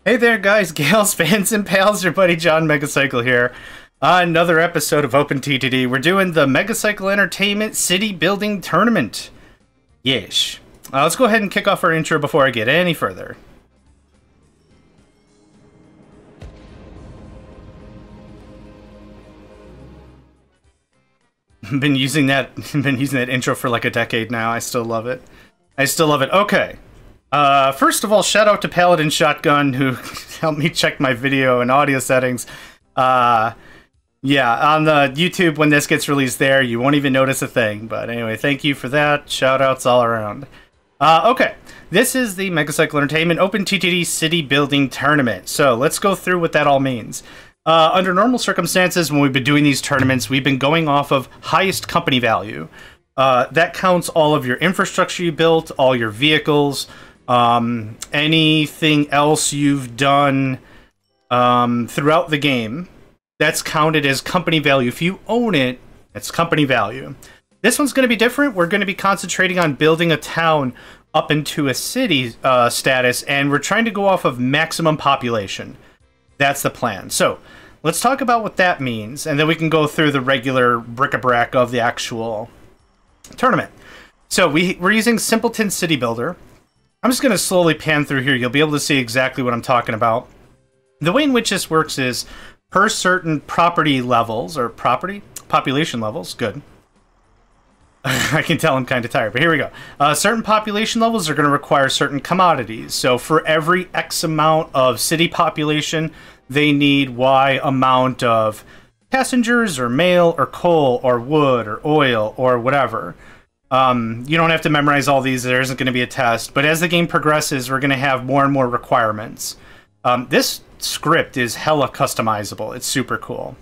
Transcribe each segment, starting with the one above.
Hey there, guys, gals, fans, and pals. Your buddy John Megacycle here. Another episode of OpenTTD. We're doing the Megacycle Entertainment City Building Tournament. Yeesh. Let's go ahead and kick off our intro before I get any further. Been using that intro for like a decade now. I still love it. Okay. First of all, shout out to Paladin Shotgun who helped me check my video and audio settings. Yeah, on the YouTube, when this gets released there, you won't even notice a thing. But anyway, thank you for that. Shout outs all around. Okay, this is the Megacycle Entertainment OpenTTD City Building Tournament. So let's go through what that all means. Under normal circumstances, when we've been doing these tournaments, we've been going off of highest company value. That counts all of your infrastructure you built, all your vehicles, anything else you've done throughout the game. That's counted as company value. If you own it, it's company value. This one's going to be different. We're going to be concentrating on building a town up into a city status, and we're trying to go off of maximum population. That's the plan. So let's talk about what that means, and then we can go through the regular bric-a-brac of the actual tournament. So we're using Simpleton City Builder. I'm just going to slowly pan through here. You'll be able to see exactly what I'm talking about. The way in which this works is per certain property levels, or population levels, good. I can tell I'm kind of tired, but here we go. Certain population levels are going to require certain commodities. So for every X amount of city population, they need Y amount of passengers or mail or coal or wood or oil or whatever. You don't have to memorize all these. There isn't going to be a test. But as the game progresses, we're going to have more and more requirements. This script is hella customizable. It's super cool.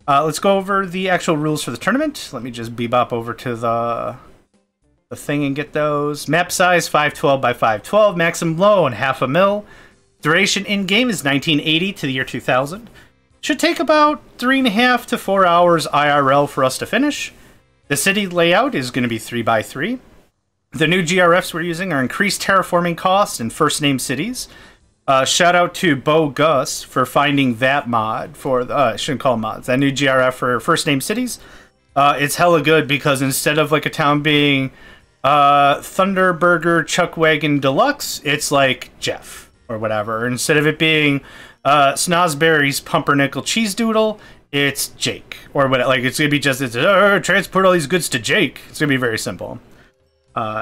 Let's go over the actual rules for the tournament. Let me just bebop over to the thing and get those. Map size 512 by 512. Maximum loan 500 mil. Duration in-game is 1980 to the year 2000. Should take about 3.5 to 4 hours IRL for us to finish. The city layout is going to be 3 by 3. The new GRFs we're using are increased terraforming costs and first name cities. Shout out to Bo Gus for finding that mod for the, I shouldn't call them mods, that new GRF for first name cities. It's hella good because instead of like a town being Thunderburger Chuckwagon Deluxe, it's like Jeff or whatever. Instead of it being Snozberry's Pumpernickel Cheese Doodle, it's Jake or what. Like it's gonna be just transport all these goods to Jake. It's gonna be very simple.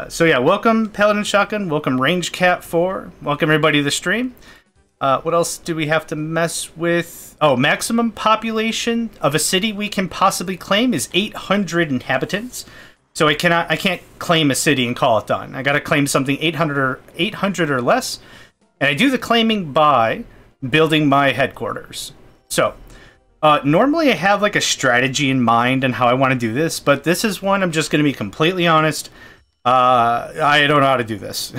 So yeah, welcome Paladin Shotgun, welcome Range Cat 4, welcome everybody to the stream. What else do we have to mess with? Oh, maximum population of a city we can possibly claim is 800 inhabitants. So I can't claim a city and call it done. I gotta claim something 800 or less, and I do the claiming by building my headquarters. So normally I have like a strategy in mind and how I want to do this, but this is one I'm just gonna be completely honest. I don't know how to do this.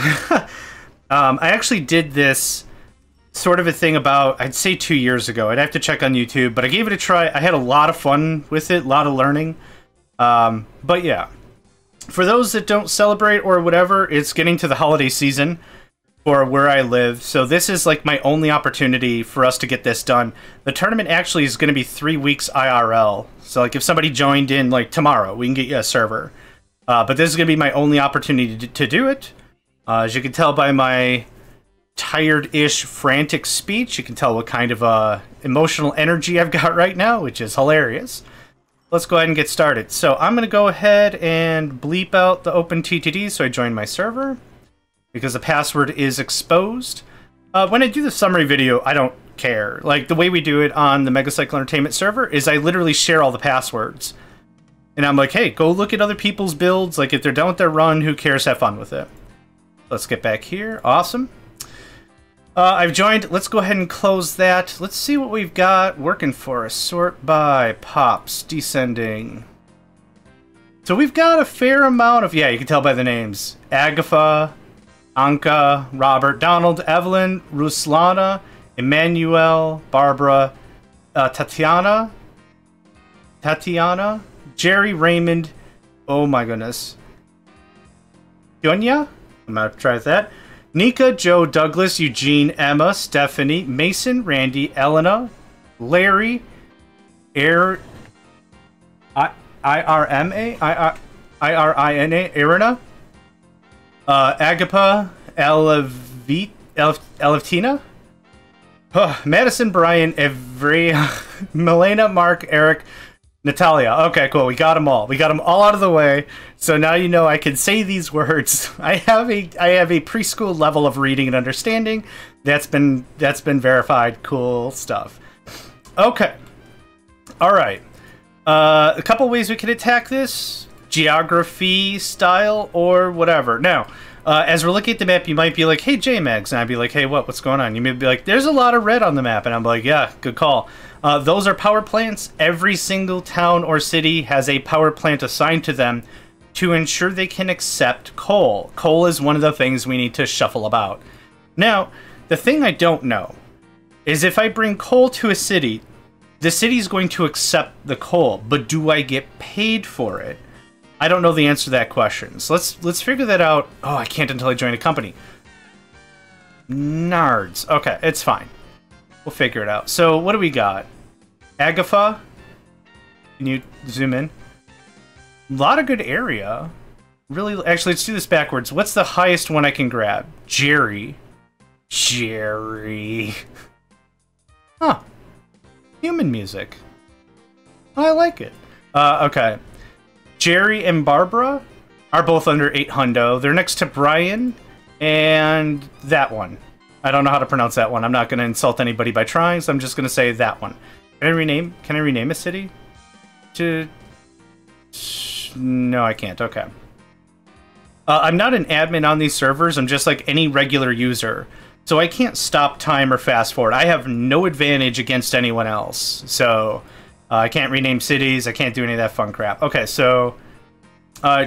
I actually did this sort of a thing about, I'd say 2 years ago. I'd have to check on YouTube, but I gave it a try. I had a lot of fun with it, a lot of learning. But yeah, for those that don't celebrate or whatever, it's getting to the holiday season for where I live. So this is like my only opportunity for us to get this done. The tournament actually is going to be 3 weeks IRL. So like if somebody joined in like tomorrow, we can get you a server. But this is going to be my only opportunity to do it. As you can tell by my tired-ish, frantic speech, you can tell what kind of emotional energy I've got right now, which is hilarious. Let's go ahead and get started. So I'm going to go ahead and bleep out the OpenTTD so I join my server, because the password is exposed. When I do the summary video, I don't care. Like, the way we do it on the Megacycle Entertainment server is I literally share all the passwords. And I'm like, hey, go look at other people's builds. Like, if they're done with their run, who cares? Have fun with it. Let's get back here. Awesome. I've joined. Let's go ahead and close that. Let's see what we've got working for us. Sort by pops, descending. So we've got a fair amount of, yeah, you can tell by the names. Agatha, Anka, Robert, Donald, Evelyn, Ruslana, Emmanuel, Barbara, Tatiana, Jerry, Raymond, oh my goodness. Yonya? I'm gonna try that. Nika, Joe, Douglas, Eugene, Emma, Stephanie, Mason, Randy, Elena, Larry, Irina, Irina, Agapa, Eleftina, Madison, Brian, Every, Milena, Mark, Eric, Natalia. Okay, cool. We got them all. We got them all out of the way. So now you know I can say these words. I have a preschool level of reading and understanding. That's been verified. Cool stuff. Okay. All right. A couple ways we can attack this: geography style or whatever. Now, as we're looking at the map, you might be like, "Hey, JMegs," and I'd be like, "Hey, what's going on?" You may be like, "There's a lot of red on the map," and I'm like, "Yeah, good call." Those are power plants. Every single town or city has a power plant assigned to them to ensure they can accept coal. Coal is one of the things we need to shuffle about. Now, the thing I don't know is if I bring coal to a city, the city's going to accept the coal, but do I get paid for it? I don't know the answer to that question. So let's figure that out. Oh, I can't until I join a company. Nards. Okay, it's fine. We'll figure it out. So what do we got? Agatha? Can you zoom in? A lot of good area. Really, actually, let's do this backwards. What's the highest one I can grab? Jerry. Jerry. Huh. Human music. Oh, I like it. Okay. Jerry and Barbara are both under 8 hundo. They're next to Brian and that one. I don't know how to pronounce that one. I'm not going to insult anybody by trying, so I'm just going to say that one. Can I rename a city? No, I can't. Okay. I'm not an admin on these servers. I'm just like any regular user. So I can't stop time or fast forward. I have no advantage against anyone else. So I can't rename cities. I can't do any of that fun crap. Okay, so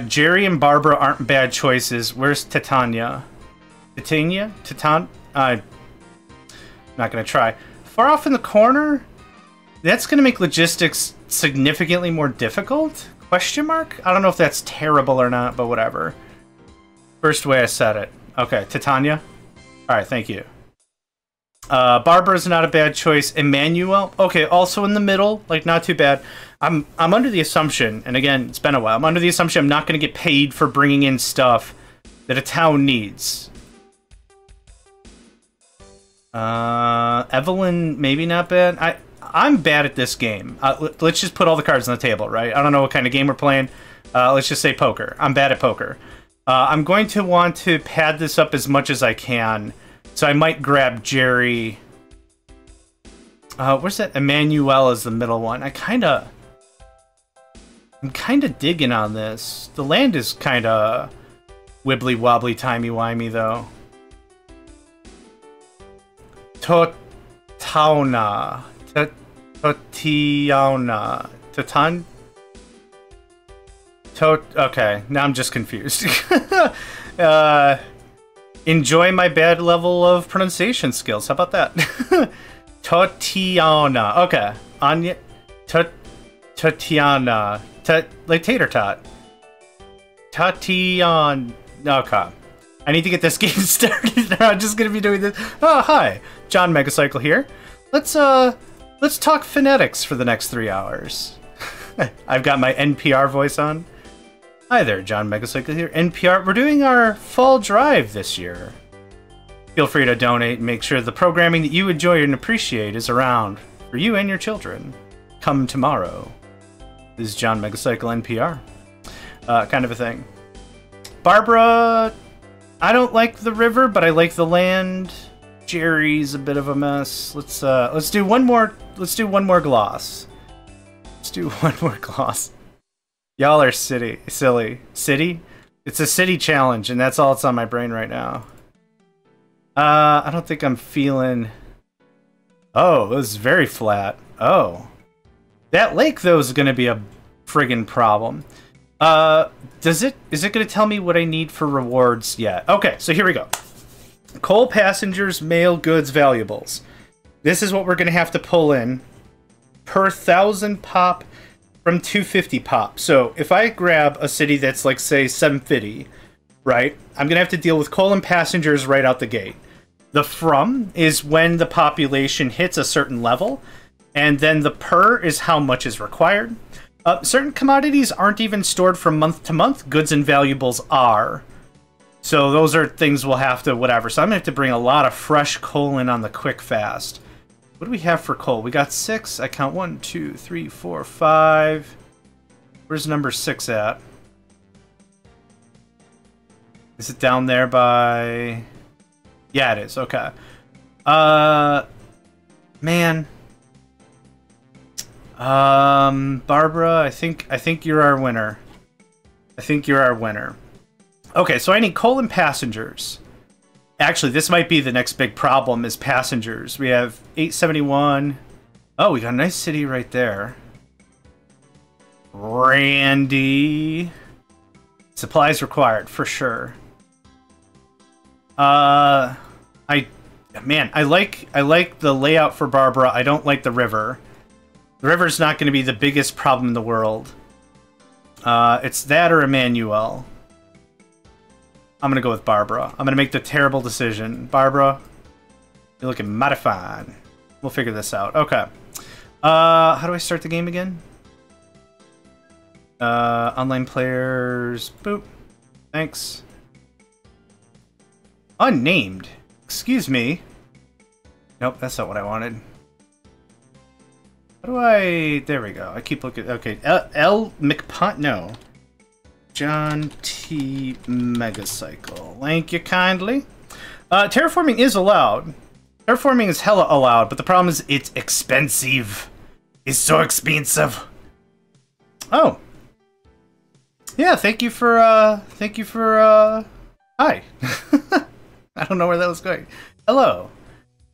Jerry and Barbara aren't bad choices. Where's Titania? I'm not going to try. Far off in the corner? That's going to make logistics significantly more difficult? Question mark? I don't know if that's terrible or not, but whatever. First way I said it. Okay, Titania? Alright, thank you. Barbara's not a bad choice. Emmanuel? Okay, also in the middle. Like, not too bad. I'm under the assumption, and again, it's been a while, I'm under the assumption I'm not going to get paid for bringing in stuff that a town needs. Evelyn, maybe not bad. I'm bad at this game. Let's just put all the cards on the table, right? I don't know what kind of game we're playing. Let's just say poker. I'm bad at poker. I'm going to want to pad this up as much as I can. So I might grab Jerry. Where's that? Emmanuel is the middle one. I'm kind of digging on this. The land is kind of wibbly wobbly, timey wimey though. Totiana. Okay, now I'm just confused. Enjoy my bad level of pronunciation skills. How about that? Totiana. Okay. Anya. Totiana. Like tater tot. Tatiana. Okay. I need to get this game started. I'm just gonna be doing this. Oh, hi. John Megacycle here. Let's talk phonetics for the next 3 hours. I've got my NPR voice on. Hi there, John Megacycle here. NPR, we're doing our fall drive this year. Feel free to donate and make sure the programming that you enjoy and appreciate is around for you and your children. Come tomorrow. This is John Megacycle NPR. Kind of a thing. Barbara, I don't like the river, but I like the land. Jerry's a bit of a mess. Let's do one more. Let's do one more gloss. Let's do one more gloss. Y'all are silly. City? It's a city challenge, and that's all that's on my brain right now. I don't think I'm feeling... Oh, this is very flat. Oh. That lake, though, is going to be a friggin' problem. Is it going to tell me what I need for rewards yet? Okay, so here we go. Coal, passengers, mail, goods, valuables. This is what we're going to have to pull in. Per 1,000 pop from 250 pop. So if I grab a city that's like, say, 750, right? I'm going to have to deal with coal and passengers right out the gate. The from is when the population hits a certain level, and then the per is how much is required. Certain commodities aren't even stored from month to month. Goods and valuables are. So those are things we'll have to whatever. So I'm going to have to bring a lot of fresh coal in on the quick fast. What do we have for coal? We got 6. I count 1, 2, 3, 4, 5. Where's number 6 at? Is it down there by... Yeah, it is. Okay. Man. Barbara, I think you're our winner. I think you're our winner. Okay, so I need coal and passengers. Actually, this might be the next big problem is passengers. We have 871. Oh, we got a nice city right there. Randy. Supplies required, for sure. I like the layout for Barbara. I don't like the river. The river's not going to be the biggest problem in the world. It's that or Emmanuel. I'm going to go with Barbara. I'm going to make the terrible decision. Barbara, you're looking mighty fine. We'll figure this out. Okay. How do I start the game again? Online players. Boop. Thanks. Unnamed. Excuse me. Nope, that's not what I wanted. How do I... There we go. I keep looking... Okay. L. McPunt... No. John T. Megacycle. Thank you kindly. Terraforming is allowed. Terraforming is hella allowed, but the problem is it's expensive. It's so expensive. Oh. Yeah, thank you for, hi. I don't know where that was going. Hello.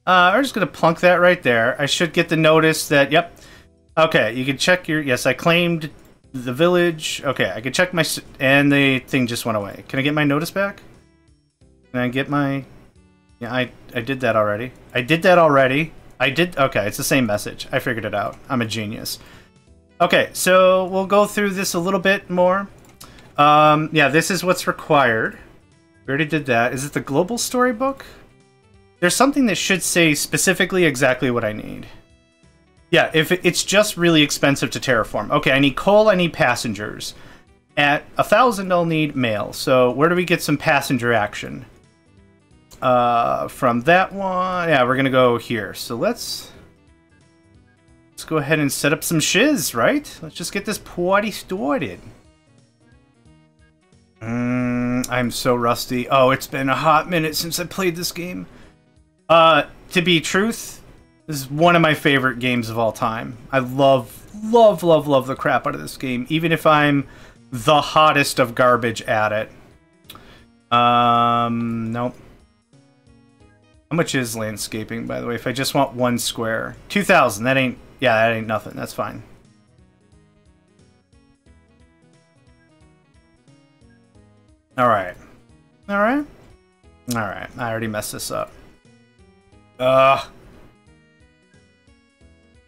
I'm just going to plunk that right there. I should get the notice that, yep. Okay, you can check your, yes, I claimed the village. Okay, I can check my, and the thing just went away. Can I get my notice back? Can I get my, yeah, I did that already. I did that already. I did, okay, it's the same message. I figured it out. I'm a genius. Okay, so we'll go through this a little bit more. Yeah, this is what's required. We already did that. Is it the global storybook? There's something that should say specifically exactly what I need. Yeah, if it's just really expensive to terraform. Okay, I need coal, I need passengers. At 1,000, I'll need mail. So where do we get some passenger action? From that one, yeah, we're gonna go here. So let's go ahead and set up some shiz, right? Let's just get this party started. I'm so rusty. Oh, it's been a hot minute since I played this game. To be truth, this is one of my favorite games of all time. I love the crap out of this game, even if I'm the hottest of garbage at it. Nope. How much is landscaping, by the way? If I just want 1 square. 2,000, that ain't, yeah, that ain't nothing. That's fine. Alright. Alright. Alright, I already messed this up.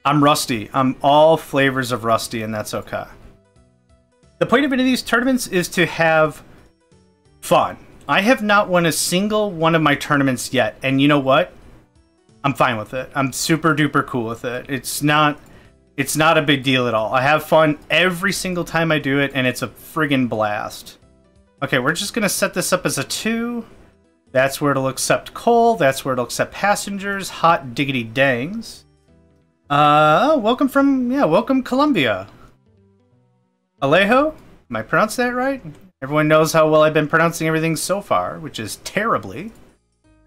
I'm rusty. I'm all flavors of rusty, and that's okay. The point of any of these tournaments is to have fun. I have not won a single one of my tournaments yet, and you know what? I'm fine with it. I'm super duper cool with it. It's not a big deal at all. I have fun every single time I do it, and it's a friggin' blast. Okay, we're just gonna set this up as a 2. That's where it'll accept coal. That's where it'll accept passengers. Hot diggity dangs. Oh, welcome from, yeah, welcome Colombia. Alejo? Am I pronouncing that right? Everyone knows how well I've been pronouncing everything so far, which is terribly.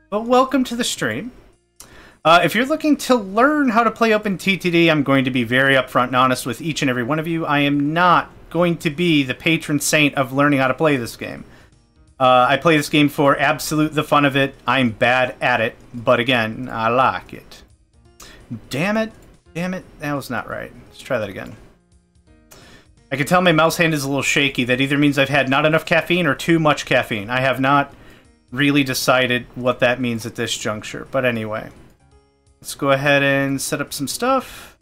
But welcome to the stream. If you're looking to learn how to play OpenTTD, I'm going to be very upfront and honest with each and every one of you. I am not going to be the patron saint of learning how to play this game. I play this game for absolute the fun of it. I'm bad at it, but again, I like it. Damn it. Damn it. That was not right. Let's try that again. I can tell my mouse hand is a little shaky. That either means I've had not enough caffeine or too much caffeine. I have not really decided what that means at this juncture. But anyway, let's go ahead and set up some stuff.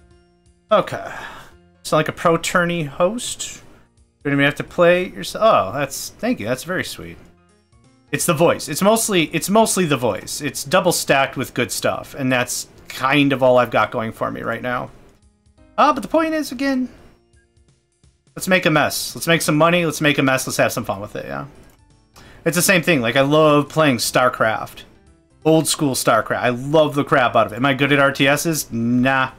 Okay. Sound like a pro tourney host. You're gonna have to play yourself. Oh, thank you. That's very sweet. It's the voice. It's mostly the voice. It's double stacked with good stuff, and that's kind of all I've got going for me right now. But the point is, again, let's make a mess. Let's make some money. Let's make a mess. Let's have some fun with it, yeah? It's the same thing. Like, I love playing StarCraft. Old school StarCraft. I love the crap out of it. Am I good at RTSs? Nah.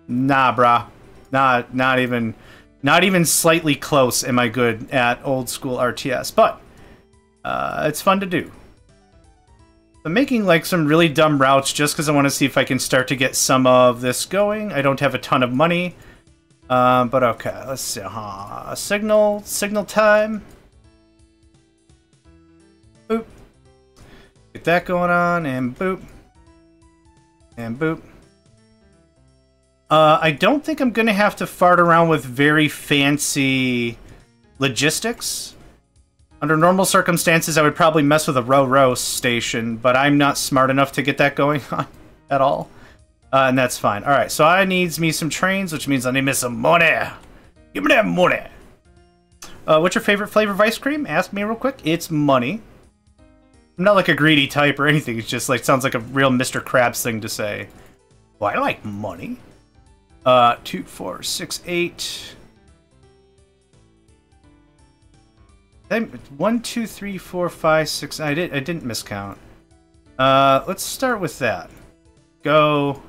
Nah, brah. Nah, not even slightly close am I good at old school RTS. But, it's fun to do. I'm making, like, some really dumb routes just because I want to see if I can start to get some of this going. I don't have a ton of money. But okay, let's see. Signal time. Boop. Get that going on, and boop. And boop. I don't think I'm going to have to fart around with very fancy logistics. Under normal circumstances, I would probably mess with a row station, but I'm not smart enough to get that going on at all. And that's fine. Alright, so I needs me some trains, which means I need me some money. Give me that money. What's your favorite flavor of ice cream? Ask me real quick. It's money. I'm not like a greedy type or anything. It's just like, sounds like a real Mr. Krabs thing to say. Well, I like money. 2, 4, 6, 8... 1, 2, 3, 4, 5, 6. I didn't miscount. Let's start with that. Go.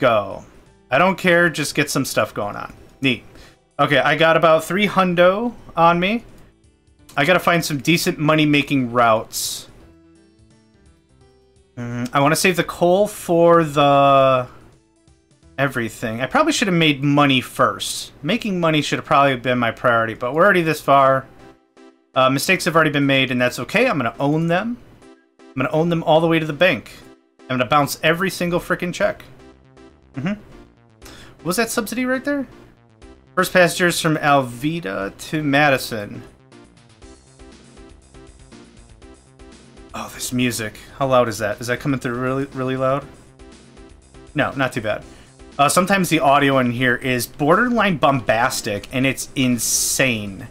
I don't care. Just get some stuff going on. Neat. Okay, I got about 3 hundo on me. I gotta find some decent money-making routes. I want to save the coal for the everything. I probably should have made money first. Making money should have probably been my priority, but we're already this far. Mistakes have already been made, and that's okay. I'm going to own them. I'm going to own them all the way to the bank. I'm going to bounce every single freaking check. What was that subsidy right there? First passengers from Alveda to Madison. Oh, this music. How loud is that? Is that coming through really, really loud? No, not too bad. Sometimes the audio in here is borderline bombastic, and it's insane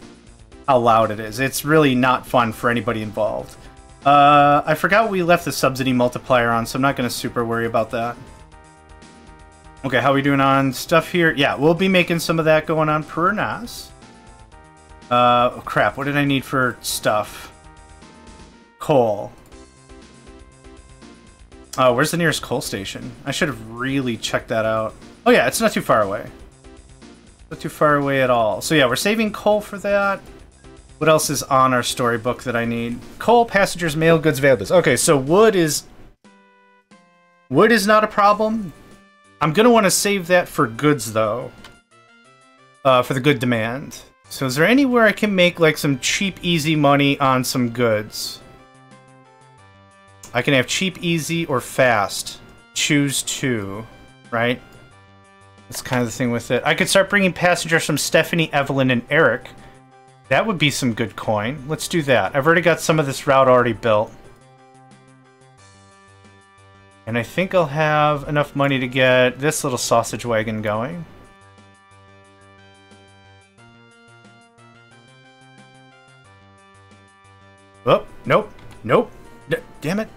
how loud it is. It's really not fun for anybody involved. I forgot we left the subsidy multiplier on, so I'm not going to super worry about that. Okay, how are we doing on stuff here? Yeah, we'll be making some of that going on per NAS. Oh, crap. What did I need for stuff? Coal. Oh, where's the nearest coal station? I should have really checked that out. Oh, yeah, it's not too far away. Not too far away at all. So, yeah, we're saving coal for that. What else is on our storybook that I need? Coal, passengers, mail, goods, available. Okay, so wood is not a problem. I'm going to want to save that for goods, though. For the good demand. So is there anywhere I can make, like, some cheap, easy money on some goods? I can have cheap, easy, or fast. Choose two, right? That's kind of the thing with it. I could start bringing passengers from Stephanie, Evelyn, and Eric. That would be some good coin. Let's do that. I've already got some of this route already built. And I think I'll have enough money to get this little sausage wagon going. Oh, nope. Nope. Damn it.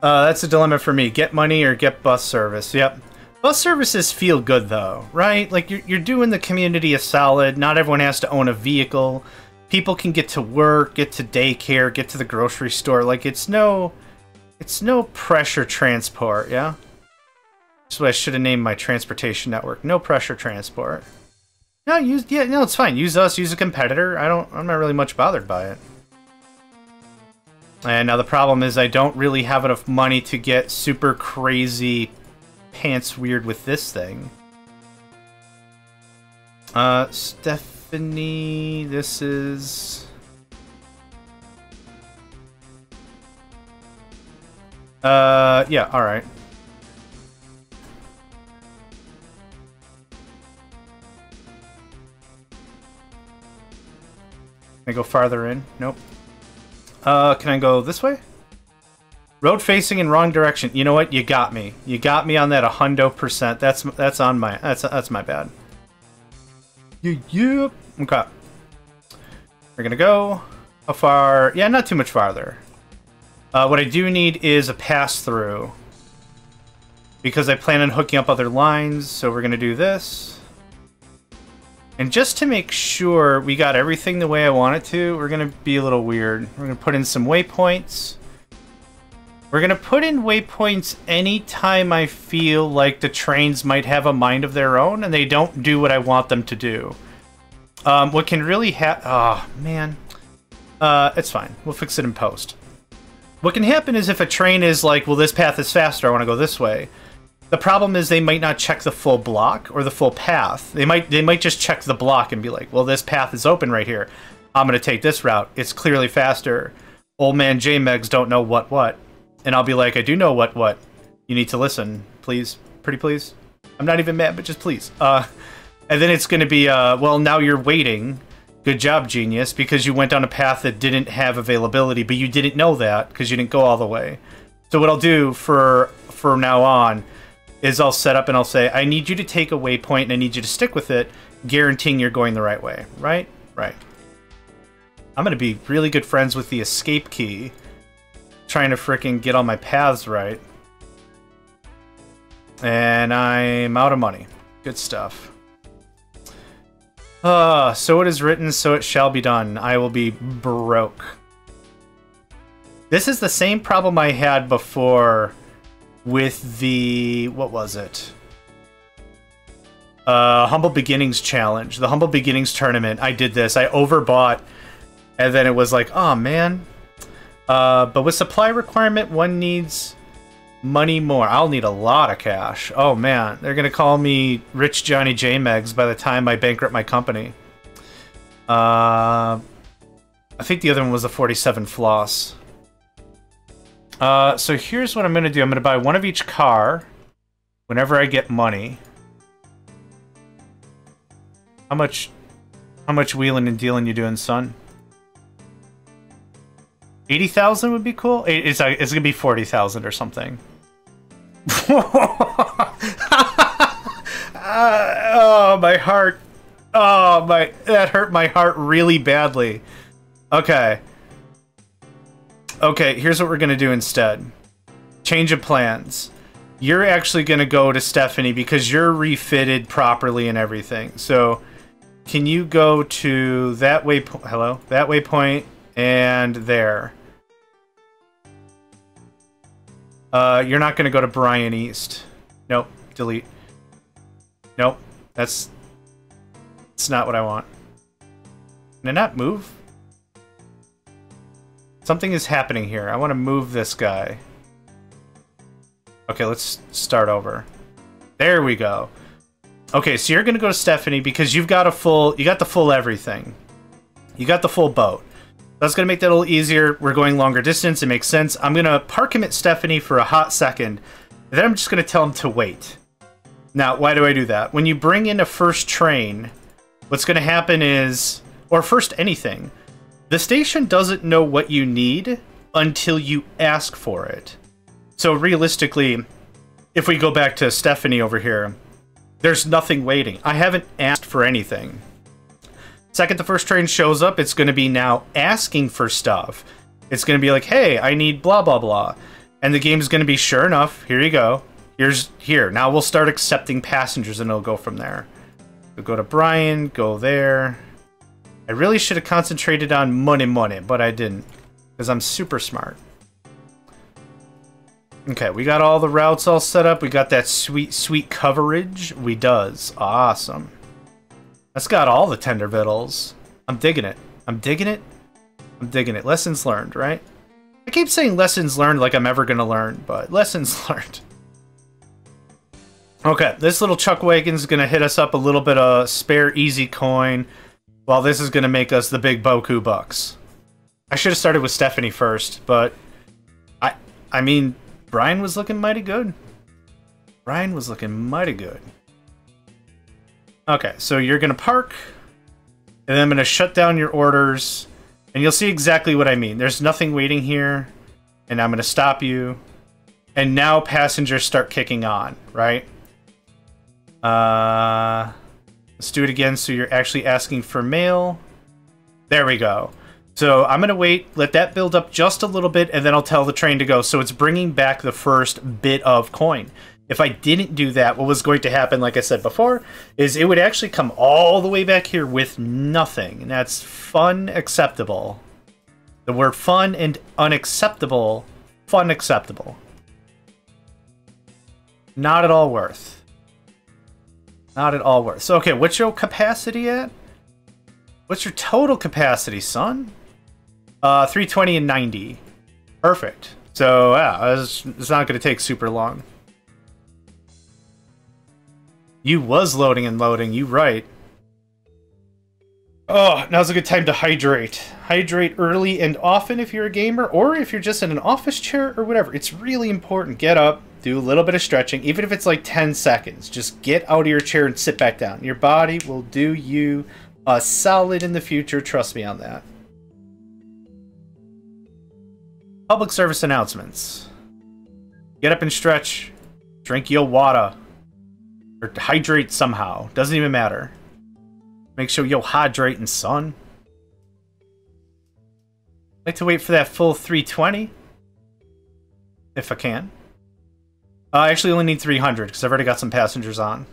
That's a dilemma for me. Get money or get bus service. Yep. Bus services feel good, though, right? Like, you're doing the community a solid. Not everyone has to own a vehicle. People can get to work, get to daycare, get to the grocery store. Like, it's no pressure transport, yeah? That's what I should have named my transportation network. No pressure transport. No, it's fine. Use us, use a competitor. I'm not really much bothered by it. And now the problem is I don't really have enough money to get super crazy pants weird with this thing. Stephanie, this is... yeah, alright. Can I go farther in? Nope. Can I go this way? Road facing in wrong direction. You know what? You got me. You got me on that 100%. That's on my that's my bad. Yep. Okay. We're gonna go. How far? Yeah, not too much farther. What I do need is a pass-through. Because I plan on hooking up other lines, so we're going to do this. And just to make sure we got everything the way I want it to, we're going to be a little weird. We're going to put in some waypoints. We're going to put in waypoints anytime I feel like the trains might have a mind of their own and they don't do what I want them to do. What can really oh, man. It's fine. We'll fix it in post. What can happen is if a train is like, well, this path is faster, I want to go this way. The problem is they might not check the full block or the full path. They might just check the block and be like, well, this path is open right here. I'm going to take this route. It's clearly faster. Old man JMegs don't know what. And I'll be like, I do know what. You need to listen, please. Pretty please. I'm not even mad, but just please. And then it's going to be, well, now you're waiting. Good job, genius, because you went down a path that didn't have availability, but you didn't know that because you didn't go all the way. So what I'll do for now on is I'll set up and I'll say, I need you to take a waypoint and I need you to stick with it, guaranteeing you're going the right way. Right? Right. I'm going to be really good friends with the escape key, trying to frickin' get all my paths right. And I'm out of money. Good stuff. So it is written, so it shall be done. I will be broke. This is the same problem I had before with the... what was it? Humble Beginnings Challenge. The Humble Beginnings Tournament. I did this. I overbought, and then it was like, oh, man. But with supply requirement, one needs money more. I'll need a lot of cash. Oh, man. They're going to call me Rich Johnny JMegs by the time I bankrupt my company. I think the other one was the 47 Floss. So here's what I'm going to do. I'm going to buy one of each car whenever I get money. How much wheeling and dealing you doing, son? 80,000 would be cool. It's gonna be 40,000 or something. Oh, my heart. Oh, that hurt my heart really badly. Okay. Okay, here's what we're gonna do instead. Change of plans. You're actually gonna go to Stephanie because you're refitted properly and everything. So, can you go to that waypoint? Hello, that waypoint and there. You're not going to go to Bryan East. Nope. Delete. Nope. That's not what I want. Can I not move? Something is happening here. I want to move this guy. Okay, let's start over. There we go. Okay, so you're going to go to Stephanie because you got the full everything. You got the full boat. That's going to make that a little easier. We're going longer distance. It makes sense. I'm going to park him at Stephanie for a hot second. And then I'm just going to tell him to wait. Now, why do I do that? When you bring in a first train, what's going to happen is, or first anything, the station doesn't know what you need until you ask for it. So realistically, if we go back to Stephanie over here, there's nothing waiting. I haven't asked for anything. Second the first train shows up, it's going to be now asking for stuff. It's going to be like, hey, I need blah, blah, blah. And the game's going to be, sure enough, here you go. Here. Now we'll start accepting passengers and it'll go from there. We'll go to Bryan, go there. I really should have concentrated on money, but I didn't. Because I'm super smart. Okay, we got all the routes all set up. We got that sweet, sweet coverage. We does. Awesome. That's got all the tender vittles. I'm digging it. I'm digging it. I'm digging it. Lessons learned, right? I keep saying lessons learned like I'm ever going to learn, but lessons learned. Okay, this little chuck wagon's going to hit us up a little bit of spare easy coin, while this is going to make us the big Boku bucks. I should have started with Stephanie first, but I mean, Bryan was looking mighty good. Bryan was looking mighty good. Okay, so you're going to park, and then I'm going to shut down your orders, and you'll see exactly what I mean. There's nothing waiting here, and I'm going to stop you, and now passengers start kicking on, right? Let's do it again so you're actually asking for mail. There we go. So I'm going to wait, let that build up just a little bit, and then I'll tell the train to go. So it's bringing back the first bit of coin. If I didn't do that, what was going to happen, like I said before, is it would actually come all the way back here with nothing. And that's fun acceptable. The word fun and unacceptable. Fun acceptable. Not at all worth. Not at all worth. So, okay, what's your capacity at? What's your total capacity, son? 320 and 90. Perfect. So, yeah, it's not going to take super long. You was loading and loading, you right. Oh, now's a good time to hydrate. Hydrate early and often if you're a gamer, or if you're just in an office chair or whatever. It's really important. Get up, do a little bit of stretching, even if it's like 10 seconds. Just get out of your chair and sit back down. Your body will do you a solid in the future, trust me on that. Public service announcements. Get up and stretch. Drink your water. Or hydrate somehow. Doesn't even matter. Make sure you're hydrating, son. Like to wait for that full 320. If I can. I actually only need 300 because I've already got some passengers on.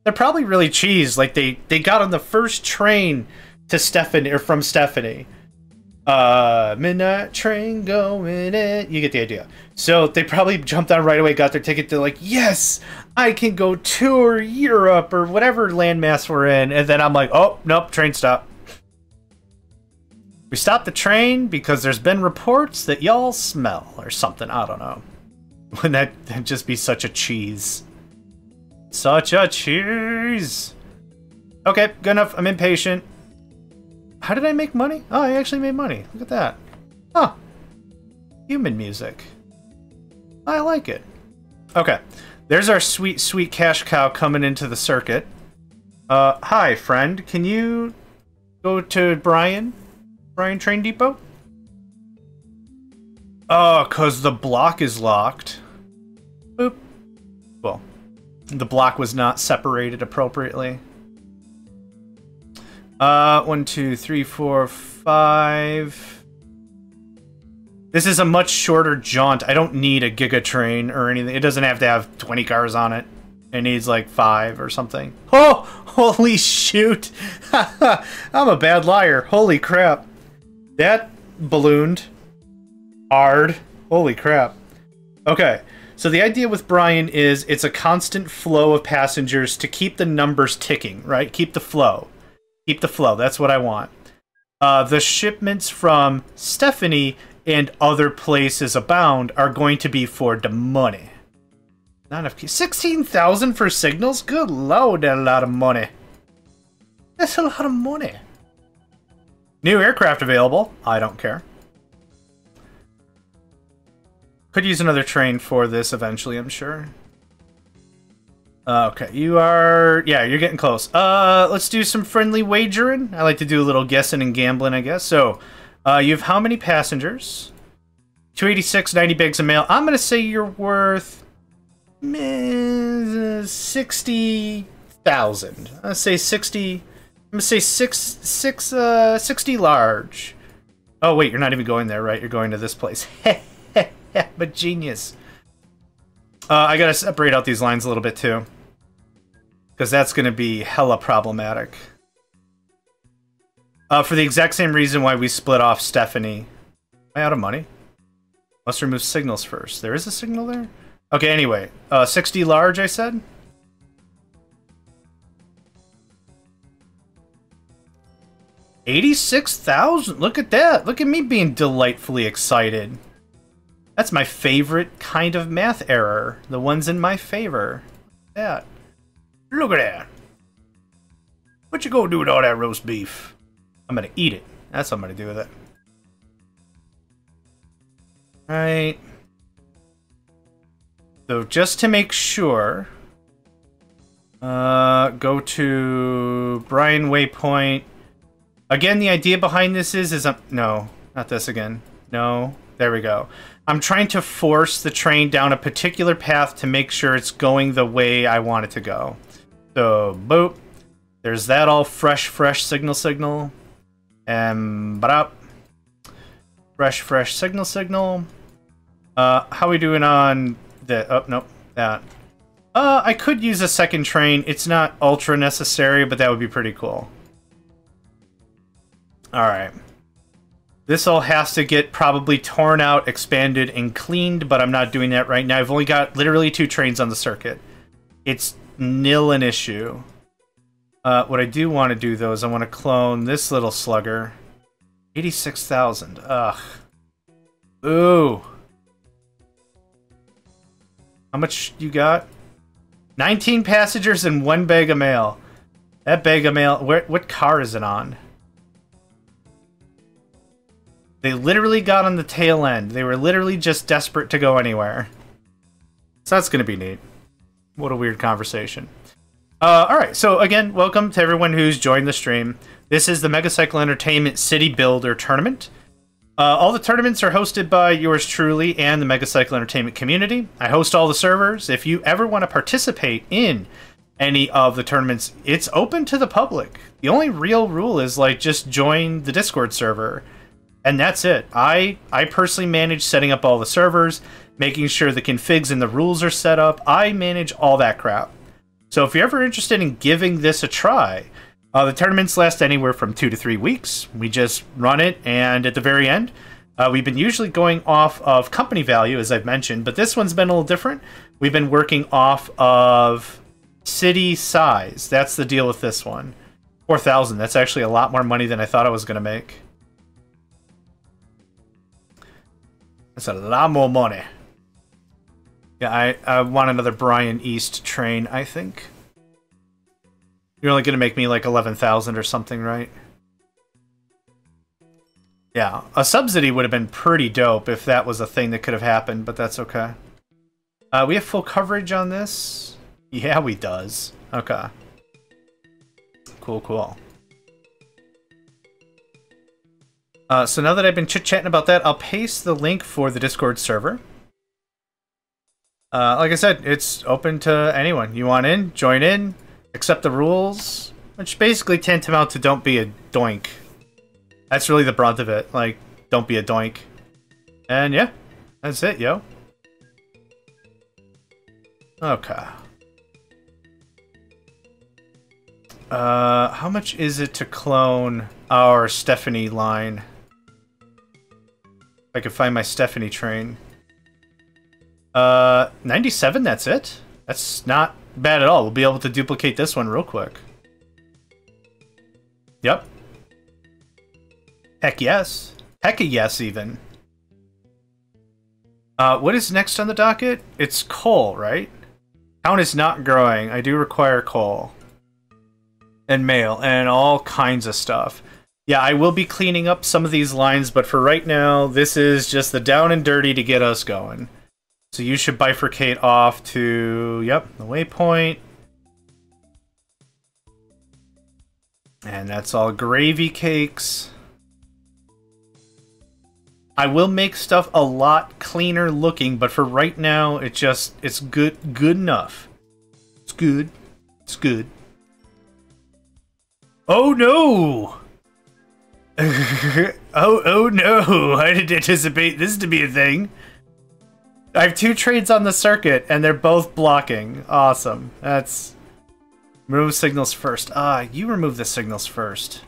They're probably really cheesed. Like they got on the first train to Stephanie, or from Stephanie. Midnight train going in. You get the idea. So they probably jumped on right away, got their ticket. They're like, yes, I can go tour Europe or whatever landmass we're in. And then I'm like, oh, nope, train stop. We stopped the train because there's been reports that y'all smell or something. I don't know. Wouldn't that just be such a cheese? Such a cheese. Okay, good enough. I'm impatient. How did I make money? Oh, I actually made money. Look at that. Huh. Human music. I like it. Okay. There's our sweet, sweet cash cow coming into the circuit. Hi, friend. Can you go to Brian? Brian Train Depot? Oh, because the block is locked. Boop. Well, the block was not separated appropriately. 1, 2, 3, 4, 5. This is a much shorter jaunt. I don't need a giga train or anything. It doesn't have to have 20 cars on it. It needs like 5 or something. Oh, holy shoot. I'm a bad liar. Holy crap. That ballooned hard. Holy crap. Okay. So the idea with Brian is it's a constant flow of passengers to keep the numbers ticking, right? Keep the flow. Keep the flow. That's what I want. The shipments from Stephanie and other places abound are going to be for the money. Not enough keys. 16,000 for signals? Good lord, that's a lot of money. That's a lot of money. New aircraft available. I don't care. Could use another train for this eventually, I'm sure. Okay, you are... Yeah, you're getting close. Let's do some friendly wagering. I like to do a little guessing and gambling, I guess. So, you have how many passengers? 286, 90 bags of mail. I'm going to say you're worth... 60,000. I'll say 60... I'm going to say 60 large. Oh, wait, you're not even going there, right? You're going to this place. But genius. I gotta separate out these lines a little bit too, because that's gonna be hella problematic. For the exact same reason why we split off Stephanie. Am I out of money? Must remove signals first. There is a signal there? Okay, anyway. 60 large, I said? $86,000! Look at that! Look at me being delightfully excited. That's my favorite kind of math error. The ones in my favor. That. Look at that. What you gonna do with all that roast beef? I'm gonna eat it. That's what I'm gonna do with it. Right. So just to make sure, go to Brian Waypoint. Again, the idea behind this is no, not this again. No, there we go. I'm trying to force the train down a particular path to make sure it's going the way I want it to go. So, boop. There's that all fresh signal. And, but up. Fresh signal. How we doing on the... Oh, nope. That. I could use a second train. It's not ultra necessary, but that would be pretty cool. Alright. This all has to get probably torn out, expanded, and cleaned, but I'm not doing that right now. I've only got literally 2 trains on the circuit. It's nil an issue. What I do want to do, though, is I want to clone this little slugger. 86,000. Ugh. Ooh. How much you got? 19 passengers and 1 bag of mail. That bag of mail... What car is it on? They literally got on the tail end. They were literally just desperate to go anywhere. So that's going to be neat. What a weird conversation. Alright, so again, welcome to everyone who's joined the stream. This is the Megacycle Entertainment City Builder Tournament. All the tournaments are hosted by yours truly and the Megacycle Entertainment community. I host all the servers. If you ever want to participate in any of the tournaments, it's open to the public. The only real rule is, like, just join the Discord server. And that's it. I personally manage setting up all the servers, making sure the configs and the rules are set up. I manage all that crap. So if you're ever interested in giving this a try, the tournaments last anywhere from 2 to 3 weeks. We just run it, and at the very end, we've been usually going off of company value, as I've mentioned, but this one's been a little different. We've been working off of city size. That's the deal with this one. 4,000. That's actually a lot more money than I thought I was going to make. That's a lot more money. Yeah, I want another Brian East train, I think. You're only going to make me like 11,000 or something, right? Yeah, a subsidy would have been pretty dope if that was a thing that could have happened, but that's okay. We have full coverage on this? Yeah, we does. Okay. Cool. So now that I've been chit-chatting about that, I'll paste the link for the Discord server. Like I said, it's open to anyone. You want in, join in, accept the rules, which basically tantamount to don't be a doink. That's really the brunt of it. Like, don't be a doink. And yeah, that's it, yo. Okay. How much is it to clone our Stephanie line? If I can find my Stephanie train. 97, that's it? That's not bad at all. We'll be able to duplicate this one real quick. Yep. Heck yes. Heck a yes, even. What is next on the docket? It's coal, right? Town is not growing. I do require coal. And mail, and all kinds of stuff. Yeah, I will be cleaning up some of these lines, but for right now, this is just the down and dirty to get us going. So you should bifurcate off to, yep, the waypoint. And that's all gravy cakes. I will make stuff a lot cleaner looking, but for right now, it's good enough. It's good. Oh no! oh no! I didn't anticipate this to be a thing. I have 2 trains on the circuit, and they're both blocking. Awesome. That's... Remove signals first. You remove the signals first.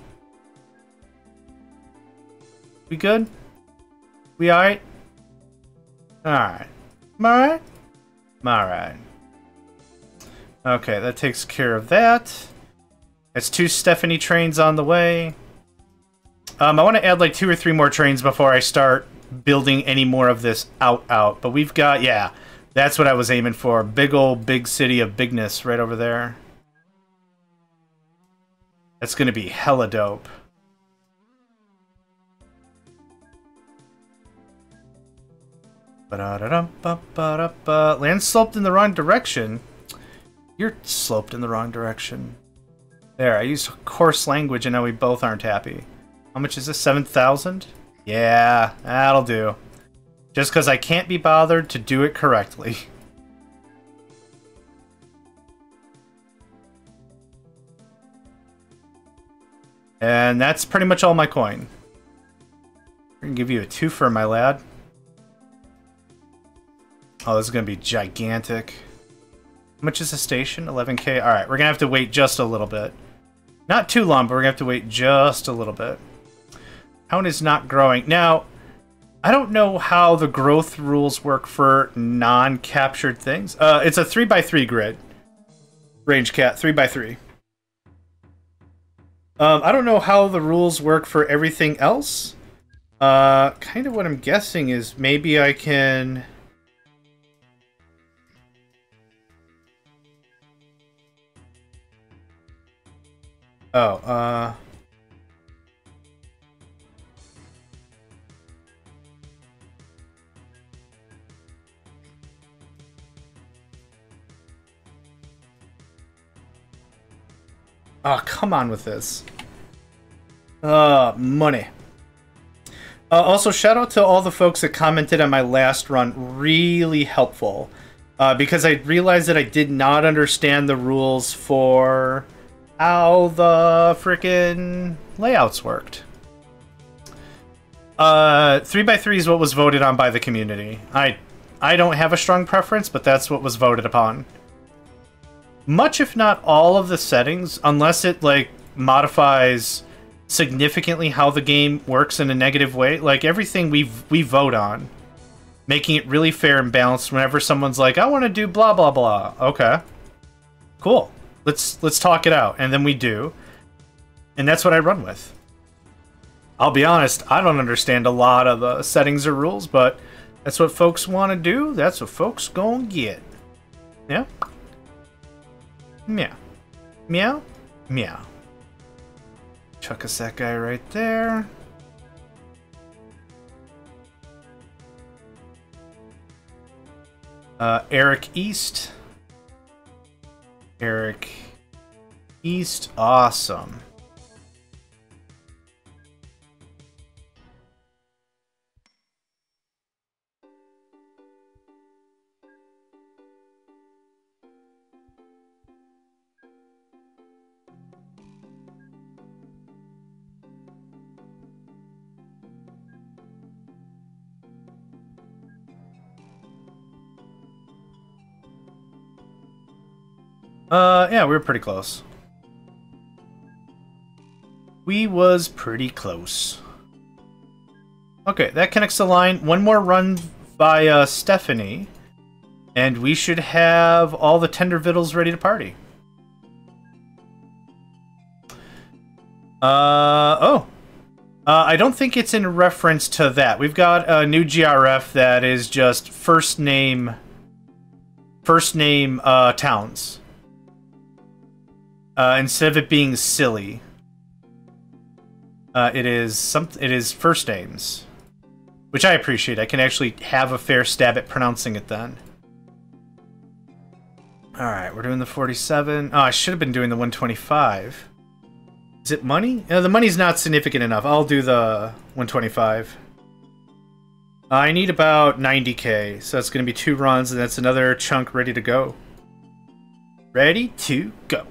We good? We alright? Alright. Alright? Alright. Okay, that takes care of that. That's 2 Stephanie trains on the way. I want to add like 2 or 3 more trains before I start building any more of this out. But we've got, yeah, that's what I was aiming for. Big city of bigness right over there. That's going to be hella dope. Land sloped in the wrong direction. You're sloped in the wrong direction. There, I used coarse language and now we both aren't happy. How much is this? 7,000? Yeah, that'll do. Just because I can't be bothered to do it correctly. And that's pretty much all my coin. We're gonna give you a twofer, my lad. Oh, this is gonna be gigantic. How much is the station? 11K. All right, we're gonna have to wait just a little bit. Not too long, but we're gonna have to wait just a little bit. Town is not growing now. I don't know how the growth rules work for non-captured things. It's a 3x3 grid. Range cat 3x3. I don't know how the rules work for everything else. Kind of what I'm guessing is maybe I can... Oh, oh, come on with this. Money. Also, shout out to all the folks that commented on my last run. Really helpful. Because I realized that I did not understand the rules for how the frickin' layouts worked. 3x3 is what was voted on by the community. I don't have a strong preference, but that's what was voted upon. Much, if not all, of the settings, unless it, like, modifies significantly how the game works in a negative way, like, everything we vote on, making it really fair and balanced whenever someone's like, I want to do blah, blah, blah. Okay. Cool. Let's talk it out. And then we do. And that's what I run with. I'll be honest, I don't understand a lot of the settings or rules, but that's what folks want to do. That's what folks gonna get. Yeah? Meow. Meow? Meow. Chuck us that guy right there. Eric East. Eric East. Awesome. Yeah, we were pretty close. We was pretty close. Okay, that connects the line. One more run by Stephanie, and we should have all the tender vittles ready to party. I don't think it's in reference to that. We've got a new GRF that is just first name towns. Instead of it being silly, it is first names, which I appreciate. I can actually have a fair stab at pronouncing it then. All right, we're doing the 47. Oh, I should have been doing the 125. Is it money? The money's not significant enough. I'll do the 125. I need about 90k, so that's going to be 2 runs, and that's another chunk ready to go. Ready to go.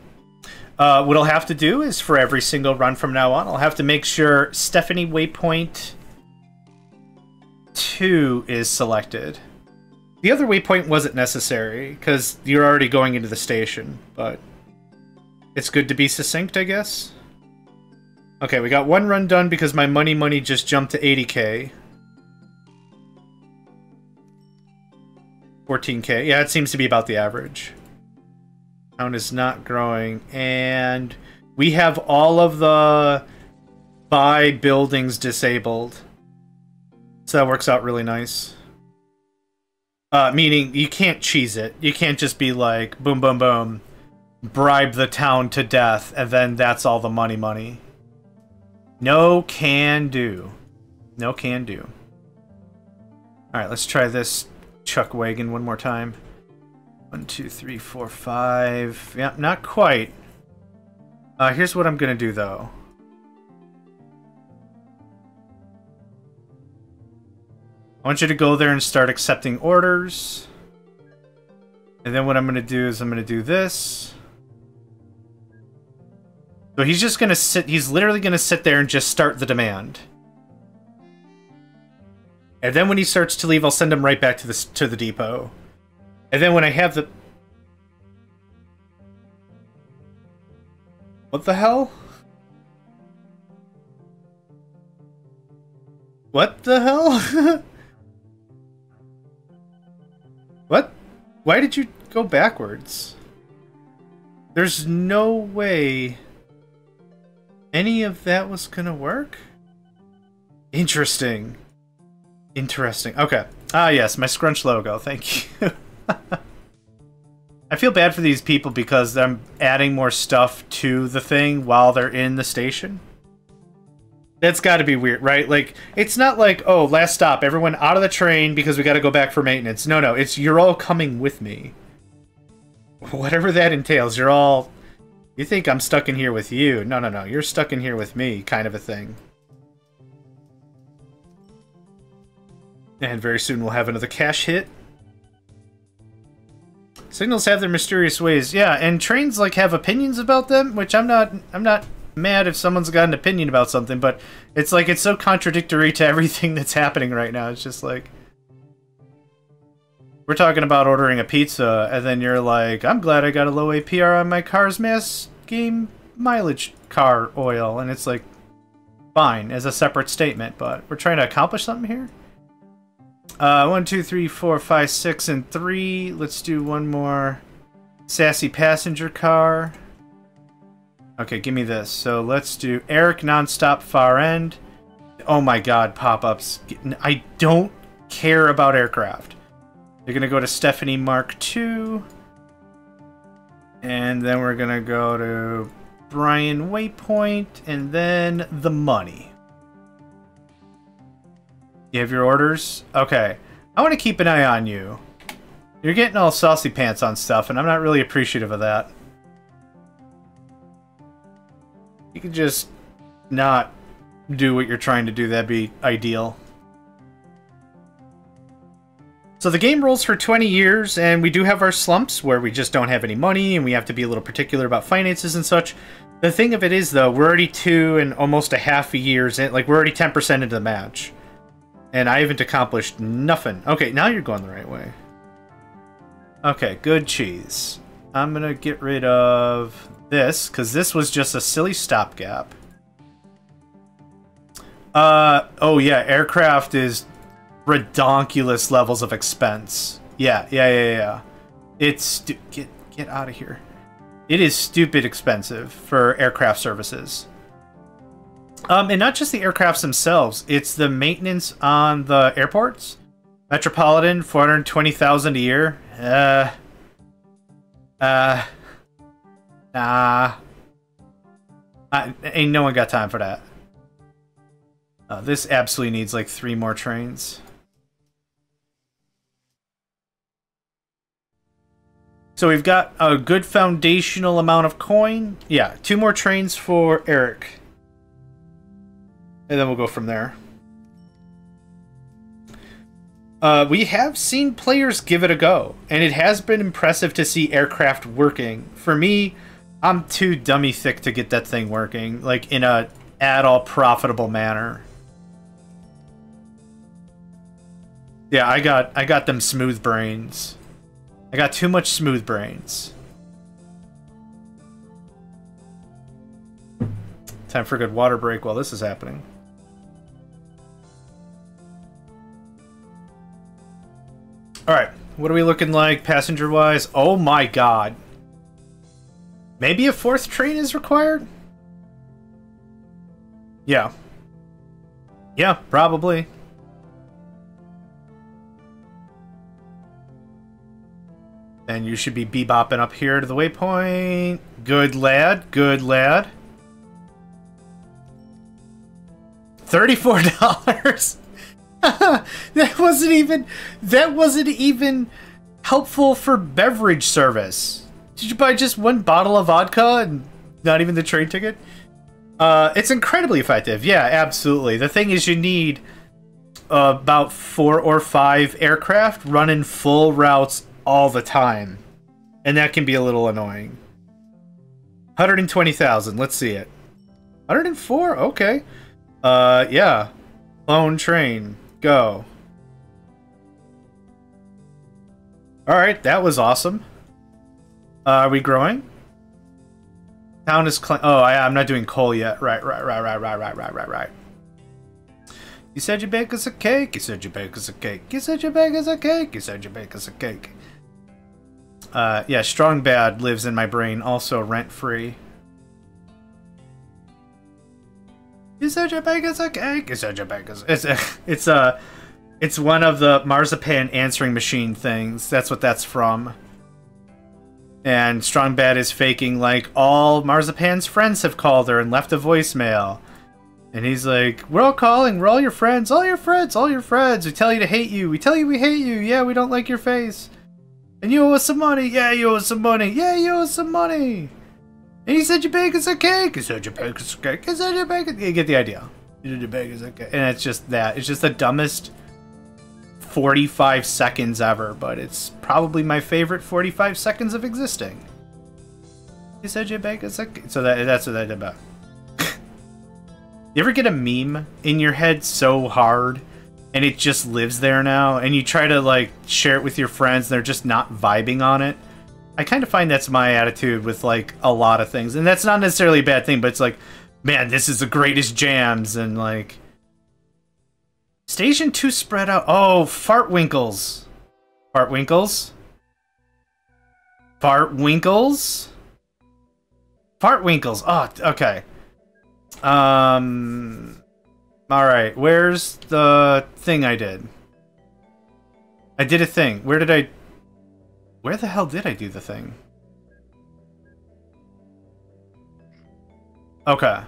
What I'll have to do is for every single run from now on, I'll have to make sure Stephanie Waypoint 2 is selected. The other waypoint wasn't necessary, because you're already going into the station, but it's good to be succinct, I guess. Okay, we got 1 run done because my money just jumped to 80k. 14k. Yeah, it seems to be about the average. Town is not growing, and we have all of the buy buildings disabled. So that works out really nice. Meaning you can't cheese it. You can't just be like, boom, boom, boom, bribe the town to death, and then that's all the money. No can do. No can do. Alright, let's try this chuck wagon one more time. 1, 2, 3, 4, 5. Yeah, not quite. Here's what I'm gonna do though. I want you to go there and start accepting orders. And then what I'm gonna do is I'm gonna do this. So he's just gonna sit, he's literally gonna sit there and just start the demand. And then when he starts to leave, I'll send him right back to the depot. And then when I have the... What the hell? What the hell? What? Why did you go backwards? There's no way any of that was gonna work? Interesting. Interesting. Okay. Ah, yes, my Scrunch logo. Thank you. I feel bad for these people because I'm adding more stuff to the thing while they're in the station. That's got to be weird, right? Like, it's not like, oh, last stop, everyone out of the train because we got to go back for maintenance. No, no, it's you're all coming with me. Whatever that entails, you're all... You think I'm stuck in here with you. No, no, no, you're stuck in here with me, kind of a thing. And very soon we'll have another cash hit. Signals have their mysterious ways. Yeah, and trains like have opinions about them, which I'm not mad if someone's got an opinion about something, but it's like it's so contradictory to everything that's happening right now. It's just like we're talking about ordering a pizza, and then you're like, I'm glad I got a low APR on my car's mass game mileage car oil, and it's like fine as a separate statement, but we're trying to accomplish something here. 1, 2, 3, 4, 5, 6, and 3. Let's do one more sassy passenger car. Okay, give me this. So let's do Eric nonstop far end. Oh my god, pop-ups. I don't care about aircraft. You're gonna go to Stephanie Mark II. And then we're gonna go to Brian Waypoint, and then the money. You have your orders? Okay. I want to keep an eye on you. You're getting all saucy pants on stuff, and I'm not really appreciative of that. You can just not do what you're trying to do. That'd be ideal. So the game rolls for 20 years, and we do have our slumps where we just don't have any money, and we have to be a little particular about finances and such. The thing of it is, though, we're already 2 and almost a half a years in. Like, we're already 10% into the match. And I haven't accomplished nothing. Okay, now you're going the right way. Okay, good cheese. I'm gonna get rid of this, because this was just a silly stopgap. Oh yeah, aircraft is redonkulous levels of expense. Yeah. It's get out of here. It is stupid expensive for aircraft services. And not just the aircrafts themselves, it's the maintenance on the airports. Metropolitan, $420,000 a year. Nah. Ain't no one got time for that. This absolutely needs like 3 more trains. So we've got a good foundational amount of coin. Yeah, 2 more trains for Eric. And then we'll go from there. We have seen players give it a go, and it has been impressive to see aircraft working. For me, I'm too dummy thick to get that thing working, like in a at-all profitable manner. Yeah, I got them smooth brains. I got too much smooth brains. Time for a good water break while this is happening. Alright, what are we looking like passenger-wise? Oh my god. Maybe a 4th train is required? Yeah. Yeah, probably. And you should be bebopping up here to the waypoint. Good lad, good lad. $34? That wasn't even helpful for beverage service. Did you buy just 1 bottle of vodka and not even the train ticket? It's incredibly effective. Yeah, absolutely. The thing is, you need about 4 or 5 aircraft running full routes all the time, and that can be a little annoying. 120,000. Let's see it. 104. Okay. Yeah. Lone train. Go. Alright, that was awesome. Are we growing? Town is oh, I'm not doing coal yet. Right. You said you bake us a cake. You said you bake us a cake. You said you bake us a cake. You said you bake us a cake. Yeah, strong bad lives in my brain, also rent-free. You said you bake us a cake. You said you bake us. It's one of the marzipan answering machine things. That's what that's from. And Strong Bad is faking like all Marzipan's friends have called her and left a voicemail. And he's like, we're all calling, we're all your friends, all your friends, all your friends. We tell you to hate you, we tell you we hate you, yeah, we don't like your face. And you owe us some money, yeah, you owe us some money, yeah, you owe us some money. And he said you bake us a cake, he said you bake us a cake, he said you bake us. You get the idea. You said you bake us a cake. And it's just that, it's just the dumbest 45 seconds ever, but it's probably my favorite 45 seconds of existing. You said you bake us a cake. So that's what I did about. You ever get a meme in your head so hard and it just lives there now and you try to like share it with your friends and they're just not vibing on it? I kind of find that's my attitude with like a lot of things, and that's not necessarily a bad thing, but it's like, man, this is the greatest jams, and like Station 2 spread out. Oh, Fartwinkles. Fartwinkles? Fartwinkles? Fartwinkles. Oh, okay. Alright, where's the thing I did? I did a thing. Where the hell did I do the thing? Okay.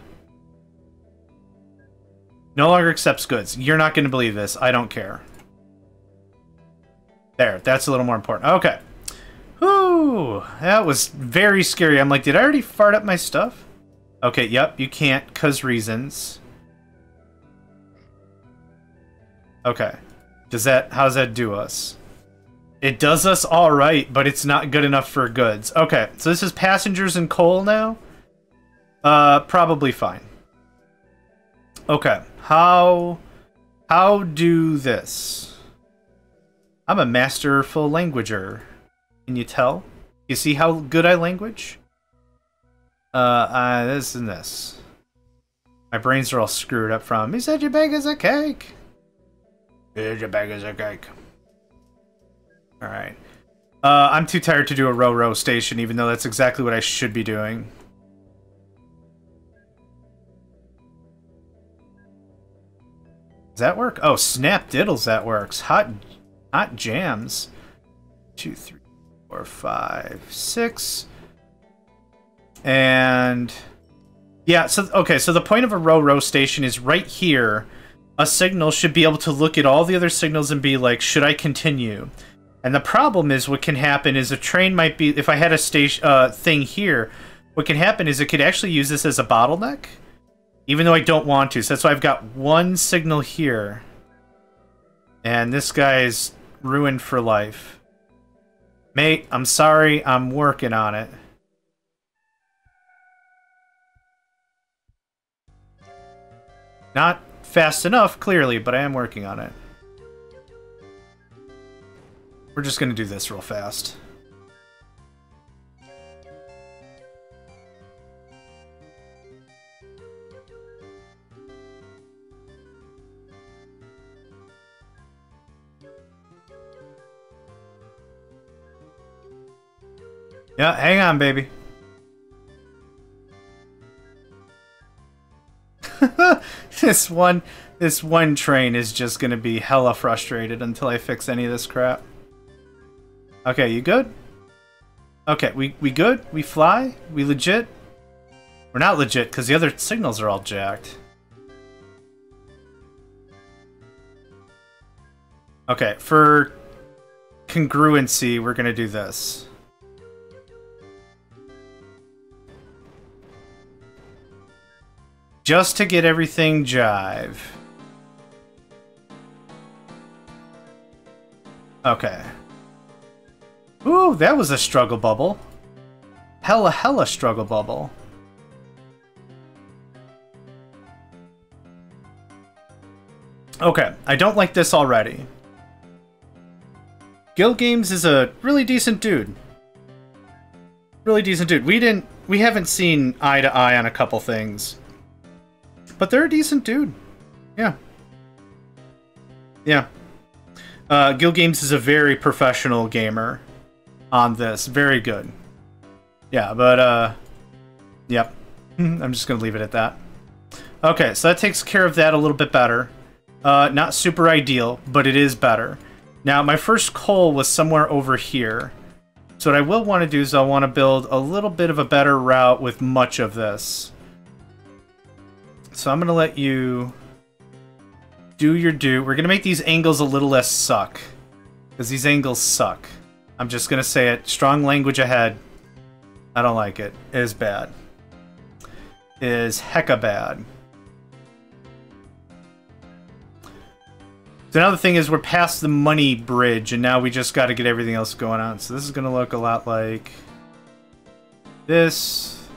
No longer accepts goods. You're not going to believe this. I don't care. There, that's a little more important. Okay. Whew, that was very scary. I'm like, did I already fart up my stuff? Okay, yep, you can't, 'cause reasons. Okay. How does that do us? It does us alright, but it's not good enough for goods. Okay, so this is passengers and coal now? Probably fine. Okay, how do this? I'm a masterful languager. Can you tell? You see how good I language? This and this. My brains are all screwed up from, he said you bake as a cake. He said you bake as a cake. Alright. I'm too tired to do a row station, even though that's exactly what I should be doing. Does that work? Oh, snap diddles, that works. Hot jams. 2, 3, 4, 5, 6. And yeah, so okay, so the point of a row station is right here. A signal should be able to look at all the other signals and be like, should I continue? And the problem is, what can happen is a train might be, if I had a station thing here, what can happen is it could actually use this as a bottleneck, even though I don't want to. So that's why I've got one signal here, and this guy's ruined for life. Mate, I'm sorry, I'm working on it. Not fast enough, clearly, but I am working on it. We're just gonna do this real fast. Yeah, hang on, baby. This one train is just gonna be hella frustrated until I fix any of this crap. Okay, you good? Okay, we good? We fly? We legit? We're not legit, because the other signals are all jacked. Okay, for congruency, we're gonna do this. Just to get everything jive. Okay. Ooh, that was a struggle bubble. Hella struggle bubble. Okay, I don't like this already. Guild Games is a really decent dude. Really decent dude. We haven't seen eye to eye on a couple things. But they're a decent dude. Yeah. Yeah. Guild Games is a very professional gamer on this. Very good. Yeah, but, yep. I'm just going to leave it at that. Okay, so that takes care of that a little bit better. Not super ideal, but it is better. Now, my first coal was somewhere over here. So what I will want to do is I want to build a little bit of a better route with much of this. So I'm going to let you do your do. We're going to make these angles a little less suck. Because these angles suck. I'm just going to say it. Strong language ahead. I don't like it. It is bad. It is hecka bad. So now the thing is we're past the money bridge and now we just got to get everything else going on. So this is going to look a lot like this.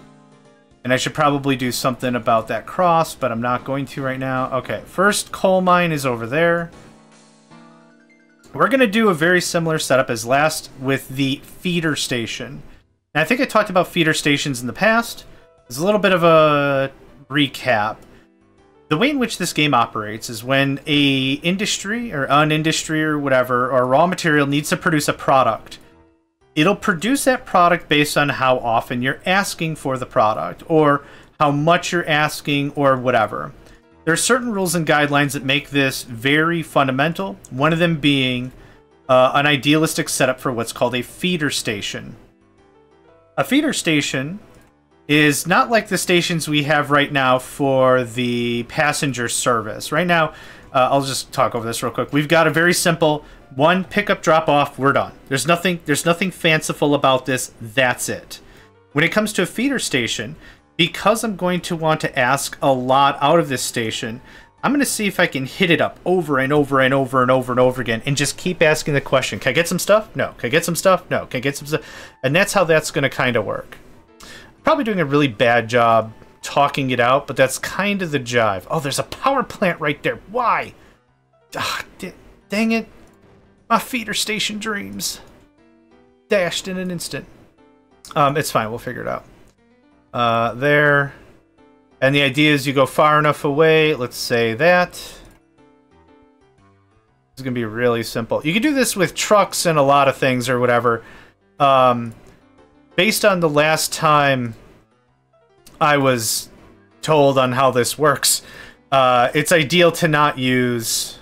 And I should probably do something about that cross, but I'm not going to right now. Okay, first coal mine is over there. We're going to do a very similar setup as last with the feeder station. And I think I talked about feeder stations in the past. There's a little bit of a recap. The way in which this game operates is when a industry or an industry or whatever, or raw material needs to produce a product. It'll produce that product based on how often you're asking for the product, or how much you're asking, or whatever. There are certain rules and guidelines that make this very fundamental, one of them being an idealistic setup for what's called a feeder station. A feeder station is not like the stations we have right now for the passenger service. Right now, I'll just talk over this real quick. We've got a very simple one pickup, drop off, we're done. There's nothing fanciful about this. That's it. When it comes to a feeder station, because I'm going to want to ask a lot out of this station, I'm going to see if I can hit it up over and over and over and over and over again and just keep asking the question, can I get some stuff? No. Can I get some stuff? No. Can I get some stuff? And that's how that's going to kind of work. Probably doing a really bad job talking it out, but that's kind of the jive. Oh, there's a power plant right there. Why? Ah, dang it. My feeder station dreams. Dashed in an instant. It's fine. We'll figure it out. There. And the idea is you go far enough away. Let's say that. It's going to be really simple. You can do this with trucks and a lot of things or whatever. Based on the last time I was told on how this works, it's ideal to not use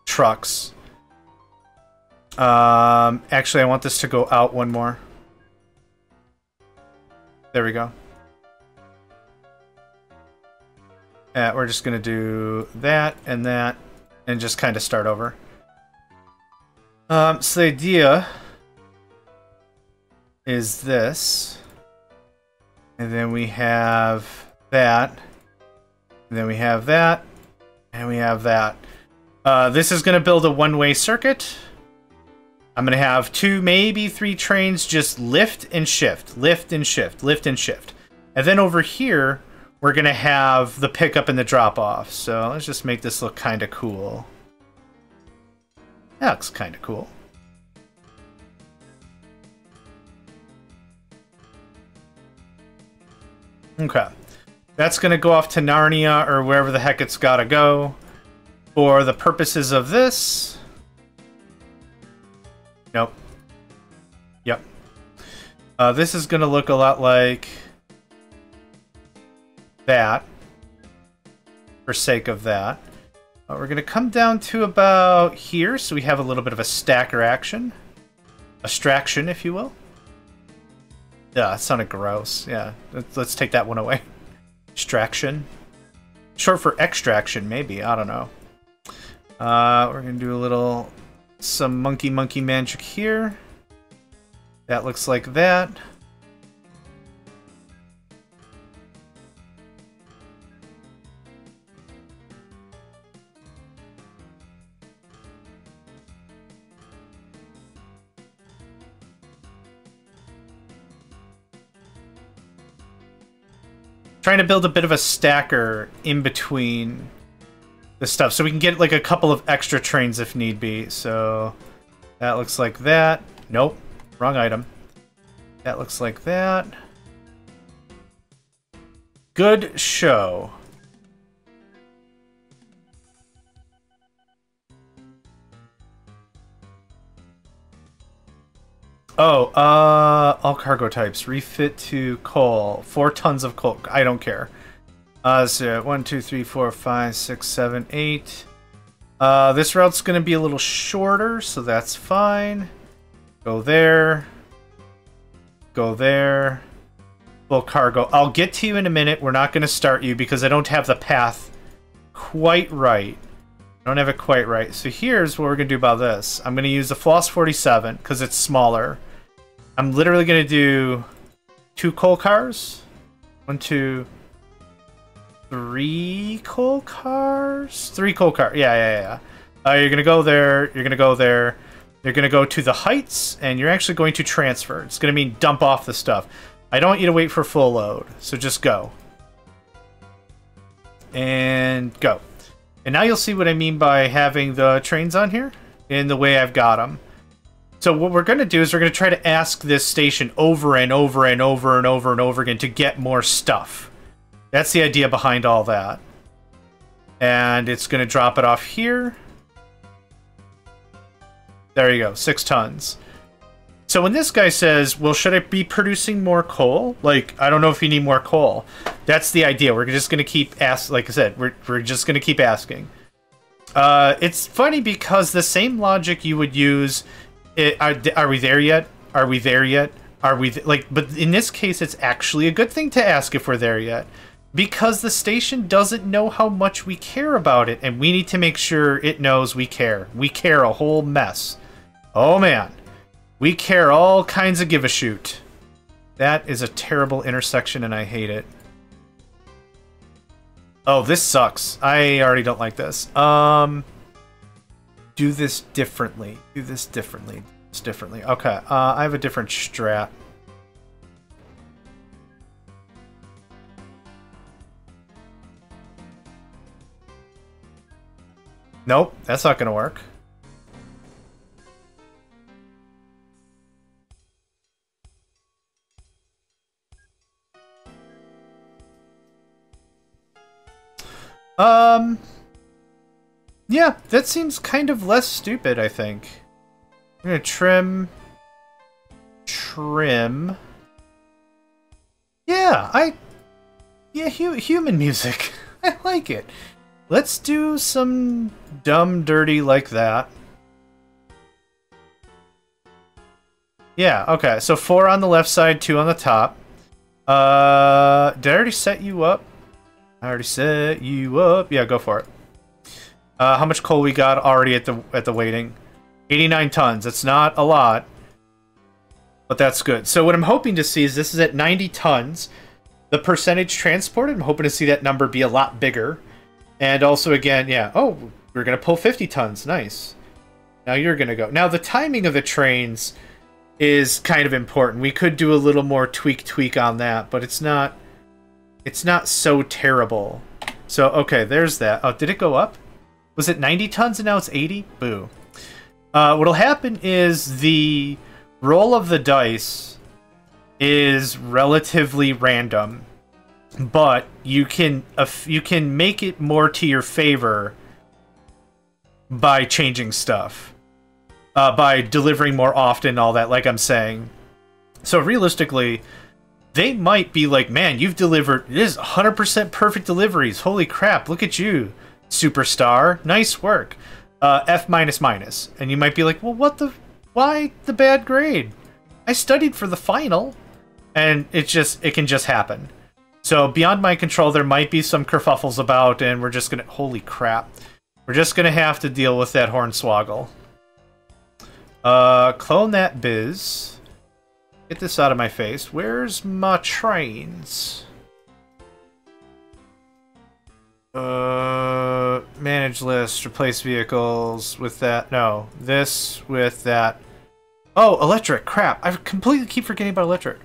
trucks. Actually, I want this to go out one more. There we go. We're just going to do that, and just kind of start over. So the idea is this. And then we have that. And then we have that. And we have that. This is going to build a one-way circuit. I'm going to have 2, maybe 3 trains just lift and shift, lift and shift, lift and shift. And then over here, we're going to have the pickup and the drop-off. So let's just make this look kind of cool. That looks kind of cool. Okay. That's going to go off to Narnia or wherever the heck it's got to go. For the purposes of this... Nope. Yep. This is going to look a lot like that, for sake of that. We're going to come down to about here, so we have a little bit of a stacker action. Abstraction, if you will. Yeah, that sounded gross. Yeah, let's take that one away. Extraction. Short for extraction, maybe. I don't know. We're going to do a little... some monkey magic here. That looks like that. Trying to build a bit of a stacker in between the stuff, so we can get like a couple of extra trains if need be. So That looks like that. Nope. Wrong item. That looks like that. Good show. Oh, all cargo types. Refit to coal. 4 tons of coal. I don't care. So 1, 2, 3, 4, 5, 6, 7, 8. This route's going to be a little shorter, so that's fine. Go there. Go there. Full cargo. I'll get to you in a minute. We're not going to start you because I don't have the path quite right. I don't have it quite right. So here's what we're going to do about this. I'm going to use the Floss 47 because it's smaller. I'm literally going to do 2 coal cars. 1, 2, 3 coal cars? 3 coal cars. Yeah. You're going to go there. You're going to go there. You're going to go to the heights, and you're actually going to transfer. It's going to mean dump off the stuff. I don't want you to wait for full load, so just go. And go. And now you'll see what I mean by having the trains on here in the way I've got them. So what we're going to do is we're going to try to ask this station over and over and over and over and over again to get more stuff. That's the idea behind all that. And it's going to drop it off here. There you go, 6 tons. So when this guy says, well, should I be producing more coal? Like, I don't know if you need more coal. That's the idea. We're just going to keep asking, like I said, we're just going to keep asking. It's funny because the same logic you would use, are we there yet? Are we there yet? Are we, but in this case, it's actually a good thing to ask if we're there yet. Because the station doesn't know how much we care about it, and we need to make sure it knows we care. We care a whole mess. Oh man. We care all kinds of give a shoot. That is a terrible intersection and I hate it. Oh, this sucks. I already don't like this. Do this differently. Do this differently. Do this differently. Okay, I have a different strat. Nope, that's not gonna work. Yeah, that seems kind of less stupid, I think. I'm gonna trim. Yeah, human music. I like it. Let's do some dumb dirty like that. Yeah, okay, so 4 on the left side, 2 on the top. Did I already set you up? I already set you up. Yeah, go for it. How much coal we got already at the waiting? 89 tons. It's not a lot, but that's good. So what I'm hoping to see is this is at 90 tons. The percentage transported, I'm hoping to see that number be a lot bigger. And also, again, yeah. Oh, we're going to pull 50 tons. Nice. Now you're going to go. Now, the timing of the trains is kind of important. We could do a little more tweak on that, but it's not so terrible. So, okay, there's that. Oh, did it go up? Was it 90 tons and now it's 80? Boo. What'll happen is the roll of the dice is relatively random, but you can make it more to your favor by changing stuff, by delivering more often, all that, like I'm saying. So realistically, they might be like, man, you've delivered, this is 100% perfect deliveries. Holy crap, look at you, superstar. Nice work. F minus minus. And you might be like, well, why the bad grade? I studied for the final. And it can just happen. So beyond my control, there might be some kerfuffles about, and we're just gonna, holy crap. We're just gonna have to deal with that hornswoggle. Clone that biz. Get this out of my face. Where's my trains? Manage list, replace vehicles with that. No, this with that. Oh, electric, crap. I completely keep forgetting about electric.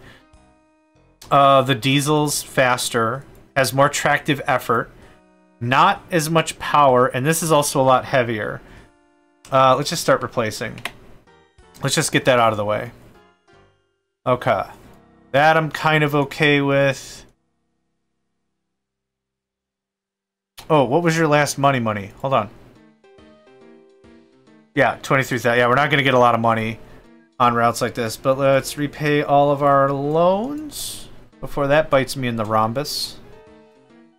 The diesel's faster, has more tractive effort, not as much power, and this is also a lot heavier. Let's just start replacing. Let's just get that out of the way. Okay. That I'm kind of okay with. Oh, what was your last money? Hold on. Yeah, 23,000. Yeah, we're not going to get a lot of money on routes like this, but let's repay all of our loans before that bites me in the rhombus.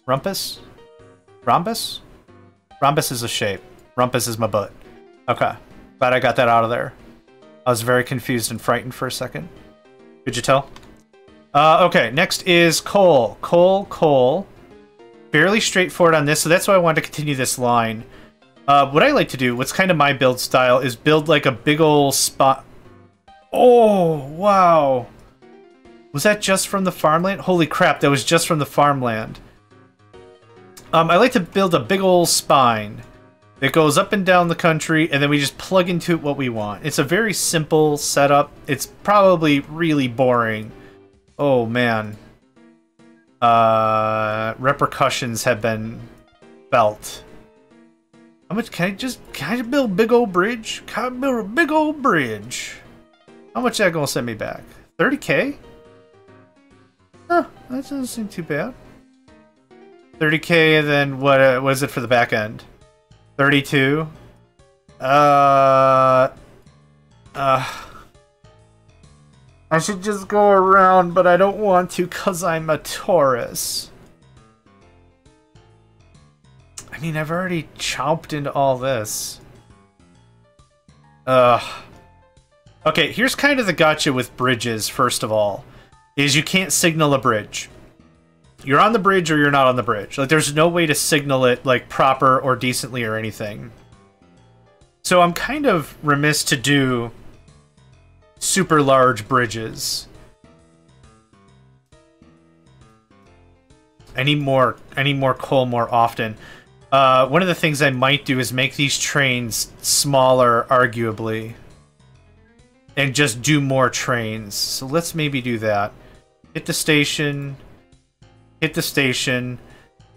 Rumpus? Rhombus? Rhombus is a shape. Rumpus is my butt. Okay. Glad I got that out of there. I was very confused and frightened for a second. Could you tell? Okay, next is coal. Coal. Fairly straightforward on this, so that's why I wanted to continue this line. What I like to do, what's kind of my build style, is build like a big ol' spot. Oh, wow. Was that just from the farmland? Holy crap, that was just from the farmland. I like to build a big ol' spine that goes up and down the country, and then we just plug into what we want. It's a very simple setup. It's probably really boring. Oh, man. Repercussions have been felt. How much can I build a big old bridge? Can I build a big old bridge? How much is that gonna send me back? 30k? Huh, that doesn't seem too bad. 30k, and then what is it for the back end? 32? I should just go around, but I don't want to because I'm a Taurus. I mean, I've already chomped into all this. Okay, here's kind of the gotcha with bridges, first of all. Is you can't signal a bridge. You're on the bridge or you're not on the bridge. Like, there's no way to signal it, like, proper or decently or anything. So I'm kind of remiss to do super large bridges. I need more coal more often. One of the things I might do is make these trains smaller, arguably. And just do more trains. So let's maybe do that. Hit the station. Hit the station.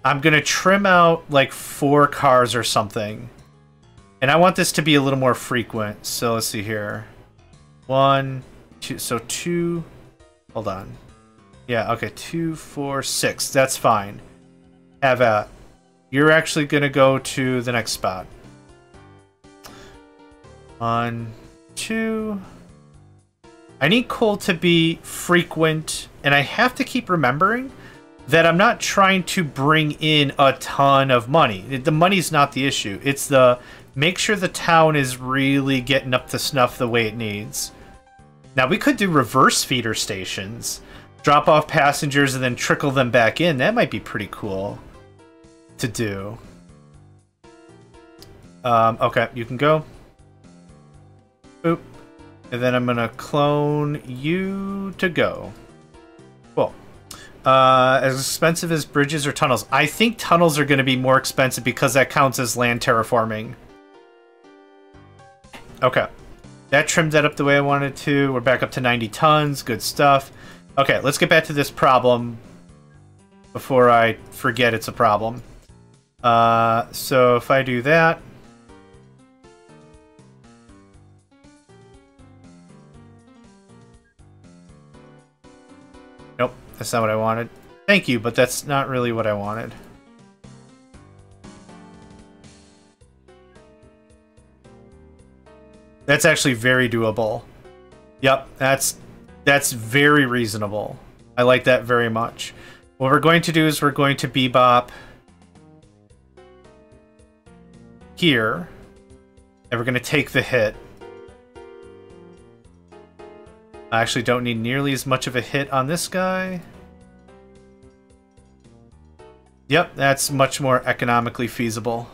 I'm gonna trim out like 4 cars or something. And I want this to be a little more frequent. So let's see here. 1, 2, so 2. Hold on. Yeah, okay, 2, 4, 6. That's fine. Have at. You're actually gonna go to the next spot. 1, 2. I need coal to be frequent, and I have to keep remembering that I'm not trying to bring in a ton of money. The money's not the issue. It's the make sure the town is really getting up to snuff the way it needs. Now, we could do reverse feeder stations. Drop off passengers and then trickle them back in. That might be pretty cool to do. Okay, you can go. Boop. And then I'm going to clone you to go. Cool. As expensive as bridges or tunnels? I think tunnels are going to be more expensive because that counts as land terraforming. Okay. That trimmed that up the way I wanted to. We're back up to 90 tons. Good stuff. Okay, let's get back to this problem before I forget it's a problem. So if I do that... Nope, that's not what I wanted. Thank you, but that's not really what I wanted. That's actually very doable. Yep, that's very reasonable. I like that very much. What we're going to do is we're going to bebop here, and we're going to take the hit. I actually don't need nearly as much of a hit on this guy. Yep, that's much more economically feasible.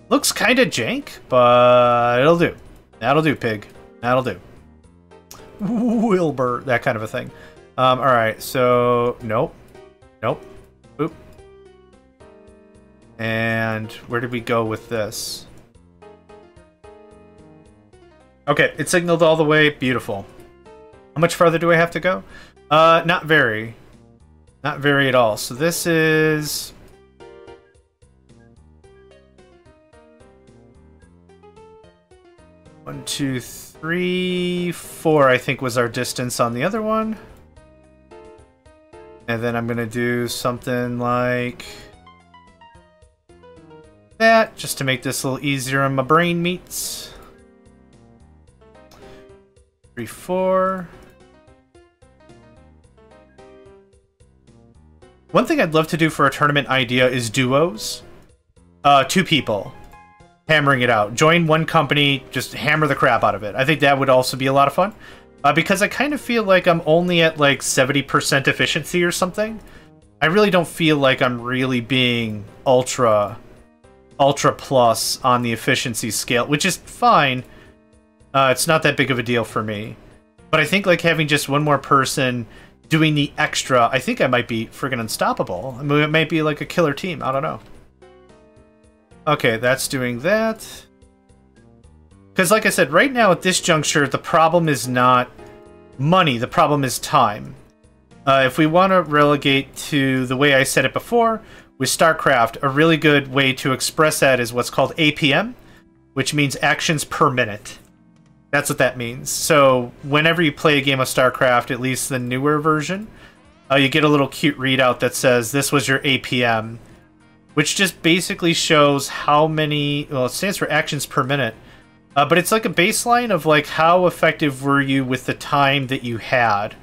Looks kind of jank, but it'll do. That'll do, pig. That'll do. Wilbur, that kind of a thing. Alright, so... Nope. Nope. Boop. And where did we go with this? Okay, it signaled all the way. Beautiful. How much farther do I have to go? Not very. Not very at all. So this is... One, two, 3, 4, I think was our distance on the other one. And then I'm gonna do something like that, just to make this a little easier on my brain meats. 3, 4. One thing I'd love to do for a tournament idea is duos. 2 people. Hammering it out. Join one company, just hammer the crap out of it. I think that would also be a lot of fun. Because I kind of feel like I'm only at like 70% efficiency or something. I really don't feel like I'm really being ultra plus on the efficiency scale, which is fine. It's not that big of a deal for me. But I think like having just one more person doing the extra, I think I might be friggin' unstoppable. I mean, it might be like a killer team. I don't know. Okay, that's doing that. Because like I said, right now at this juncture, the problem is not money. The problem is time. If we want to relegate to the way I said it before, with StarCraft, a really good way to express that is what's called APM, which means actions per minute. That's what that means. So whenever you play a game of StarCraft, at least the newer version, you get a little cute readout that says, this was your APM, which just basically shows how many, well, it stands for actions per minute, but it's like a baseline of like how effective were you with the time that you had.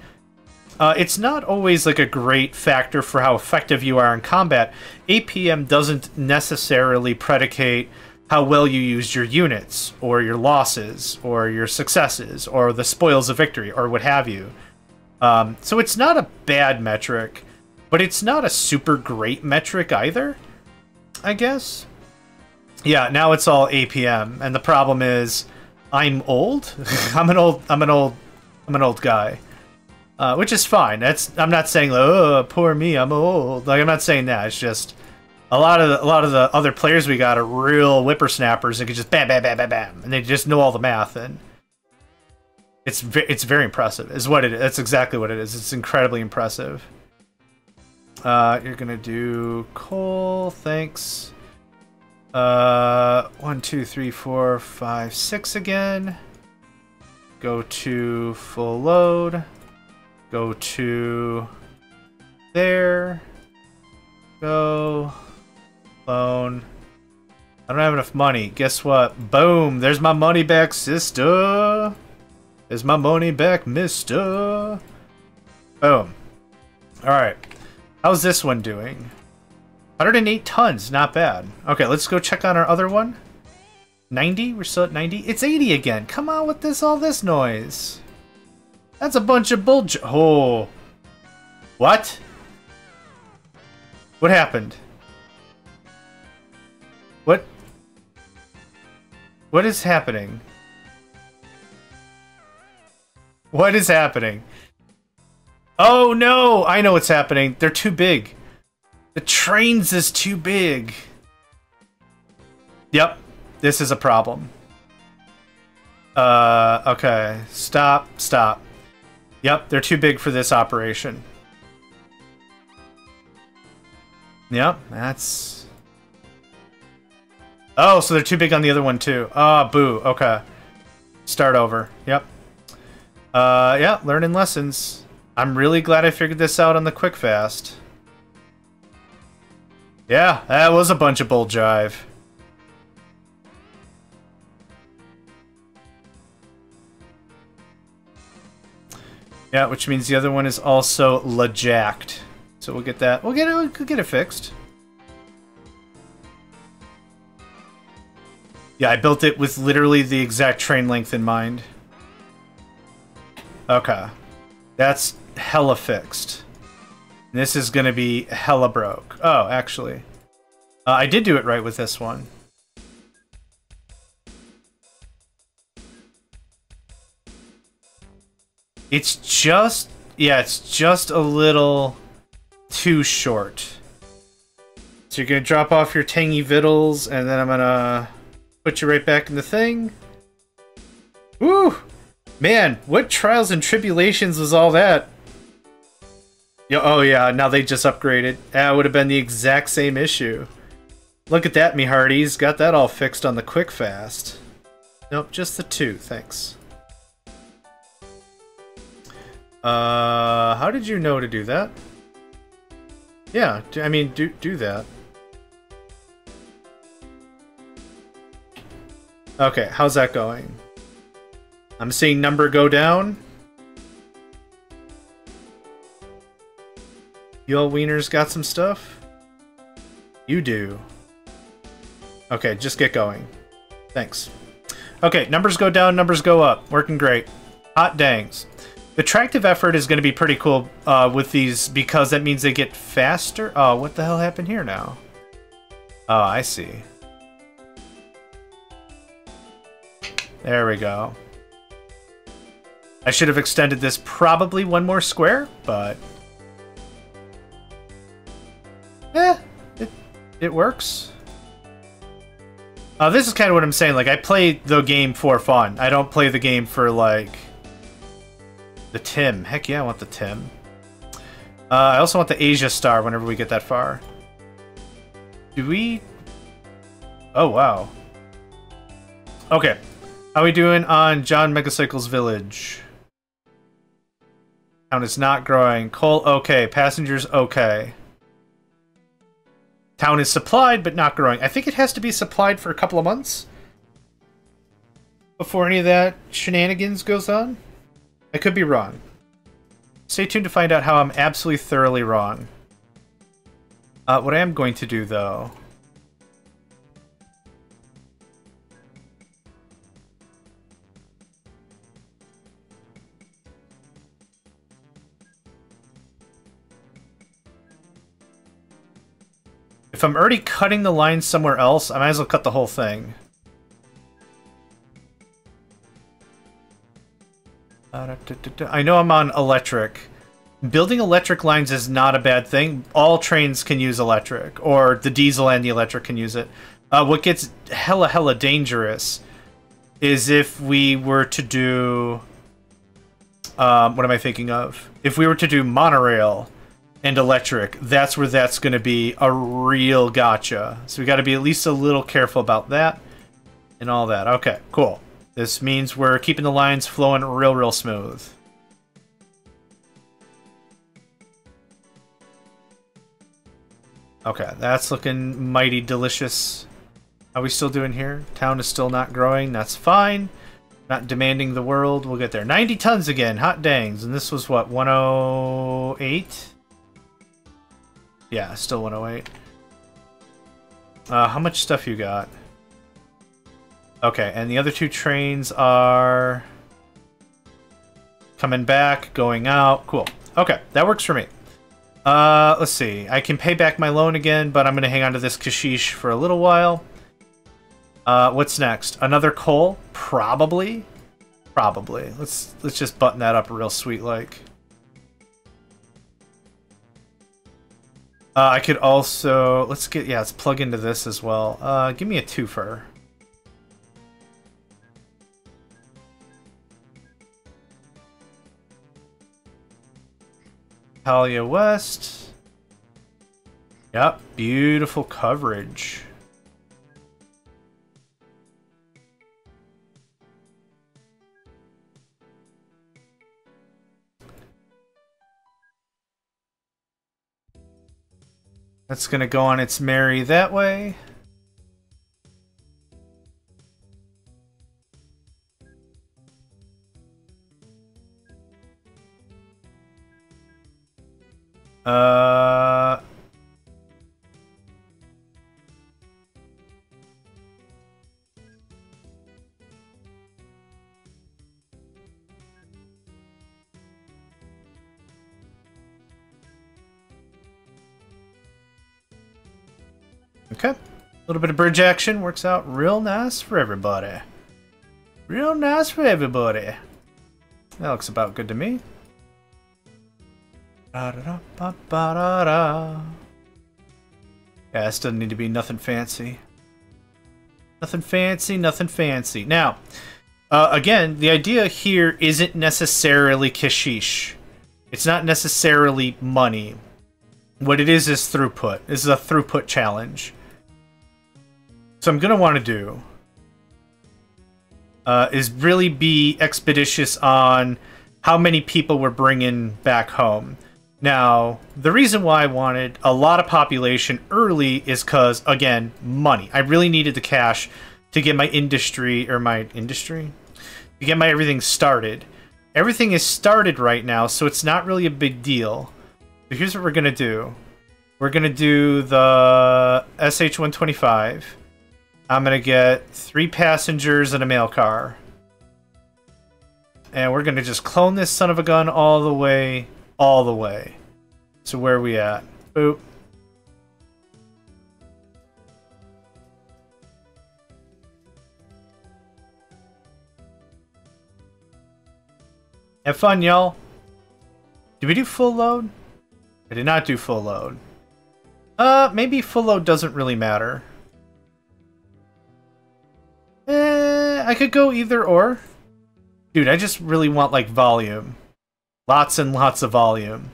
It's not always like a great factor for how effective you are in combat. APM doesn't necessarily predicate how well you used your units, or your losses, or your successes, or the spoils of victory, or what have you. So it's not a bad metric, but it's not a super great metric either, I guess. Yeah, now it's all APM, and the problem is, I'm old. I'm an old guy, which is fine. I'm not saying, oh, poor me, I'm old. Like, I'm not saying that. It's just a lot of the other players we got are real whippersnappers and can just bam, bam, bam, bam, bam, and they just know all the math, and it's very impressive. Is what it is. That's exactly what it is. It's incredibly impressive. You're gonna do coal, thanks. 1, 2, 3, 4, 5, 6 again. Go to full load. Go to there. Go. Loan. I don't have enough money. Guess what? Boom! There's my money back, sister. There's my money back, mister. Boom. Alright. How's this one doing? 108 tons. Not bad. Okay, let's go check on our other one. 90? We're still at 90? It's 80 again. Come on with all this noise. That's a bunch of bullshit. Oh. What? What happened? What is happening? What is happening? Oh no! I know what's happening. They're too big. The trains is too big. Yep. This is a problem. Okay. Stop. Yep, they're too big for this operation. Yep, that's... Oh, so they're too big on the other one, too. Ah, boo. Okay. Start over. Yep. Yeah, learning lessons. I'm really glad I figured this out on the quick fast. Yeah, that was a bunch of bull jive. Yeah, which means the other one is also la-jacked. So we'll get that. We'll get it fixed. Yeah, I built it with literally the exact train length in mind. Okay. That's hella fixed. This is gonna be hella broke. Oh, actually. I did do it right with this one. It's just... Yeah, it's just a little too short. So you're gonna drop off your tangy vittles, and then I'm gonna put you right back in the thing. Woo! Man, what trials and tribulations was all that? Oh yeah, now they just upgraded. That would have been the exact same issue. Look at that, me hearties. Got that all fixed on the quick fast. Nope, just the 2, thanks. How did you know to do that? Yeah, I mean, do that. Okay, how's that going? I'm seeing number go down. You all wieners got some stuff? You do. Okay, just get going. Thanks. Okay, numbers go down, numbers go up. Working great. Hot dangs. The tractive effort is going to be pretty cool with these because that means they get faster. Oh, what the hell happened here now? Oh, I see. There we go. I should have extended this probably one more square, but... it works. This is kind of what I'm saying. Like, I play the game for fun. I don't play the game for, like... the Tim. Heck yeah, I want the Tim. I also want the Asia Star whenever we get that far. Do we... oh, wow. Okay. How are we doing on John Megacycle's village? Town is not growing. Coal, okay. Passengers, okay. Town is supplied, but not growing. I think it has to be supplied for a couple of months before any of that shenanigans goes on. I could be wrong. Stay tuned to find out how I'm absolutely thoroughly wrong. What I am going to do, though... if I'm already cutting the line somewhere else, I might as well cut the whole thing. I know I'm on electric. Building electric lines is not a bad thing. All trains can use electric, or the diesel and the electric can use it. What gets hella dangerous is if we were to do... what am I thinking of? If we were to do monorail and electric, that's where that's going to be a real gotcha. So we got to be at least a little careful about that and all that. Okay, cool. This means we're keeping the lines flowing real smooth. Okay, that's looking mighty delicious. How are we still doing here? Town is still not growing. That's fine. Not demanding the world. We'll get there. 90 tons again. Hot dangs. And this was what? 108? Yeah, still 108. How much stuff you got? Okay, and the other two trains are coming back, going out. Cool. Okay, that works for me. Let's see. I can pay back my loan again, but I'm going to hang on to this Kashish for a little while. What's next? Another coal? Probably. Probably. Let's just button that up real sweet like. I could also... let's plug into this as well. Give me a twofer. Talia West. Yep, beautiful coverage. That's gonna go on its merry that way. Okay. A little bit of bridge action works out real nice for everybody. Real nice for everybody. That looks about good to me. Yeah, this doesn't need to be nothing fancy. Nothing fancy, nothing fancy. Now, again, the idea here isn't necessarily Kashish. It's not necessarily money. What it is throughput. This is a throughput challenge. So I'm going to want to do is really be expeditious on how many people we're bringing back home. Now, the reason why I wanted a lot of population early is because, again, money. I really needed the cash to get my to get my everything started. Everything is started right now, so it's not really a big deal. So here's what we're going to do. We're going to do the SH-125. I'm going to get 3 passengers and a mail car. And we're going to just clone this son of a gun all the way. So where are we at? Boop. Have fun, y'all. Did we do full load? I did not do full load. Maybe full load doesn't really matter. I could go either or. Dude, I just really want, like, volume. Lots and lots of volume.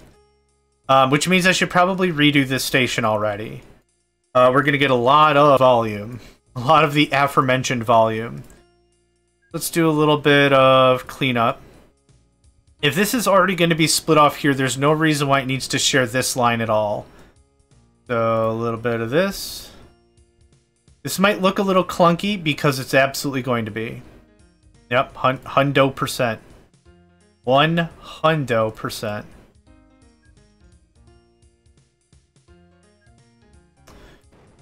Which means I should probably redo this station already. We're gonna get a lot of volume. A lot of the aforementioned volume. Let's do a little bit of cleanup. If this is already going to be split off here, there's no reason why it needs to share this line at all. So, a little bit of this. This might look a little clunky because it's absolutely going to be. Yep, hundo percent. 100%.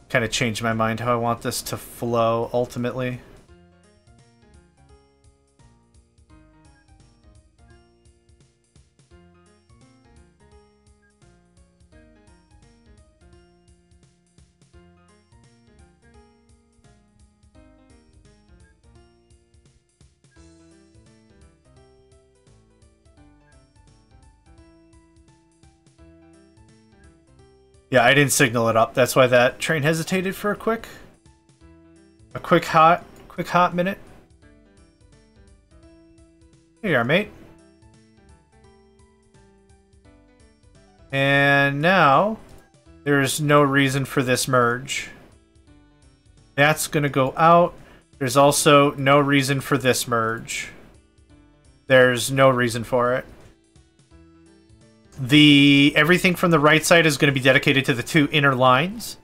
Kind of changed my mind how I want this to flow ultimately. Yeah, I didn't signal it up. That's why that train hesitated for a quick hot minute. Here you are, mate. And now there's no reason for this merge. That's gonna go out. There's also no reason for this merge. There's no reason for it. Everything from the right side is going to be dedicated to the 2 inner lines.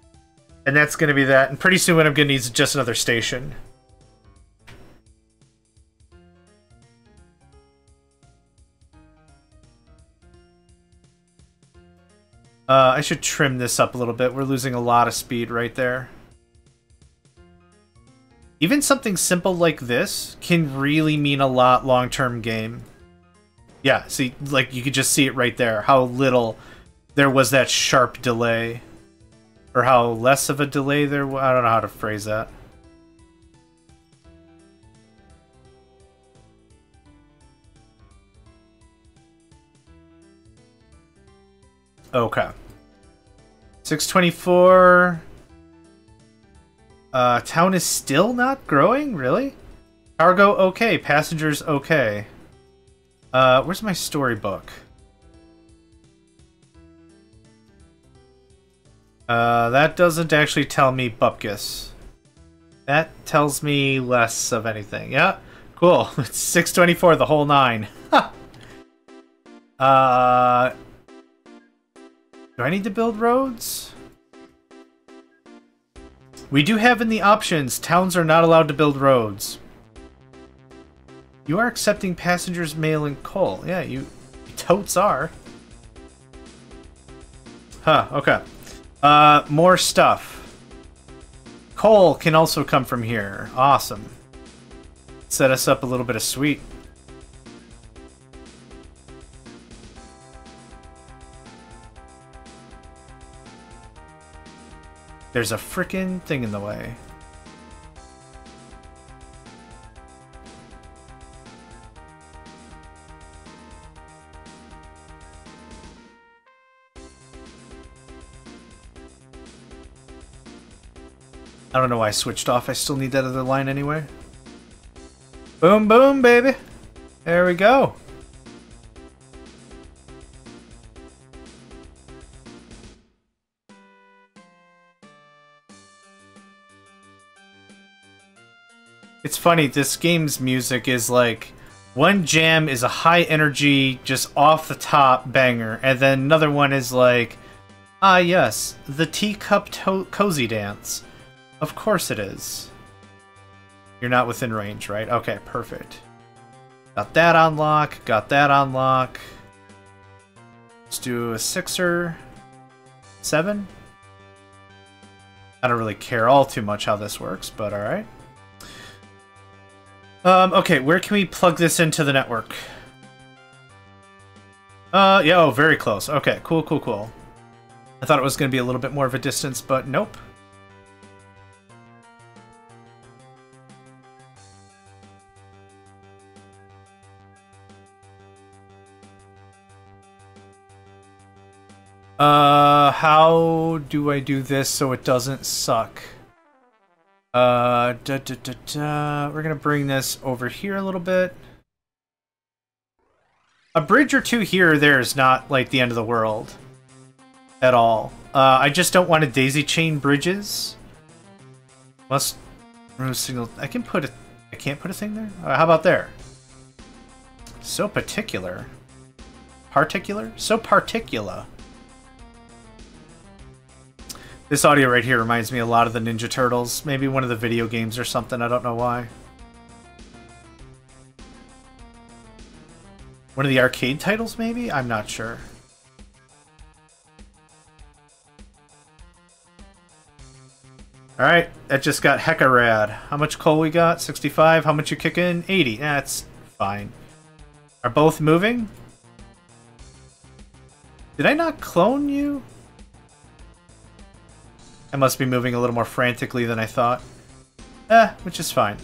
And that's going to be that. And pretty soon what I'm going to need is just another station. I should trim this up a little bit. We're losing a lot of speed right there. Even something simple like this can really mean a lot long-term game. Yeah, see, like, you could just see it right there. How little there was that sharp delay. Or how less of a delay there was. I don't know how to phrase that. Okay. 624. Town is still not growing? Really? Cargo okay. Passengers okay. Where's my storybook? That doesn't actually tell me Bupkis. That tells me less of anything. Yeah, cool. It's 624, the whole 9. Do I need to build roads? We do have in the options, towns are not allowed to build roads. You are accepting passengers, mail, and coal. Yeah, you totes are. Huh, okay. More stuff. Coal can also come from here. Awesome. Set us up a little bit of sweet. There's a frickin' thing in the way. I don't know why I switched off. I still need that other line anyway. Boom, boom, baby. There we go. It's funny, this game's music is like One jam is a high energy, just off the top banger, and then another one is like, ah yes, the teacup cozy dance. Of course it is. You're not within range, right? Okay, perfect. Got that on lock, got that on lock. Let's do a 6er. 7? I don't really care all too much how this works, but alright. Okay, where can we plug this into the network? Yeah, oh, very close. Okay, cool, cool, cool. I thought it was going to be a little bit more of a distance, but nope. How do I do this so it doesn't suck? We're gonna bring this over here a little bit. A bridge or two here or there is not, like, the end of the world. At all. I just don't want to daisy chain bridges. Must remove signal. I can't put a thing there? How about there? So particular. Particular? So particular. This audio right here reminds me a lot of the Ninja Turtles. Maybe one of the video games or something. I don't know why. One of the arcade titles, maybe? I'm not sure. Alright, that just got hecka rad. How much coal we got? 65. How much you kick in? 80. That's fine. Are both moving? Did I not clone you? I must be moving a little more frantically than I thought. Which is fine.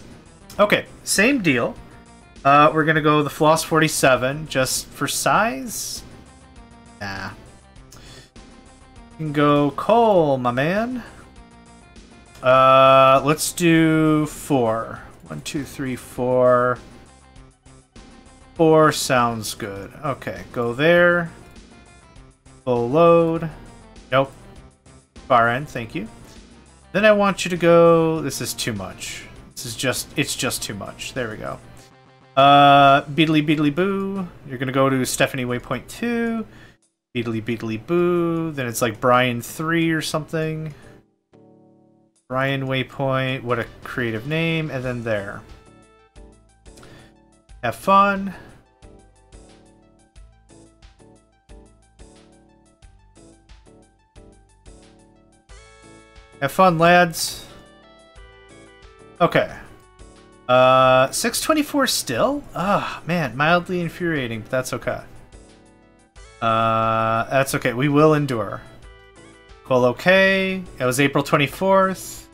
Okay, same deal. We're gonna go the Floss 47, just for size? Nah. You can go coal, my man. Let's do 4. 1, 2, 3, 4. 4 sounds good. Okay, go there. Full load. Nope. Far end, thank you. Then I want you to go... This is too much. This is just... It's just too much. There we go. Beedly beedly boo. You're gonna go to Stephanie Waypoint 2. Beedly beedly boo. Then it's like Brian 3 or something. Brian Waypoint. What a creative name. And then there. Have fun. Have fun, lads. Okay. 624 still? Ah, oh, man, mildly infuriating, but that's okay. That's okay. We will endure. Cool, okay. It was April 24th.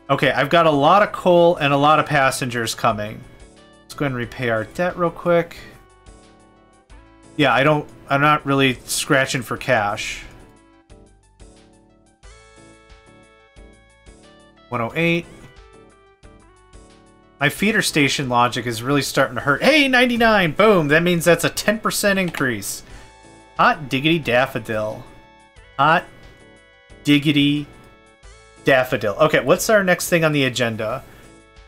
Okay, I've got a lot of coal and a lot of passengers coming. Let's go ahead and repay our debt real quick. Yeah, I'm not really scratching for cash. 108. My feeder station logic is really starting to hurt. Hey, 99! Boom! That means that's a 10% increase. Hot diggity daffodil. Hot diggity daffodil. Okay, what's our next thing on the agenda?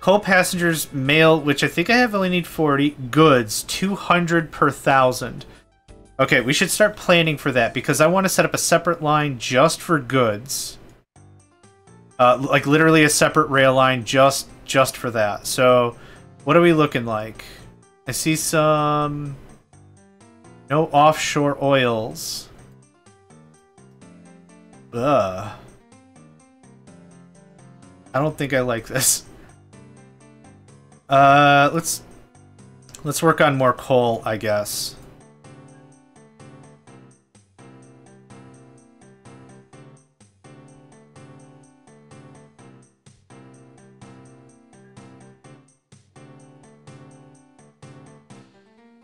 Coal passengers, mail, which I think I have only need 40. Goods, 200 per 1,000. Okay, we should start planning for that because I want to set up a separate line just for goods. Like literally a separate rail line just for that. So, what are we looking like? I see some... No offshore oils. Ugh. I don't think I like this. Let's work on more coal, I guess.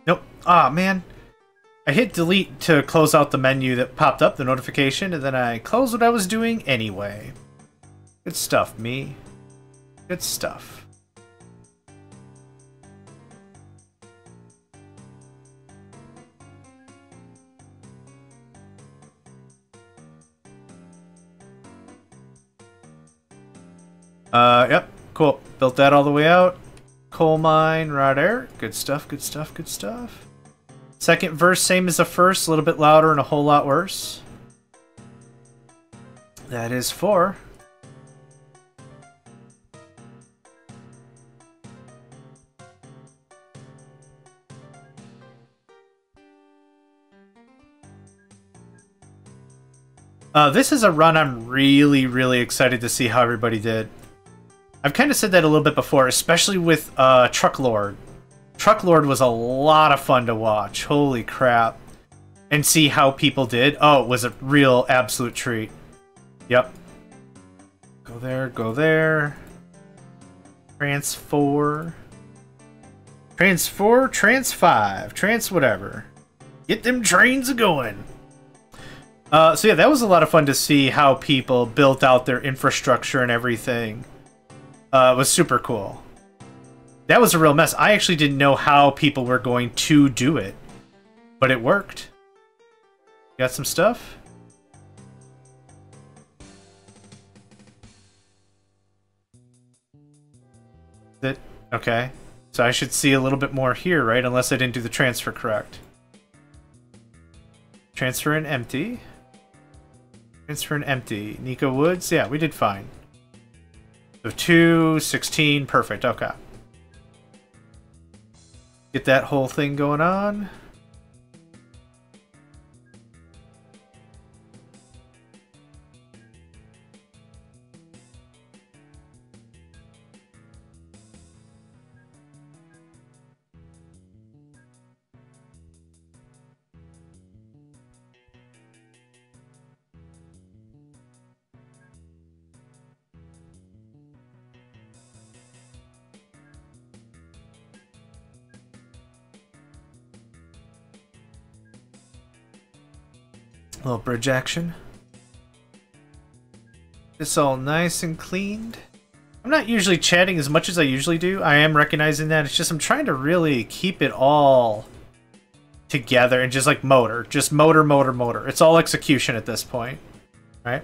Nope. Ah, man. I hit delete to close out the menu that popped up, the notification, and then I closed what I was doing anyway. Good stuff, me. Good stuff. Yep. Cool. Built that all the way out. Coal mine right there. Good stuff, good stuff, good stuff. Second verse, same as the first, a little bit louder and a whole lot worse. That is 4. This is a run I'm really, really excited to see how everybody did. I've kind of said that a little bit before, especially with Trucklord. Trucklord was a lot of fun to watch. Holy crap. And see how people did. Oh, it was a real absolute treat. Yep. Go there, go there. Trans 4. Trans 4, Trans 5, Trans whatever. Get them trains a-going. So yeah, that was a lot of fun to see how people built out their infrastructure and everything. It was super cool. That was a real mess. I actually didn't know how people were going to do it, but it worked. Got some stuff? Okay. So I should see a little bit more here, right? Unless I didn't do the transfer correct. Transfer and empty. Transfer and empty. Nico Woods? Yeah, we did fine. So 2, 16, perfect. Okay. Get that whole thing going on. A little bridge action. It's all nice and cleaned. I'm not usually chatting as much as I usually do. I am recognizing that. It's just I'm trying to really keep it all together and just like motor. Just motor, motor, motor. It's all execution at this point. Right?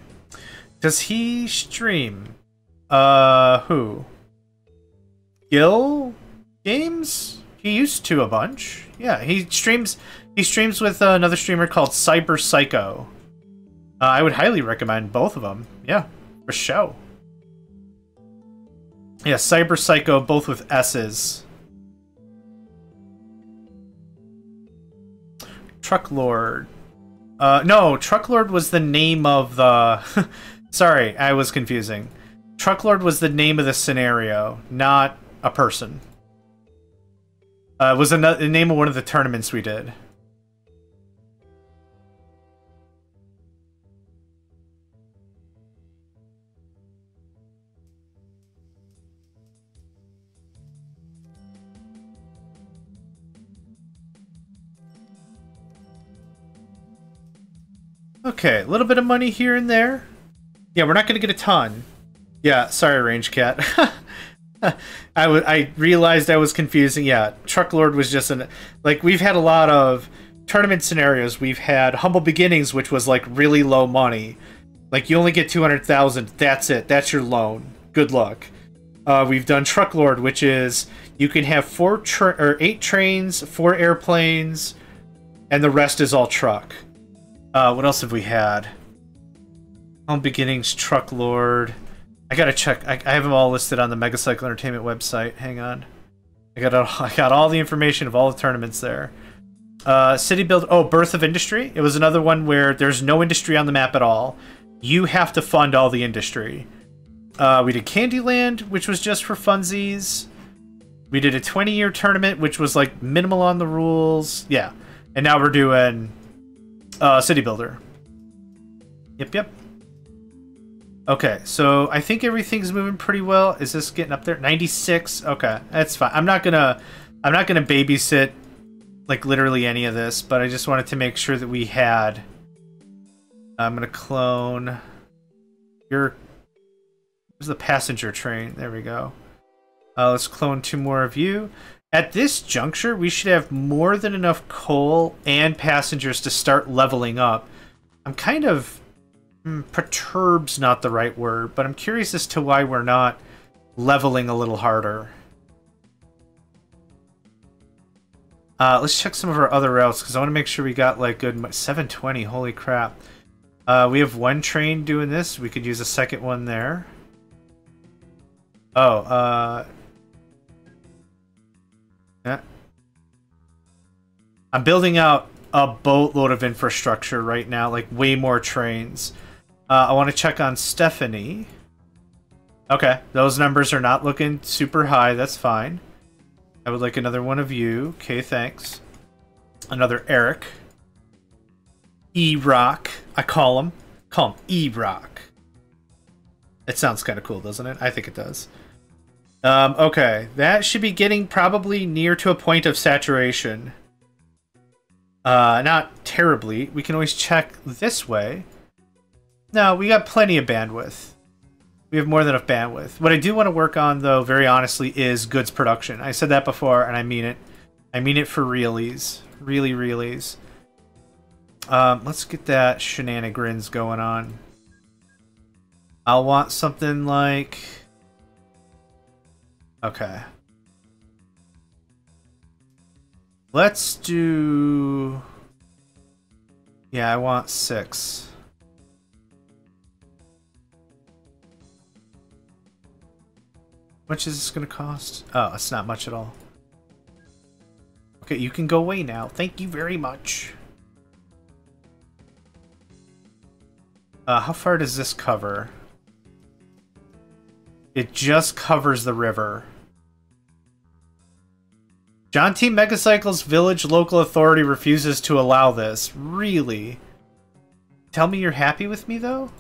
Does he stream? Who? Gil Games? He used to a bunch. Yeah, he streams with another streamer called Cyberpsycho. I would highly recommend both of them. Yeah, for show. Yeah, Cyberpsycho, both with S's. Trucklord. No, Trucklord was the name of the... Sorry, I was confusing. Trucklord was the name of the scenario, not a person. It was the name of one of the tournaments we did. Okay, a little bit of money here and there. Yeah, we're not going to get a ton. Yeah, sorry, Range Cat. I realized I was confusing. Yeah, Trucklord was just an... Like, we've had a lot of tournament scenarios. We've had Humble Beginnings, which was, like, really low money. Like, you only get 200,000. That's it. That's your loan. Good luck. We've done Trucklord, which is... You can have 8 trains, 4 airplanes, and the rest is all truck. What else have we had? Humble Beginnings, Trucklord... I gotta check. I have them all listed on the Megacycle Entertainment website. Hang on. I got all the information of all the tournaments there. City Build... Oh, Birth of Industry. It was another one where there's no industry on the map at all. You have to fund all the industry. We did Candyland, which was just for funsies. We did a 20-year tournament, which was like minimal on the rules. Yeah. And now we're doing City Builder. Yep. Okay, so I think everything's moving pretty well. Is this getting up there? 96. Okay, that's fine. I'm not gonna babysit like literally any of this, but I just wanted to make sure that we had. I'm gonna clone your. Where's the passenger train? There we go. Let's clone 2 more of you. At this juncture, we should have more than enough coal and passengers to start leveling up. I'm kind of. Perturbed's not the right word, but I'm curious as to why we're not leveling a little harder. Let's check some of our other routes, because I want to make sure we got, like, good... 720, holy crap. We have one train doing this. We could use a second one there. Oh, yeah. I'm building out a boatload of infrastructure right now, like way more trains. I want to check on Stephanie. Okay, those numbers are not looking super high. That's fine. I would like another one of you. Okay, thanks. Another Eric. E-Rock. I call him. Call him E-Rock. It sounds kind of cool, doesn't it? I think it does. Okay. That should be getting probably near to a point of saturation. Not terribly. We can always check this way. No, we got plenty of bandwidth. We have more than enough bandwidth. What I do want to work on, though, very honestly, is goods production. I said that before, and I mean it. I mean it for realies. Really, realies. Let's get that shenanigans going on. I'll want something like... Okay. Let's do... Yeah, I want 6. How much is this going to cost? Oh, it's not much at all. Okay, you can go away now. Thank you very much. How far does this cover? It just covers the river. John T. Megacycle's village local authority refuses to allow this. Really? Tell me you're happy with me, though?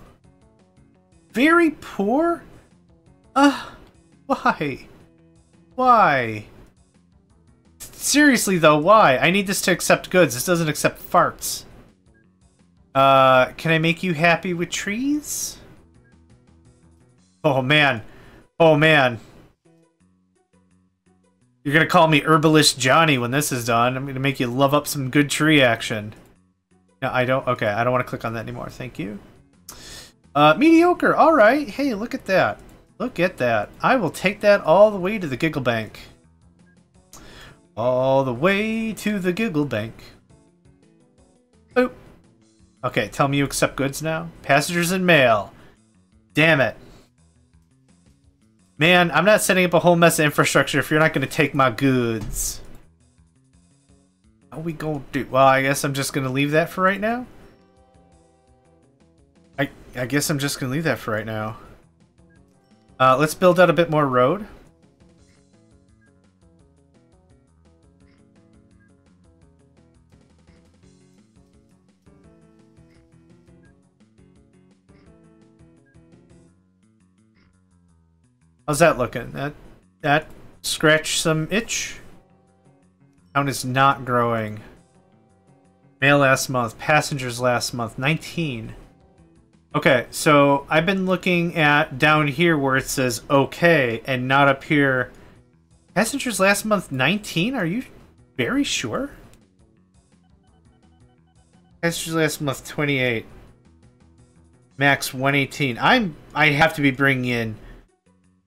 Very poor? Why? Why? Seriously, though, why? I need this to accept goods. This doesn't accept farts. Can I make you happy with trees? Oh, man. Oh, man. You're gonna call me Herbalist Johnny when this is done. I'm gonna make you love up some good tree action. No, I don't... Okay, I don't want to click on that anymore. Thank you. Mediocre. Alright. Hey, look at that. Look at that. I will take that all the way to the Giggle Bank. All the way to the Giggle Bank. Boop. Okay, tell me you accept goods now. Passengers and mail. Damn it. Man, I'm not setting up a whole mess of infrastructure if you're not going to take my goods. How we gonna do? Well, I guess I'm just going to leave that for right now. I guess I'm just going to leave that for right now. Let's build out a bit more road. How's that looking? That scratched some itch? Count is not growing. Mail last month. Passengers last month. 19. Okay, so I've been looking at down here where it says okay and not up here. Passengers last month 19? Are you very sure? Passengers last month 28. Max 118. I have to be bringing in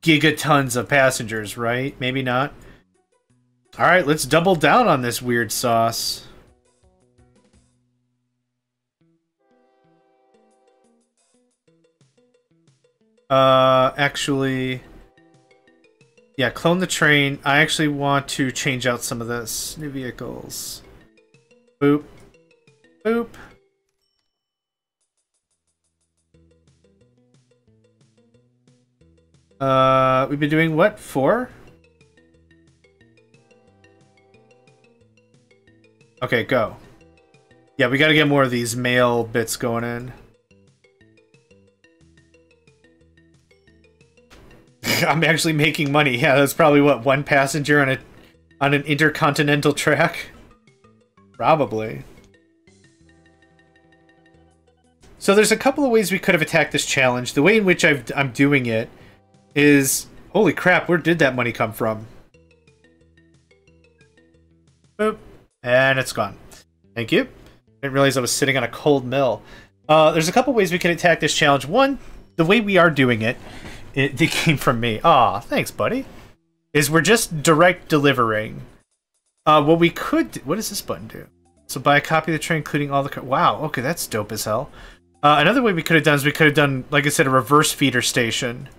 gigatons of passengers, right? Maybe not. Alright, let's double down on this weird sauce. Actually... Yeah, clone the train. I actually want to change out some of this. New vehicles. Boop. Boop. We've been doing what? 4? Okay, go. Yeah, we gotta get more of these mail bits going in. I'm actually making money. Yeah, that's probably what, 1 passenger on an intercontinental track? Probably. So there's a couple of ways we could have attacked this challenge. The way in which I'm doing it is... Holy crap, where did that money come from? Boop. And it's gone. Thank you. Didn't realize I was sitting on a cold mill. There's a couple ways we can attack this challenge. One, the way we are doing it, it came from me. Aw, thanks, buddy. Is we're just direct delivering. What we could do, what does this button do? So buy a copy of the train, including all the... Wow, okay, that's dope as hell. Another way we could have done is we could have done, like I said, a reverse feeder station.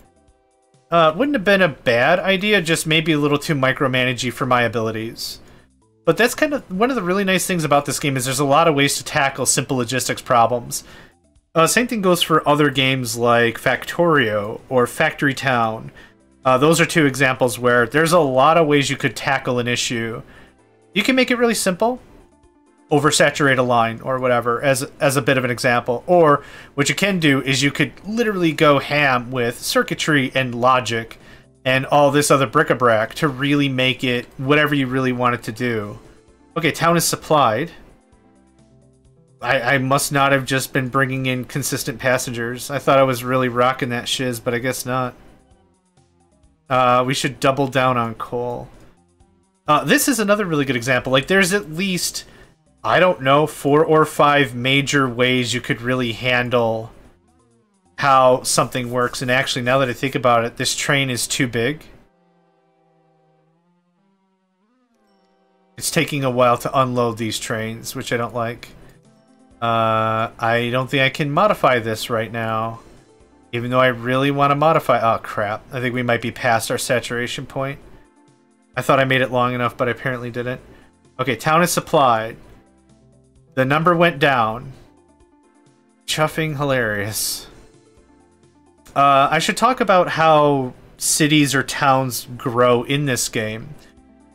Wouldn't have been a bad idea, just maybe a little too micromanagey for my abilities. But that's kind of one of the really nice things about this game is there's a lot of ways to tackle simple logistics problems. Same thing goes for other games like Factorio or Factory Town. Those are two examples where there's a lot of ways you could tackle an issue. You can make it really simple, oversaturate a line or whatever as a bit of an example. Or what you can do is you could literally go ham with circuitry and logic and all this other bric-a-brac to really make it whatever you really want it to do. Okay, town is supplied. I must not have just been bringing in consistent passengers. I thought I was really rocking that shiz, but I guess not. We should double down on coal. This is another really good example. Like, there's at least, I don't know, 4 or 5 major ways you could really handle how something works. And actually, now that I think about it, this train is too big. It's taking a while to unload these trains, which I don't like. I don't think I can modify this right now. Even though I really want to modify... Oh, crap. I think we might be past our saturation point. I thought I made it long enough, but I apparently didn't. Okay, town is supplied. The number went down. Chuffing hilarious. I should talk about how cities or towns grow in this game.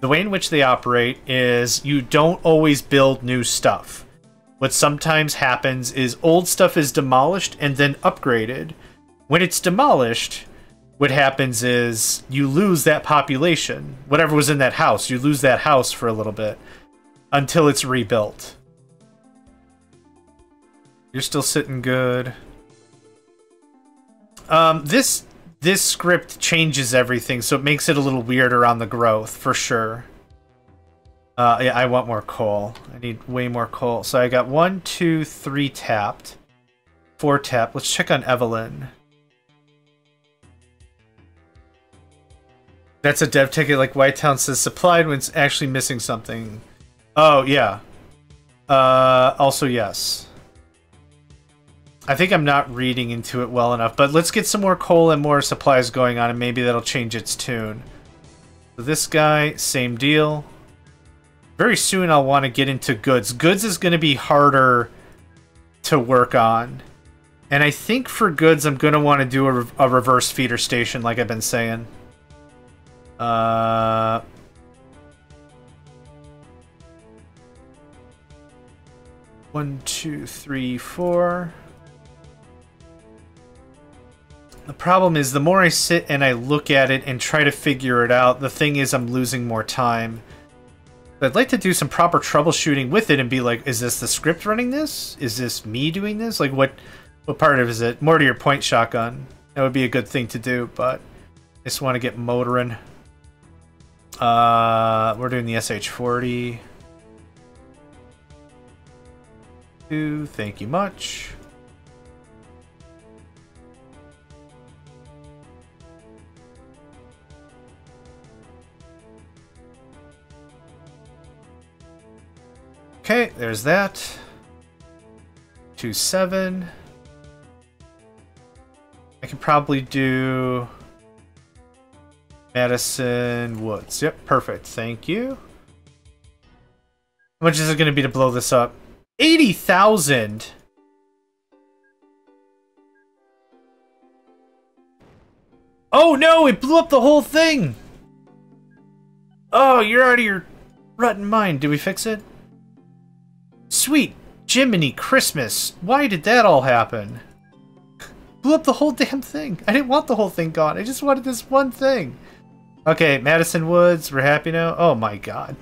The way in which they operate is you don't always build new stuff. What sometimes happens is old stuff is demolished and then upgraded. When it's demolished, what happens is you lose that population. Whatever was in that house, you lose that house for a little bit until it's rebuilt. You're still sitting good. This script changes everything, so it makes it a little weirder on the growth, for sure. Yeah, I want more coal. I need way more coal. So I got 1, 2, 3 tapped. 4 tapped. Let's check on Evelyn. That's a dev ticket like Whitetown says supplied when it's actually missing something. Oh, yeah. Also, yes. I think I'm not reading into it well enough, but let's get some more coal and more supplies going on, and maybe that'll change its tune. So this guy, same deal. Very soon I'll want to get into goods. Goods is going to be harder to work on. And I think for goods I'm going to want to do a reverse feeder station like I've been saying. 1, 2, 3, 4. The problem is the more I sit and I look at it and try to figure it out, the thing is I'm losing more time. I'd like to do some proper troubleshooting with it and be like, is this the script running this? Is this me doing this? Like, what part of it is it? More to your point, Shotgun. That would be a good thing to do, but I just want to get motoring. We're doing the SH40. Thank you much. Okay, there's that. 2-7. I can probably do Madison Woods. Yep, perfect. Thank you. How much is it going to be to blow this up? 80,000! Oh no, it blew up the whole thing! Oh, you're out of your rotten mind. Did we fix it? Sweet Jiminy Christmas. Why did that all happen? Blew up the whole damn thing. I didn't want the whole thing gone. I just wanted this one thing. Okay, Madison Woods, we're happy now. Oh my god.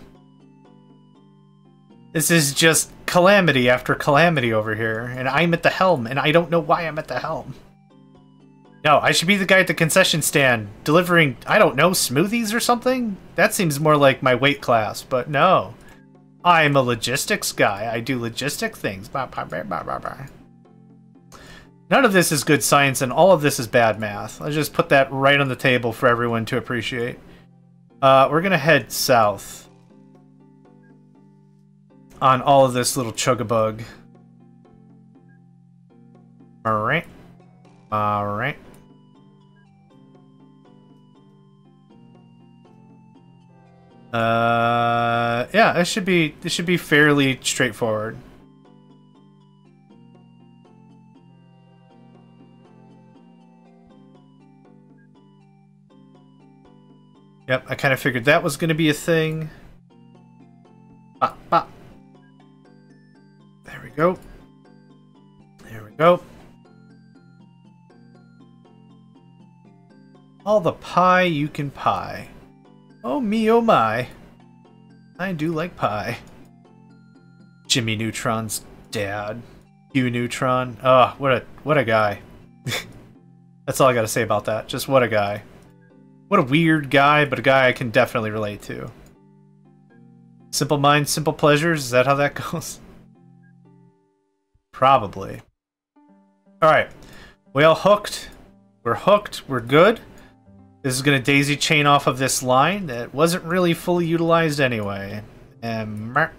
This is just calamity after calamity over here. And I'm at the helm, and I don't know why I'm at the helm. No, I should be the guy at the concession stand delivering, I don't know, smoothies or something? That seems more like my weight class, but no. I'm a logistics guy. I do logistic things. None of this is good science, and all of this is bad math. I'll just put that right on the table for everyone to appreciate. We're going to head south. on all of this little chugabug. Alright. Alright. Yeah, this should be fairly straightforward. Yep, I kind of figured that was going to be a thing. Bop, bop. There we go. There we go. All the pie you can pie. Oh me, oh my. I do like pie. Jimmy Neutron's dad. Hugh Neutron. Oh, what a guy. That's all I gotta say about that. Just what a guy. What a weird guy, but a guy I can definitely relate to. Simple minds, simple pleasures. Is that how that goes? Probably. Alright. We all hooked. We're hooked. We're good. This is going to daisy chain off of this line that wasn't really fully utilized anyway. You'll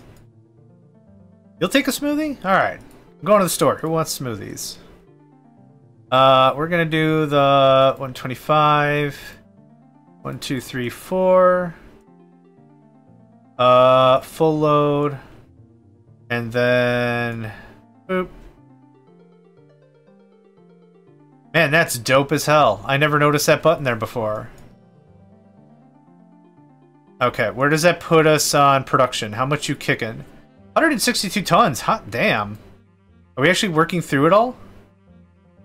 take a smoothie? Alright. I'm going to the store. Who wants smoothies? We're going to do the 125. 1, 2, 3, 4. Full load. And then... boop. Man, that's dope as hell. I never noticed that button there before. Okay, where does that put us on production? How much you kicking? 162 tons. Hot damn. Are we actually working through it all?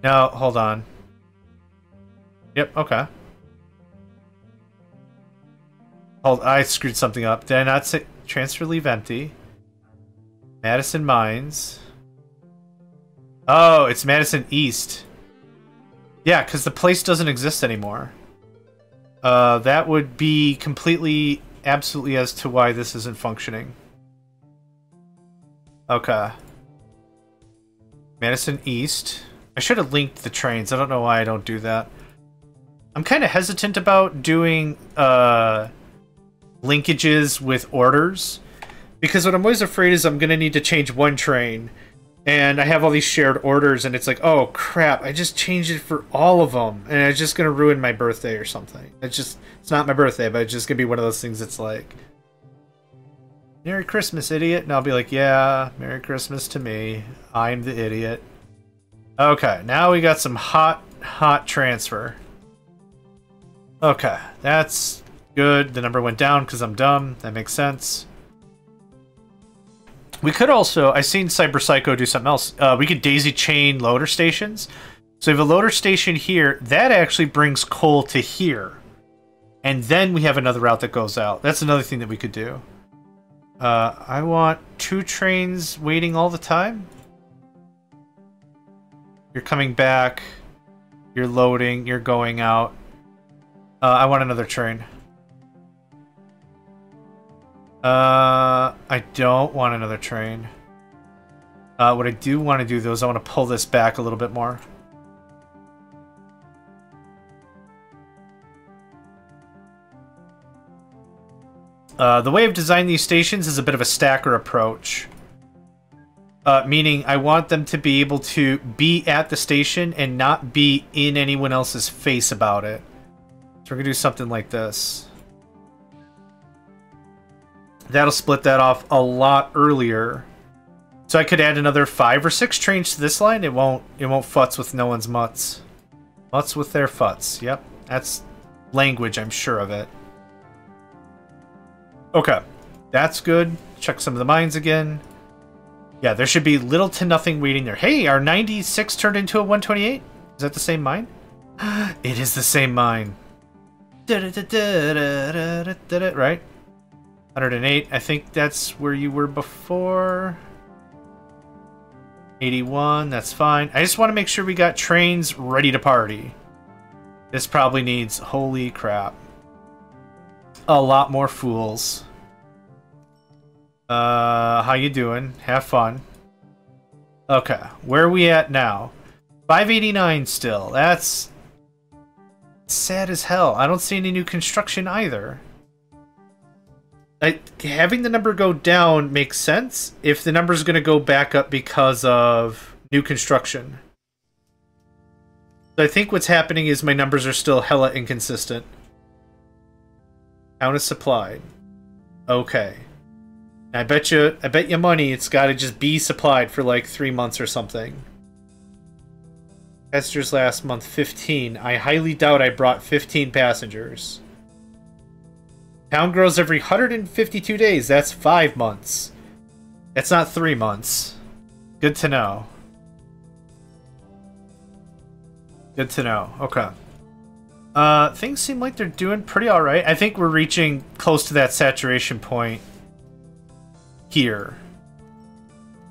No, hold on. Yep, okay. Hold, I screwed something up. Did I not say transfer leave empty? Madison Mines. Oh, it's Madison East. Yeah, because the place doesn't exist anymore. That would be completely, absolutely as to why this isn't functioning. Okay. Madison East. I should have linked the trains. I don't know why I don't do that. I'm kind of hesitant about doing linkages with orders. Because what I'm always afraid is I'm going to need to change one train. And I have all these shared orders, and it's like, oh crap, I just changed it for all of them. And it's just going to ruin my birthday or something. It's not my birthday, but it's just going to be one of those things that's like, Merry Christmas, idiot. And I'll be like, yeah, Merry Christmas to me. I'm the idiot. Okay, now we got some hot transfer. Okay, that's good. The number went down because I'm dumb. That makes sense. We could also, I seen Cyberpsycho do something else. We could daisy chain loader stations. So we have a loader station here. That actually brings coal to here. And then we have another route that goes out. That's another thing that we could do. I want 2 trains waiting all the time. You're coming back. You're loading. You're going out. I want another train. I don't want another train. What I do want to do, though, is I want to pull this back a little bit more. The way I've designed these stations is a bit of a stacker approach. Meaning I want them to be able to be at the station and not be in anyone else's face about it. So we're going to do something like this. That'll split that off a lot earlier. So I could add another 5 or 6 trains to this line. It won't futz with no one's mutts. Mutts with their futs. Yep. That's language, I'm sure of it. Okay. That's good. Check some of the mines again. Yeah, there should be little to nothing waiting there. Hey, our 96 turned into a 128? Is that the same mine? It is the same mine. Right? 108, I think that's where you were before. 81, that's fine. I just want to make sure we got trains ready to party. This probably needs, holy crap, a lot more fools. How you doing? Have fun. Okay, where are we at now? 589 still. That's sad as hell. I don't see any new construction either. Having the number go down makes sense if the number is going to go back up because of new construction. So I think what's happening is my numbers are still hella inconsistent. Count is supplied. Okay. I bet you money it's got to just be supplied for like 3 months or something. Passengers last month, 15. I highly doubt I brought 15 passengers. Town grows every 152 days. That's 5 months. That's not 3 months. Good to know. Good to know. Okay. Things seem like they're doing pretty alright. I think we're reaching close to that saturation point here.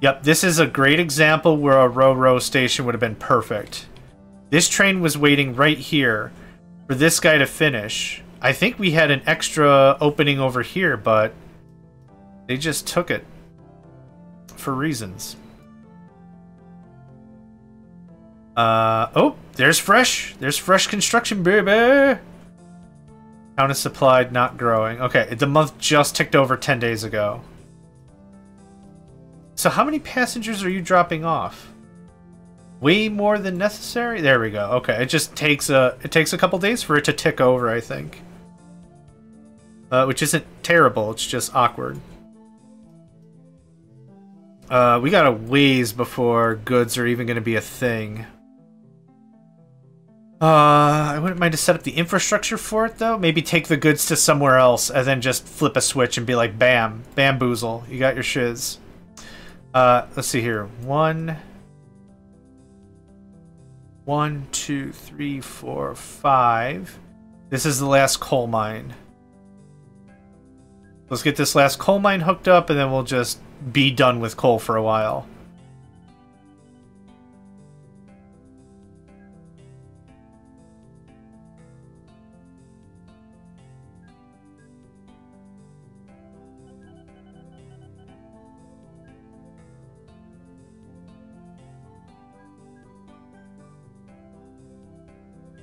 Yep, this is a great example where a row station would have been perfect. This train was waiting right here for this guy to finish. I think we had an extra opening over here, but they just took it for reasons. Oh, there's fresh. There's fresh construction, baby. Count is supplied, not growing. Okay, the month just ticked over 10 days ago. So how many passengers are you dropping off? Way more than necessary? There we go. Okay, it just takes a couple days for it to tick over, I think. Which isn't terrible, it's just awkward. We got a ways before goods are even going to be a thing. I wouldn't mind to set up the infrastructure for it, though. Maybe take the goods to somewhere else and then just flip a switch and be like, bam, bamboozle. You got your shiz. Let's see here. 1, 2, 3, 4, 5. This is the last coal mine. Let's get this last coal mine hooked up, and then we'll just be done with coal for a while.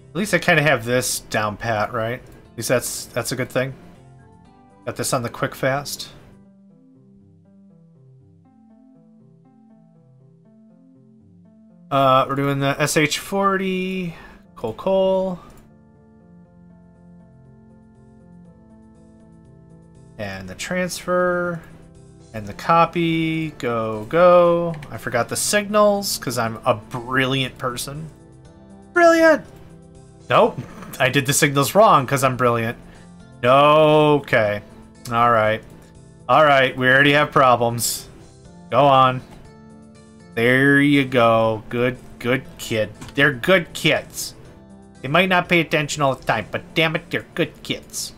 At least I kind of have this down pat, right? At least that's a good thing. Got this on the quick fast. We're doing the SH40, coal. And the transfer. And the copy. Go. I forgot the signals, because I'm a brilliant person. Brilliant! Nope. I did the signals wrong, because I'm brilliant. Okay. Alright. Alright, we already have problems. Go on. There you go. Good kid. They're good kids. They might not pay attention all the time, but damn it, they're good kids.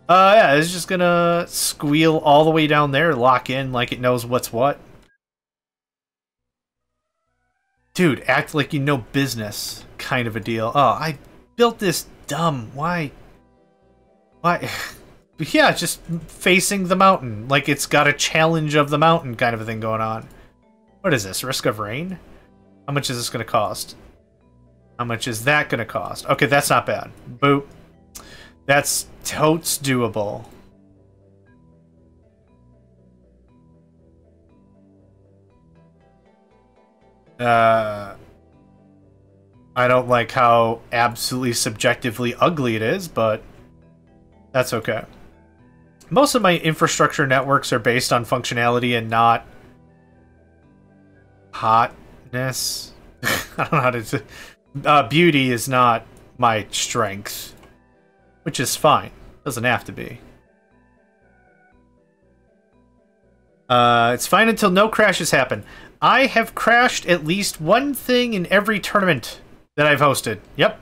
Yeah, it's just gonna squeal all the way down there, lock in like it knows what's what. Dude, act like you know business, kind of a deal. Oh, I built this dumb. Why? Yeah, just facing the mountain. Like it's got a challenge of the mountain kind of a thing going on. What is this? Risk of rain? How much is this going to cost? How much is that going to cost? Okay, that's not bad. Boop. That's totes doable. I don't like how absolutely subjectively ugly it is, but that's okay. Most of my infrastructure networks are based on functionality and not hotness. I don't know how to say. Beauty is not my strength, which is fine. Doesn't have to be. It's fine until no crashes happen. I have crashed at least one thing in every tournament that I've hosted. Yep.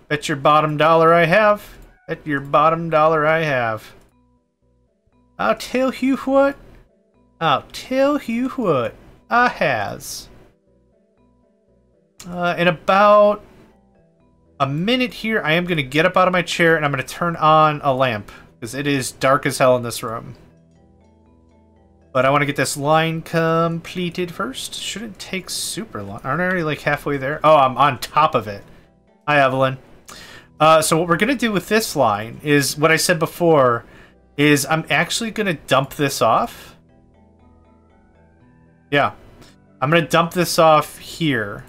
Bet your bottom dollar I have. Bet your bottom dollar I have. I'll tell you what. I'll tell you what. I has. In about a minute here, I am going to get up out of my chair and I'm going to turn on a lamp. Because it is dark as hell in this room. But I want to get this line completed first. Shouldn't take super long. Aren't I already like halfway there? Oh, I'm on top of it. Hi, Evelyn. So what we're going to do with this line is what I said before. is I'm actually going to dump this off. Yeah. I'm going to dump this off here.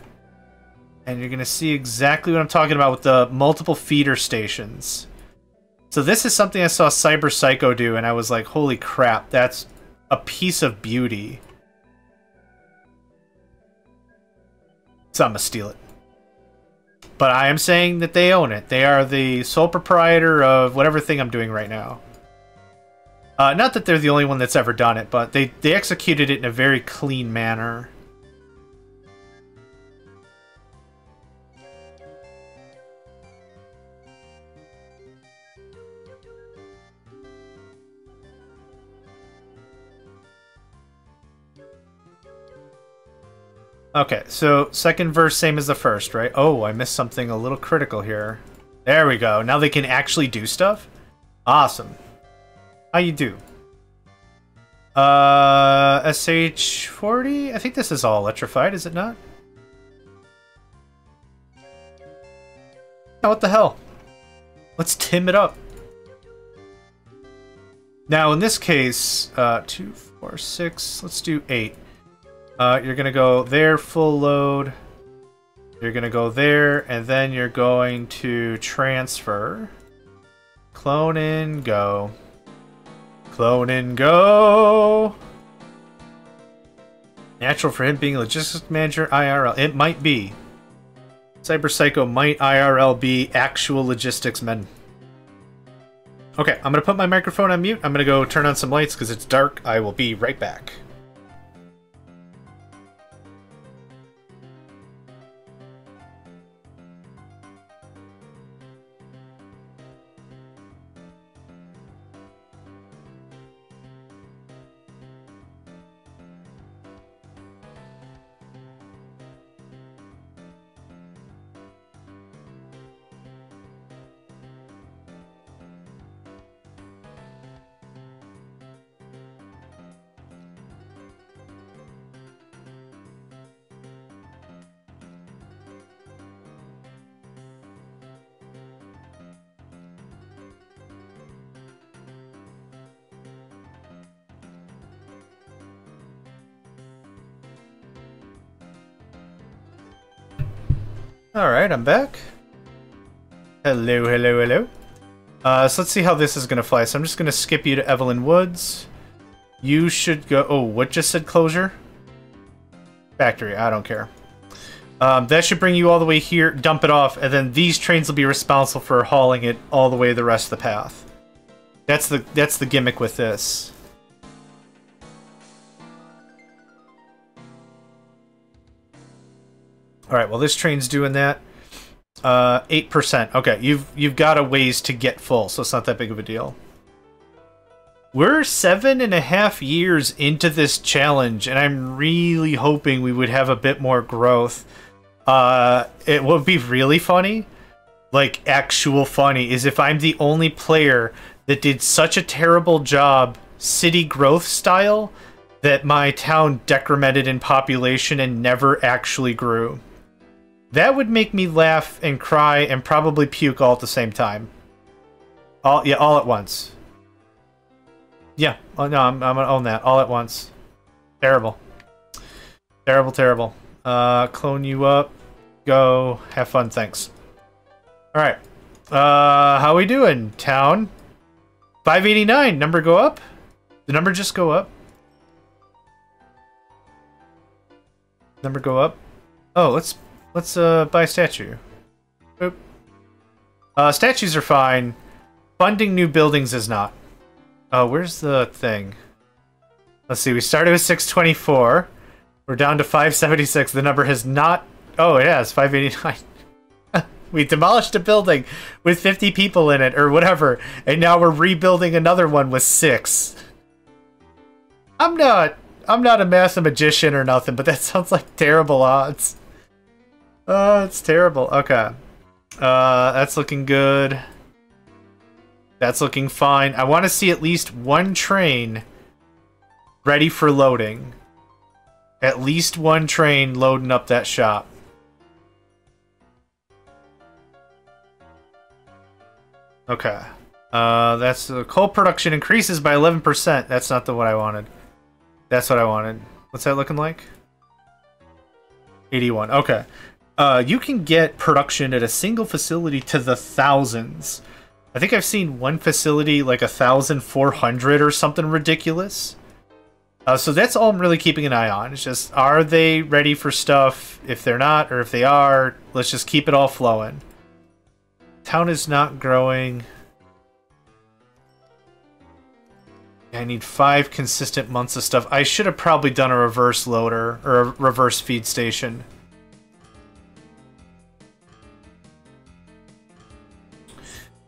And you're going to see exactly what I'm talking about with the multiple feeder stations. So this is something I saw Cyber do, and I was like, holy crap, that's a piece of beauty. So I'm going to steal it. But I am saying that they own it. They are the sole proprietor of whatever thing I'm doing right now. Not that they're the only one that's ever done it, but they executed it in a very clean manner. Okay, so second verse, same as the first, right? Oh, I missed something a little critical here. There we go. Now they can actually do stuff? Awesome. How you do? SH40? I think this is all electrified, is it not? Oh, what the hell? Let's tim it up. Now, in this case, 2, 4, 6, let's do 8. You're going to go there, full load. You're going to go there, and then you're going to transfer. Clone in, go. Clone in, go. Natural for him being a logistics manager, IRL. It might be. Cyber might IRL be actual logistics men. Okay, I'm going to put my microphone on mute. I'm going to go turn on some lights because it's dark. I will be right back. Alright, I'm back. Hello, hello, hello. So let's see how this is going to fly. So I'm just going to skip you to Evelyn Woods. You should go... Oh, what just said closure? Factory, I don't care. That should bring you all the way here, dump it off, and then these trains will be responsible for hauling it all the way the rest of the path. That's the gimmick with this. Alright, well this train's doing that. 8%. Okay, you've got a ways to get full, so it's not that big of a deal. We're 7.5 years into this challenge, and I'm really hoping we would have a bit more growth. It would be really funny, like actual funny, is if I'm the only player that did such a terrible job city growth style that my town decremented in population and never actually grew. That would make me laugh and cry and probably puke all at the same time. All at once. Yeah, oh no, I'm gonna own that all at once. Terrible. Terrible, terrible. Clone you up. Go. Have fun, thanks. Alright. How we doing, town? 589. Number go up? The number just go up? Number go up? Oh, let's buy a statue. Boop. Statues are fine. Funding new buildings is not. Oh, where's the thing? Let's see, we started with 624. We're down to 576. The number has not... Oh, it has, 589. We demolished a building with 50 people in it, or whatever, and now we're rebuilding another one with 6. I'm not a master magician or nothing, but that sounds like terrible odds. It's terrible. Okay. That's looking good. That's looking fine. I want to see at least one train ready for loading. At least one train loading up that shop. Okay. That's the coal production increases by 11%. That's not the what I wanted. That's what I wanted. What's that looking like? 81. Okay. You can get production at a single facility to the thousands. I think I've seen one facility like 1,400 or something ridiculous. So that's all I'm really keeping an eye on. It's just, are they ready for stuff? If they're not, or if they are, let's just keep it all flowing. Town is not growing. I need 5 consistent months of stuff. I should have probably done a reverse loader, or a reverse feed station.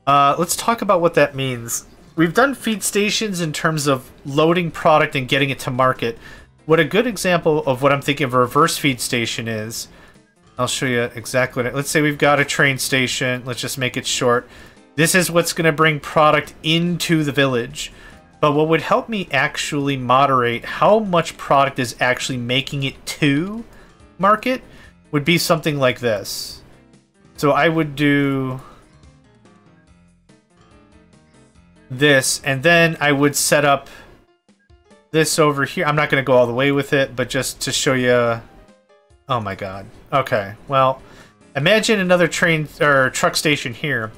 Let's talk about what that means. We've done feed stations in terms of loading product and getting it to market. What a good example of what I'm thinking of a reverse feed station is, I'll show you exactly what let's say we've got a train station. Let's just make it short. This is what's going to bring product into the village. But what would help me actually moderate how much product is actually making it to market would be something like this. So I would do this, and then I would set up this over here. I'm not going to go all the way with it, but just to show you. Oh my god. Okay, well, imagine another train or truck station here.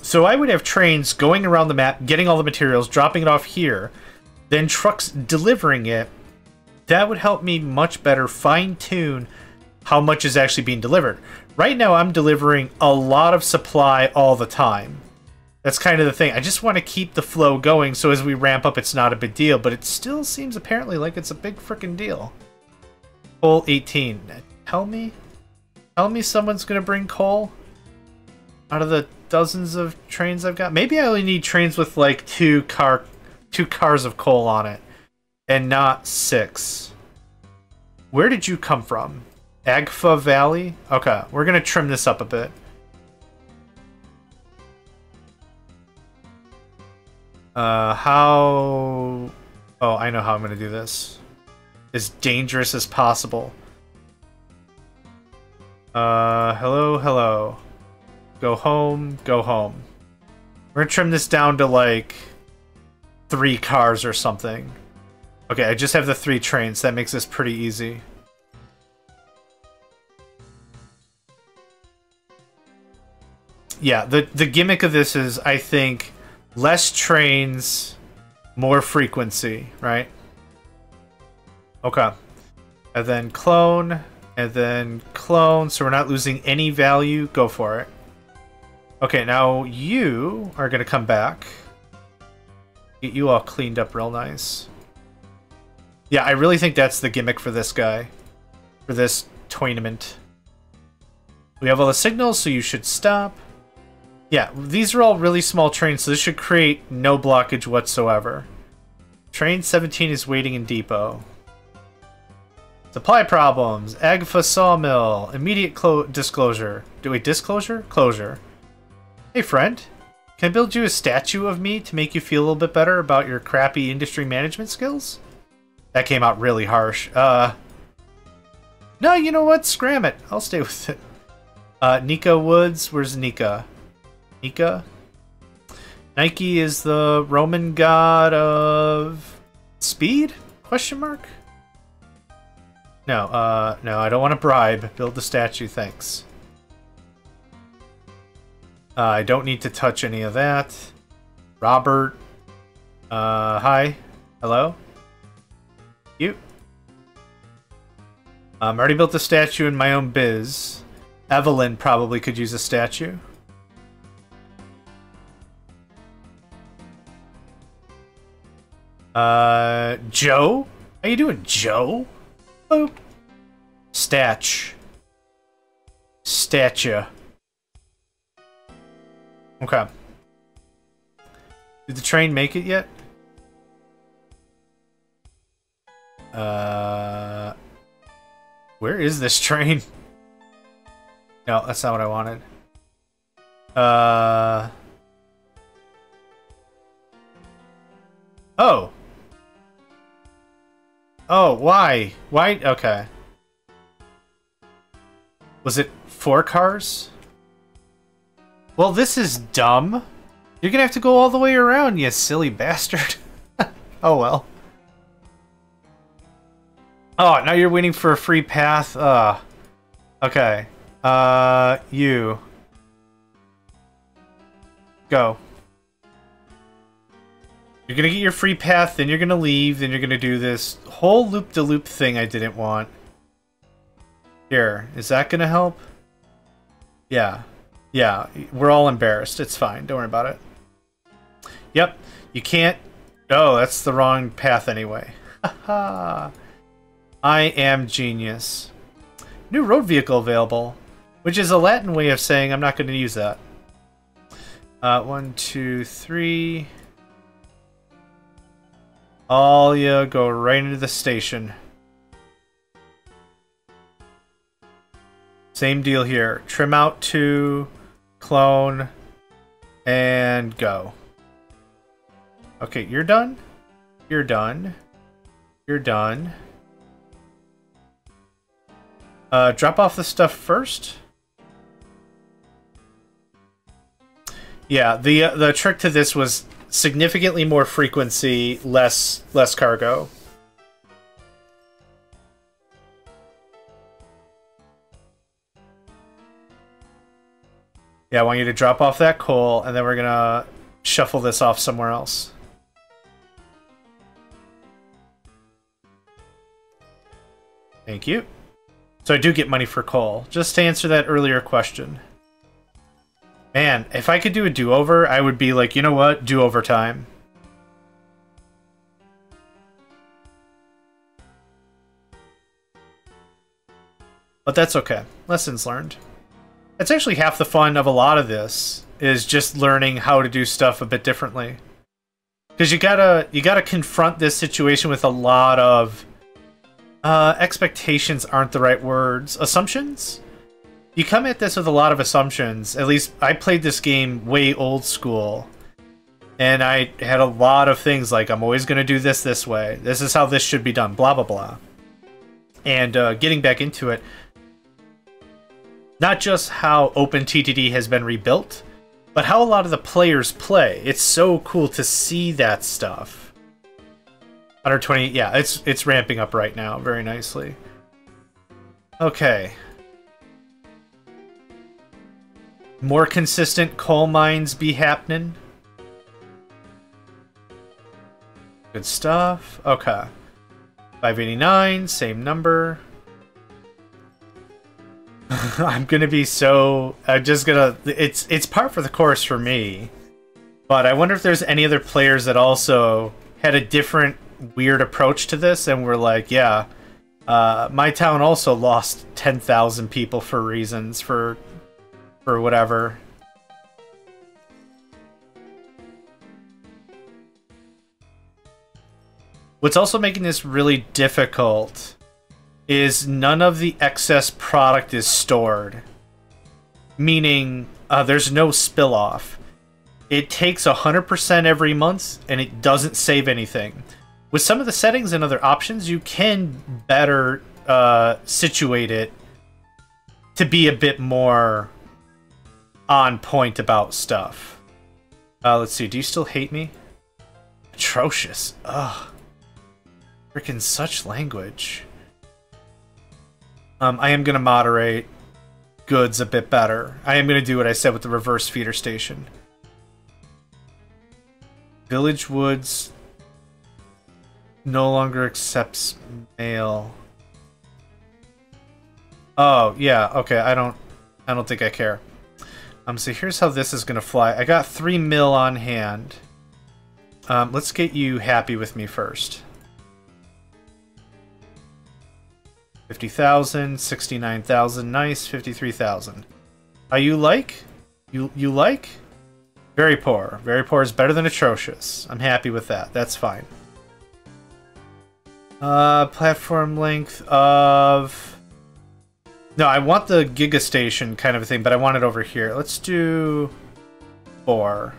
So I would have trains going around the map, getting all the materials, dropping it off here, then trucks delivering it. That would help me much better fine-tune how much is actually being delivered. Right now, I'm delivering a lot of supply all the time. That's kind of the thing. I just want to keep the flow going, so as we ramp up, it's not a big deal, but it still seems apparently like it's a big freaking deal. Coal 18. Tell me someone's going to bring coal out of the dozens of trains I've got. Maybe I only need trains with like two cars of coal on it and not 6. Where did you come from? Agfa Valley? Okay, we're gonna trim this up a bit. How... Oh, I know how I'm gonna do this. As dangerous as possible. Hello. Go home, go home. We're gonna trim this down to like 3 cars or something. Okay, I just have the 3 trains. That makes this pretty easy. Yeah, the gimmick of this is, I think, less trains, more frequency, right? Okay. And then clone, so we're not losing any value. Go for it. Okay, now you are going to come back. Get you all cleaned up real nice. Yeah, I really think that's the gimmick for this guy. For this tournament. We have all the signals, so you should stop. Yeah, these are all really small trains, so this should create no blockage whatsoever. Train 17 is waiting in depot. Supply problems. Agfa sawmill. Immediate disclosure. Disclosure? Closure. Hey friend, can I build you a statue of me to make you feel a little bit better about your crappy industry management skills? That came out really harsh. No, you know what? Scram it. I'll stay with it. Nika Woods. Where's Nika? Nika? Nike is the Roman god of speed? Question mark? No, no, I don't want to bribe. Build the statue, thanks. I don't need to touch any of that. Robert. Hi. Hello? You. I already built a statue in my own biz. Evelyn probably could use a statue. Joe? How you doing, Joe? Oh. Statue. Okay. Did the train make it yet? Where is this train? No, that's not what I wanted. Oh. Oh, why? Why? Okay. Was it 4 cars? Well, this is dumb. You're gonna have to go all the way around, you silly bastard. Oh well. Oh, now you're waiting for a free path? Okay. You. Go. You're gonna get your free path, then you're gonna leave, then you're gonna do this whole loop-de-loop thing I didn't want. Here, is that gonna help? Yeah. Yeah, we're all embarrassed. It's fine. Don't worry about it. Yep. You can't... Oh, that's the wrong path anyway. Haha. I am genius. New road vehicle available, which is a Latin way of saying I'm not going to use that. 1, 2, 3. All you go right into the station. Same deal here. Trim out 2, clone, and go. Okay, you're done. You're done. You're done. Drop off the stuff first. Yeah, the trick to this was significantly more frequency, less cargo. Yeah, I want you to drop off that coal, and then we're gonna shuffle this off somewhere else. Thank you. So I do get money for coal, just to answer that earlier question. Man, if I could do a do-over, I would be like, you know what? Do-over time. But that's okay. Lessons learned. That's actually half the fun of a lot of this, is just learning how to do stuff a bit differently. Because you gotta confront this situation with a lot of... expectations aren't the right words. Assumptions? You come at this with a lot of assumptions. At least I played this game way old school. And I had a lot of things like, I'm always going to do this way. This is how this should be done. Blah, blah, blah. And getting back into it, not just how OpenTTD has been rebuilt, but how a lot of the players play. It's so cool to see that stuff. 120, yeah, it's ramping up right now very nicely. Okay. More consistent coal mines be happening. Good stuff. Okay. 589, same number. I'm gonna be so... I'm just gonna... It's par for the course for me. But I wonder if there's any other players that also had a different weird approach to this and were like, yeah, my town also lost 10,000 people for reasons, for whatever. What's also making this really difficult is none of the excess product is stored. Meaning, there's no spill-off. It takes 100% every month, and it doesn't save anything. With some of the settings and other options, you can better situate it to be a bit more on point about stuff. Let's see, do you still hate me? Atrocious. Ugh. Freaking such language. I am gonna moderate goods a bit better. I am gonna do what I said with the reverse feeder station. Village Woods no longer accepts mail. Oh, yeah, okay, I don't think I care. So here's how this is gonna fly. I got 3 mil on hand. Let's get you happy with me first. 50,000, 69,000, nice, 53,000. You like? You like? Very poor. Very poor is better than atrocious. I'm happy with that. That's fine. Platform length of... No, I want the Giga Station kind of a thing, but I want it over here. Let's do 4.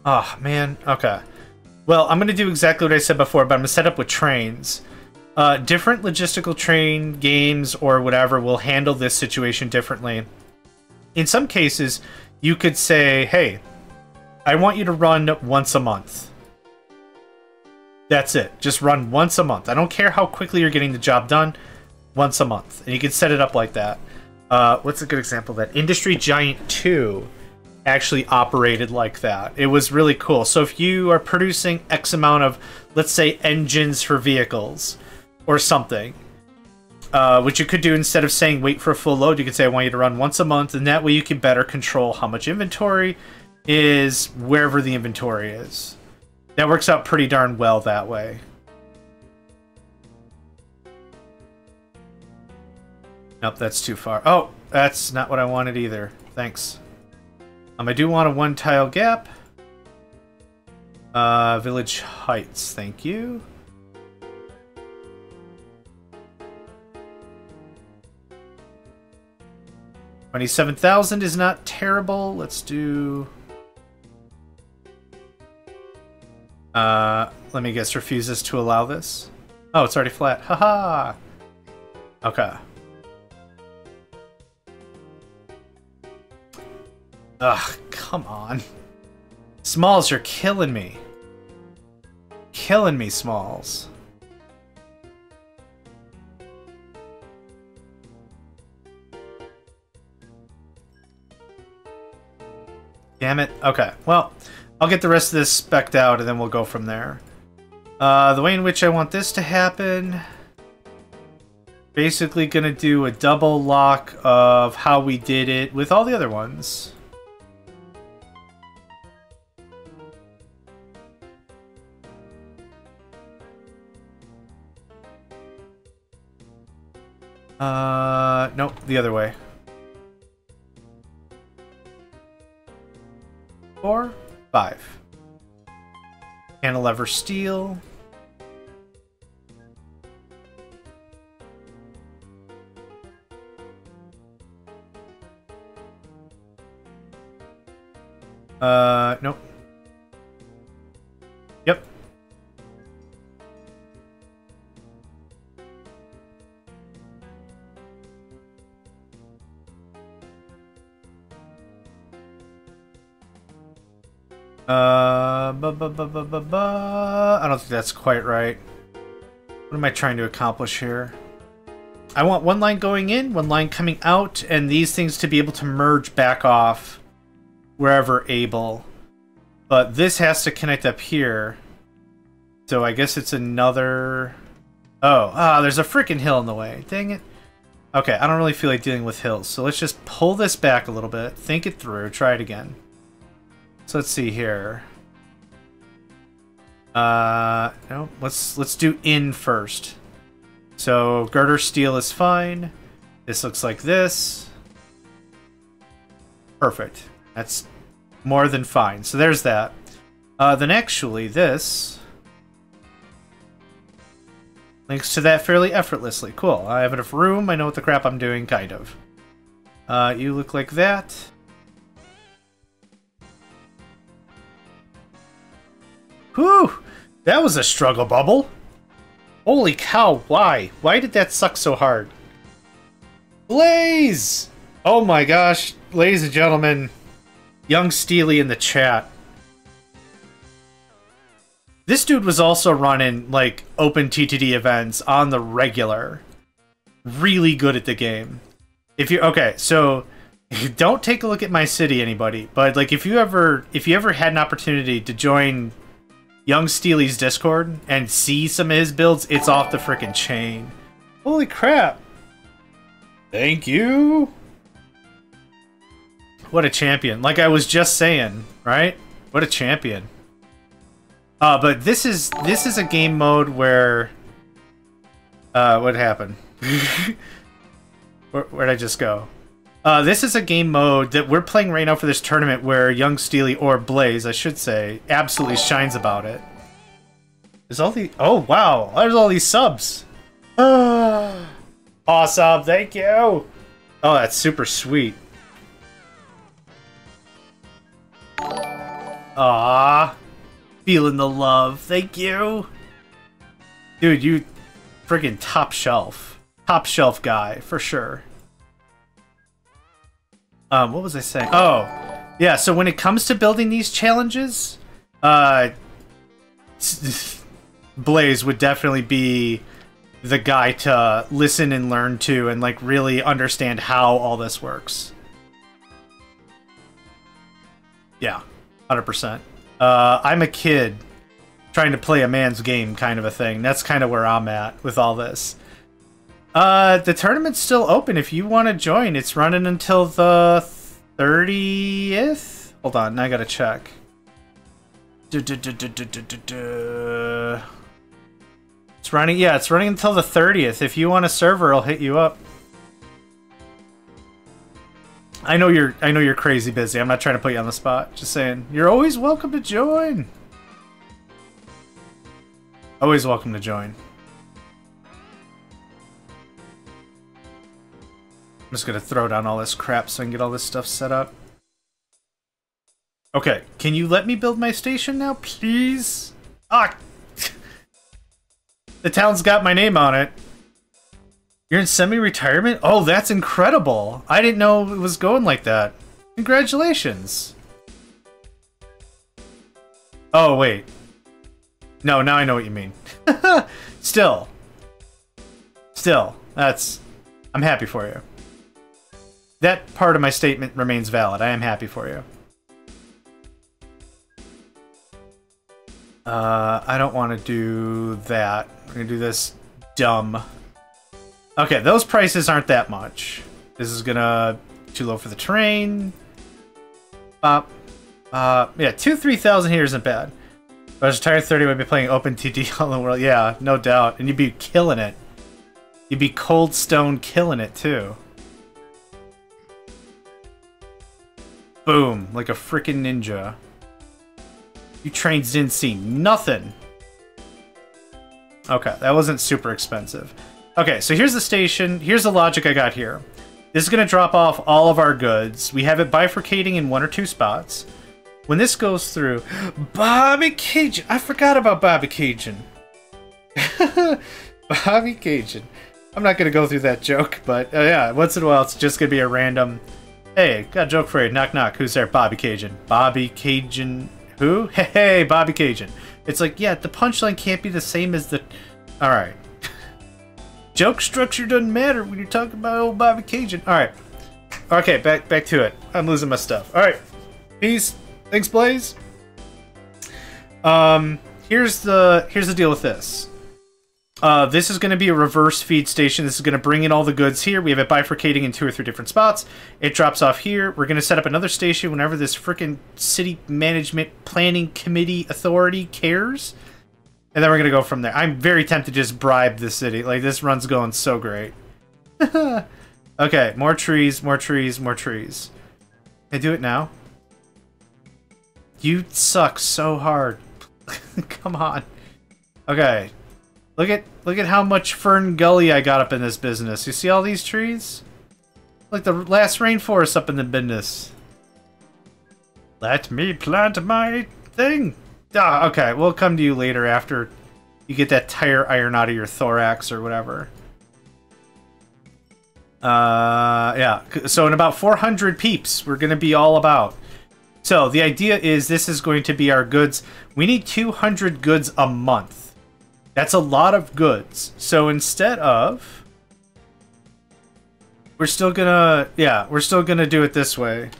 Oh, man. Okay. Well, I'm going to do exactly what I said before, but I'm going to set up with trains. Different logistical train games or whatever will handle this situation differently. In some cases, you could say, hey, I want you to run once a month. That's it. Just run once a month. I don't care how quickly you're getting the job done. Once a month. And you can set it up like that. What's a good example of that? Industry Giant 2 actually operated like that. It was really cool. So if you are producing X amount of, let's say, engines for vehicles or something, which you could do instead of saying wait for a full load, you could say I want you to run once a month, and that way you can better control how much inventory is wherever the inventory is. That works out pretty darn well that way. Nope, that's too far. Oh, that's not what I wanted either. Thanks. I do want a one tile gap. Village Heights, thank you. $27,000 is not terrible. Let's do... let me guess, refuses to allow this. Oh, it's already flat. Haha. Okay. Ugh, come on. Smalls, you're killing me. Killing me, Smalls. Damn it. Okay, well, I'll get the rest of this spec'd out and then we'll go from there. The way in which I want this to happen... Basically gonna do a double lock of how we did it with all the other ones. Nope, the other way. 4, 5. Cantilever steel. Nope. Yep. I don't think that's quite right. What am I trying to accomplish here? I want one line going in, one line coming out, and these things to be able to merge back off wherever able. But this has to connect up here. So I guess it's another... Oh, there's a freaking hill in the way. Dang it. Okay, I don't really feel like dealing with hills. So let's just pull this back a little bit, think it through, try it again. So let's see here. No, let's do in first. So girder steel is fine. This looks like this. Perfect. That's more than fine. So there's that. Then actually this links to that fairly effortlessly. Cool. I have enough room. I know what the crap I'm doing, kind of. You look like that. Whew! That was a struggle bubble. Holy cow, why? Why did that suck so hard? Blaze! Oh my gosh, ladies and gentlemen, Young Steely in the chat. This dude was also running, like, OpenTTD events on the regular. Really good at the game. If you okay, so don't take a look at my city, anybody, but like if you ever had an opportunity to join Young Steely's Discord and see some of his builds, it's off the frickin' chain. Holy crap. Thank you. What a champion. Like I was just saying, right? What a champion. But this is a game mode where what happened? Where'd I just go? This is a game mode that we're playing right now for this tournament where Young Steely, or Blaze, I should say, absolutely shines about it. There's all the... Oh, wow. There's all these subs. Awesome. Thank you. Oh, that's super sweet. Ah, feeling the love. Thank you. Dude, you friggin' top shelf. Top shelf guy, for sure. What was I saying? Oh, yeah, so when it comes to building these challenges, Blaze would definitely be the guy to listen and learn to and, like, really understand how all this works. Yeah, 100%. I'm a kid trying to play a man's game kind of a thing. That's kind of where I'm at with all this. The tournament's still open if you want to join. It's running until the 30th? Hold on, I gotta check. It's running, yeah, it's running until the 30th. If you want a server, I'll hit you up. I know you're crazy busy. I'm not trying to put you on the spot. Just saying, you're always welcome to join. Always welcome to join. I'm just gonna throw down all this crap so I can get all this stuff set up. Okay, can you let me build my station now, please? Ah! The town's got my name on it. You're in semi-retirement? Oh, that's incredible! I didn't know it was going like that. Congratulations! Oh, wait. No, now I know what you mean. Still, that's... I'm happy for you. That part of my statement remains valid. I am happy for you. I don't want to do that. We're gonna do this dumb. Okay, those prices aren't that much. This is gonna... too low for the terrain. Yeah, 2,000-3,000 here isn't bad. If I was retired 30, I'd be playing OpenTTD all in the world. Yeah, no doubt. And you'd be killing it. You'd be cold stone killing it, too. Boom. Like a freaking ninja. You trains didn't see nothing. Okay, that wasn't super expensive. Okay, so here's the station. Here's the logic I got here. This is going to drop off all of our goods. We have it bifurcating in 1 or 2 spots. When this goes through... Bobby Cajun! I forgot about Bobby Cajun. Bobby Cajun. I'm not going to go through that joke, but yeah, once in a while it's just going to be a random... Hey, got a joke for you. Knock, knock. Who's there? Bobby Cajun. Bobby Cajun... Who? Hey, Bobby Cajun. It's like, yeah, the punchline can't be the same as the... Alright. Joke structure doesn't matter when you're talking about old Bobby Cajun. Alright. Okay, back to it. I'm losing my stuff. Alright. Peace. Thanks, Blaze. Here's the deal with this. This is going to be a reverse feed station. This is going to bring in all the goods here. We have it bifurcating in 2 or 3 different spots. It drops off here. We're going to set up another station whenever this frickin' city management planning committee authority cares. And then we're going to go from there. I'm very tempted to just bribe the city. Like, this run's going so great. Okay, more trees, more trees, more trees. Can I do it now? You suck so hard. Come on. Okay. Look at how much Fern Gully I got up in this business. You see all these trees? Like the last rainforest up in the business. Let me plant my thing. Ah, okay, we'll come to you later after you get that tire iron out of your thorax or whatever. Yeah. So in about 400 peeps, we're gonna be all about. So the idea is this is going to be our goods. We need 200 goods a month. That's a lot of goods. So instead of... We're still gonna do it this way.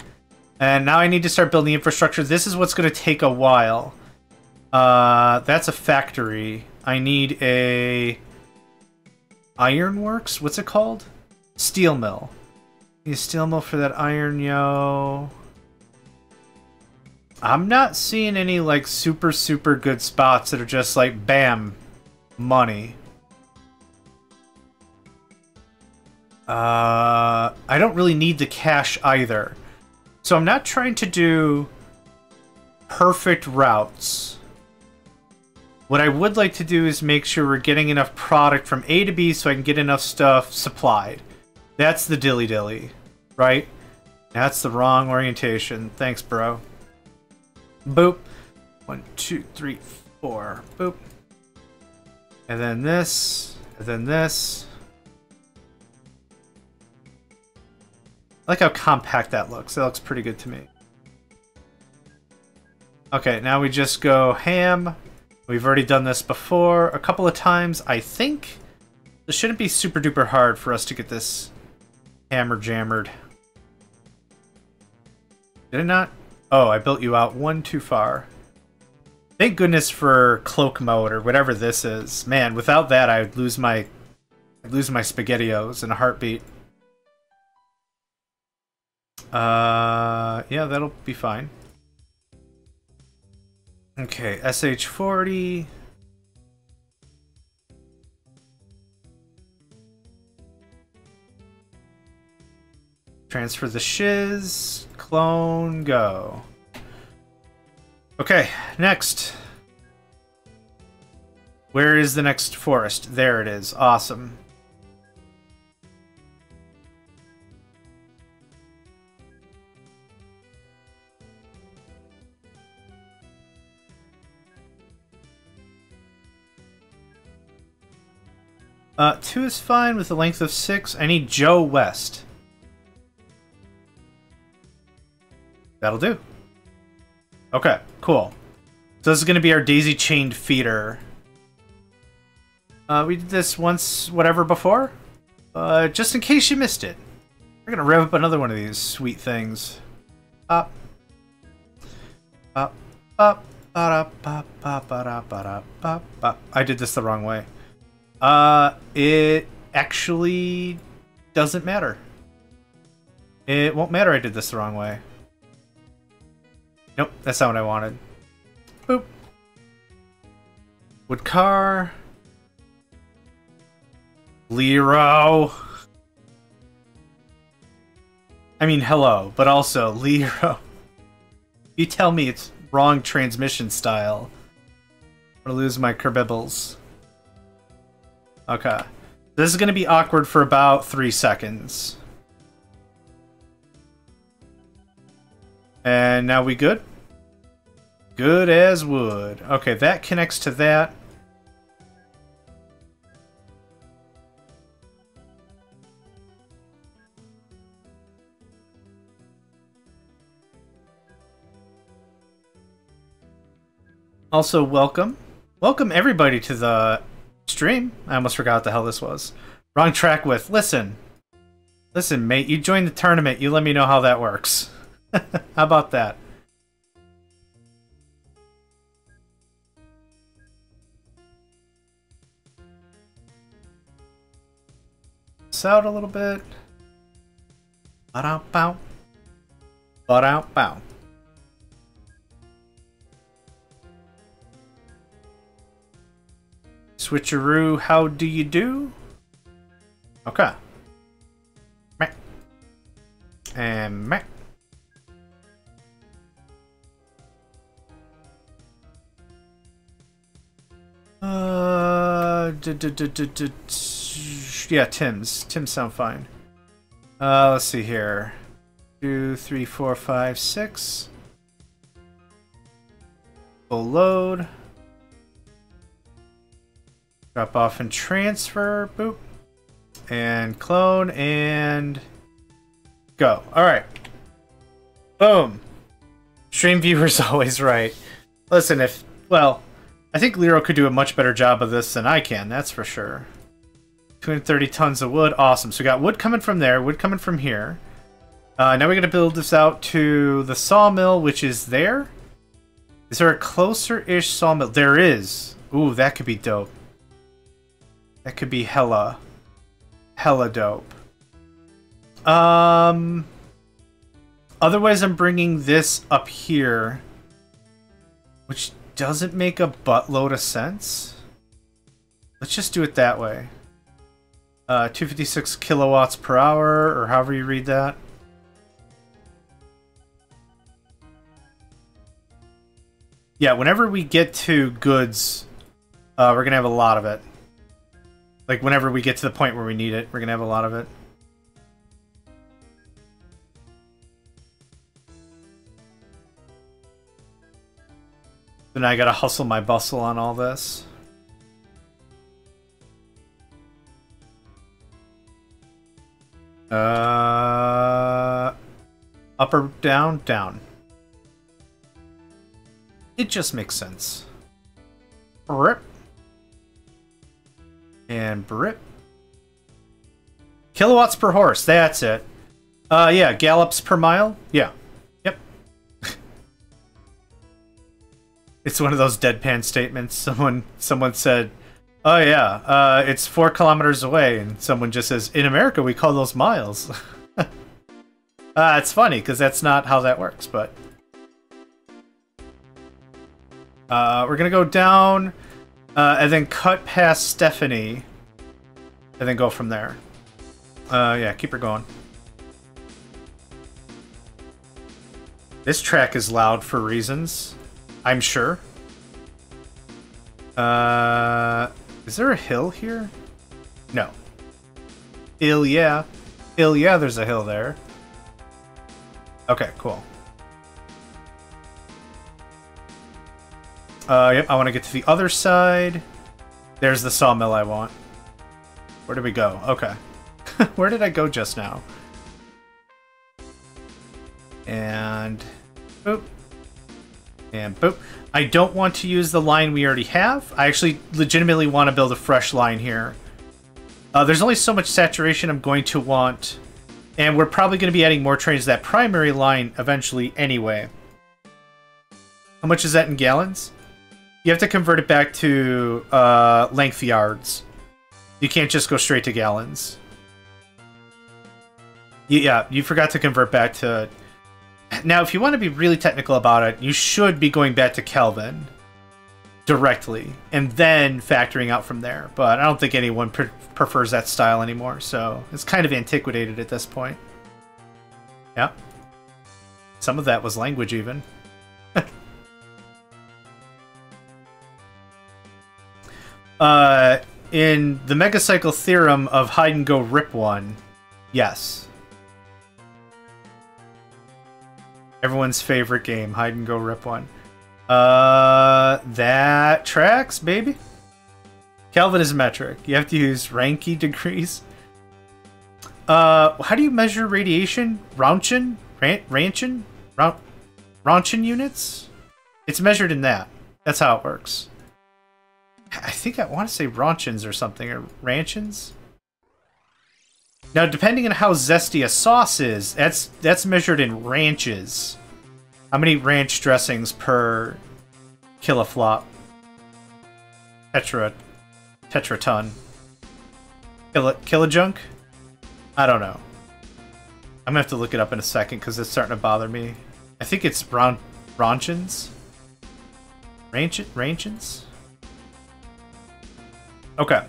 And now I need to start building infrastructure. This is what's gonna take a while. That's a factory. I need a... Ironworks? What's it called? Steel mill. Need a steel mill for that iron, yo. I'm not seeing any, like, super good spots that are just like, bam, money. I don't really need the cash either. So I'm not trying to do perfect routes. What I would like to do is make sure we're getting enough product from A to B so I can get enough stuff supplied. That's the dilly-dilly, right? That's the wrong orientation. Thanks, bro. Boop. 1, 2, 3, 4. Boop. And then this. And then this. I like how compact that looks. That looks pretty good to me. Okay, now we just go ham. We've already done this before a couple of times, I think. This shouldn't be super duper hard for us to get this hammer jammered. Did it not? Oh, I built you out one too far. Thank goodness for cloak mode or whatever this is. Man, without that I'd lose my SpaghettiOs in a heartbeat. Yeah, that'll be fine. Okay, SH40. Transfer the shiz. Clone, go. Okay, next. Where is the next forest? There it is. Awesome. Two is fine with a length of 6. I need Joe West. That'll do. Okay, cool. So this is going to be our daisy-chained feeder. We did this once, whatever, before. Just in case you missed it. We're going to rev up another one of these sweet things. Up. Up. Up. I did this the wrong way. It actually doesn't matter. It won't matter I did this the wrong way. Nope, that's not what I wanted. Boop. Wood car. Lero. I mean, hello, but also Lero. You tell me it's wrong transmission style. I'm gonna lose my kerbibbles. Okay. This is gonna be awkward for about 3 seconds. And now we good? Good as wood. Okay, that connects to that. Also, welcome. Welcome everybody to the stream. I almost forgot what the hell this was. Wrong track with. Listen. Listen, mate, you joined the tournament. You let me know how that works. How about that? This out a little bit. Ba-da-bow. Ba-da-bow. Switcheroo, how do you do? Okay. Meh. And meh. Yeah, Tim's. Tim's sound fine. Let's see here. 2, 3, 4, 5, 6. Full load. Drop off and transfer. Boop. And clone and go. Alright. Boom. Stream viewer's always right. Listen, well, I think Lero could do a much better job of this than I can, that's for sure. 230 tons of wood. Awesome. So we got wood coming from there, wood coming from here. Now we got to build this out to the sawmill, which is there. Is there a closer-ish sawmill? There is. Ooh, that could be dope. That could be hella dope. Otherwise, I'm bringing this up here, which doesn't make a buttload of sense. Let's just do it that way. 256 kilowatts per hour, or however you read that. Yeah, whenever we get to goods, we're gonna have a lot of it. Like, whenever we get to the point where we need it, we're gonna have a lot of it. Then I gotta hustle my bustle on all this. Up or down? Down. It just makes sense. Brip. And brip. Kilowatts per horse, that's it. Yeah, gallops per mile? Yeah. Yep. It's one of those deadpan statements. Someone said, oh yeah, it's 4 kilometers away, and someone just says, in America we call those miles. It's funny, because that's not how that works, but... we're gonna go down, and then cut past Stephanie, and then go from there. Yeah, keep her going. This track is loud for reasons, I'm sure. Is there a hill here? No. Yeah, there's a hill there. Okay, cool. Yep, I want to get to the other side. There's the sawmill I want. Where did we go? Okay. Where did I go just now? And... boop. And boop. I don't want to use the line we already have. I actually legitimately want to build a fresh line here. There's only so much saturation I'm going to want. And we're probably going to be adding more trains to that primary line eventually anyway. How much is that in gallons? You have to convert it back to length yards. You can't just go straight to gallons. Yeah, you forgot to convert back to... Now, if you want to be really technical about it, you should be going back to Kelvin directly, and then factoring out from there. But I don't think anyone prefers that style anymore, so it's kind of antiquated at this point. Yeah. Some of that was language, even. In the Megacycle theorem of hide and go rip one, yes. Everyone's favorite game, hide and go rip one. That tracks, baby. Kelvin is metric. You have to use Rankine degrees. How do you measure radiation? Roentgen? Roentgen units? It's measured in that. That's how it works. I think I want to say Roentgens or something, or Ranchins. Now, depending on how zesty a sauce is, that's measured in ranches. How many ranch dressings per kiloflop? Tetraton. Kilojunk? I don't know. I'm gonna have to look it up in a second because it's starting to bother me. I think it's Roentgens? Ranchins? Okay.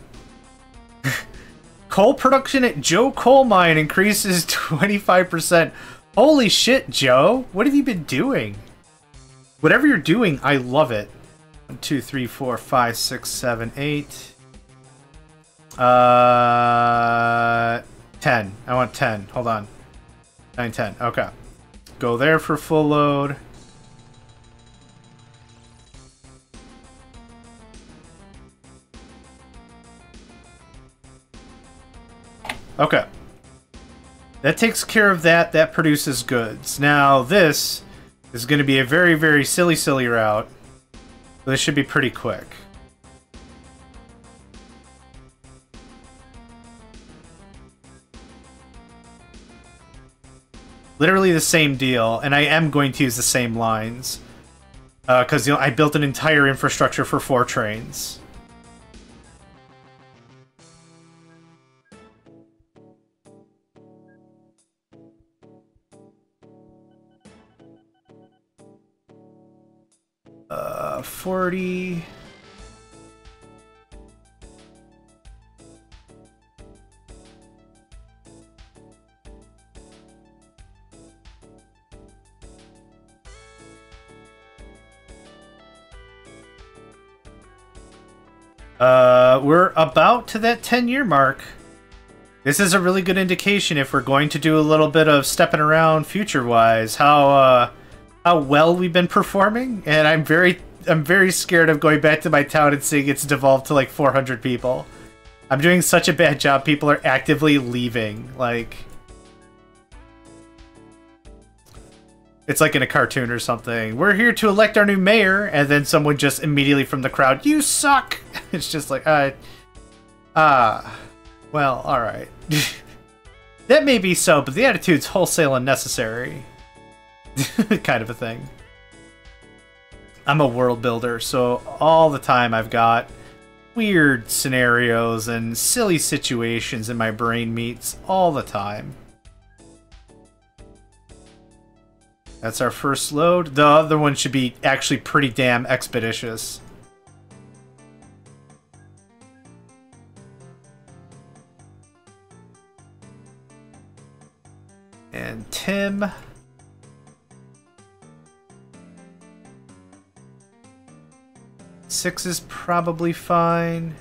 Coal production at Joe Coal Mine increases 25%. Holy shit, Joe! What have you been doing? Whatever you're doing, I love it. 1, 2, 3, 4, 5, 6, 7, 8. 10. I want 10. Hold on. 9, 10. Okay. Go there for full load. Okay. That takes care of that. That produces goods. Now, this is going to be a very, very silly route. This should be pretty quick. Literally the same deal, and I am going to use the same lines. Because I built an entire infrastructure for 4 trains. Uh, 40... We're about to that 10-year mark. This is a really good indication if we're going to do a little bit of stepping around future-wise, how well we've been performing, and I'm very I'm very scared of going back to my town and seeing it's devolved to like 400 people. I'm doing such a bad job. People are actively leaving. Like, it's like in a cartoon or something. We're here to elect our new mayor, and then someone just immediately from the crowd, you suck. It's just like, well, all right. That may be so, but the attitude's wholesale unnecessary. Kind of a thing. I'm a world builder, so all the time I've got weird scenarios and silly situations in my brain meets all the time. That's our first load. The other one should be actually pretty damn expeditious. And Tim. Six is probably fine.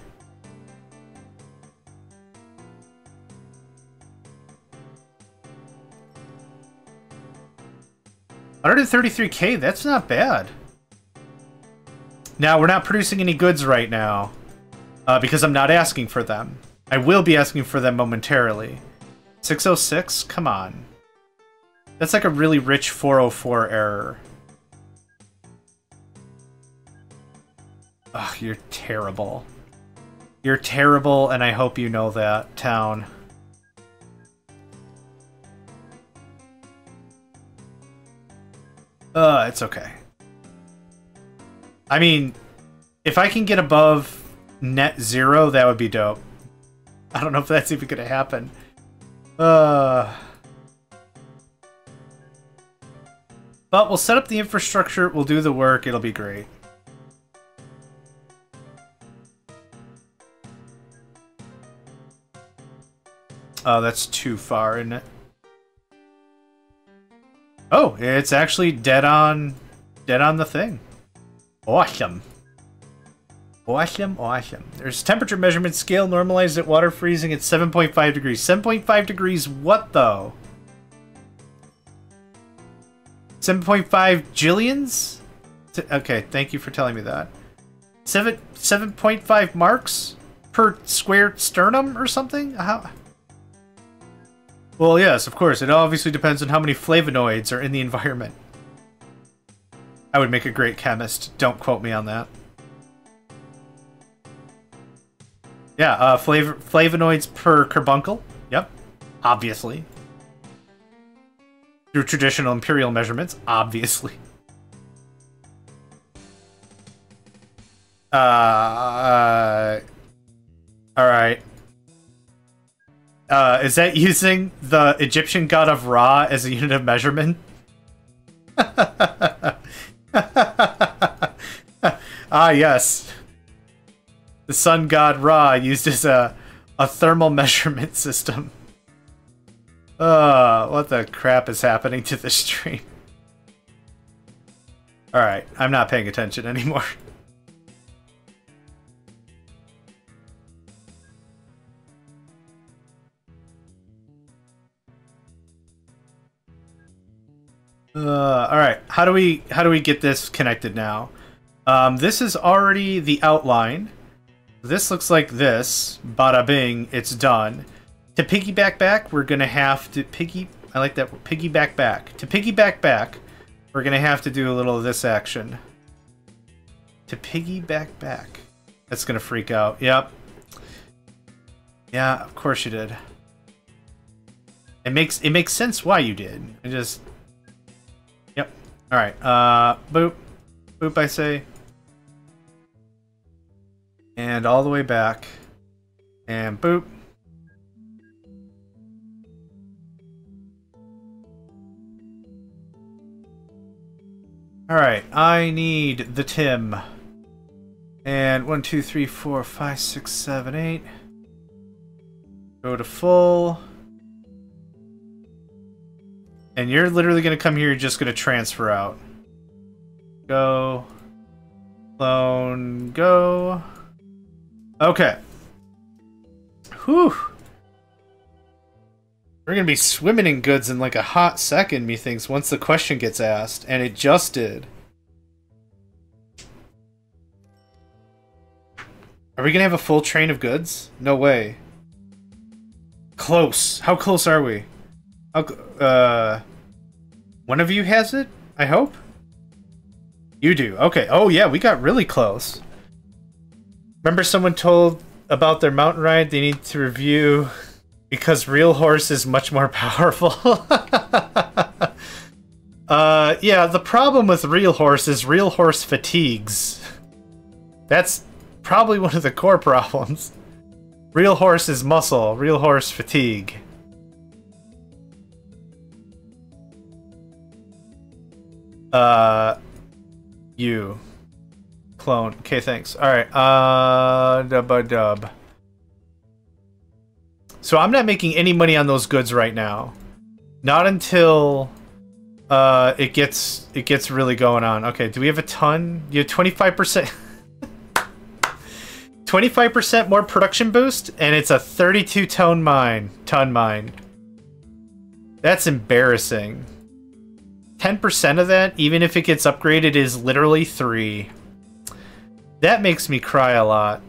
$133K, that's not bad. Now, we're not producing any goods right now because I'm not asking for them. I will be asking for them momentarily. 606? Come on. That's like a really rich 404 error. Ugh, you're terrible. You're terrible, and I hope you know that, town. It's okay. I mean, if I can get above net zero, that would be dope. I don't know if that's even gonna happen. But we'll set up the infrastructure, we'll do the work, it'll be great. Oh, that's too far, isn't it? Oh, it's actually dead on the thing. Awesome. Awesome, awesome. There's temperature measurement scale normalized at water freezing at 7.5 degrees. 7.5 degrees what, though? 7.5 jillions? Okay, thank you for telling me that. 7.5 marks per square sternum or something? How? Well, yes, of course. It obviously depends on how many flavonoids are in the environment. I would make a great chemist. Don't quote me on that. Yeah, flavonoids per carbuncle. Yep, obviously. Through traditional imperial measurements, obviously. Alright. Is that using the Egyptian god of Ra as a unit of measurement? Ah, yes. The sun god Ra used as a thermal measurement system. What the crap is happening to this stream? Alright, I'm not paying attention anymore. Alright, how do we get this connected now? This is already the outline. This looks like this. Bada bing, it's done. To piggyback back, we're gonna have to I like that, piggyback back. To piggyback back, we're gonna have to do a little of this action. To piggyback back. That's gonna freak out. Yep. Yeah, of course you did. It makes sense why you did. I just... Yep. Alright, boop. Boop, I say. And all the way back. And boop. Alright, I need the Tim. And 1, 2, 3, 4, 5, 6, 7, 8. Go to full. And you're literally going to come here, you're just going to transfer out. Go. Clone, go. Okay. Whew. We're going to be swimming in goods in like a hot second, methinks, once the question gets asked. And it just did. Are we gonna have a full train of goods? No way. Close. How close are we? One of you has it? I hope? You do. Okay. Oh yeah, we got really close. Remember someone told about their mountain ride they need to review because real horse is much more powerful. Yeah, the problem with real horse is real horse fatigues. That's probably one of the core problems. Real horse is muscle, real horse fatigue. You. Clone. Okay, thanks. Alright, dub. So I'm not making any money on those goods right now. Not until it gets really going on. Okay, do we have a ton? You have 25%. 25% more production boost, and it's a 32 ton mine. That's embarrassing. 10% of that, even if it gets upgraded, is literally 3. That makes me cry a lot.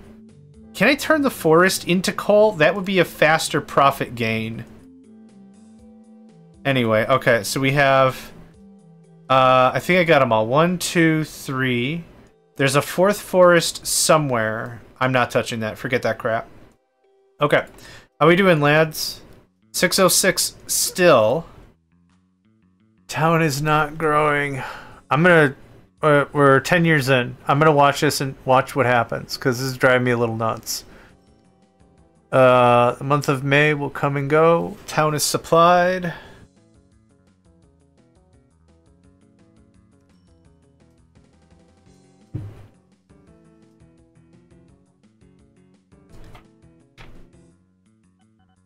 Can I turn the forest into coal? That would be a faster profit gain. Anyway, okay, so we have... I think I got them all. 1, 2, 3. There's a 4th forest somewhere. I'm not touching that. Forget that crap. Okay. How we doing, lads? 606 still. Town is not growing. I'm gonna... we're 10 years in. I'm gonna watch this and watch what happens, because this is driving me a little nuts. The month of May will come and go. Town is supplied.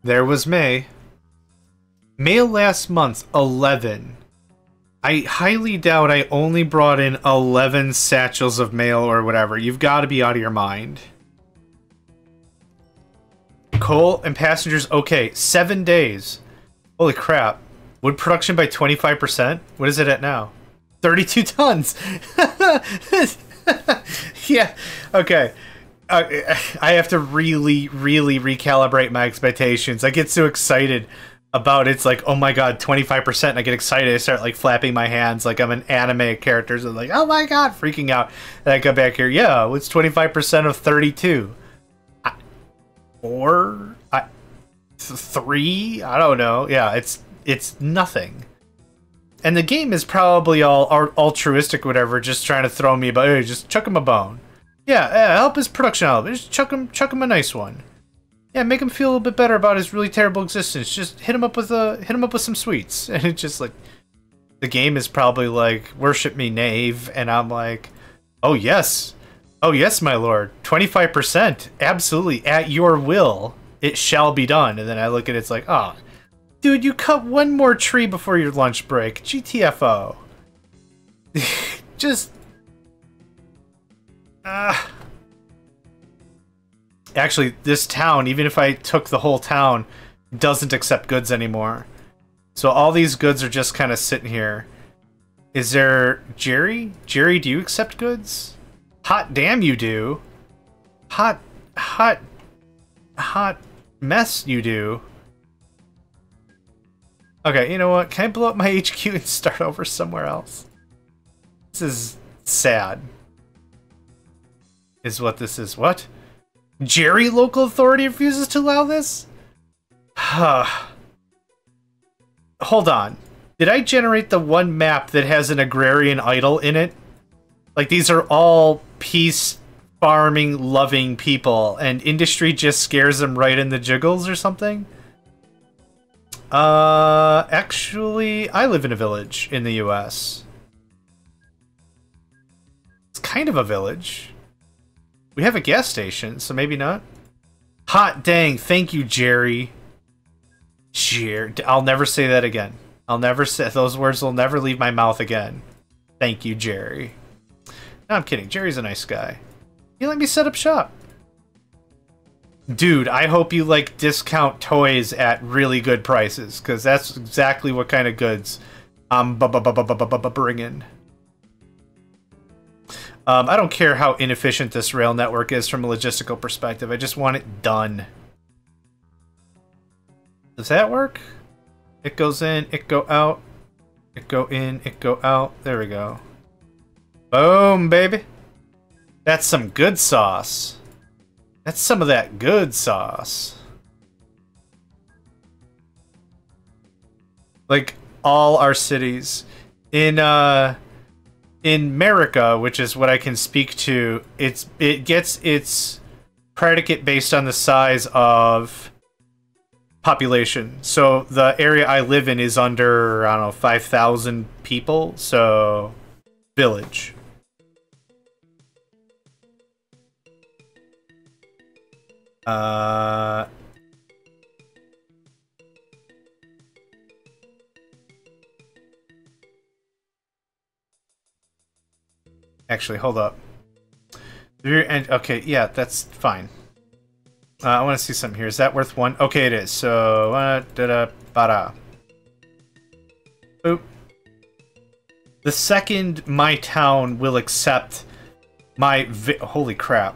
There was May. Mail last month, 11. I highly doubt I only brought in 11 satchels of mail or whatever. You've got to be out of your mind. Coal and passengers, okay, 7 days. Holy crap. Wood production by 25%? What is it at now? 32 tons! Yeah, okay. I have to really recalibrate my expectations. I get so excited about it's like, oh my god, 25%, and I get excited. I start like flapping my hands like I'm an anime character. So like, oh my god, freaking out. And I come back here, yeah, it's 25% of 32. 3? I don't know. Yeah, it's nothing. And the game is probably all altruistic, whatever, just trying to throw me about, hey, just chuck him a bone. Yeah, help his production out. Just chuck him a nice one. Yeah, make him feel a little bit better about his really terrible existence. Just hit him up with some sweets. And it's just like, the game is probably like, worship me, knave, and I'm like, oh yes, my lord, 25%, absolutely, at your will, it shall be done. And then I look at it, it's like, oh, dude, you cut one more tree before your lunch break, GTFO. Just. Actually, this town, even if I took the whole town, doesn't accept goods anymore. So all these goods are just kind of sitting here. Is there... Jerry? Jerry, do you accept goods? Hot damn you do. Hot mess you do. Okay, you know what? Can I blow up my HQ and start over somewhere else? This is sad. Is what this is. What? Jerry local authority refuses to allow this? Hold on. Did I generate the one map that has an agrarian idol in it? Like, these are all peace farming loving people, and industry just scares them right in the jiggles or something? Actually, I live in a village in the US. It's kind of a village. We have a gas station, so maybe not. Hot dang, thank you, Jerry. I'll never say that again. I'll never say... Those words will never leave my mouth again. Thank you, Jerry. No, I'm kidding. Jerry's a nice guy. He let me set up shop. Dude, I hope you, like, discount toys at really good prices, because that's exactly what kind of goods I'm bringing. I don't care how inefficient this rail network is from a logistical perspective. I just want it done. Does that work? It goes in, it go out, it go in, it go out. There we go. Boom, baby. That's some good sauce. That's some of that good sauce. Like all our cities in America, which is what I can speak to, it gets its predicate based on the size of population. So the area I live in is under, I don't know, 5,000 people, so village. Actually, hold up. And okay, yeah, that's fine. I want to see something here. Is that worth one? Okay, it is. So, da-da-ba-da. Boop. The second my town will accept my holy crap.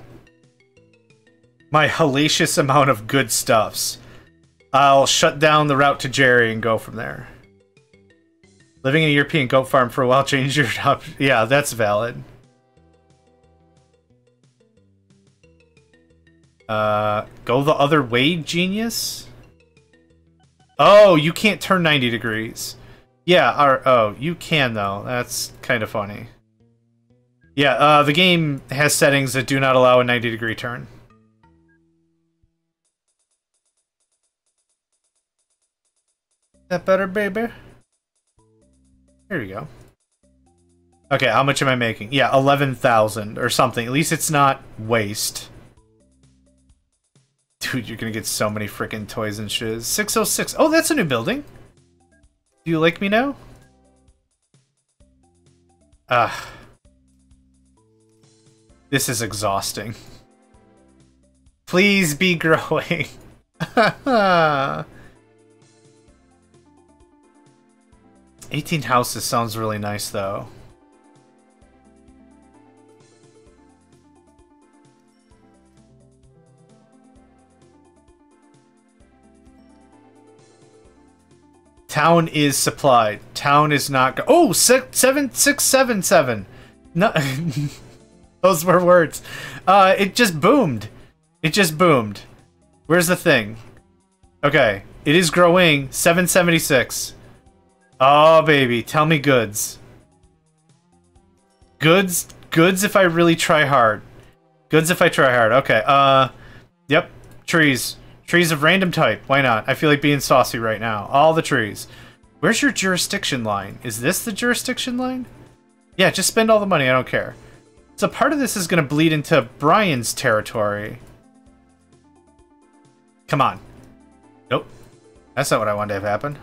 My hellacious amount of good stuffs, I'll shut down the route to Jerry and go from there. Living in a European goat farm for a while changed your job. Yeah, that's valid. Go the other way, genius? Oh, you can't turn 90 degrees. Yeah, oh, you can though. That's kind of funny. Yeah, the game has settings that do not allow a 90-degree turn. That better, baby? Here we go. Okay, how much am I making? Yeah, 11,000 or something. At least it's not waste. Dude, you're gonna get so many freaking toys and shiz. 606. Oh, that's a new building. Do you like me now? This is exhausting. Please be growing. 18 houses sounds really nice, though. Town is supplied. Town is not. Oh, 7677. No, those were words. It just boomed. It just boomed. Where's the thing? Okay, it is growing. 776. Oh, baby, tell me goods. Goods if I really try hard. Goods if I try hard. Okay, yep, trees. Trees of random type. Why not? I feel like being saucy right now. All the trees. Where's your jurisdiction line? Is this the jurisdiction line? Yeah, just spend all the money. I don't care. So part of this is going to bleed into Brian's territory. Come on. Nope. That's not what I wanted to have happen.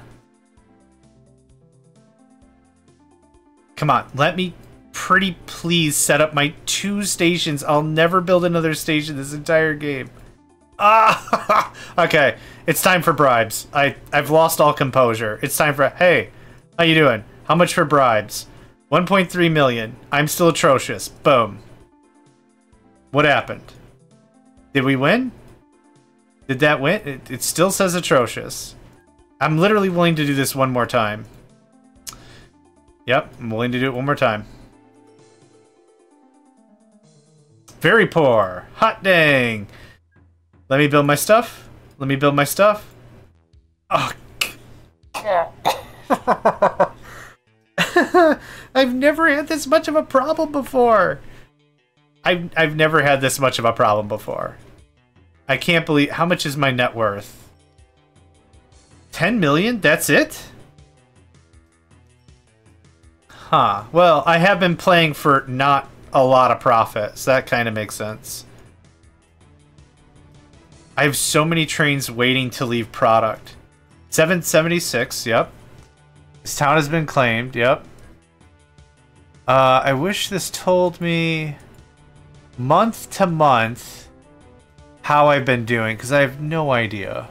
Come on. Let me pretty please set up my 2 stations. I'll never build another station this entire game. Ah, okay. It's time for bribes. I've lost all composure. It's time for. Hey, how you doing? How much for bribes? 1.3 million. I'm still atrocious. Boom. What happened? Did we win? Did that win? It still says atrocious. I'm literally willing to do this one more time. Yep, I'm willing to do it one more time. Very poor. Hot dang. Let me build my stuff. Let me build my stuff. Oh. I've never had this much of a problem before. I've never had this much of a problem before. I can't believe... How much is my net worth? 10 million? That's it? Huh. Well, I have been playing for not a lot of profit, so that kind of makes sense. I have so many trains waiting to leave product. 776, yep. This town has been claimed, yep. I wish this told me month to month how I've been doing, because I have no idea.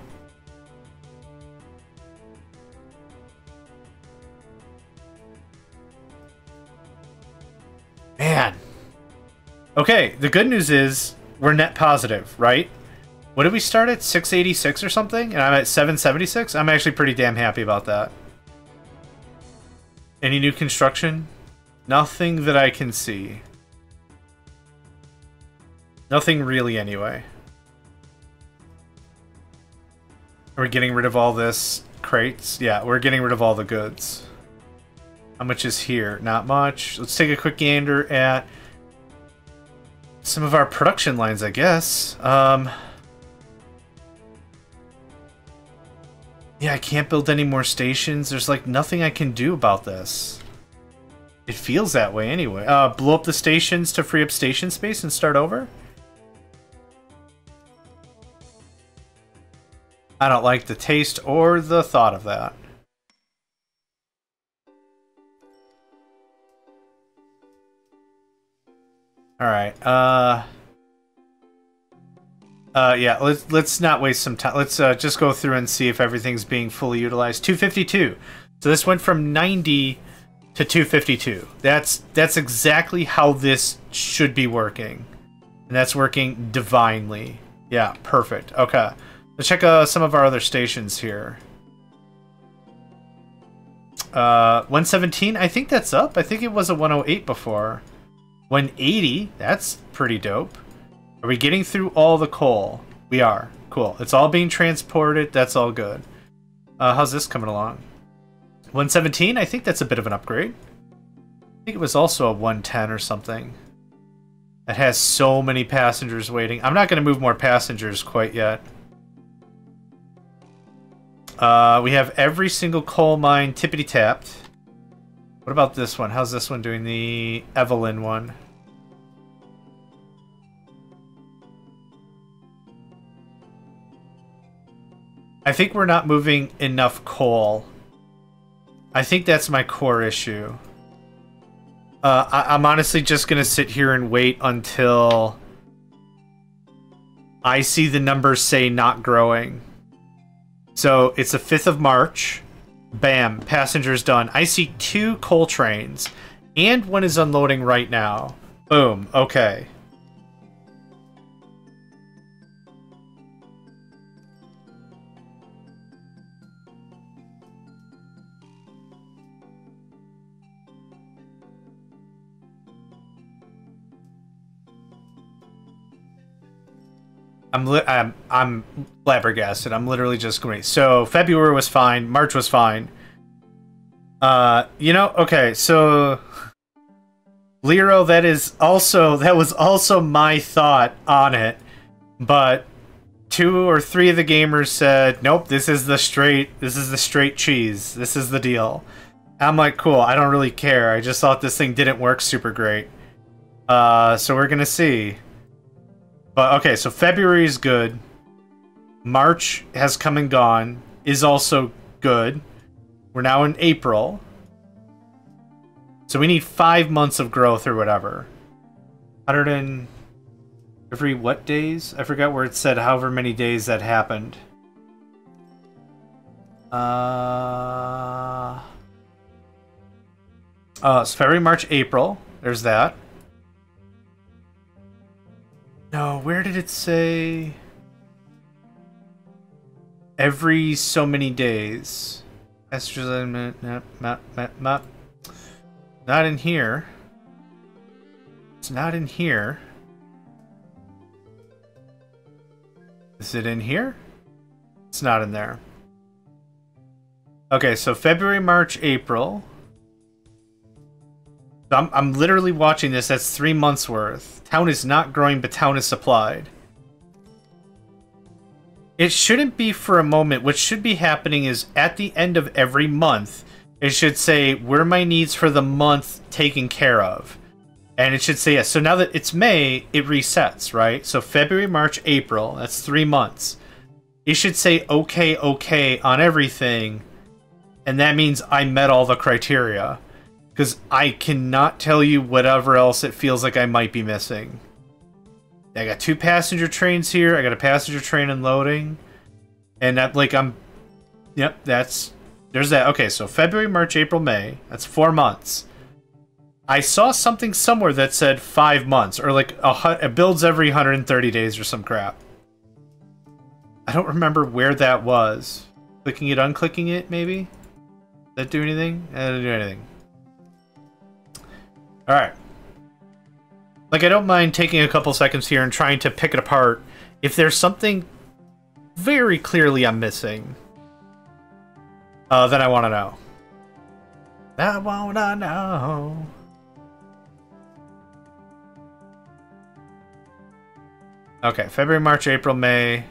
Man. Okay, the good news is we're net positive, right? What did we start at? 686 or something? And I'm at 776? I'm actually pretty damn happy about that. Any new construction? Nothing that I can see. Nothing really, anyway. Are we getting rid of all this crates? Yeah, we're getting rid of all the goods. How much is here? Not much. Let's take a quick gander at some of our production lines, I guess. Yeah, I can't build any more stations. There's like nothing I can do about this. It feels that way anyway. Blow up the stations to free up station space and start over? I don't like the taste or the thought of that. Alright, yeah, let's not waste some time. Let's just go through and see if everything's being fully utilized. 252. So this went from 90 to 252. That's exactly how this should be working. And that's working divinely. Yeah, perfect. Okay. Let's check some of our other stations here. 117, I think that's up. I think it was a 108 before. 180, that's pretty dope. Are we getting through all the coal? We are. Cool. It's all being transported. That's all good. How's this coming along? 117, I think that's a bit of an upgrade. I think it was also a 110 or something. It has so many passengers waiting. I'm not going to move more passengers quite yet. We have every single coal mine tippity-tapped. What about this one? How's this one doing? The Evelyn one. I think we're not moving enough coal. I think that's my core issue. I'm honestly just going to sit here and wait until I see the numbers say not growing. So it's the 5th of March. Bam, passengers done. I see 2 coal trains, and one is unloading right now. Boom, okay. I'm flabbergasted. I'm literally just going. So February was fine. March was fine. You know, okay. So Lero, that was also my thought on it, but 2 or 3 of the gamers said, "Nope, this is the straight cheese. This is the deal." I'm like, cool. I don't really care. I just thought this thing didn't work super great. So we're gonna see. But okay, so February is good. March has come and gone, is also good. We're now in April. So we need 5 months of growth or whatever. 100 and... every what days? I forgot where it said however many days that happened. It's February, March, April. There's that. No, where did it say every so many days? Estrogen, not in here. It's not in here. Is it in here? It's not in there. Okay, so February, March, April. I'm literally watching this. That's 3 months worth. Town is not growing, but town is supplied. It shouldn't be for a moment. What should be happening is at the end of every month, it should say, were my needs for the month taken care of? And it should say yes. So now that it's May, it resets, right? So February, March, April, that's 3 months. It should say okay, okay on everything. And that means I met all the criteria. Because I cannot tell you whatever else it feels like I might be missing. I got 2 passenger trains here. I got a passenger train unloading. And that, like, yep, there's that. Okay, so February, March, April, May. That's 4 months. I saw something somewhere that said 5 months, or like it builds every 130 days or some crap. I don't remember where that was. Clicking it, unclicking it, maybe? Did that do anything? It didn't do anything. Alright. Like, I don't mind taking a couple seconds here and trying to pick it apart if there's something very clearly I'm missing. Then I want to know. I want to know. Okay, February, March, April, May.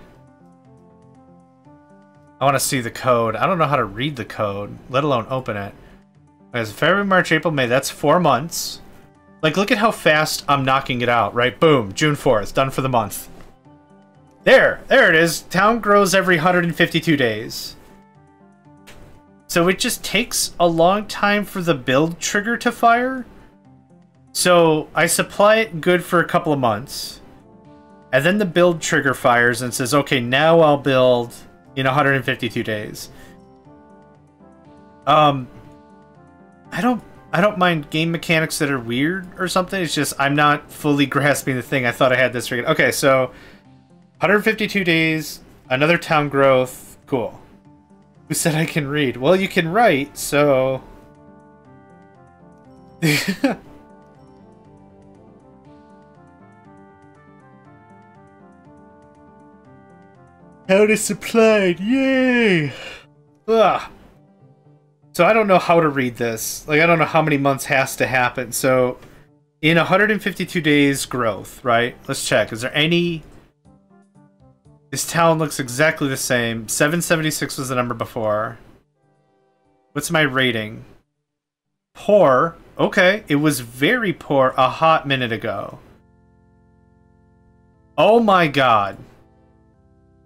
I want to see the code. I don't know how to read the code, let alone open it. Okay, so February, March, April, May. That's 4 months. Like, look at how fast I'm knocking it out, right? Boom, June 4th, done for the month. There it is. Town grows every 152 days. So it just takes a long time for the build trigger to fire. So I supply it good for a couple of months. And then the build trigger fires and says, okay, now I'll build in 152 days. I don't mind game mechanics that are weird or something. It's just I'm not fully grasping the thing. I thought I had this figured. Okay, so 152 days, another town growth. Cool. Who said I can read? Well, you can write, so... How is supplied? Yay! Ugh. So I don't know how to read this. Like, I don't know how many months has to happen. So, in 152 days growth, right? Let's check. Is there any... This town looks exactly the same. 776 was the number before. What's my rating? Poor. Okay, it was very poor a hot minute ago. Oh my god.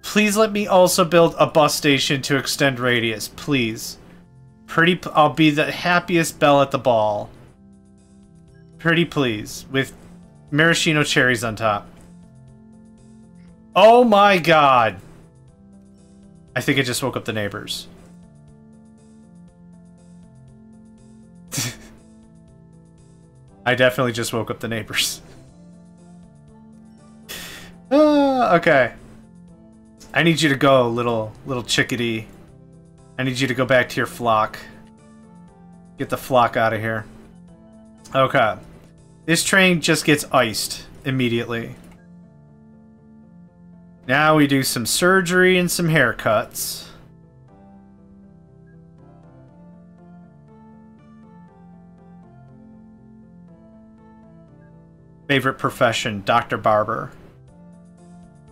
Please let me also build a bus station to extend radius, please. I'll be the happiest belle at the ball. Pretty please, with maraschino cherries on top. Oh my god! I think I just woke up the neighbors. I definitely just woke up the neighbors. Okay. I need you to go, little chickadee. I need you to go back to your flock. Get the flock out of here. Okay. This train just gets iced immediately. Now we do some surgery and some haircuts. Favorite profession, Dr. Barber.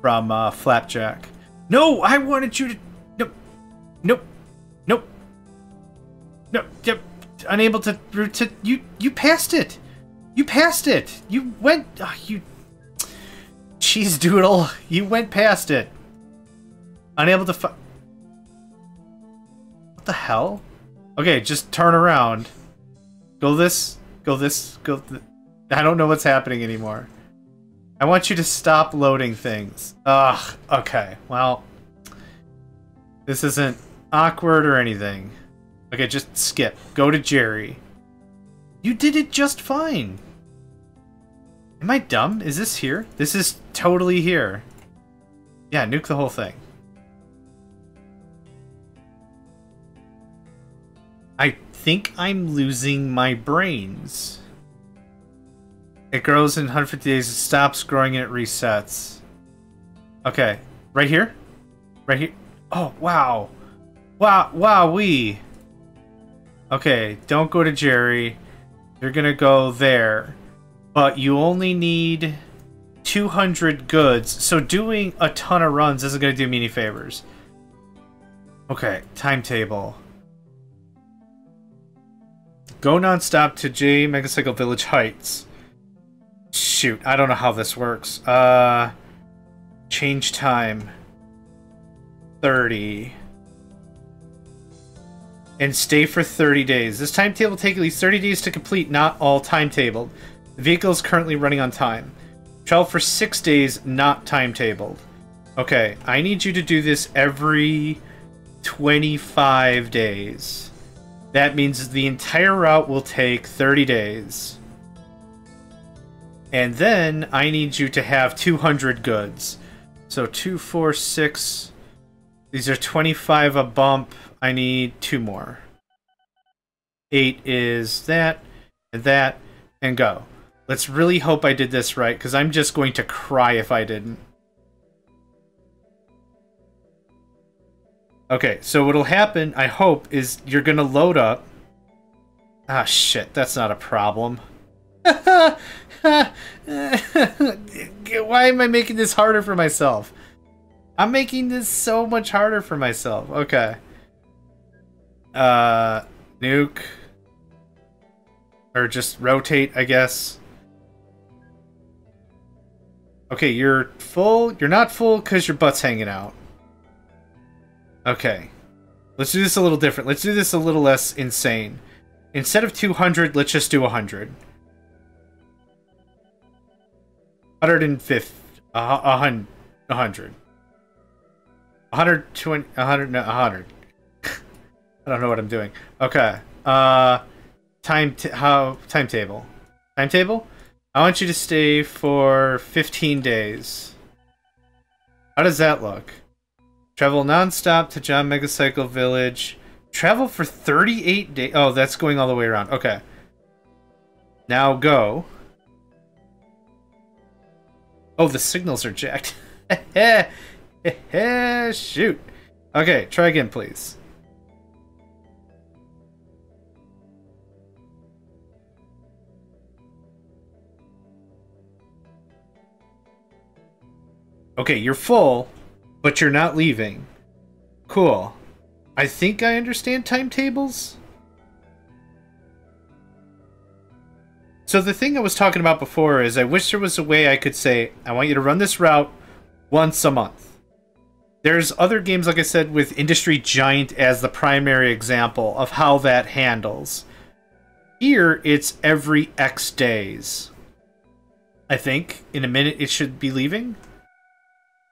From Flapjack. No, I wanted you to... Nope. Nope. Nope. No. Yep. Unable to... You passed it. You passed it. You went... you... Cheese doodle. You went past it. Unable to... What the hell? Okay, just turn around. Go this. Go this. Go... I don't know what's happening anymore. I want you to stop loading things. Ugh, okay, well... This isn't awkward or anything. Okay, just skip. Go to Jerry. You did it just fine. Am I dumb? Is this here? This is totally here. Yeah, nuke the whole thing. I think I'm losing my brains. It grows in 150 days, it stops growing and it resets. Okay, right here? Right here? Oh, wow. Wow, wowee. Okay, don't go to Jerry. You're gonna go there. But you only need 200 goods, so doing a ton of runs isn't gonna do me any favors. Okay, timetable. Go non-stop to Megacycle Village Heights. Shoot, I don't know how this works. Change time. 30. And stay for 30 days. This timetable will take at least 30 days to complete, not all timetabled. The vehicle is currently running on time. Travel for 6 days, not timetabled. Okay, I need you to do this every 25 days. That means the entire route will take 30 days. And then I need you to have 200 goods. So 2, 4, 6. These are 25 a bump. I need 2 more. 8 is that, and go. Let's really hope I did this right, because I'm just going to cry if I didn't. Okay, so what'll happen, I hope, is you're gonna load up. Ah, shit, that's not a problem. Why am I making this harder for myself? I'm making this so much harder for myself. Okay. Nuke. Or just rotate, I guess. Okay, you're full. You're not full because your butt's hanging out. Okay. Let's do this a little different. Let's do this a little less insane. Instead of 200, let's just do 100. 150. 100. 120. 100. No, 100. I don't know what I'm doing. Okay. Timetable. Timetable? I want you to stay for 15 days. How does that look? Travel non-stop to John Megacycle Village. Travel for 38 days. Oh, that's going all the way around. Okay. Now go. Oh, the signals are jacked. Shoot. Okay, try again, please. Okay, you're full, but you're not leaving. Cool. I think I understand timetables. So the thing I was talking about before is I wish there was a way I could say, I want you to run this route once a month. There's other games, like I said, with Industry Giant as the primary example of how that handles. Here, it's every X days. I think in a minute it should be leaving.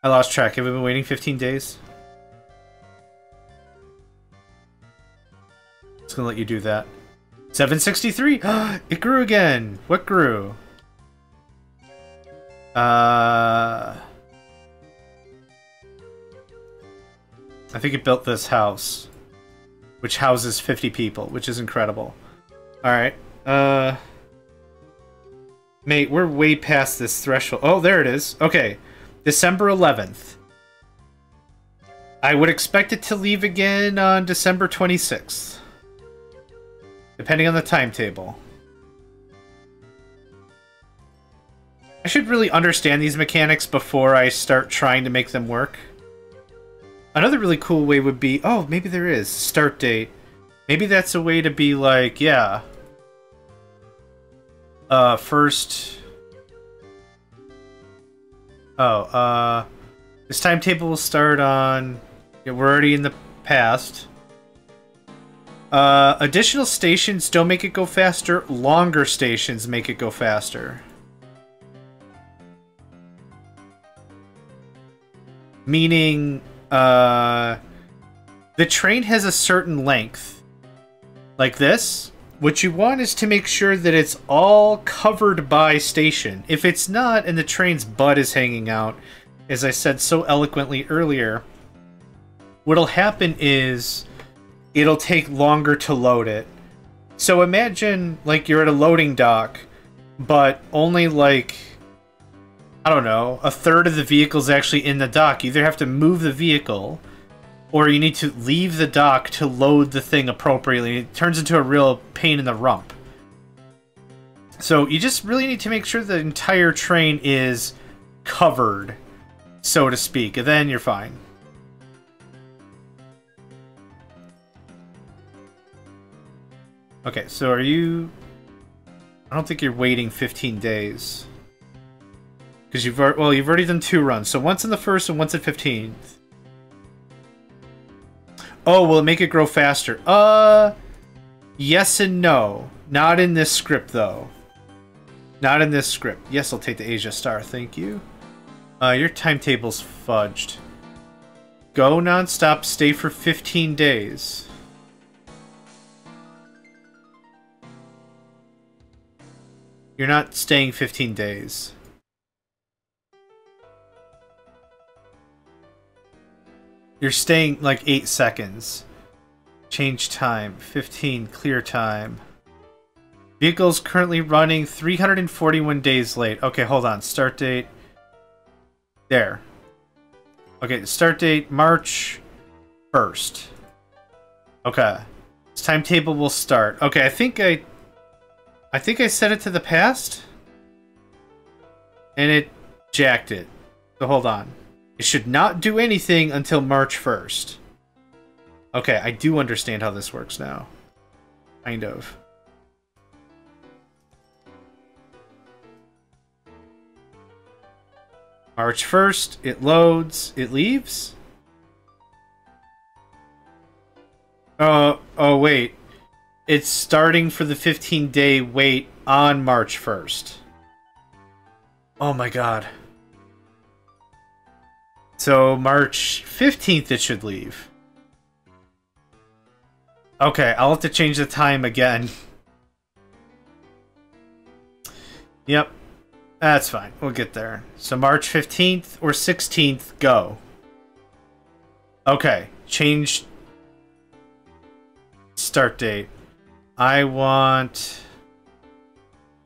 I lost track. Have we been waiting 15 days? It's gonna let you do that. 763! It grew again! What grew? I think it built this house. Which houses 50 people, which is incredible. Alright. Mate, we're way past this threshold. Oh, there it is. Okay. December 11th. I would expect it to leave again on December 26th. Depending on the timetable. I should really understand these mechanics before I start trying to make them work. Another really cool way would be... Oh, maybe there is. Start date. Maybe that's a way to be like, yeah. First... Oh, this timetable will start on... Yeah, we're already in the past. Additional stations don't make it go faster. Longer stations make it go faster. Meaning, the train has a certain length. Like this. What you want is to make sure that it's all covered by station. If it's not, and the train's butt is hanging out, as I said so eloquently earlier, what'll happen is it'll take longer to load it. So imagine, like, you're at a loading dock, but only, like, I don't know, a third of the vehicle's actually in the dock. You either have to move the vehicle, or you need to leave the dock to load the thing appropriately. It turns into a real pain in the rump. So you just really need to make sure the entire train is covered, so to speak, and then you're fine. Okay, so are you... I don't think you're waiting 15 days. Because you've already done 2 runs. So once in the 1st and once at 15th. Oh, will it make it grow faster? Yes and no. Not in this script, though. Not in this script. Yes, I'll take the Asia Star, thank you. Your timetable's fudged. Go non-stop, stay for 15 days. You're not staying 15 days. You're staying like 8 seconds. Change time. 15. Clear time. Vehicle's currently running 341 days late. Okay, hold on. Start date. There. Okay, start date March 1st. Okay. This timetable will start. Okay, I think I set it to the past. And it jacked it. So hold on. It should not do anything until March 1st. Okay, I do understand how this works now. Kind of. March 1st, it loads, it leaves? Oh, wait. It's starting for the 15-day wait on March 1st. Oh my god. So March 15th it should leave. Okay, I'll have to change the time again. Yep. That's fine. We'll get there. So March 15th or 16th, go. Okay. Change start date. I want...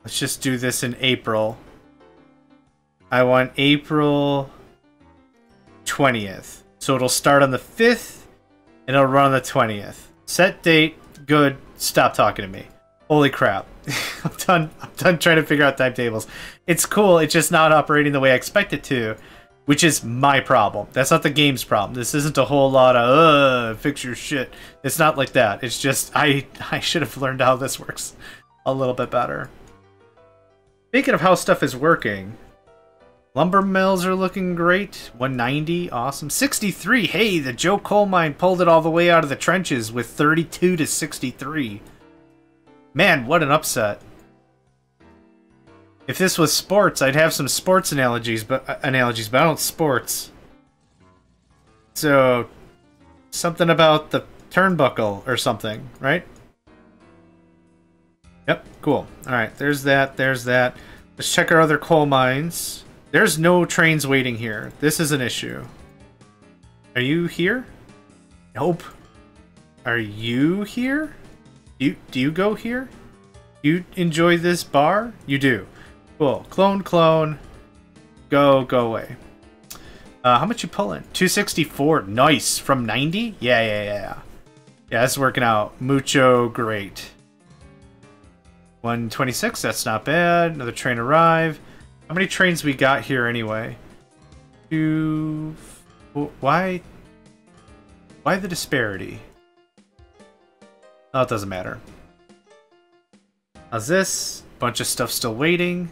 Let's just do this in April. I want April 20th. So it'll start on the 5th and it'll run on the 20th. Set date. Good. Stop talking to me. Holy crap. I'm done trying to figure out timetables. It's cool, it's just not operating the way I expect it to, which is my problem. That's not the game's problem. This isn't a whole lot of, fix your shit. It's not like that. It's just, I should have learned how this works a little bit better. Speaking of how stuff is working, lumber mills are looking great. 190, awesome. 63, hey, the Joe coal mine pulled it all the way out of the trenches with 32 to 63. Man, what an upset. If this was sports, I'd have some sports analogies, but I don't sports. So, something about the turnbuckle or something, right? Yep, cool. Alright, there's that, there's that. Let's check our other coal mines. There's no trains waiting here. This is an issue. Are you here? Nope. Are you here? Do you go here? You enjoy this bar? You do. Cool. Clone, clone. Go away. How much you pulling? 264. Nice. From 90? Yeah. Yeah, that's working out. Mucho great. 126. That's not bad. Another train arrive. How many trains we got here anyway? Two... Why the disparity? Oh, it doesn't matter. How's this? Bunch of stuff still waiting.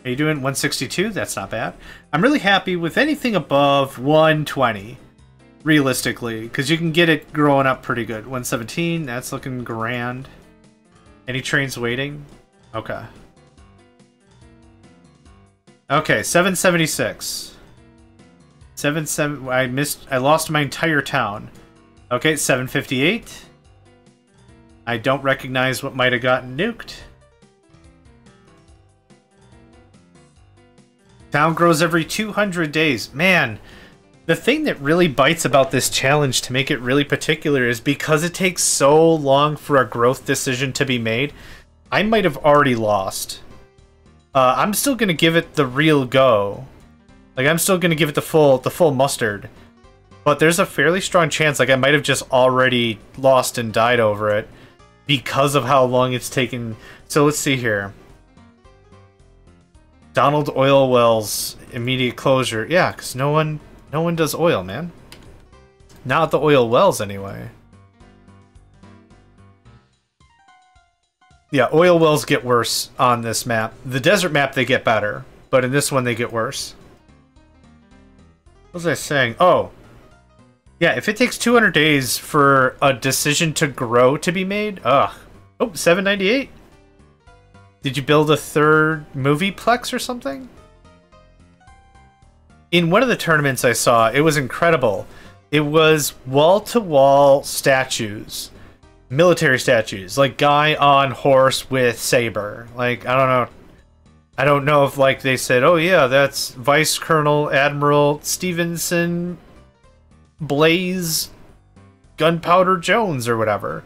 How you doing? 162? That's not bad. I'm really happy with anything above 120, realistically, because you can get it growing up pretty good. 117, that's looking grand. Any trains waiting? Okay. Okay, 776. I lost my entire town. Okay, 758. I don't recognize what might have gotten nuked. Town grows every 200 days. Man, the thing that really bites about this challenge to make it really particular is because it takes so long for a growth decision to be made, I might have already lost. I'm still going to give it the real go. Like, I'm still going to give it the full mustard. But there's a fairly strong chance, like, I might have just already lost and died over it because of how long it's taken. So let's see here. Donald Oil Wells immediate closure. Yeah, because no one does oil, man. Not the oil wells, anyway. Yeah, oil wells get worse on this map. The desert map, they get better. But in this one, they get worse. What was I saying? Oh. Yeah, if it takes 200 days for a decision to grow to be made... Ugh. Oh, 798? Did you build a third movieplex or something? In one of the tournaments I saw, it was incredible. It was wall-to-wall statues. Military statues. Like, guy on horse with saber. Like, I don't know. I don't know if, like, they said, oh yeah, that's Vice Colonel Admiral Stevenson Blaze Gunpowder Jones or whatever.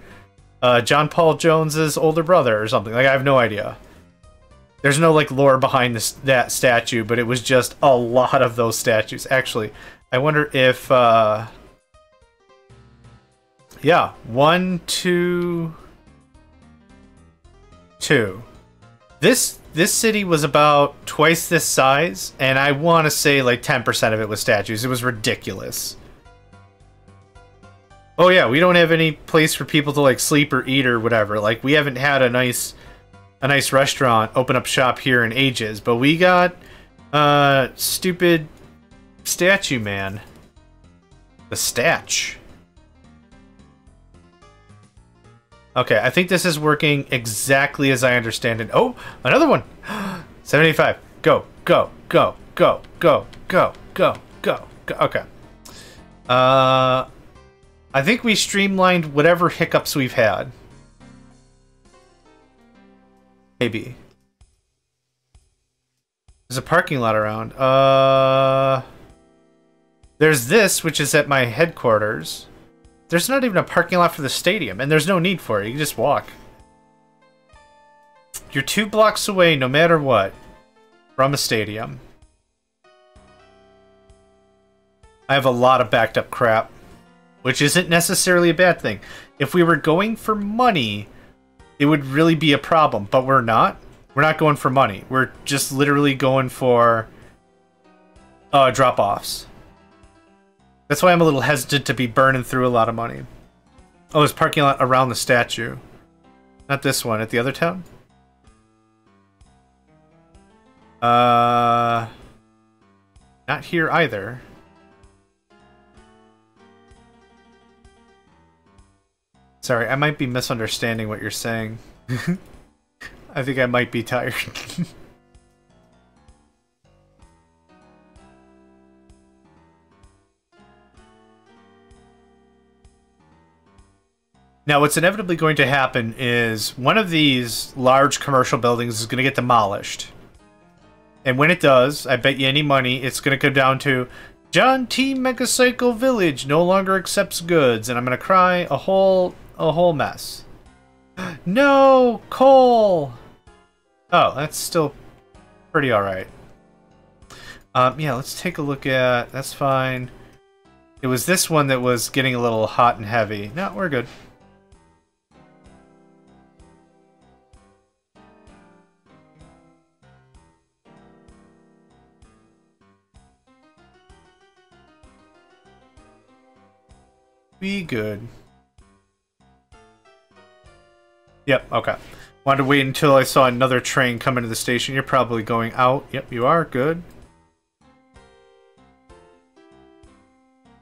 John Paul Jones's older brother or something. Like, I have no idea. There's no, like, lore behind this, that statue, but it was just a lot of those statues. Actually, I wonder if, yeah, 1, 2, 2. This city was about twice this size, and I want to say, like, 10% of it was statues. It was ridiculous. Oh yeah, we don't have any place for people to, like, sleep or eat or whatever. Like, we haven't had a nice restaurant open up shop here in ages, but we got stupid statue man. The statue. Okay, I think this is working exactly as I understand it. Oh, another one. 75. Go, go, go, go, go, go, go, go, go. Okay. I think we streamlined whatever hiccups we've had. Maybe. There's a parking lot around. There's this, which is at my headquarters. There's not even a parking lot for the stadium, and there's no need for it. You can just walk. You're 2 blocks away, no matter what, from a stadium. I have a lot of backed up crap, which isn't necessarily a bad thing. If we were going for money, it would really be a problem, but we're not. We're not going for money. We're just literally going for drop-offs. That's why I'm a little hesitant to be burning through a lot of money. Oh, there's parking lot around the statue. Not this one, at the other town? Not here either. Sorry, I might be misunderstanding what you're saying. I think I might be tired. Now, what's inevitably going to happen is one of these large commercial buildings is going to get demolished. And when it does, I bet you any money, it's going to come down to John T. Megacycle Village no longer accepts goods, and I'm going to cry a whole mess. No, coal. Oh, that's still pretty all right. Yeah, let's take a look at. That's fine. It was this one that was getting a little hot and heavy. No, we're good. Be good. Yep, okay. Wanted to wait until I saw another train come into the station. You're probably going out. Yep, you are. Good.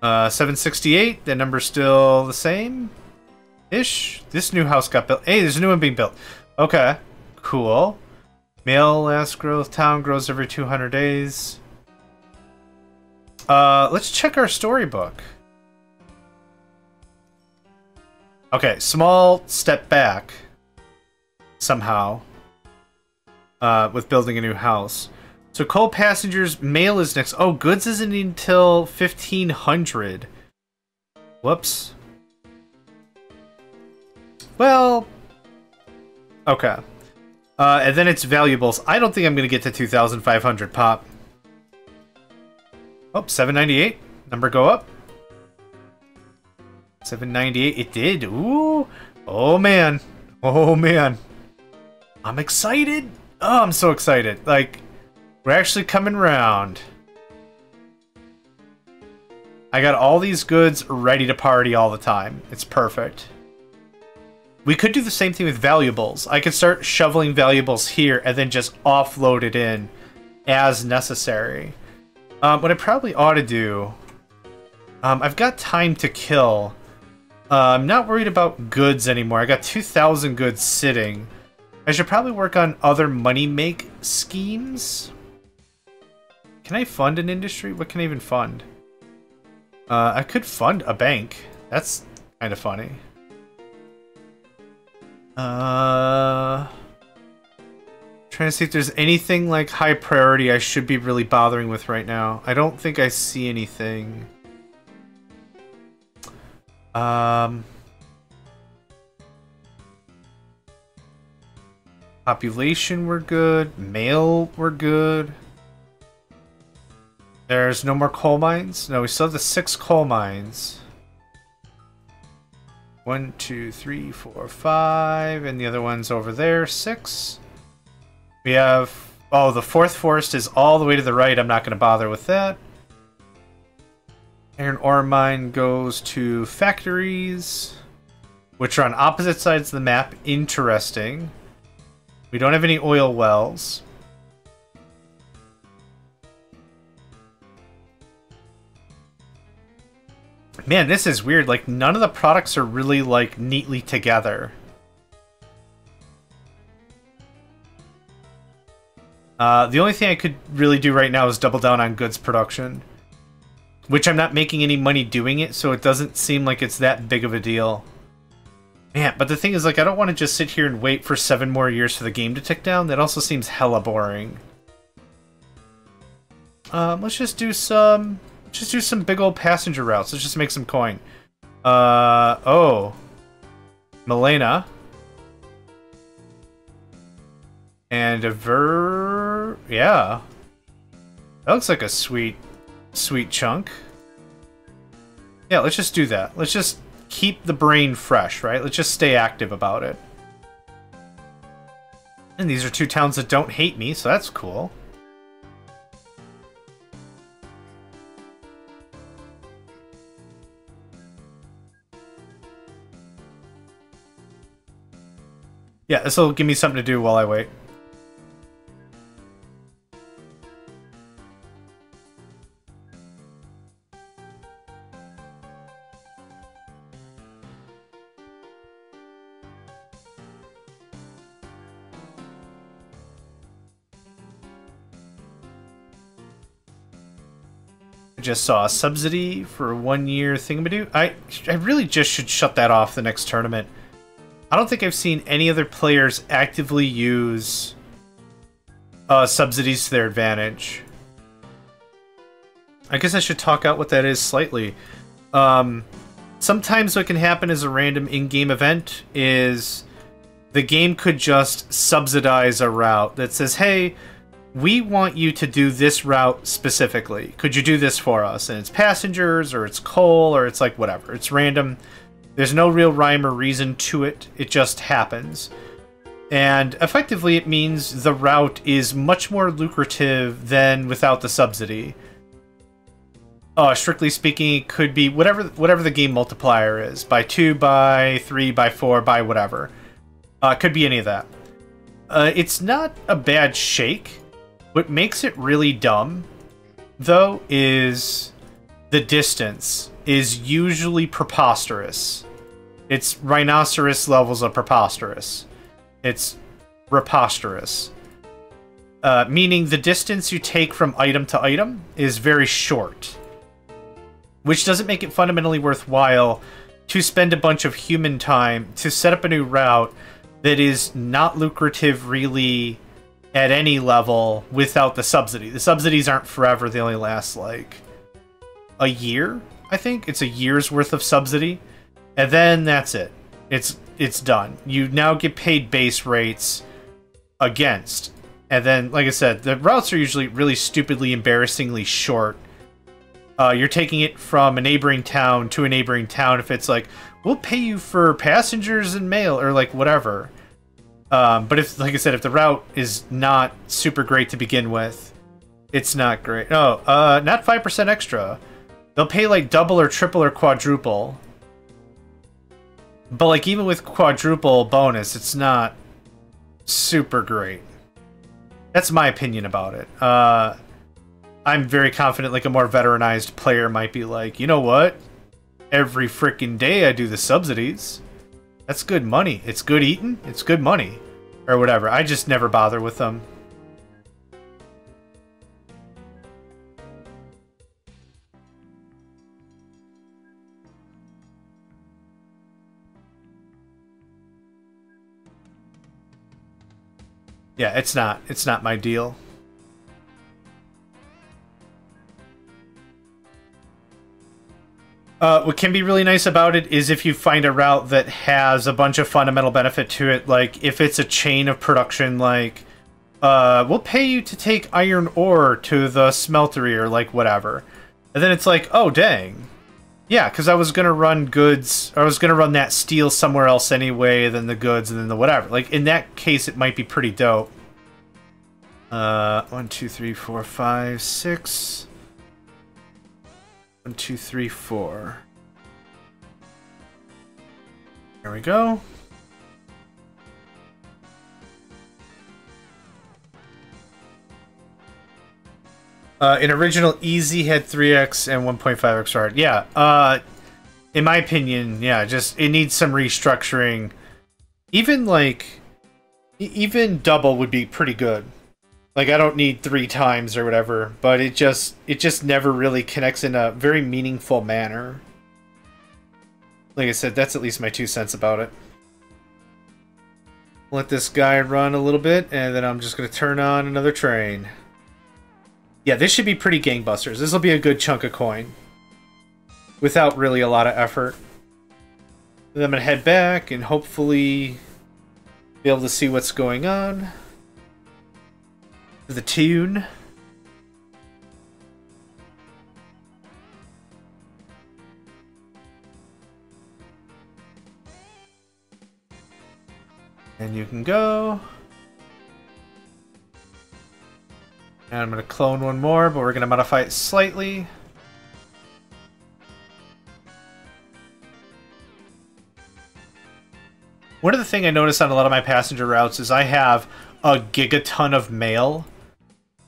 768. The number's still the same? Ish. This new house got built. Hey, there's a new one being built. Okay. Cool. Male last growth. Town grows every 200 days. Let's check our storybook. Okay, small step back. Somehow. With building a new house. So coal passengers, mail is next. Oh, goods isn't until 1500. Whoops. Well. Okay. And then it's valuables. I don't think I'm going to get to 2,500 pop. Oh, 798. Number go up. 798. It did. Ooh. Oh, man. Oh, man. I'm excited. Oh, I'm so excited. Like, we're actually coming around. I got all these goods ready to party all the time. It's perfect. We could do the same thing with valuables. I could start shoveling valuables here and then just offload it in as necessary. What I probably ought to do... I've got time to kill. I'm not worried about goods anymore. I got 2,000 goods sitting. I should probably work on other money make schemes. Can I fund an industry? What can I even fund? I could fund a bank. That's kind of funny. Trying to see if there's anything like high priority I should be really bothering with right now. I don't think I see anything. Population, we're good. Mail, we're good. There's no more coal mines? No, we still have the 6 coal mines. 1, 2, 3, 4, 5, and the other one's over there, 6. We have... Oh, the 4th forest is all the way to the right. I'm not going to bother with that. Iron ore mine goes to factories, which are on opposite sides of the map. Interesting. We don't have any oil wells. Man, this is weird. Like, none of the products are really, like, neatly together. The only thing I could really do right now is double down on goods production. Which I'm not making any money doing it, so it doesn't seem like it's that big of a deal. Man, but the thing is, like, I don't want to just sit here and wait for 7 more years for the game to tick down. That also seems hella boring. Let's just do some... Just do some big old passenger routes. Let's just make some coin. Oh. Milena. And a yeah. That looks like a sweet chunk. Yeah, let's just do that. Let's just keep the brain fresh, right? Let's just stay active about it. And these are 2 towns that don't hate me, so that's cool. Yeah, this will give me something to do while I wait. I just saw a subsidy for a 1-year thingamadoo. I really just should shut that off the next tournament. I don't think I've seen any other players actively use subsidies to their advantage. I guess I should talk out what that is slightly. Sometimes what can happen as a random in-game event is the game could just subsidize a route that says, hey, we want you to do this route specifically. Could you do this for us? And it's passengers, or it's coal, or it's like whatever. It's random. There's no real rhyme or reason to it. It just happens. And effectively it means the route is much more lucrative than without the subsidy. Strictly speaking, it could be whatever the game multiplier is. By 2, by 3, by 4, by whatever. It could be any of that. It's not a bad shake. What makes it really dumb, though, is the distance is usually preposterous. It's rhinoceros levels of preposterous. It's preposterous. Meaning the distance you take from item to item is very short. Which doesn't make it fundamentally worthwhile to spend a bunch of human time to set up a new route that is not lucrative really at any level without the subsidy. The subsidies aren't forever. They only last like a year, I think. It's a year's worth of subsidy. And then that's it. It's done. You now get paid base rates against. And then, like I said, the routes are usually really stupidly, embarrassingly short. You're taking it from a neighboring town to a neighboring town if it's like, we'll pay you for passengers and mail, or like whatever. But if, like I said, if the route is not super great to begin with, it's not great. Oh, not 5% extra. They'll pay like double or triple or quadruple. But like even with quadruple bonus, it's not super great. That's my opinion about it. I'm very confident like a more veteranized player might be like, you know what? Every freaking day I do the subsidies. That's good money. It's good eating. It's good money. Or whatever. I just never bother with them. Yeah, it's not. It's not my deal. What can be really nice about it is if you find a route that has a bunch of fundamental benefit to it, like if it's a chain of production, like, we'll pay you to take iron ore to the smeltery or like whatever. And then it's like, oh, dang. Yeah, because I was going to run goods, or I was going to run that steel somewhere else anyway than the goods and then the whatever. Like, in that case, it might be pretty dope. 1, 2, 3, 4, 5, 6... 1, 2, 3, 4. There we go. In original, easy had 3x and 1.5x hard. Yeah, in my opinion, yeah, just it needs some restructuring. Even like, even double would be pretty good. Like, I don't need 3 times or whatever, but it just never really connects in a very meaningful manner. Like I said, that's at least my 2 cents about it. Let this guy run a little bit, and then I'm just going to turn on another train. Yeah, this should be pretty gangbusters. This will be a good chunk of coin. Without really a lot of effort. Then I'm going to head back and hopefully be able to see what's going on. The tune. And you can go. And I'm going to clone one more, but we're going to modify it slightly. One of the things I notice on a lot of my passenger routes is I have a gigaton of mail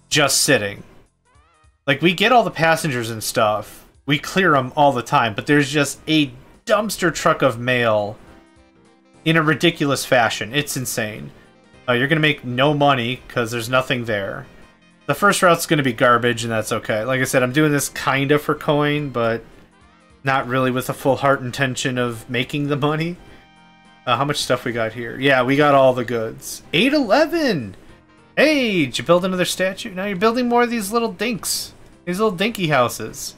just sitting. Like, we get all the passengers and stuff. We clear them all the time, but there's just a dumpster truck of mail in a ridiculous fashion. It's insane. You're going to make no money because there's nothing there. The first route's going to be garbage, and that's okay. Like I said, I'm doing this kind of for coin, but not really with a full heart intention of making the money. How much stuff we got here? Yeah, we got all the goods. 811! Hey, did you build another statue? Now you're building more of these little dinks. These little dinky houses.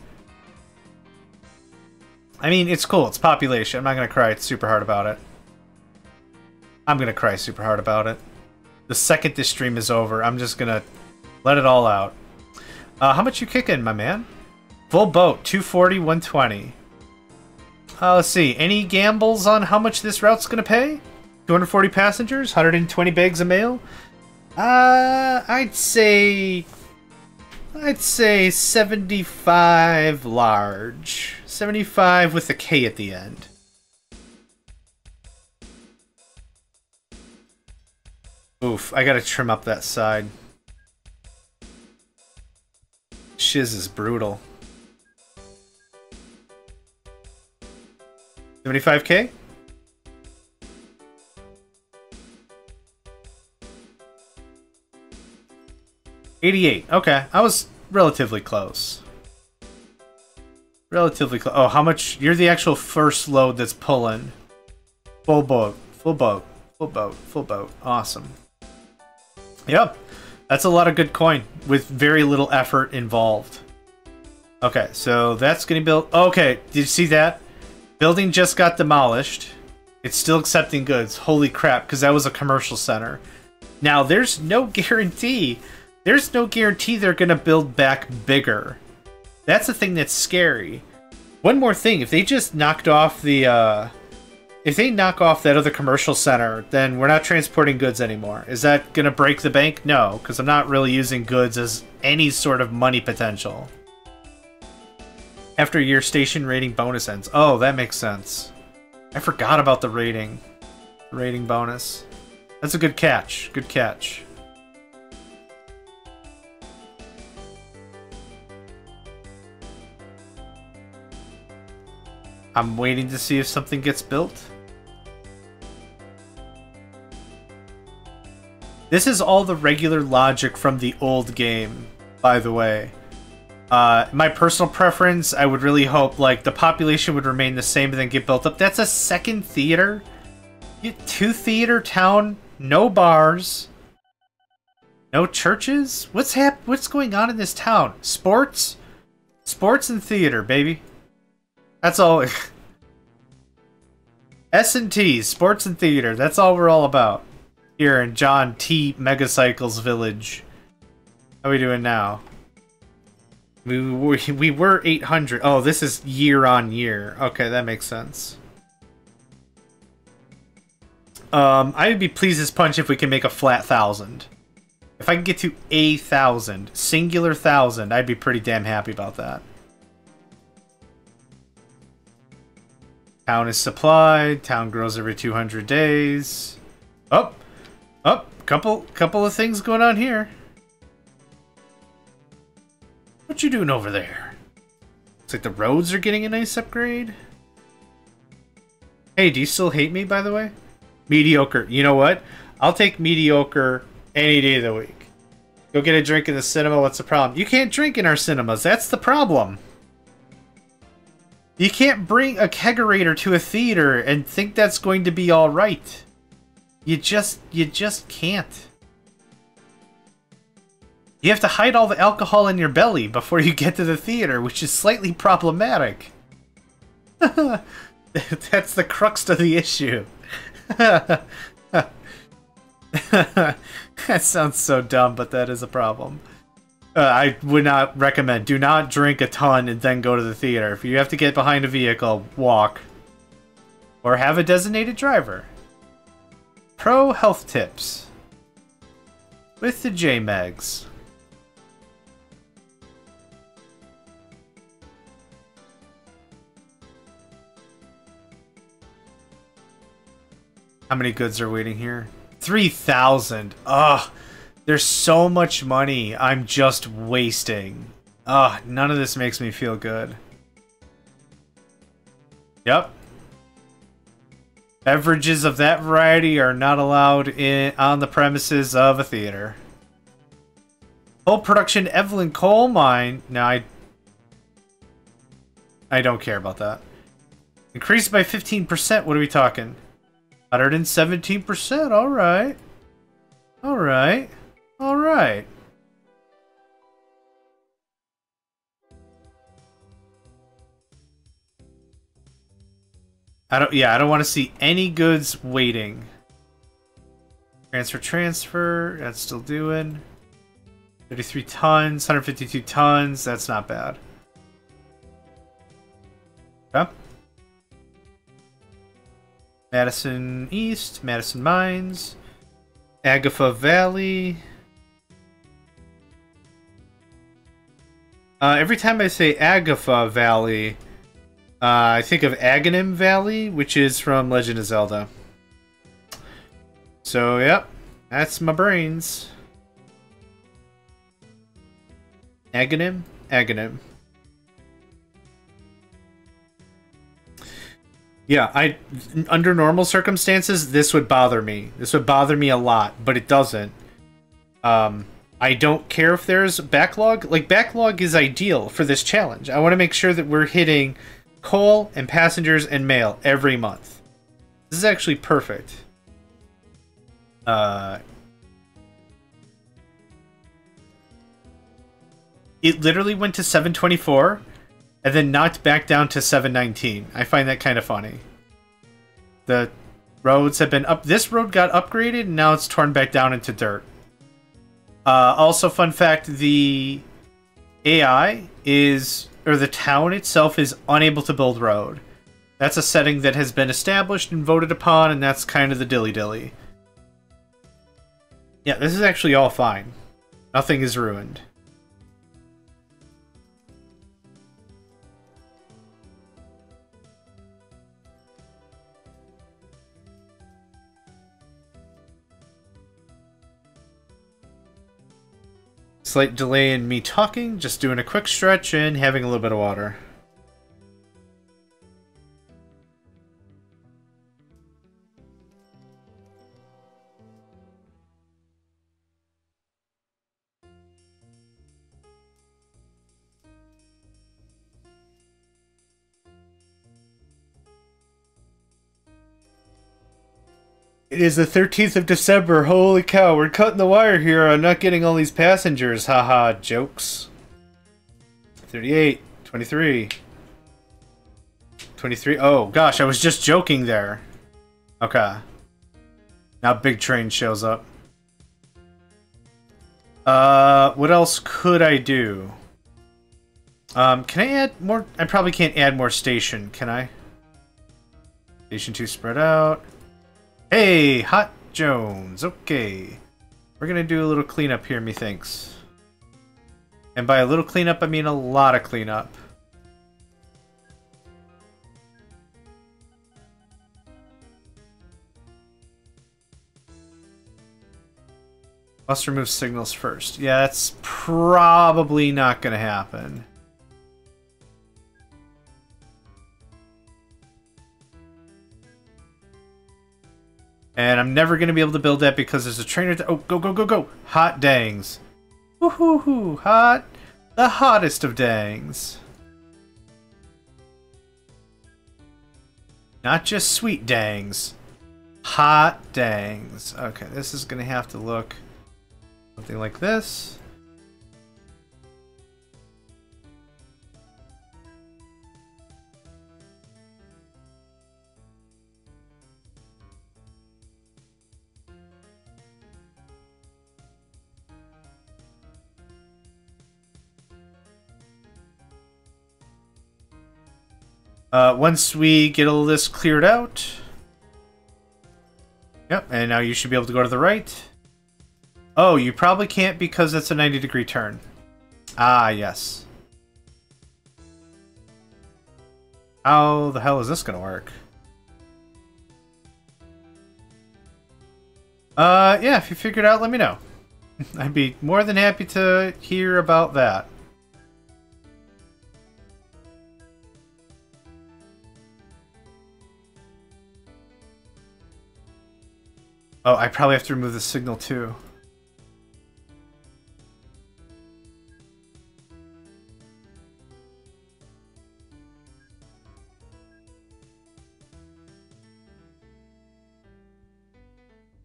I mean, it's cool. It's population. I'm not going to cry super hard about it. I'm going to cry super hard about it. The second this stream is over, I'm just going to let it all out. How much you kicking, my man? Full boat, 240, 120. Let's see. Any gambles on how much this route's going to pay? 240 passengers, 120 bags of mail? I'd say 75 large. 75 with a K at the end. Oof, I gotta trim up that side. Shiz is brutal. 75K? $88. Okay, I was relatively close. Relatively close. Oh, how much? You're the actual first load that's pulling. Full boat. Full boat. Full boat. Full boat. Awesome. Yep. That's a lot of good coin with very little effort involved. Okay, so that's getting built. Okay, did you see that? Building just got demolished. It's still accepting goods. Holy crap, because that was a commercial center. Now, there's no guarantee. There's no guarantee they're going to build back bigger. That's the thing that's scary. One more thing, if they just knocked off the, if they knock off that other commercial center, then we're not transporting goods anymore. Is that going to break the bank? No, because I'm not really using goods as any sort of money potential. After your station rating bonus ends. Oh, that makes sense. I forgot about the rating bonus. That's a good catch. Good catch. I'm waiting to see if something gets built. This is all the regular logic from the old game, by the way. My personal preference, I would really hope like the population would remain the same and then get built up. That's a second theater. You get 2 theater town, no bars. No churches? What's going on in this town? Sports? Sports and theater, baby. That's all. S&T, sports and theater. That's all we're all about. Here in John T. Megacycle's village. How are we doing now? We were 800. Oh, this is year on year. Okay, that makes sense. I would be pleased as punch if we can make a flat 1,000. If I can get to 1,000, singular 1,000, I'd be pretty damn happy about that. Town is supplied. Town grows every 200 days. Oh, couple of things going on here. What you doing over there? Looks like the roads are getting a nice upgrade. Hey, do you still hate me, by the way? Mediocre. You know what? I'll take mediocre any day of the week. Go get a drink in the cinema. What's the problem? You can't drink in our cinemas. That's the problem. You can't bring a kegerator to a theater and think that's going to be all right. You just can't. You have to hide all the alcohol in your belly before you get to the theater, which is slightly problematic. That's the crux of the issue. That sounds so dumb, but that is a problem. I would not recommend. Do not drink a ton and then go to the theater. If you have to get behind a vehicle, walk. Or have a designated driver. Pro health tips. With the JMegs. How many goods are waiting here? 3,000. Ugh. There's so much money I'm just wasting. Ugh, none of this makes me feel good. Yep. Beverages of that variety are not allowed on the premises of a theater. Coal production Evelyn coal mine. No, I don't care about that. Increased by 15%. What are we talking? 117%. All right. All right. All right. I don't want to see any goods waiting. Transfer. That's still doing. 33 tons, 152 tons. That's not bad. Okay. Madison East, Madison Mines, Agatha Valley. Every time I say Agatha Valley, I think of Aghanim Valley, which is from Legend of Zelda. So, yep, that's my brains. Aghanim? Aghanim. Yeah, under normal circumstances, this would bother me. This would bother me a lot, but it doesn't. I don't care if there's backlog. Like, backlog is ideal for this challenge. I want to make sure that we're hitting coal and passengers and mail every month. This is actually perfect. It literally went to 724 and then knocked back down to 719. I find that kind of funny. The roads have been up. This road got upgraded and now it's torn back down into dirt. Also, fun fact, the AI is, or the town itself is unable to build road. That's a setting that has been established and voted upon, and that's kind of the dilly-dilly. Yeah, this is actually all fine. Nothing is ruined. Slight delay in me talking, just doing a quick stretch and having a little bit of water. It is the 13th of December. Holy cow, we're cutting the wire here on not getting all these passengers. Haha, jokes. 38, 23. 23. Oh, gosh, I was just joking there. Okay. Now Big Train shows up. What else could I do? Can I add more? I probably can't add more station, can I? Station 2 spread out. Hey, Hot Jones. Okay. We're gonna do a little cleanup here, methinks. And by a little cleanup, I mean a lot of cleanup. Must remove signals first. Yeah, that's probably not gonna happen. And I'm never going to be able to build that because there's a trainer... Oh, go, go, go, go! Hot dangs. Woohoo! Hot. The hottest of dangs. Not just sweet dangs. Hot dangs. Okay, this is going to have to look something like this. Once we get all this cleared out... Yep, and now you should be able to go to the right. Oh, you probably can't because it's a 90-degree turn. Ah, yes. How the hell is this gonna work? Yeah, if you figure it out, let me know. I'd be more than happy to hear about that. Oh, I probably have to remove the signal too.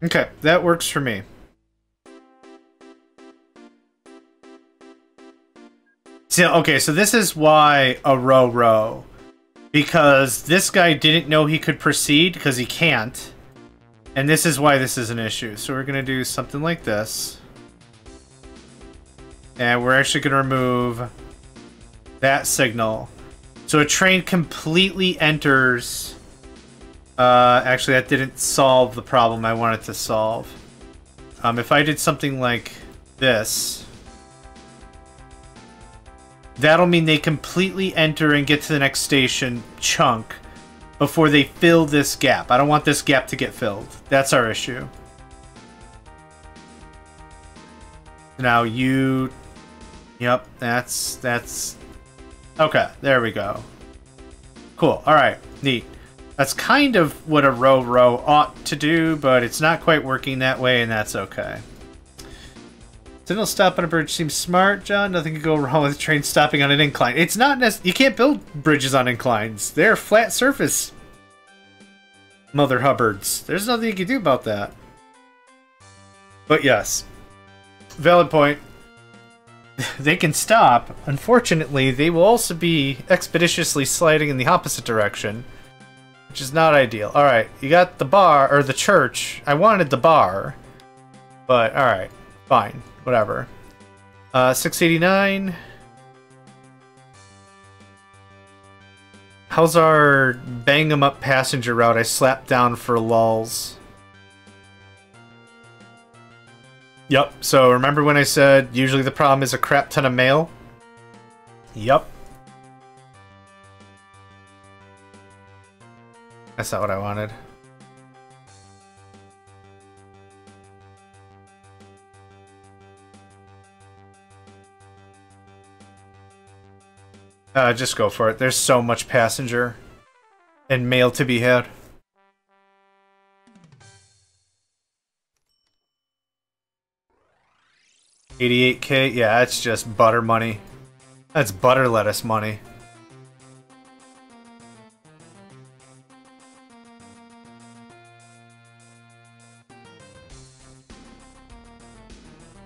Okay, that works for me. So, okay, so this is why a row. Because this guy didn't know he could proceed, because he can't. And this is why this is an issue. So we're going to do something like this. And we're actually going to remove that signal. So a train completely enters... actually, that didn't solve the problem I wanted to solve. If I did something like this... That'll mean they completely enter and get to the next station chunk before they fill this gap. I don't want this gap to get filled. That's our issue. Now you... Yep, that's... Okay, there we go. Cool, alright, neat. That's kind of what a row ought to do, but it's not quite working that way, and that's okay. Signal stop on a bridge seems smart, John. Nothing could go wrong with a train stopping on an incline. It's not you can't build bridges on inclines. They're flat surface. Mother Hubbards. There's nothing you can do about that. But yes. Valid point. They can stop. Unfortunately, they will also be expeditiously sliding in the opposite direction. Which is not ideal. Alright, you got the bar, or the church. I wanted the bar. But, alright. Fine. Whatever. 689. How's our bang 'em up passenger route I slapped down for lulz? Yep, so remember when I said usually the problem is a crap ton of mail? Yep. That's not what I wanted. Just go for it. There's so much passenger and mail to be had. $88K? Yeah, that's just butter money. That's butter lettuce money.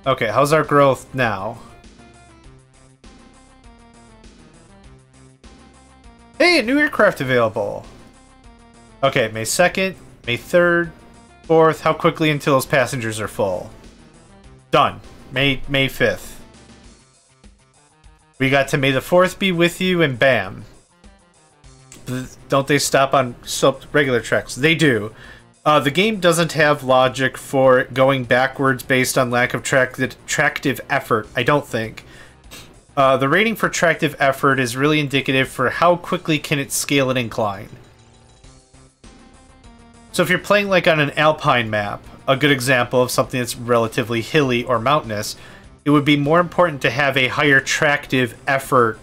Okay, how's our growth now? Hey, a new aircraft available. Okay, May 2nd, May 3rd, 4th. How quickly until those passengers are full? Done. May 5th. We got to May the 4th be with you, and bam. Don't they stop on regular tracks? They do. The game doesn't have logic for going backwards based on lack of tractive effort, I don't think. The rating for tractive effort is really indicative for how quickly can it scale an incline. So if you're playing like on an alpine map, a good example of something that's relatively hilly or mountainous, it would be more important to have a higher tractive effort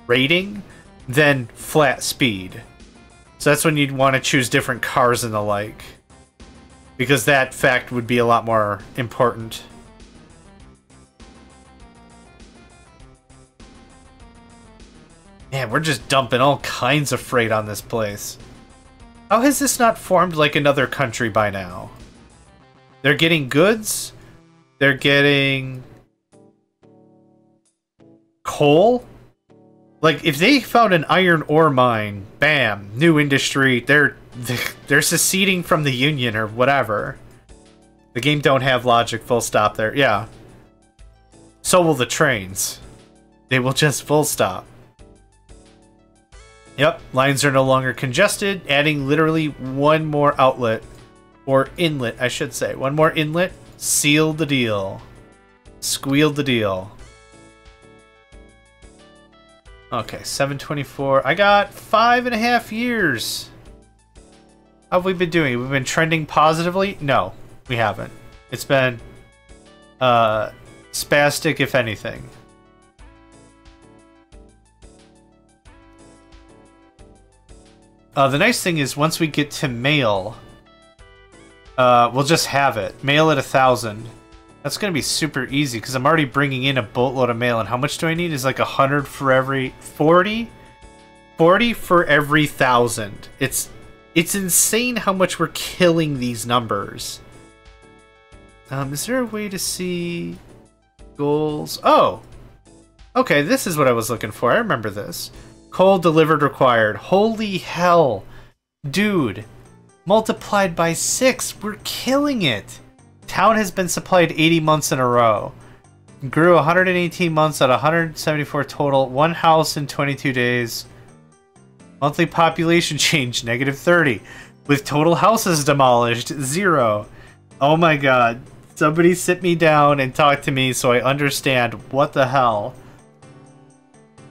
rating than flat speed. So that's when you'd want to choose different cars and the like, because that fact would be a lot more important. Man, we're just dumping all kinds of freight on this place. How has this not formed like another country by now? They're getting goods. They're getting coal. Like, if they found an iron ore mine, bam, new industry. They're seceding from the Union or whatever. The game don't have logic, full stop there. Yeah. So will the trains. They will just full stop. Yep, lines are no longer congested, adding literally one more outlet. Or inlet, I should say. One more inlet, sealed the deal. Squealed the deal. Okay, 724. I got 5.5 years. How have we been doing? We've been trending positively? No, we haven't. It's been spastic, if anything. The nice thing is, once we get to mail, we'll just have it. Mail at 1,000. That's going to be super easy, because I'm already bringing in a boatload of mail. And how much do I need? Is like 100 for every... 40? 40 for every 1,000. It's insane how much we're killing these numbers. Is there a way to see goals? Oh! Okay, this is what I was looking for. I remember this. Coal delivered required. Holy hell. Dude. Multiplied by 6. We're killing it. Town has been supplied 80 months in a row. Grew 118 months at 174 total. One house in 22 days. Monthly population change, -30. With total houses demolished, 0. Oh my god. Somebody sit me down and talk to me so I understand what the hell.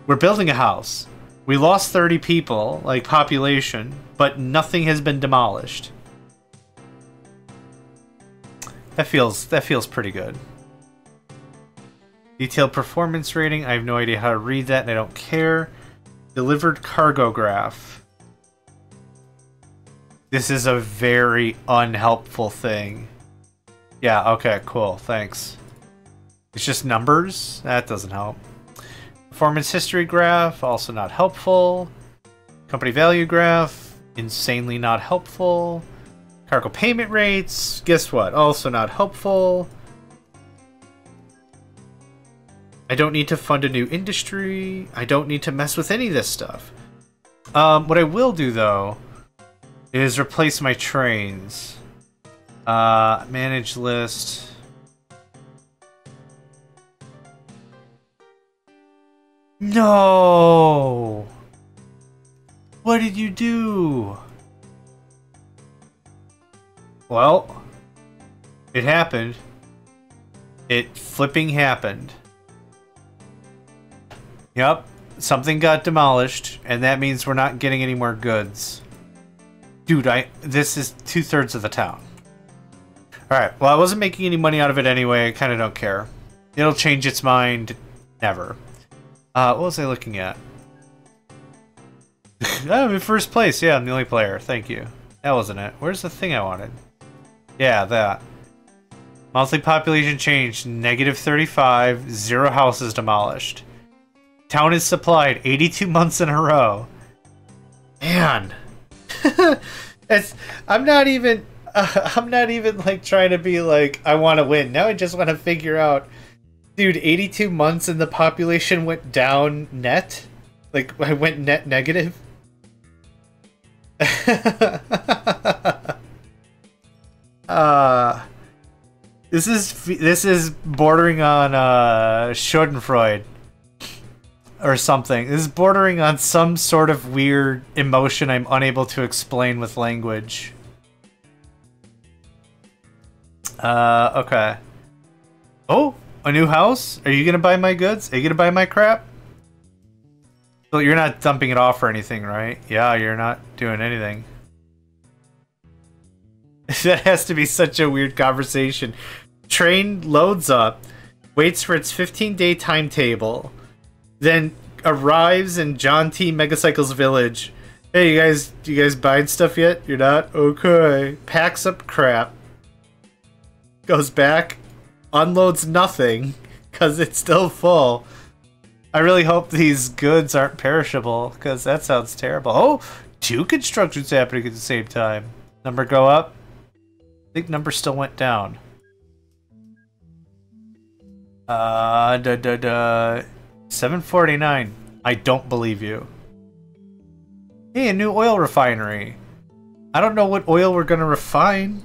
We're building a house. We lost 30 people, like population, but nothing has been demolished. That feels pretty good. Detailed performance rating. I have no idea how to read that, and I don't care. Delivered cargo graph. This is a very unhelpful thing. Yeah, okay, cool. Thanks. It's just numbers? That doesn't help. Performance history graph, also not helpful. Company value graph, insanely not helpful. Cargo payment rates, guess what? Also not helpful. I don't need to fund a new industry. I don't need to mess with any of this stuff. What I will do, though, is replace my trains. Manage list. No! What did you do? Well, it happened. It flipping happened. Yep, something got demolished, and that means we're not getting any more goods. Dude, this is 2/3 of the town. Alright, well, I wasn't making any money out of it anyway. I kind of don't care. It'll change its mind. Never. What was I looking at? I'm in first place. Yeah, I'm the only player. Thank you. That wasn't it. Where's the thing I wanted? Yeah, that. Monthly population change, -35, 0 houses demolished. Town is supplied 82 months in a row. Man. I'm not even... I'm not even like trying to be like I want to win. Now I just want to figure out, dude. 82 months and the population went down net. Like I went net negative. This is bordering on Schadenfreude or something. This is bordering on some sort of weird emotion I'm unable to explain with language. Okay. Oh, a new house? Are you gonna buy my goods? Are you gonna buy my crap? So you're not dumping it off or anything, right? Yeah, you're not doing anything. That has to be such a weird conversation. Train loads up, waits for its 15-day timetable, then arrives in John T. Megacycle's village. Hey, you guys buying stuff yet? You're not? Okay. Packs up crap. Goes back, unloads nothing, because it's still full. I really hope these goods aren't perishable, because that sounds terrible. Oh, 2 constructions happening at the same time. Number go up. I think number still went down. 749. I don't believe you. Hey, a new oil refinery. I don't know what oil we're gonna refine.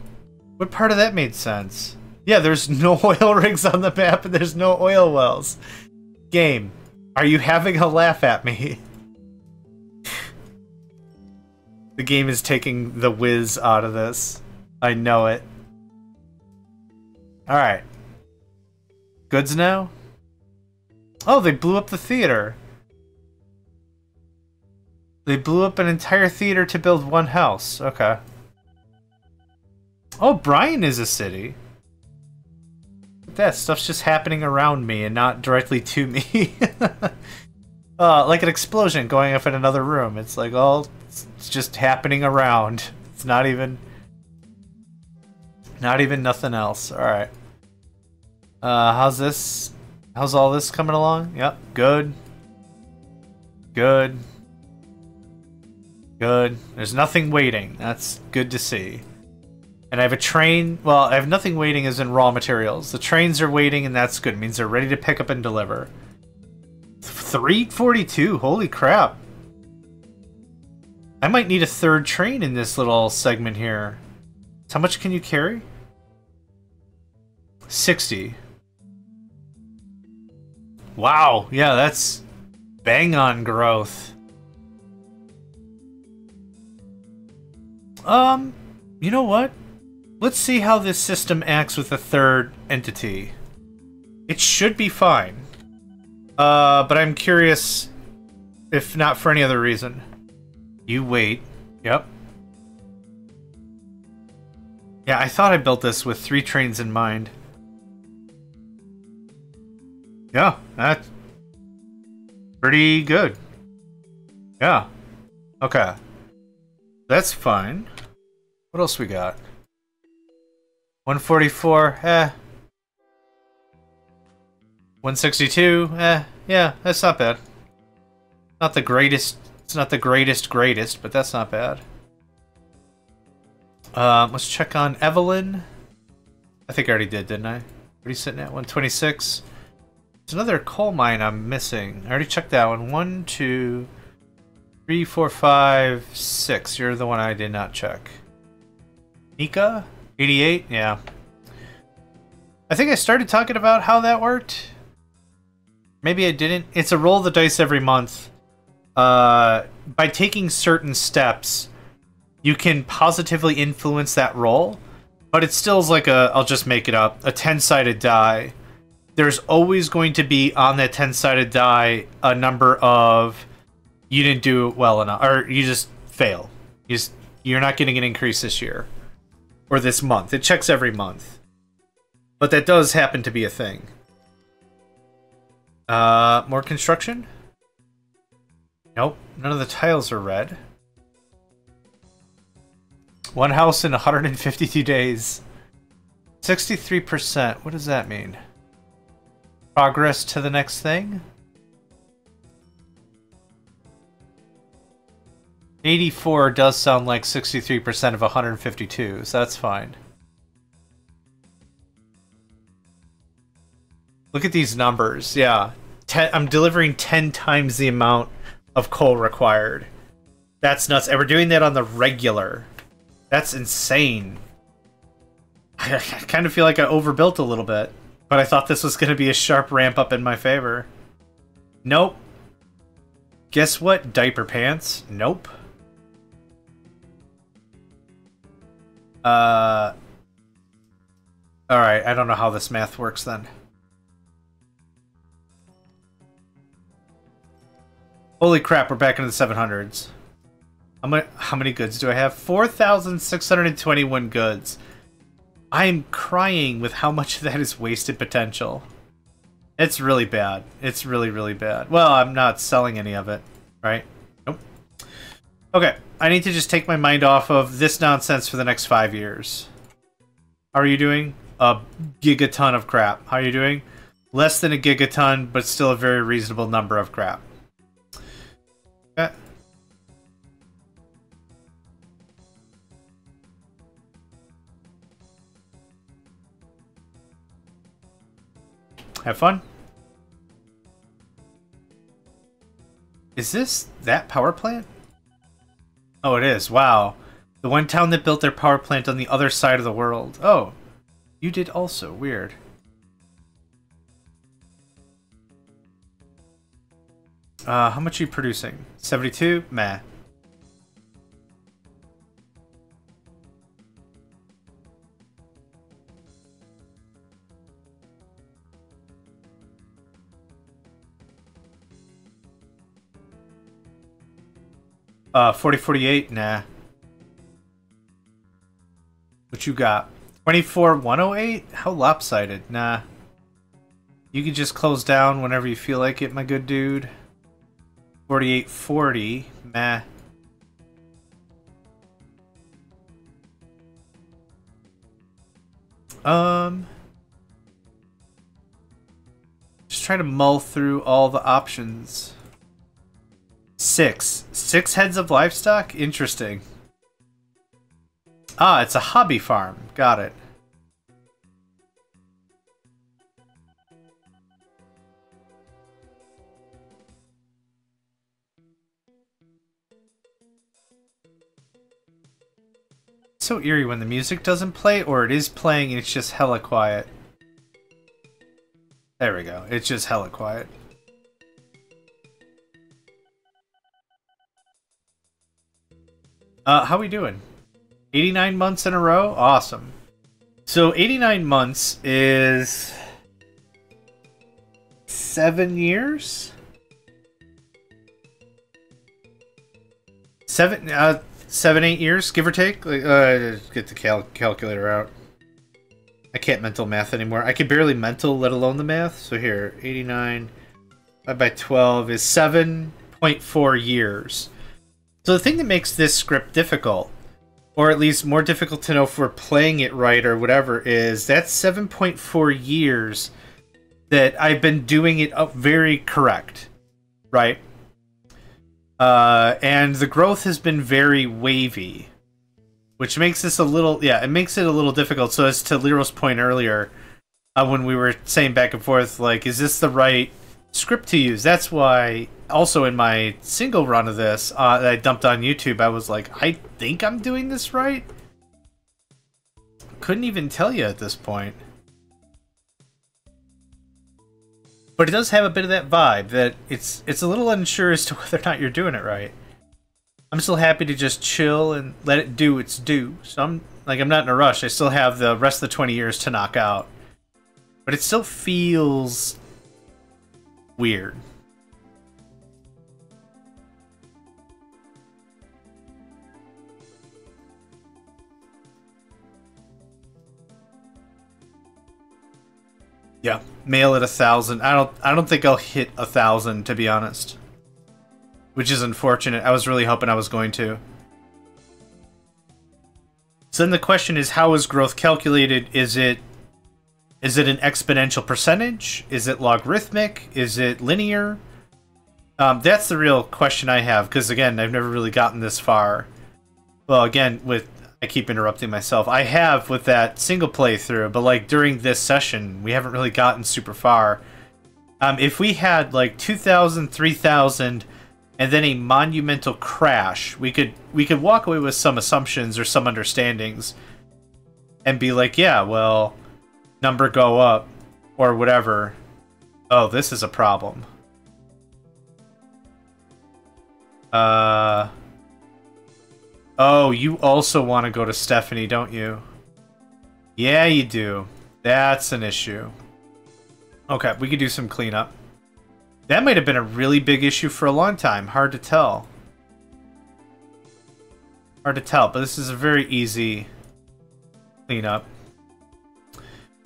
What part of that made sense? Yeah, there's no oil rigs on the map and there's no oil wells. Game, are you having a laugh at me? The game is taking the whiz out of this. I know it. Alright. Goods now? Oh, they blew up the theater. They blew up an entire theater to build one house. Okay. Oh, Bryan is a city. That stuff's just happening around me and not directly to me. Like an explosion going off in another room. It's like, oh, it's just happening around. It's not even nothing else. Alright. How's this? How's all this coming along? Yep, good. Good. Good. There's nothing waiting. That's good to see. And I have a train. Well, I have nothing waiting as in raw materials. The trains are waiting, and that's good. It means they're ready to pick up and deliver. 342. Holy crap. I might need a third train in this little segment here. How much can you carry? 60. Wow. Yeah, that's bang on growth. You know what? Let's see how this system acts with a third entity. It should be fine. But I'm curious if not for any other reason. You wait. Yep. Yeah, I thought I built this with 3 trains in mind. Yeah, that's pretty good. Yeah. Okay. That's fine. What else we got? 144, 162, yeah, that's not bad. Not the greatest, it's not the greatest, but that's not bad. Let's check on Evelyn. I think I already did, didn't I? What are you sitting at? 126. There's another coal mine I'm missing. I already checked that one. 1, 2, 3, 4, 5, 6. You're the one I did not check. Nika? 88? Yeah. I think I started talking about how that worked. Maybe I didn't. It's a roll of the dice every month. By taking certain steps, you can positively influence that roll, but it still is like a, I'll just make it up, a 10-sided die. There's always going to be on that 10-sided die a number of you didn't do well enough, or you just fail. You're not getting an increase this year. Or this month. It checks every month. But that does happen to be a thing. More construction? Nope. None of the tiles are red. One house in 152 days. 63%. What does that mean? Progress to the next thing? 84 does sound like 63% of 152, so that's fine. Look at these numbers. Yeah. I'm delivering 10 times the amount of coal required. That's nuts. And we're doing that on the regular. That's insane. I kind of feel like I overbuilt a little bit. But I thought this was going to be a sharp ramp up in my favor. Nope. Guess what, diaper pants? Nope. Alright, I don't know how this math works then. Holy crap, we're back into the 700s. How many goods do I have? 4,621 goods. I'm crying with how much of that is wasted potential. It's really bad. It's really, really bad. Well, I'm not selling any of it, right? Nope. Okay, I need to just take my mind off of this nonsense for the next 5 years. How are you doing? A gigaton of crap. How are you doing? Less than a gigaton, but still a very reasonable number of crap. Okay. Have fun. Is this that power plant? Oh, it is. Wow. The one town that built their power plant on the other side of the world. Oh, you did also. Weird. How much are you producing? 72? Meh. Uh, 4048? Nah. What you got? 24108? How lopsided? Nah. You can just close down whenever you feel like it, my good dude. 4840? Meh. Just trying to mull through all the options. Six heads of livestock? Interesting. Ah, it's a hobby farm. Got it. It's so eerie when the music doesn't play, or it is playing and it's just hella quiet. There we go. It's just hella quiet. How we doing? 89 months in a row? Awesome. So 89 months is 7 years? 8 years, give or take? Get the calculator out. I can't mental math anymore. I can barely mental, let alone the math. So here, 89 divided by 12 is 7.4 years. So the thing that makes this script difficult, or at least more difficult to know if we're playing it right or whatever, is that's 7.4 years that I've been doing it up very correct, right? And the growth has been very wavy, which makes this a little, yeah, it makes it a little difficult. So as to Lero's point earlier, when we were saying back and forth, like, is this the right script to use? That's why also in my single run of this that I dumped on YouTube, I was like, I think I'm doing this right. Couldn't even tell you at this point. But it does have a bit of that vibe that it's a little unsure as to whether or not you're doing it right. I'm still happy to just chill and let it do its due. So I'm not in a rush. I still have the rest of the 20 years to knock out. But it still feels weird. Yeah, mail at 1,000. I don't think I'll hit 1,000, to be honest. Which is unfortunate. I was really hoping I was going to. So then the question is, how is growth calculated? Is it an exponential percentage? Is it logarithmic? Is it linear? That's the real question I have, because again, I've never really gotten this far. Well, again, I keep interrupting myself. I have with that single playthrough, but like during this session, we haven't really gotten super far. If we had like 2,000, 3,000, and then a monumental crash, we could walk away with some assumptions or some understandings, and be like, yeah, well, number go up, or whatever. Oh, this is a problem. Oh, you also want to go to Stephanie, don't you? Yeah, you do. That's an issue. Okay, we could do some cleanup. That might have been a really big issue for a long time. Hard to tell. Hard to tell, but this is a very easy cleanup.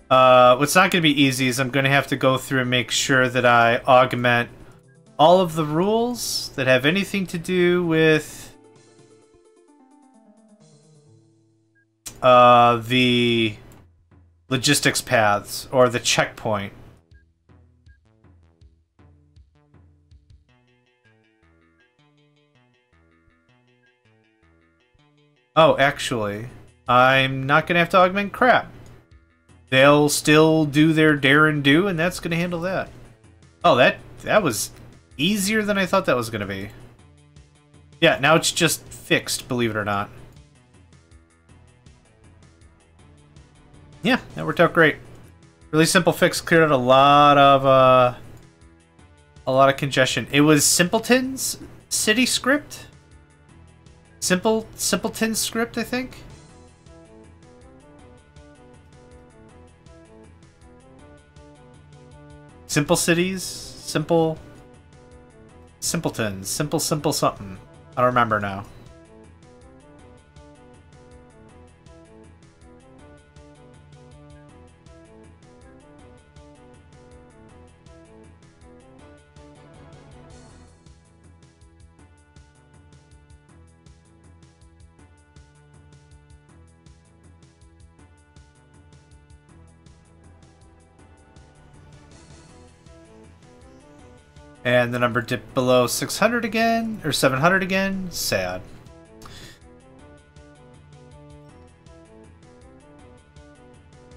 What's not going to be easy is I'm going to have to go through and make sure that I augment all of the rules that have anything to do with the logistics paths or the checkpoint. Oh, actually, I'm not going to have to augment crap. They'll still do their dare and do, and that's going to handle that. Oh, that was easier than I thought that was going to be. Yeah, now it's just fixed, believe it or not. Yeah, that worked out great. Really simple fix, cleared out a lot of congestion. It was Simpleton's city script? Simpleton's script, I think? Simple cities? Simpletons. Simple something. I don't remember now. And the number dipped below 600 again, or 700 again. Sad.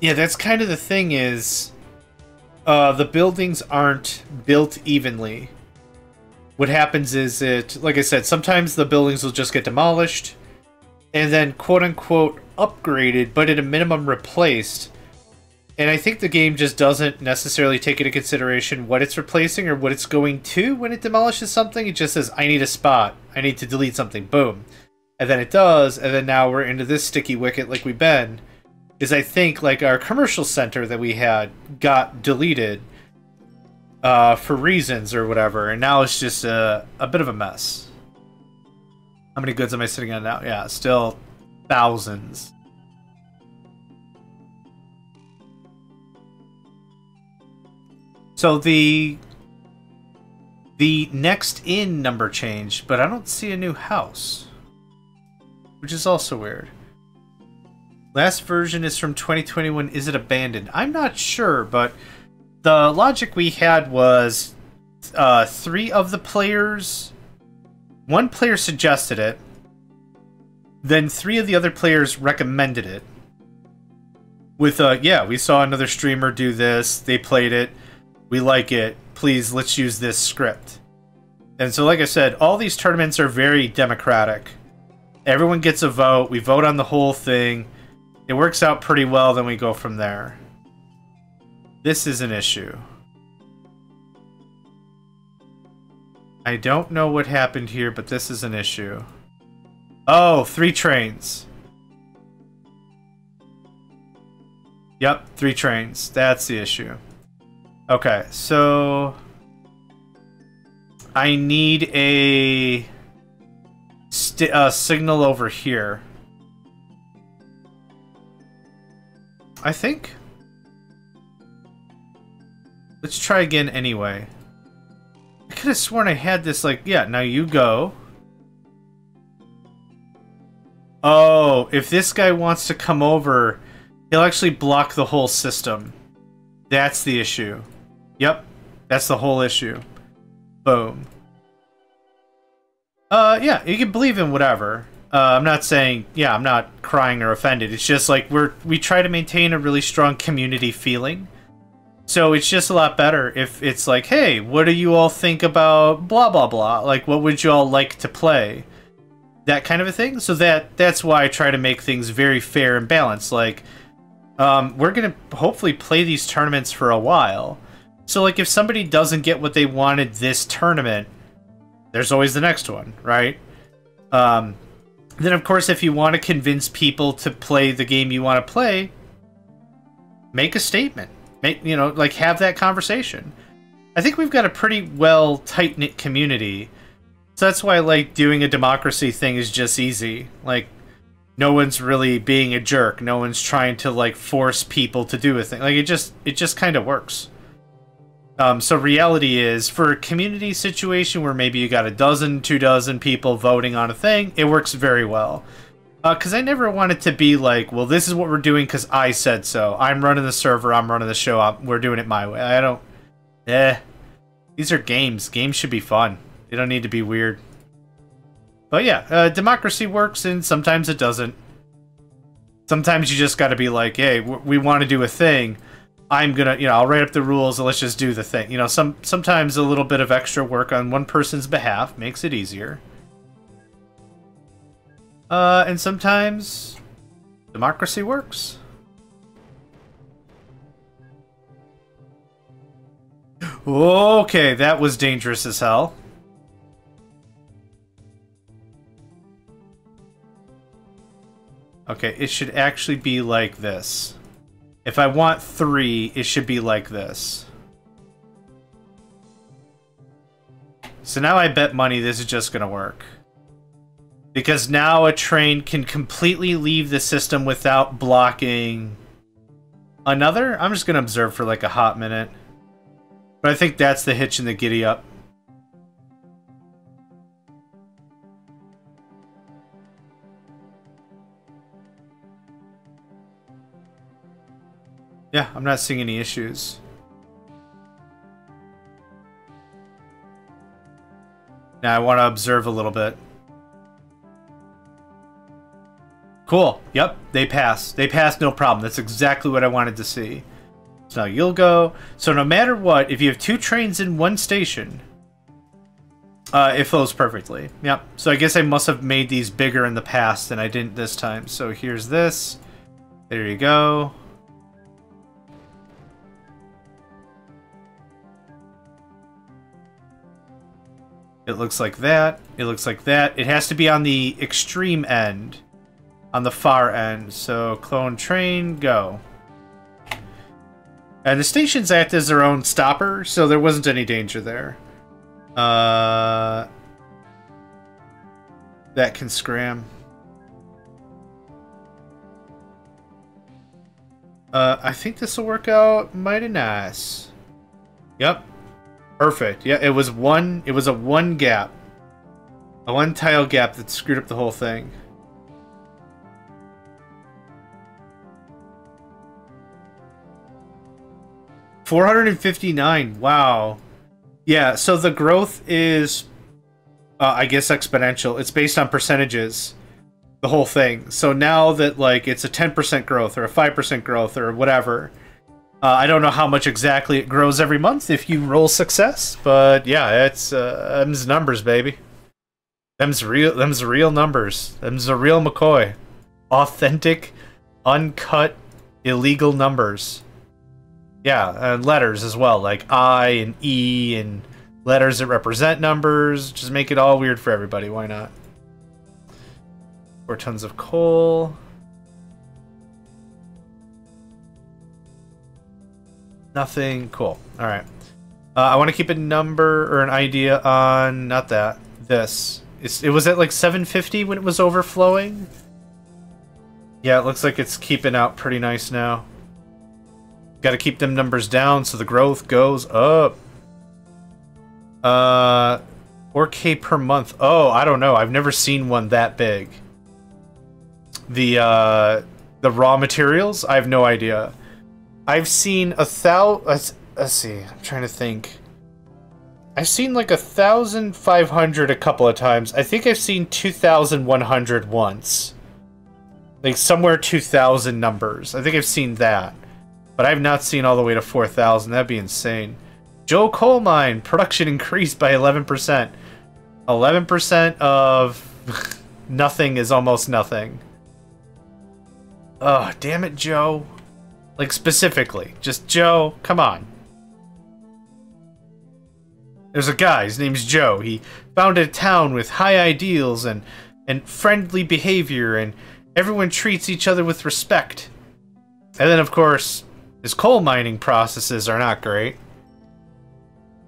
Yeah, that's kind of the thing is, the buildings aren't built evenly. What happens is like I said, sometimes the buildings will just get demolished, and then quote-unquote upgraded, but at a minimum replaced. And I think the game just doesn't necessarily take into consideration what it's replacing or what it's going to when it demolishes something. It just says, I need a spot. I need to delete something. Boom. And then it does, and then now we're into this sticky wicket like we've been. Is I think like our commercial center that we had got deleted for reasons or whatever, and now it's just a bit of a mess. How many goods am I sitting on now? Yeah, still thousands. So the next in number changed, but I don't see a new house, which is also weird. Last version is from 2021. Is it abandoned? I'm not sure, but the logic we had was 3 of the players, 1 player suggested it, then 3 of the other players recommended it. With yeah, we saw another streamer do this, they played it. We like it. Please, let's use this script. And so, like I said, all these tournaments are very democratic. Everyone gets a vote. We vote on the whole thing. It works out pretty well, then we go from there. This is an issue. I don't know what happened here, but this is an issue. Oh, 3 trains. Yep, 3 trains. That's the issue. Okay, so I need a signal over here. I think. Let's try again anyway. I could have sworn I had this like, yeah, now you go. Oh, if this guy wants to come over, he'll actually block the whole system. That's the issue. Yep, that's the whole issue. Boom. Yeah, you can believe in whatever. I'm not saying, yeah, I'm not crying or offended. It's just like we try to maintain a really strong community feeling. So it's just a lot better if it's like, hey, what do you all think about blah blah blah? Like, what would you all like to play? That kind of a thing. So that's why I try to make things very fair and balanced. Like, we're gonna hopefully play these tournaments for a while. So like, if somebody doesn't get what they wanted this tournament, there's always the next one, right? Then of course, if you want to convince people to play the game you want to play, make a statement. Like, have that conversation. I think we've got a pretty well tight-knit community. So that's why, like, doing a democracy thing is just easy. Like, no one's really being a jerk. No one's trying to, like, force people to do a thing. Like, it just kind of works. So reality is, for a community situation where maybe you got a dozen, 2 dozen people voting on a thing, it works very well. Because I never want it to be like, well, this is what we're doing because I said so. I'm running the server, I'm running the show, we're doing it my way. I don't... These are games. Games should be fun. They don't need to be weird. But yeah, democracy works, and sometimes it doesn't. Sometimes you just gotta be like, hey, we want to do a thing. I'm gonna, I'll write up the rules and let's just do the thing. Sometimes a little bit of extra work on one person's behalf makes it easier. And sometimes democracy works. Okay, that was dangerous as hell. Okay, it should actually be like this. If I want 3, it should be like this. So now I bet money this is just gonna work. Because now a train can completely leave the system without blocking another? I'm just gonna observe for like a hot minute. But I think that's the hitch in the giddy up. Yeah, I'm not seeing any issues. Now I want to observe a little bit. Cool. Yep, they passed. They passed, no problem. That's exactly what I wanted to see. So now you'll go. So no matter what, if you have 2 trains in one station, it flows perfectly. Yep. So I guess I must have made these bigger in the past than I didn't this time. So here's this. There you go. It looks like that. It looks like that. It has to be on the extreme end. On the far end. So, clone train, go. And the stations act as their own stopper, so there wasn't any danger there. That can scram. I think this will work out mighty nice. Yep. Perfect. Yeah, it was a one gap. A one tile gap that screwed up the whole thing. $459. Wow. Yeah, so the growth is, I guess, exponential. It's based on percentages, the whole thing. So now that, like, it's a 10% growth or a 5% growth or whatever, I don't know how much exactly it grows every month if you roll success, but yeah, it's them's numbers, baby. Them's real numbers. Them's a real McCoy. Authentic, uncut, illegal numbers. Yeah, and letters as well, like I and E and letters that represent numbers. Just make it all weird for everybody. Why not? 4 tons of coal. Nothing. Cool. All right. I want to keep a number or an idea on not that. This. It was at like 750 when it was overflowing. Yeah, it looks like it's keeping out pretty nice now. Got to keep them numbers down so the growth goes up. 4K per month. Oh, I don't know. I've never seen one that big. The raw materials. I have no idea. I've seen 1,000... Let's see. I'm trying to think. I've seen like 1,500 a couple of times. I think I've seen 2,100 once. Like somewhere 2,000 numbers. I think I've seen that. But I've not seen all the way to 4,000. That'd be insane. Joe Coal Mine. Production increased by 11%. 11% of nothing is almost nothing. Oh, damn it, Joe. Like, specifically. Just, Joe, come on. There's a guy, his name's Joe. He founded a town with high ideals and friendly behavior, and everyone treats each other with respect. And then, of course, his coal mining processes are not great.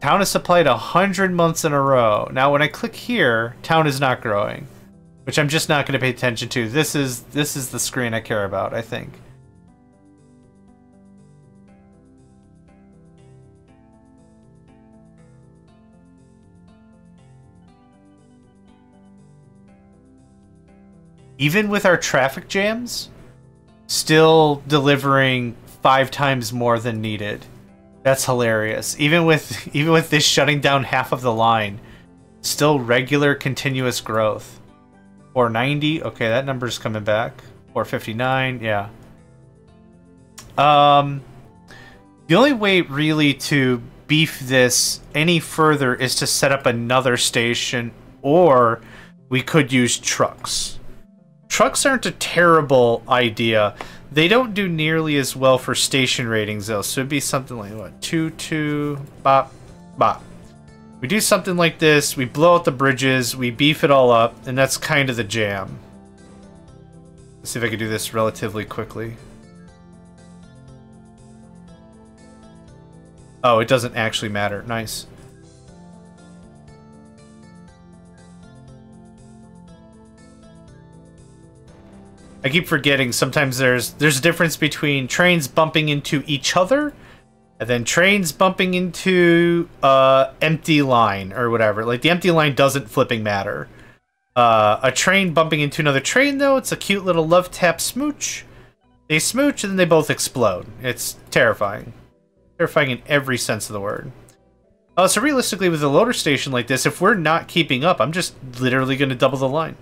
Town is supplied 100 months in a row. Now, when I click here, town is not growing, which I'm just not going to pay attention to. This is the screen I care about, I think. Even with our traffic jams, still delivering 5 times more than needed. That's hilarious. Even with this shutting down half of the line, still regular continuous growth. 490, okay, that number's coming back. 459, yeah. The only way really to beef this any further is to set up another station, or we could use trucks. Trucks aren't a terrible idea. They don't do nearly as well for station ratings, though, so it'd be something like, what, 2, bop, bop. We do something like this, we blow out the bridges, we beef it all up, and that's kind of the jam. Let's see if I can do this relatively quickly. Oh, it doesn't actually matter. Nice. I keep forgetting sometimes there's a difference between trains bumping into each other and then trains bumping into empty line or whatever. Like, the empty line doesn't flipping matter. A train bumping into another train, though, it's a cute little love tap smooch. They smooch and then they both explode. It's terrifying. Terrifying in every sense of the word. So realistically, with a loader station like this, if we're not keeping up, I'm just literally going to double the line.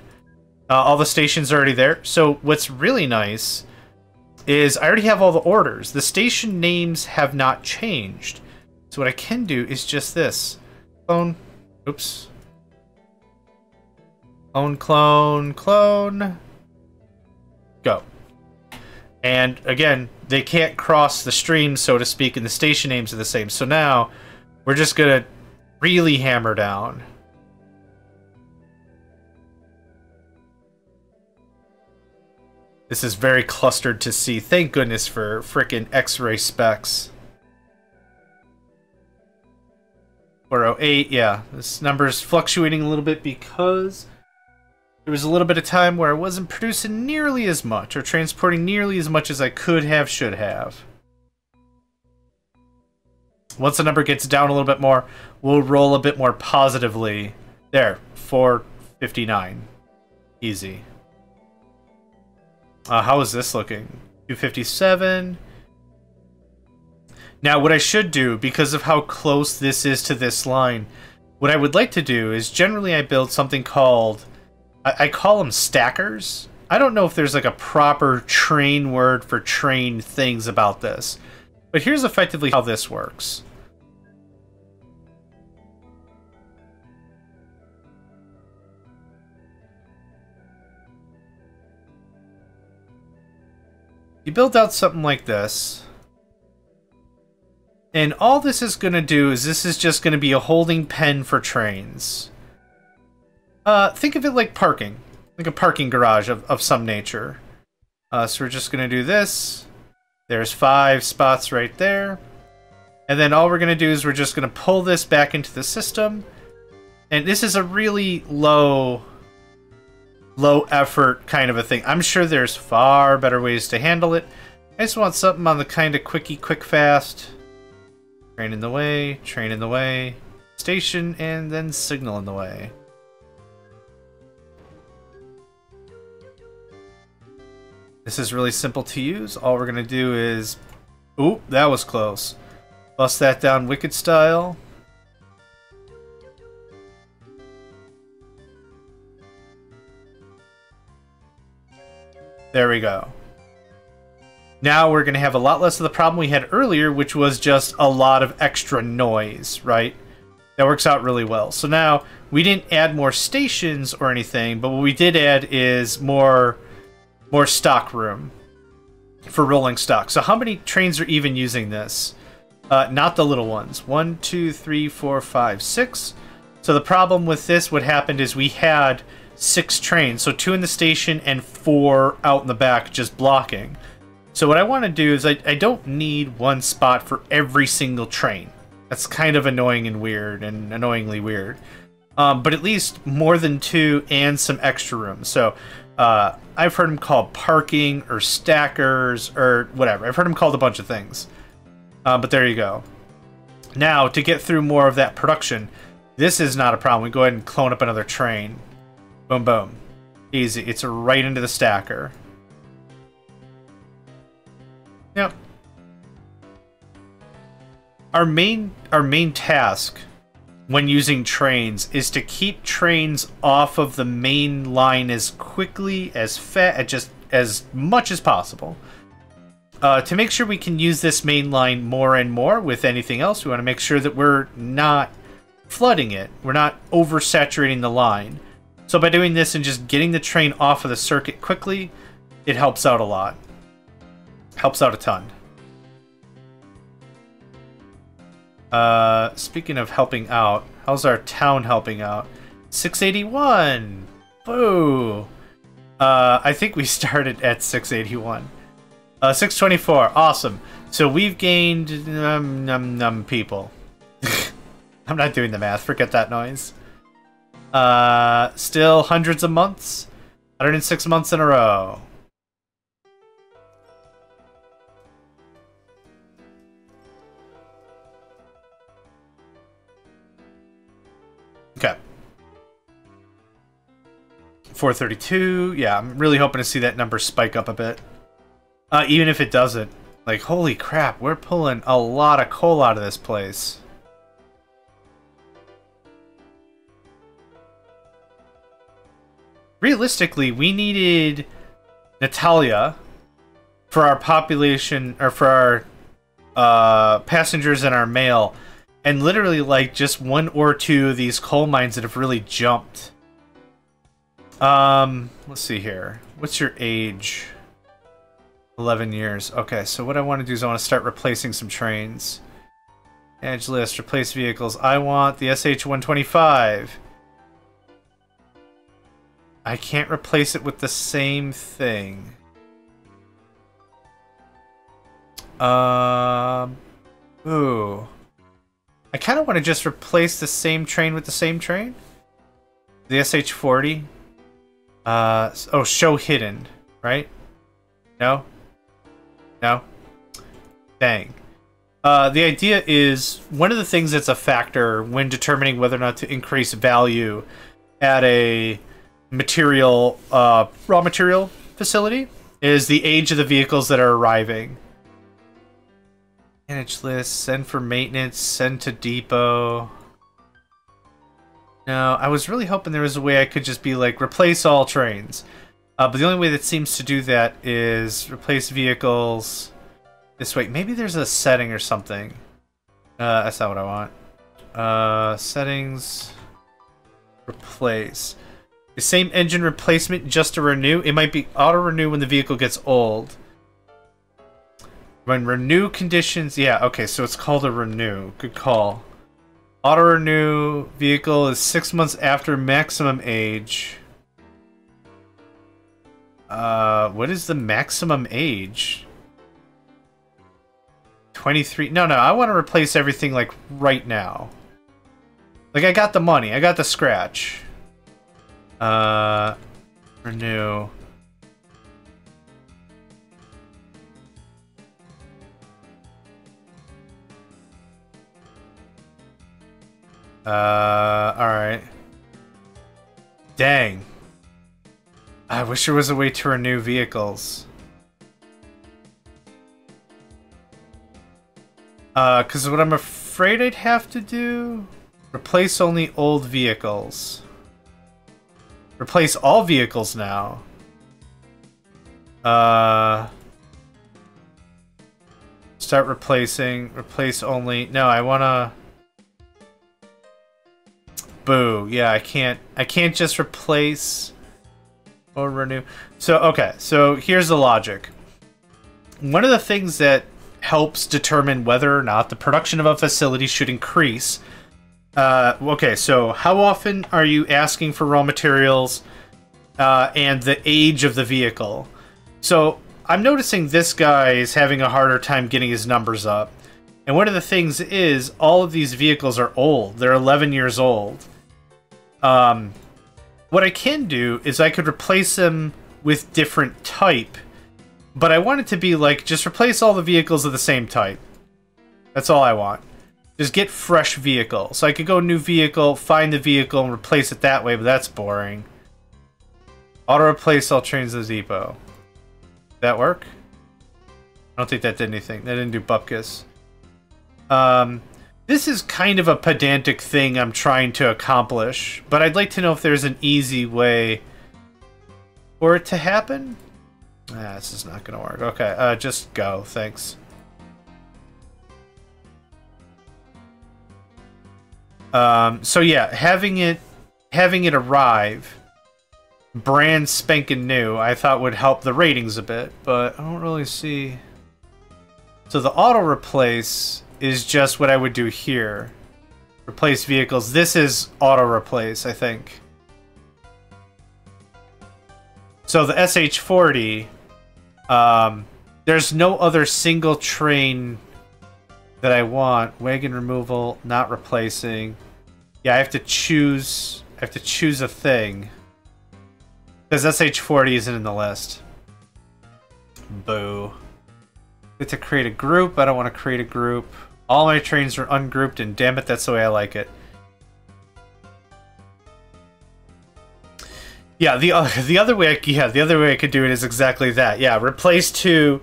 All the stations are already there. So what's really nice is I already have all the orders. The station names have not changed. So what I can do is just this. Clone. Oops. Clone. Go. And again, they can't cross the stream, so to speak, and the station names are the same. So now we're just going to really hammer down. This is very clustered to see. Thank goodness for frickin' X-ray specs. 408, yeah. This number's fluctuating a little bit because there was a little bit of time where I wasn't producing nearly as much or transporting nearly as much as I could have, should have. Once the number gets down a little bit more, we'll roll a bit more positively. There, 459. Easy. How is this looking? 257. Now, what I should do, because of how close this is to this line, what I would like to do is generally I build something called, I call them stackers. I don't know if there's like a proper train word for train things about this, but here's effectively how this works. You build out something like this, and all this is going to do is this is just going to be a holding pen for trains. Think of it like parking, like a parking garage of some nature. So we're just going to do this. There's 5 spots right there. And then all we're going to do is we're just going to pull this back into the system. And this is a really low effort kind of a thing. I'm sure there's far better ways to handle it. I just want something on the kind of quickie, quick, fast. Train in the way, station, and then signal in the way. This is really simple to use. All we're going to do is... Ooh, that was close. Bust that down wicked style. There we go. Now we're going to have a lot less of the problem we had earlier, which was just a lot of extra noise, right? That works out really well. So now we didn't add more stations or anything, but what we did add is more stock room for rolling stock. So how many trains are even using this? Not the little ones. 1, 2, 3, 4, 5, 6. So the problem with this, what happened is we had 6 trains. So 2 in the station and 4 out in the back just blocking. So what I want to do is I don't need one spot for every single train. That's kind of annoying and weird, and annoyingly weird. But at least more than 2 and some extra room. So I've heard them called parking or stackers or whatever. I've heard them called a bunch of things. But there you go. Now, to get through more of that production, this is not a problem. We go ahead and clone up another train. Boom, boom. Easy. It's right into the stacker. Yep. Our main task when using trains is to keep trains off of the main line as quickly, just as much as possible. To make sure we can use this main line more and more with anything else, we want to make sure that we're not flooding it. We're not oversaturating the line. So by doing this and just getting the train off of the circuit quickly, it helps out a lot. Helps out a ton. Speaking of helping out, how's our town helping out? 681! Boo! I think we started at 681. 624, awesome. So we've gained people. I'm not doing the math, forget that noise. Still hundreds of months. 106 months in a row. Okay. 432. Yeah, I'm really hoping to see that number spike up a bit. Even if it doesn't. Like, holy crap, we're pulling a lot of coal out of this place. Realistically, we needed Natalia for our population, or for our passengers and our mail. And literally, like, just 1 or 2 of these coal mines that have really jumped. Let's see here. What's your age? 11 years. Okay, so what I want to do is I want to start replacing some trains. Edge list, replace vehicles. I want the SH-125. I can't replace it with the same thing. Ooh. I kind of want to just replace the same train with the same train. The SH-40. Oh, show hidden, right? No? No? Dang. The idea is, one of the things that's a factor when determining whether or not to increase value at a raw material facility is the age of the vehicles that are arriving. Manage list, send for maintenance, send to depot. No, I was really hoping there was a way I could just be like, replace all trains. But the only way that seems to do that is replace vehicles this way. Maybe there's a setting or something. That's not what I want. Settings. Replace. The same engine replacement just to renew. It might be auto-renew when the vehicle gets old. When renew conditions... Yeah, okay, so it's called a renew. Good call. Auto-renew vehicle is 6 months after maximum age. What is the maximum age? 23. No, I want to replace everything, like, right now. Like, I got the money. I got the scratch. Renew. Alright. Dang. I wish there was a way to renew vehicles. Because what I'm afraid I'd have to do... Replace only old vehicles. Replace all vehicles now. Start replacing. Replace only. No, I wanna... Boo. Yeah, I can't just replace or renew. So, okay. So, here's the logic. One of the things that helps determine whether or not the production of a facility should increase. Okay, so how often are you asking for raw materials and the age of the vehicle? So I'm noticing this guy is having a harder time getting his numbers up. And one of the things is all of these vehicles are old. They're 11 years old. What I can do is I could replace them with different type. But I want it to be like, just replace all the vehicles of the same type. That's all I want. Just get fresh vehicle. So I could go new vehicle, find the vehicle, and replace it that way, but that's boring. Auto-replace all trains to the depot. Did that work? I don't think that did anything. That didn't do bupkis. This is kind of a pedantic thing I'm trying to accomplish, but I'd like to know if there's an easy way for it to happen. Ah, this is not gonna work. Okay, just go. Thanks. So yeah, having it arrive brand spanking new, I thought would help the ratings a bit, but I don't really see. So the auto replace is just what I would do here. Replace vehicles. This is auto replace, I think. So the SH40. There's no other single train that I want. Wagon removal, not replacing. Yeah, I have to choose a thing. Because SH40 isn't in the list. Boo. Get to create a group. I don't want to create a group. All my trains are ungrouped, and damn it, that's the way I like it. Yeah, the other way I could do it is exactly that. Yeah, replace to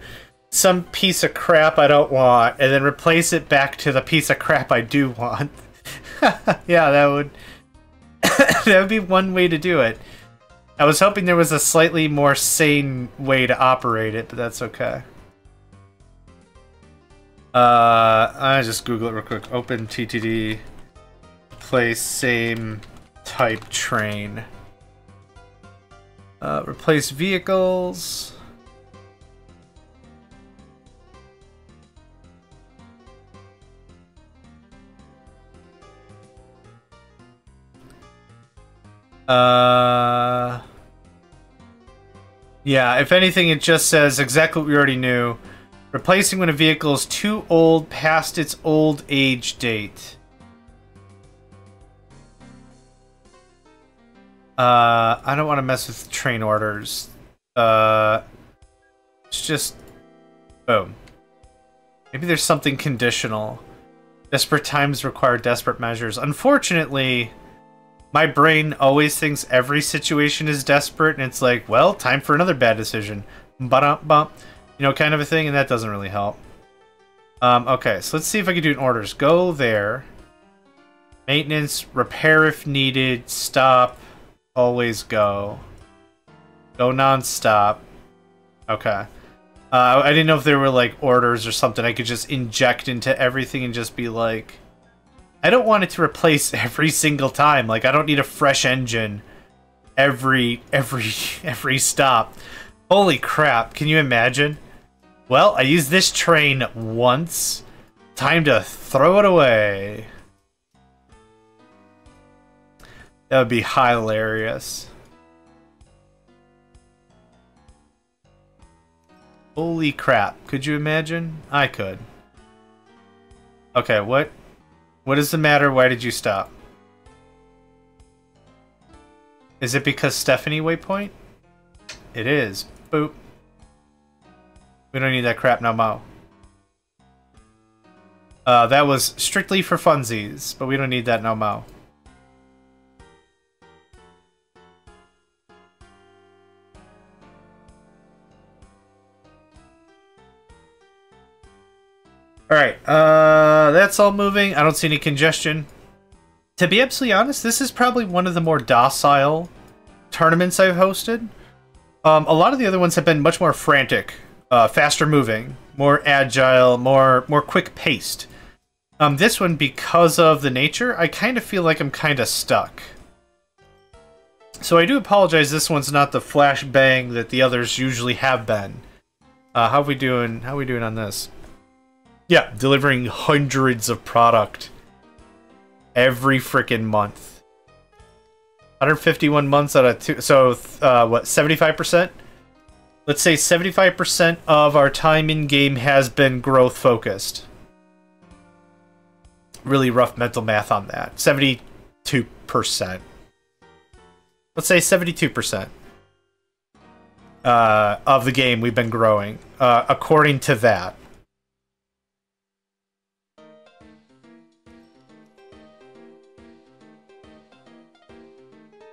some piece of crap I don't want, and then replace it back to the piece of crap I do want. Yeah, that would be one way to do it. I was hoping there was a slightly more sane way to operate it, but that's okay. I just Google it real quick. OpenTTD, replace same type train. Replace vehicles. Yeah, if anything, it just says exactly what we already knew. Replacing when a vehicle is too old past its old age date. I don't want to mess with train orders. It's just... Boom. Maybe there's something conditional. Desperate times require desperate measures. Unfortunately, my brain always thinks every situation is desperate, and it's like, well, time for another bad decision. Ba-dum-bum. You know, kind of a thing, and that doesn't really help. Okay, so let's see if I can do an orders. Go there. Maintenance, repair if needed, stop, always go. Go non-stop. Okay. I didn't know if there were, like, orders or something I could just inject into everything and just be like... I don't want it to replace every single time. Like, I don't need a fresh engine every stop. Holy crap, can you imagine? Well, I used this train once. Time to throw it away. That would be hilarious. Holy crap. Could you imagine? I could. Okay, what is the matter? Why did you stop? Is it because Stephanie waypoint? It is. Boop. We don't need that crap no more. That was strictly for funsies, but we don't need that no more. Alright, that's all moving. I don't see any congestion. To be absolutely honest, this is probably one of the more docile tournaments I've hosted. A lot of the other ones have been much more frantic, faster moving, more agile, more quick paced. This one, because of the nature, I kind of feel like I'm kind of stuck. So I do apologize. This one's not the flash bang that the others usually have been. How we doing? How we doing on this? Yeah, delivering hundreds of product every freaking month. 151 months out of 2. So what? 75%. Let's say 75% of our time in game has been growth focused. Really rough mental math on that. 72%. Let's say 72% of the game we've been growing, according to that.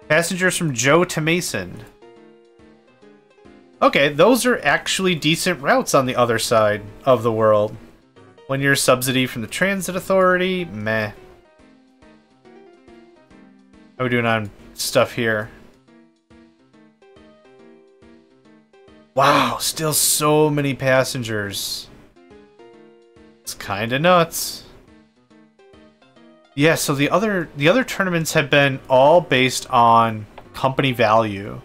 Passengers from Joe to Mason. Okay, those are actually decent routes on the other side of the world. 1 year subsidy from the Transit Authority, meh. How are we doing on stuff here? Wow, still so many passengers. It's kind of nuts. Yeah, so the other tournaments have been all based on company value.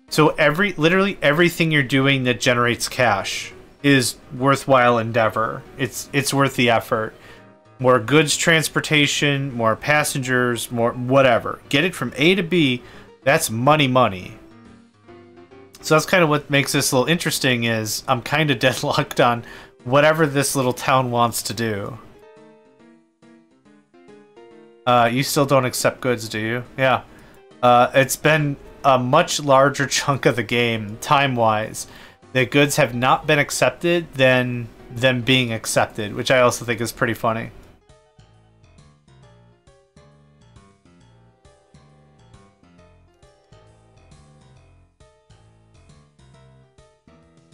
So literally everything you're doing that generates cash is worthwhile endeavor. It's worth the effort. More goods transportation, more passengers, more whatever. Get it from A to B, that's money. So that's kind of what makes this a little interesting is I'm kind of deadlocked on whatever this little town wants to do. You still don't accept goods, do you? Yeah. It's been a much larger chunk of the game, time-wise, that goods have not been accepted than them being accepted, which I also think is pretty funny.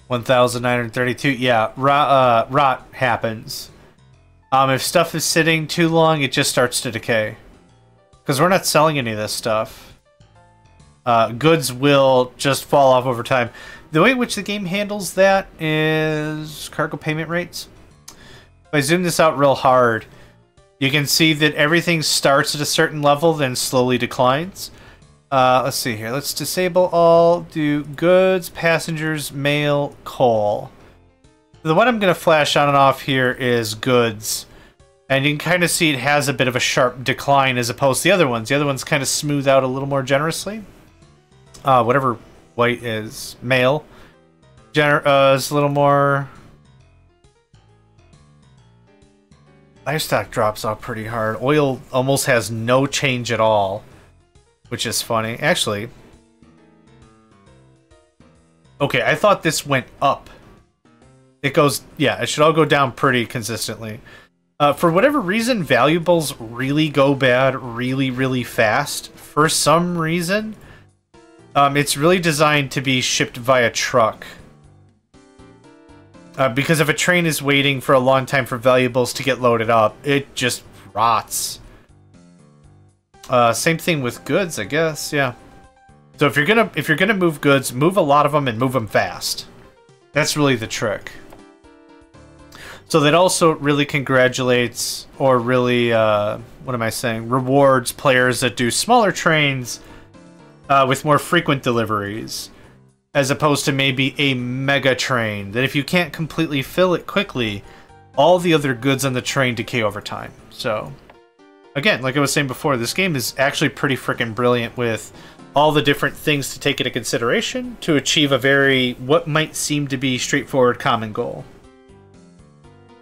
$1,932. Yeah, rot happens. If stuff is sitting too long, it just starts to decay. Because we're not selling any of this stuff. Goods will just fall off over time. The way in which the game handles that is cargo payment rates. If I zoom this out real hard, you can see that everything starts at a certain level, then slowly declines. Let's see here. Let's disable all, do goods, passengers, mail, coal. The one I'm going to flash on and off here is goods. And you can kind of see it has a bit of a sharp decline as opposed to the other ones. The other ones kind of smooth out a little more generously. Whatever white is, mail. Is a little more... Livestock drops off pretty hard. Oil almost has no change at all. Which is funny. Actually... Okay, I thought this went up. It goes... Yeah, it should all go down pretty consistently. For whatever reason, valuables really go bad really, really fast. For some reason, it's really designed to be shipped via truck. Because if a train is waiting for a long time for valuables to get loaded up, it just rots. Same thing with goods, I guess. Yeah. So if you're gonna move goods, move a lot of them and move them fast. That's really the trick. So that also really congratulates, or really, what am I saying? Rewards players that do smaller trains with more frequent deliveries, as opposed to maybe a mega train that if you can't completely fill it quickly, all the other goods on the train decay over time. So, again, like I was saying before, this game is actually pretty freaking brilliant with all the different things to take into consideration to achieve a very, what might seem to be straightforward common goal.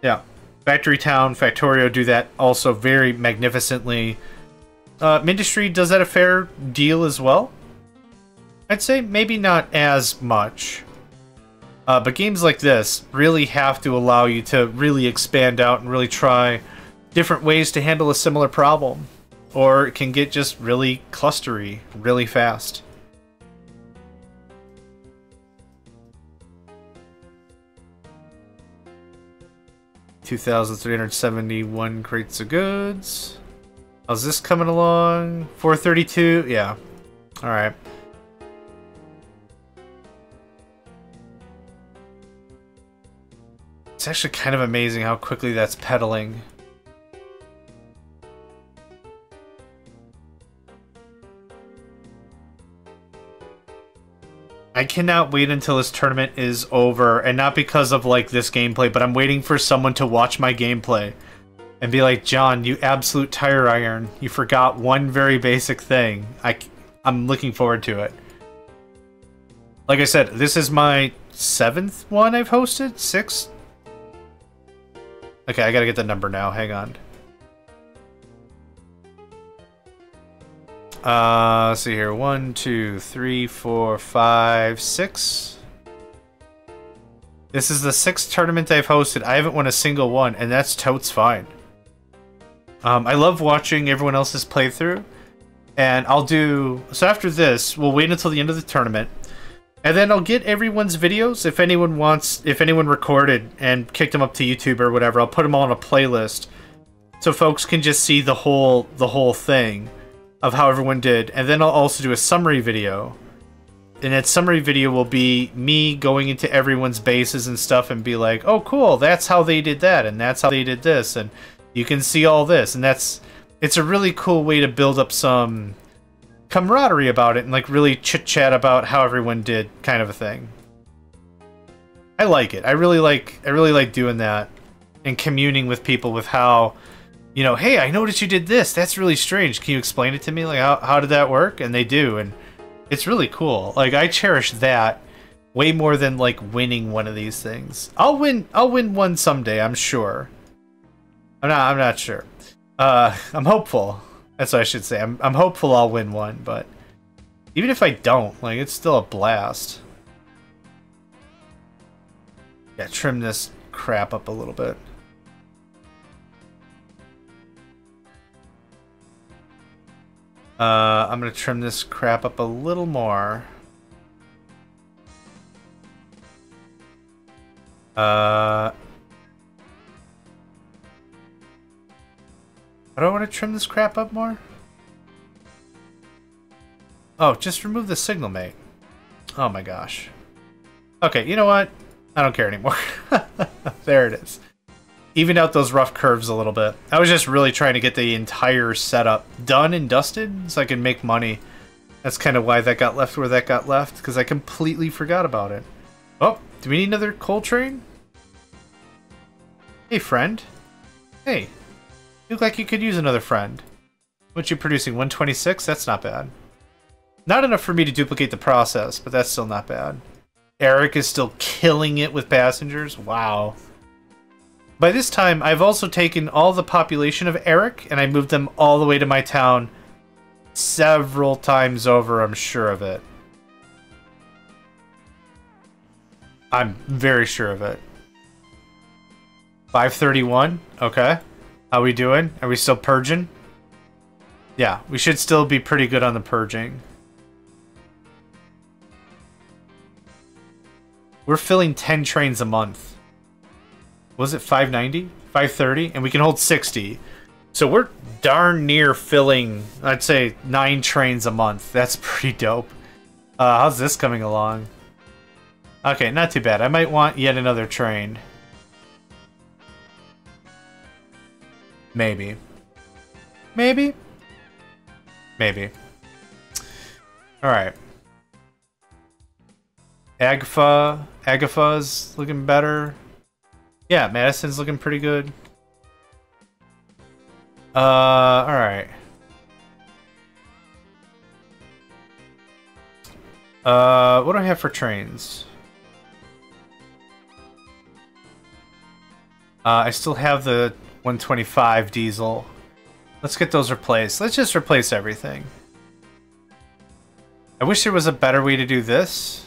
Yeah, Factory Town, Factorio do that also very magnificently. Mindustry does that a fair deal as well. I'd say maybe not as much. But games like this really have to allow you to really expand out and really try different ways to handle a similar problem. Or it can get just really clustery really fast. $2,371 crates of goods. How's this coming along? 432? Yeah. Alright. It's actually kind of amazing how quickly that's pedaling. I cannot wait until this tournament is over, and not because of like this gameplay, but I'm waiting for someone to watch my gameplay and be like, John, you absolute tire iron, you forgot one very basic thing. I'm looking forward to it. Like I said, this is my 7th one I've hosted? 6th? Okay, I gotta get the number now, hang on. Let's see here. 1, 2, 3, 4, 5, 6. This is the 6th tournament I've hosted. I haven't won a single one, and that's totes fine. I love watching everyone else's playthrough, and I'll do... So after this, we'll wait until the end of the tournament, and then I'll get everyone's videos. If anyone recorded and kicked them up to YouTube or whatever, I'll put them all on a playlist, so folks can just see the whole thing of how everyone did, and then I'll also do a summary video. And that summary video will be me going into everyone's bases and stuff and be like, oh cool, that's how they did that, and that's how they did this, and you can see all this, and it's a really cool way to build up some camaraderie about it and like really chit-chat about how everyone did, kind of a thing. I like it. I really like doing that and communing with people with how, you know, hey, I noticed you did this. That's really strange. Can you explain it to me? Like, how did that work? And they do, and it's really cool. Like, I cherish that way more than like winning one of these things. I'll win one someday, I'm sure. I'm not sure. I'm hopeful. That's what I should say. I'm hopeful I'll win one, but even if I don't, like, it's still a blast. Yeah, trim this crap up a little bit. I'm gonna trim this crap up a little more. How do I want to trim this crap up more? Oh, just remove the signal, mate. Oh my gosh. Okay, you know what? I don't care anymore. There it is. Even out those rough curves a little bit. I was just really trying to get the entire setup done and dusted so I can make money. That's kind of why that got left where that got left, because I completely forgot about it. Oh, do we need another coal train? Hey, friend. Hey, you look like you could use another friend. What you producing, 126? That's not bad. Not enough for me to duplicate the process, but that's still not bad. Eric is still killing it with passengers. Wow. By this time, I've also taken all the population of Eric, and I moved them all the way to my town several times over, I'm sure of it. I'm very sure of it. 531? Okay. How we doing? Are we still purging? Yeah, we should still be pretty good on the purging. We're filling 10 trains a month. Was it 590? 530? And we can hold 60. So we're darn near filling, I'd say, 9 trains a month. That's pretty dope. How's this coming along? Okay, not too bad. I might want yet another train. Maybe. Maybe? Maybe. Alright. Agfa's looking better. Yeah, Madison's looking pretty good. Alright. What do I have for trains? I still have the 125 diesel. Let's get those replaced. Let's just replace everything. I wish there was a better way to do this.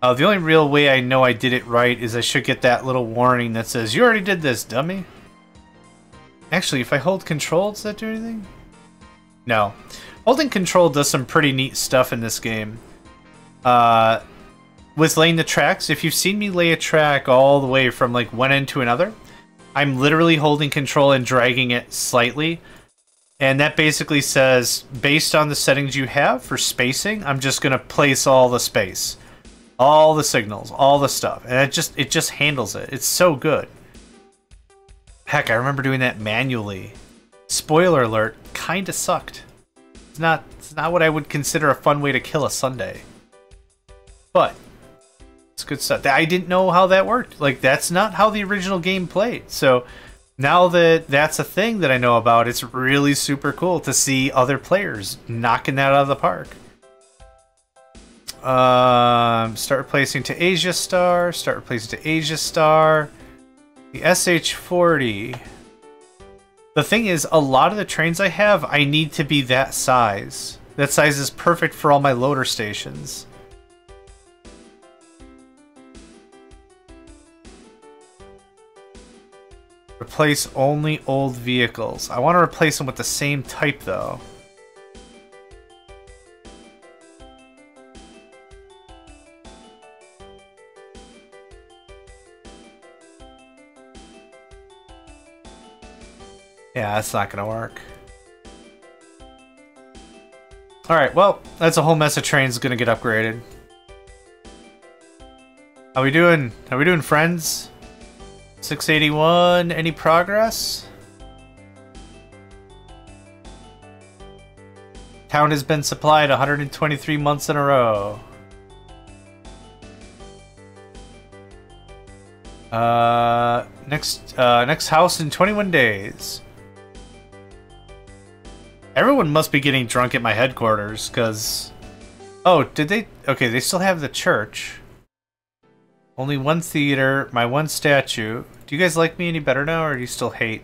The only real way I know I did it right is I should get that little warning that says, you already did this, dummy. Actually, if I hold control, does that do anything? No. Holding control does some pretty neat stuff in this game. With laying the tracks, if you've seen me lay a track all the way from like one end to another, I'm literally holding control and dragging it slightly. And that basically says, based on the settings you have for spacing, I'm just going to place all the space. All the signals, all the stuff. And it just handles it. It's so good. Heck, I remember doing that manually. Spoiler alert, kinda sucked. It's not what I would consider a fun way to kill a Sunday. But it's good stuff. I didn't know how that worked. Like, that's not how the original game played. So now that that's a thing that I know about, it's really super cool to see other players knocking that out of the park. Start replacing to Asia Star. Start replacing to Asia Star. The SH-40. The thing is, a lot of the trains I have, I need to be that size. That size is perfect for all my loader stations. Replace only old vehicles. I want to replace them with the same type, though. Yeah, that's not gonna work. Alright, well, that's a whole mess of trains gonna get upgraded. How we doing? How we doing, friends? 681, any progress? Town has been supplied 123 months in a row. Next house in 21 days. Everyone must be getting drunk at my headquarters, because... Oh, did they... Okay, they still have the church. Only one theater, my one statue. Do you guys like me any better now, or do you still hate?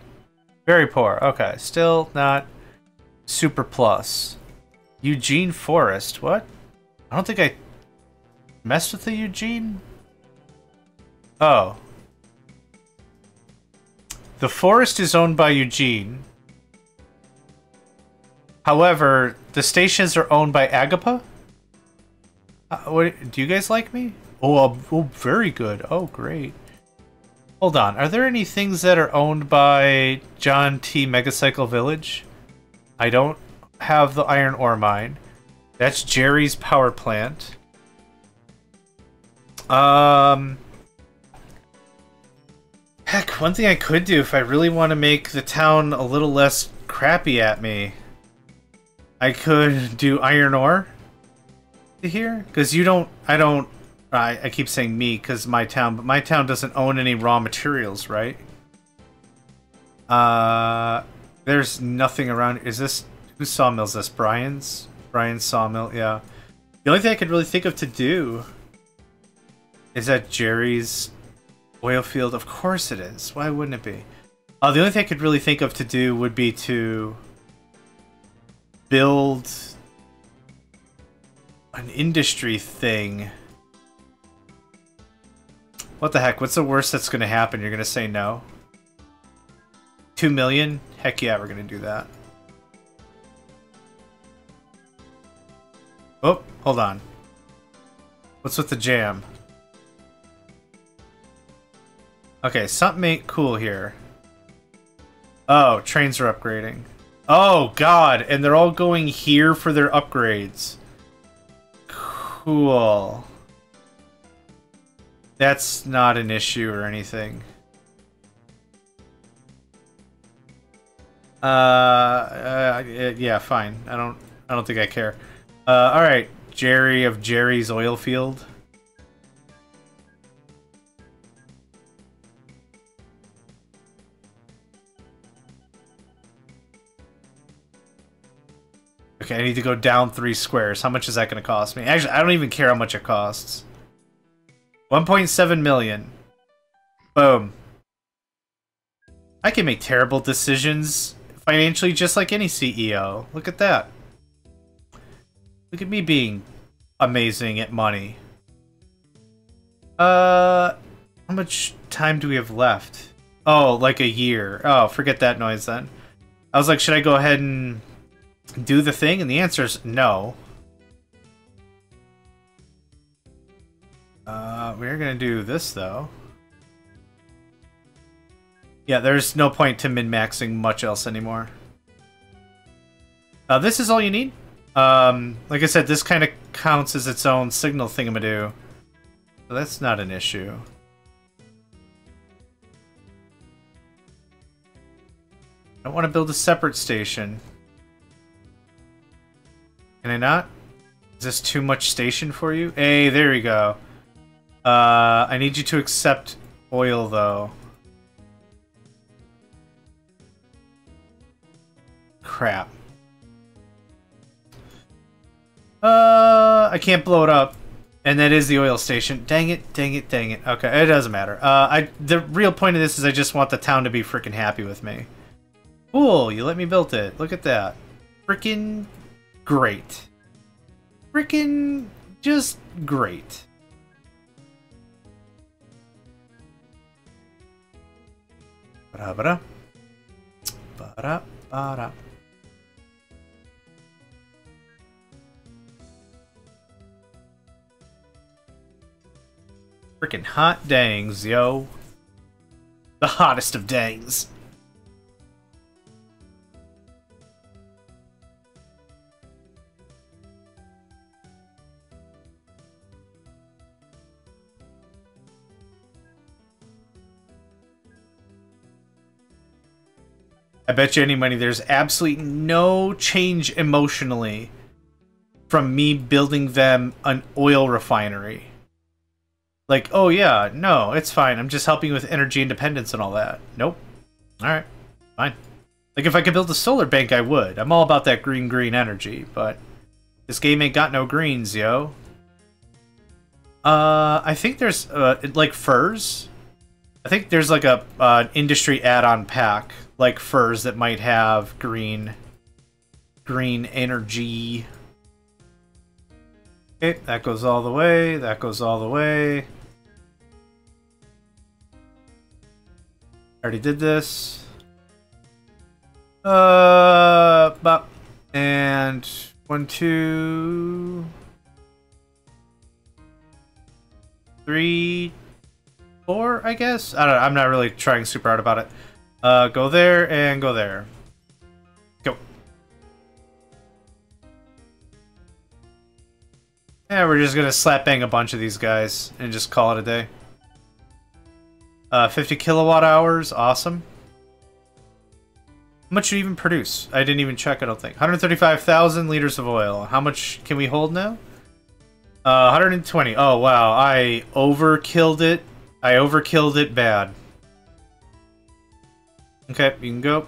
Very poor. Okay, still not super plus. Eugene Forest. What? I don't think I messed with the Eugene. Oh. The forest is owned by Eugene. However, the stations are owned by Agapa? What, do you guys like me? Oh, very good. Oh, great. Hold on. Are there any things that are owned by John T. Megacycle Village? I don't have the iron ore mine. That's Jerry's power plant. Heck, one thing I could do if I really want to make the town a little less crappy at me, I could do iron ore here, because you don't, I keep saying me because my town, but my town doesn't own any raw materials, right? There's nothing around. Is this, whose sawmill is this? Brian's sawmill, yeah. The only thing I could really think of to do is at Jerry's oil field. Of course it is. Why wouldn't it be? The only thing I could really think of to do would be to build an industry thing. What the heck? What's the worst that's going to happen? You're going to say no? 2 million? Heck yeah, we're going to do that. Oh, hold on. What's with the jam? Okay, something ain't cool here. Oh, trains are upgrading. Oh, God, and they're all going here for their upgrades. Cool. That's not an issue or anything. Yeah, fine. I don't think I care. All right, Jerry of Jerry's oil field. Okay, I need to go down 3 squares. How much is that going to cost me? Actually, I don't even care how much it costs. 1.7 million. Boom. I can make terrible decisions financially just like any CEO. Look at that. Look at me being amazing at money. How much time do we have left? Oh, like a year. Oh, forget that noise then. I was like, should I go ahead and do the thing? And the answer is no. We're gonna do this though. Yeah, there's no point to min-maxing much else anymore. This is all you need. Like I said, this kind of counts as its own signal thingamadoo. So that's not an issue. I don't want to build a separate station. Can I not? Is this too much station for you? Hey, there we go. I need you to accept oil, though. Crap. I can't blow it up. And that is the oil station. Dang it, dang it, dang it. Okay, it doesn't matter. The real point of this is I just want the town to be freaking happy with me. Cool, you let me build it. Look at that. Freaking great. Freaking just great. Ba-da-ba-da. Ba-da-ba-da. Freaking hot dangs, yo. The hottest of dangs. I bet you any money there's absolutely no change emotionally from me building them an oil refinery. Like, oh yeah, no, it's fine. I'm just helping with energy independence and all that. Nope. Alright, fine. Like, if I could build a solar bank, I would. I'm all about that green energy, but this game ain't got no greens, yo. I think there's, like, furs. I think there's, like, a industry add-on pack, like furs that might have green energy. Okay, that goes all the way, that goes all the way. Already did this. Bop. And 1, 2, 3, 4, I guess? I don't know, I'm not really trying super hard about it. Go there and go there. Go. Yeah, we're just gonna slap bang a bunch of these guys and just call it a day. 50 kilowatt hours, awesome. How much do you even produce? I didn't even check, I don't think. 135,000 liters of oil. How much can we hold now? 120. Oh, wow. I overkilled it. I overkilled it bad. Okay, you can go.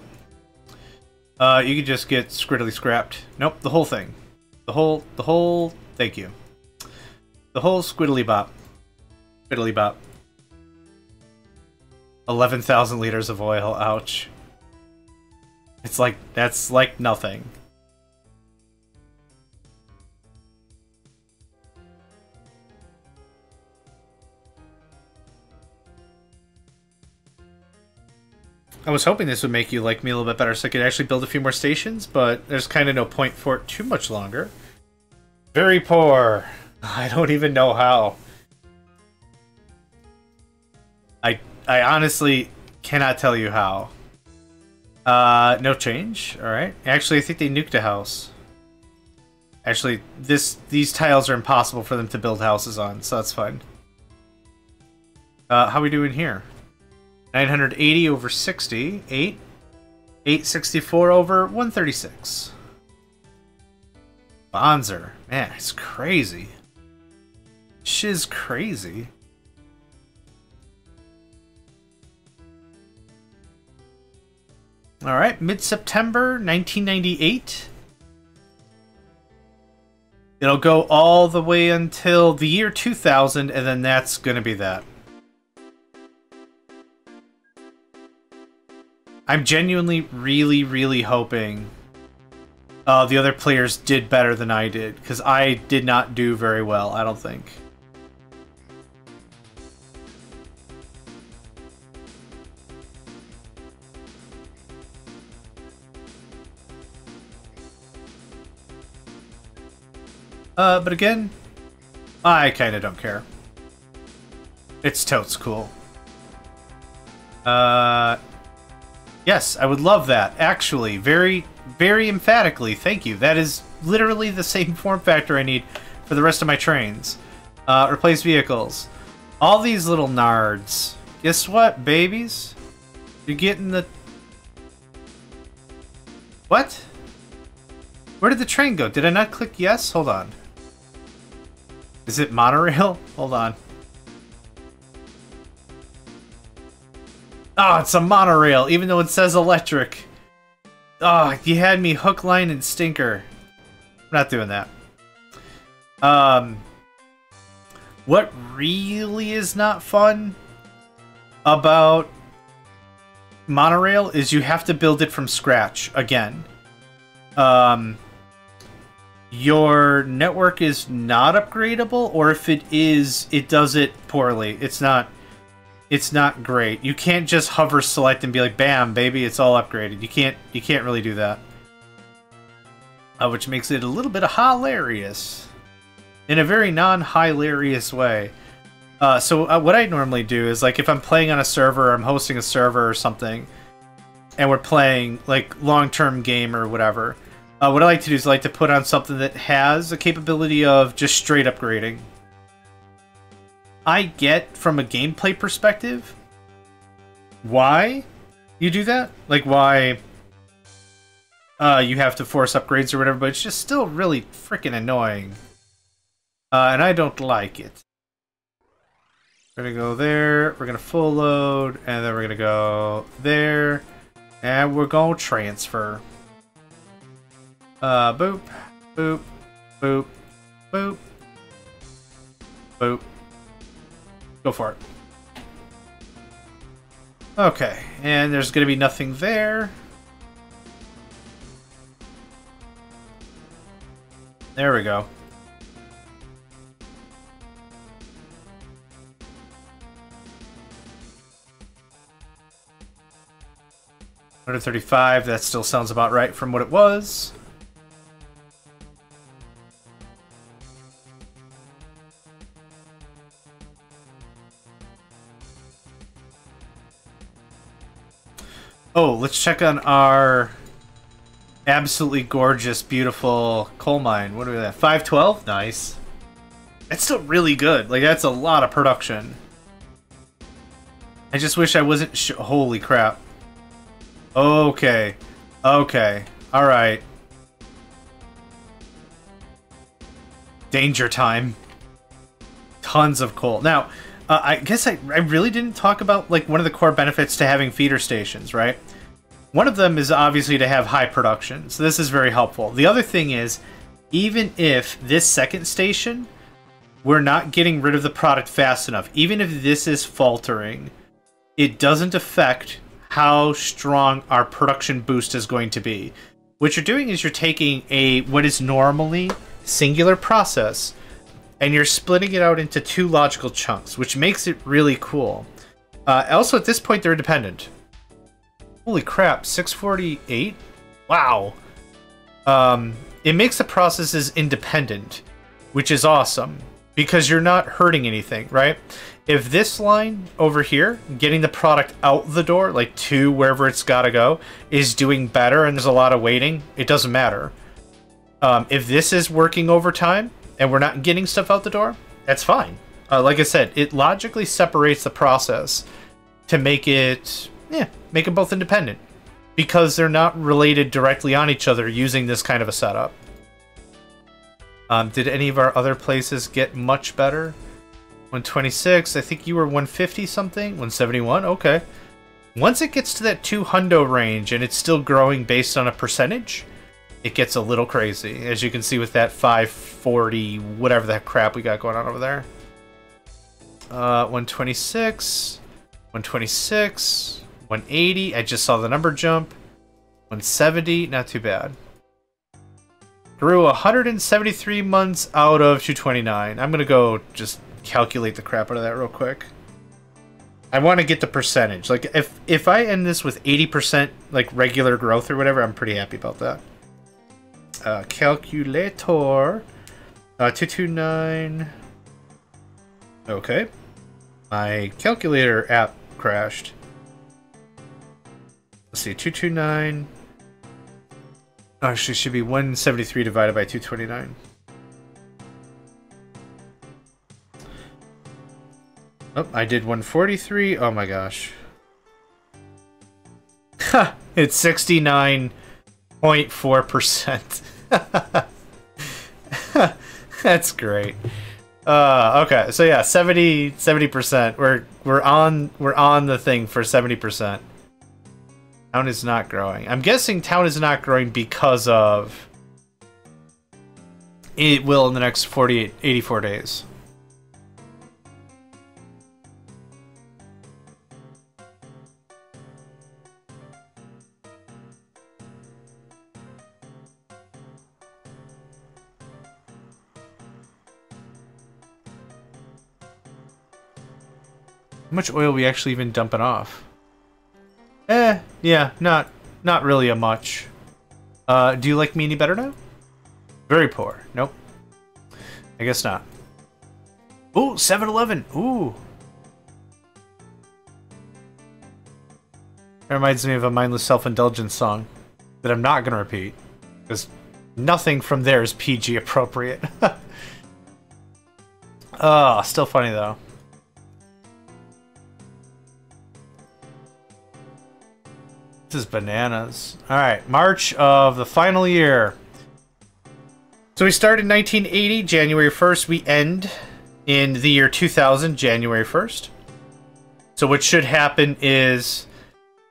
You can just get scrittily scrapped. Nope, the whole thing. The whole, thank you. The whole squiddly bop. Squiddly bop. 11,000 liters of oil, ouch. It's like, that's like nothing. I was hoping this would make you like me a little bit better so I could actually build a few more stations, but there's kind of no point for it too much longer. Very poor. I don't even know how. I honestly cannot tell you how. No change. Alright. Actually, I think they nuked a house. Actually, these tiles are impossible for them to build houses on, so that's fine. How we doing here? 980 over 60. 864 over 136. Bonzer. Man, it's crazy. Shiz crazy. Alright, mid-September 1998. It'll go all the way until the year 2000, and then that's gonna be that. I'm genuinely really hoping the other players did better than I did, because I did not do very well, I don't think. But again, I kinda don't care. It's totes cool. Yes, I would love that. Actually, very, very emphatically, thank you. That is literally the same form factor I need for the rest of my trains. Replace vehicles. All these little nards. Guess what, babies? You're getting the... What? Where did the train go? Did I not click yes? Hold on. Is it monorail? Hold on. Oh, it's a monorail, even though it says electric. Oh, you had me hook, line, and stinker. I'm not doing that. What really is not fun about monorail is you have to build it from scratch again. Your network is not upgradable, or if it is, it does it poorly. It's not great. You can't just hover select and be like, bam, baby, it's all upgraded. You can't really do that. Which makes it a little bit hilarious. In a very non-hilarious way. So what I normally do is, like, if I'm playing on a server, I'm hosting a server or something, and we're playing, like, long-term game or whatever, what I like to do is I like to put on something that has a capability of just straight upgrading. I get, from a gameplay perspective, why you do that. Like, why you have to force upgrades or whatever, but it's just still really freaking annoying. And I don't like it. We're gonna go there, we're gonna full load, and then we're gonna go there, and we're gonna transfer. Boop, boop, boop, boop, boop. Go for it. Okay, and there's gonna be nothing there. There we go. $135, that still sounds about right from what it was. Oh, let's check on our absolutely gorgeous, beautiful coal mine. What are we at? 512? Nice. That's still really good. Like, that's a lot of production. I just wish I wasn't holy crap. Okay. Okay. Alright. Danger time. Tons of coal. Now, I guess I really didn't talk about, like, one of the core benefits to having feeder stations, right? One of them is obviously to have high production, so this is very helpful. The other thing is, even if this second station, we're not getting rid of the product fast enough, even if this is faltering, it doesn't affect how strong our production boost is going to be. What you're doing is you're taking what is normally singular process, and you're splitting it out into two logical chunks, which makes it really cool. Also, at this point, they're independent. Holy crap, 648? Wow. It makes the processes independent, which is awesome, because you're not hurting anything, right? If this line over here, getting the product out the door, like to wherever it's got to go, is doing better and there's a lot of waiting, it doesn't matter. If this is working overtime and we're not getting stuff out the door, that's fine. Like I said, it logically separates the process to make it, make them both independent, because they're not related directly on each other using this kind of a setup. Did any of our other places get much better? 126, I think you were 150 something? 171, okay. Once it gets to that 200 range and it's still growing based on a percentage, it gets a little crazy, as you can see with that 540, whatever that crap we got going on over there. 126, 126, 180, I just saw the number jump. 170, not too bad. Grew 173 months out of 229. I'm gonna go just calculate the crap out of that real quick. I want to get the percentage. Like, if I end this with 80% like regular growth or whatever, I'm pretty happy about that. Calculator. 229. Okay. My calculator app crashed. Let's see, 229. Oh, actually, it should be 173 divided by 229. Oh, I did 143. Oh my gosh. Ha! It's 69.4%. That's great. Okay, so yeah, 70%. We're on the thing for 70%. Town is not growing. I'm guessing town is not growing because of it will in the next 84 days. How much oil are we actually even dumping off? Yeah, not really a much. Do you like me any better now? Very poor. Nope. I guess not. Ooh, 7-Eleven. Ooh. That reminds me of a mindless self-indulgence song that I'm not gonna repeat because nothing from there is PG appropriate. Oh, still funny though. This is bananas. Alright, March of the final year. So we start in 1980, January 1st. We end in the year 2000, January 1st. So what should happen is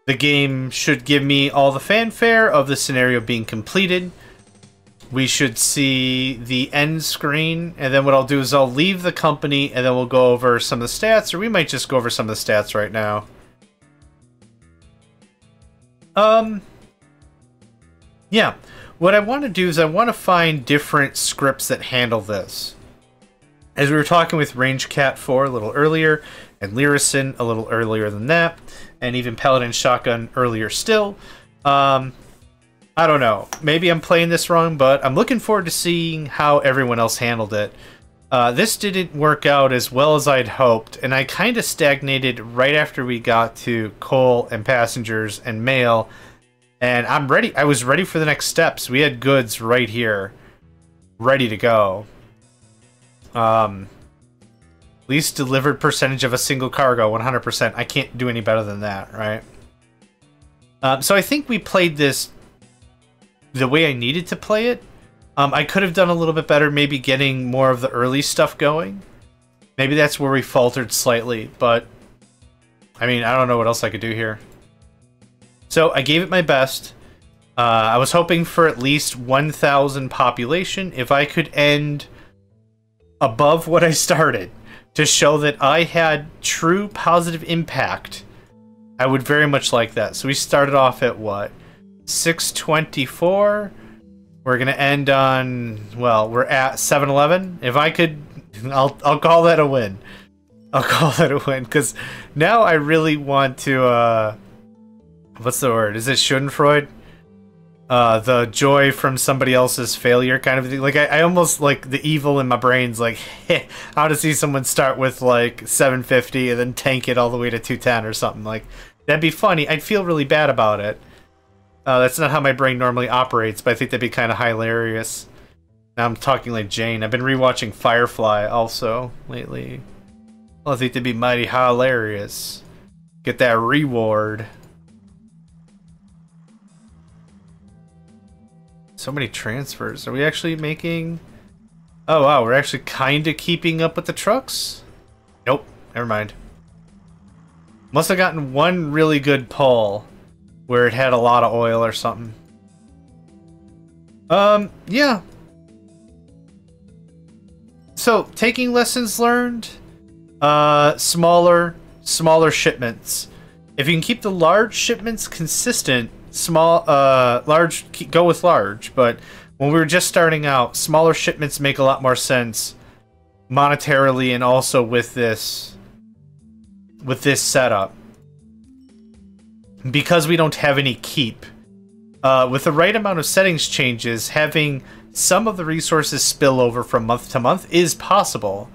the game should give me all the fanfare of the scenario being completed. We should see the end screen, and then what I'll do is I'll leave the company, and then we'll go over some of the stats, or we might just go over some of the stats right now. Yeah, what I want to do is I want to find different scripts that handle this. As we were talking with RangeCat 4 a little earlier, and Lyricin a little earlier than that, and even Paladin Shotgun earlier still, I don't know. Maybe I'm playing this wrong, but I'm looking forward to seeing how everyone else handled it. This didn't work out as well as I'd hoped, and I kind of stagnated right after we got to coal and passengers and mail, and I'm ready. I was ready for the next steps. We had goods right here, ready to go. Least delivered percentage of a single cargo, 100%. I can't do any better than that, right? So I think we played this the way I needed to play it. I could have done a little bit better, maybe getting more of the early stuff going. Maybe that's where we faltered slightly, but I mean, I don't know what else I could do here. So I gave it my best. I was hoping for at least 1,000 population. If I could end above what I started to show that I had true positive impact, I would very much like that. So we started off at what? 624. We're gonna end on, well, we're at 7-Eleven. If I could, I'll call that a win. I'll call that a win, because now I really want to, what's the word? Is it Schadenfreude? The joy from somebody else's failure kind of thing. Like, I almost, like, the evil in my brain's like, I want to see someone start with, like, 750 and then tank it all the way to 210 or something. Like, that'd be funny. I'd feel really bad about it. That's not how my brain normally operates, but I think that'd be kind of hilarious. Now I'm talking like Jane. I've been rewatching Firefly also lately. Well, I think that'd be mighty hilarious. Get that reward. So many transfers. Are we actually making... Oh, wow. We're actually kind of keeping up with the trucks? Nope. Never mind. Must have gotten one really good pull where it had a lot of oil or something. Yeah. So, taking lessons learned, smaller shipments. If you can keep the large shipments consistent, go with large, but when we were just starting out, smaller shipments make a lot more sense monetarily and also with this setup. Because we don't have any keep. With the right amount of settings changes, having some of the resources spill over from month to month is possible.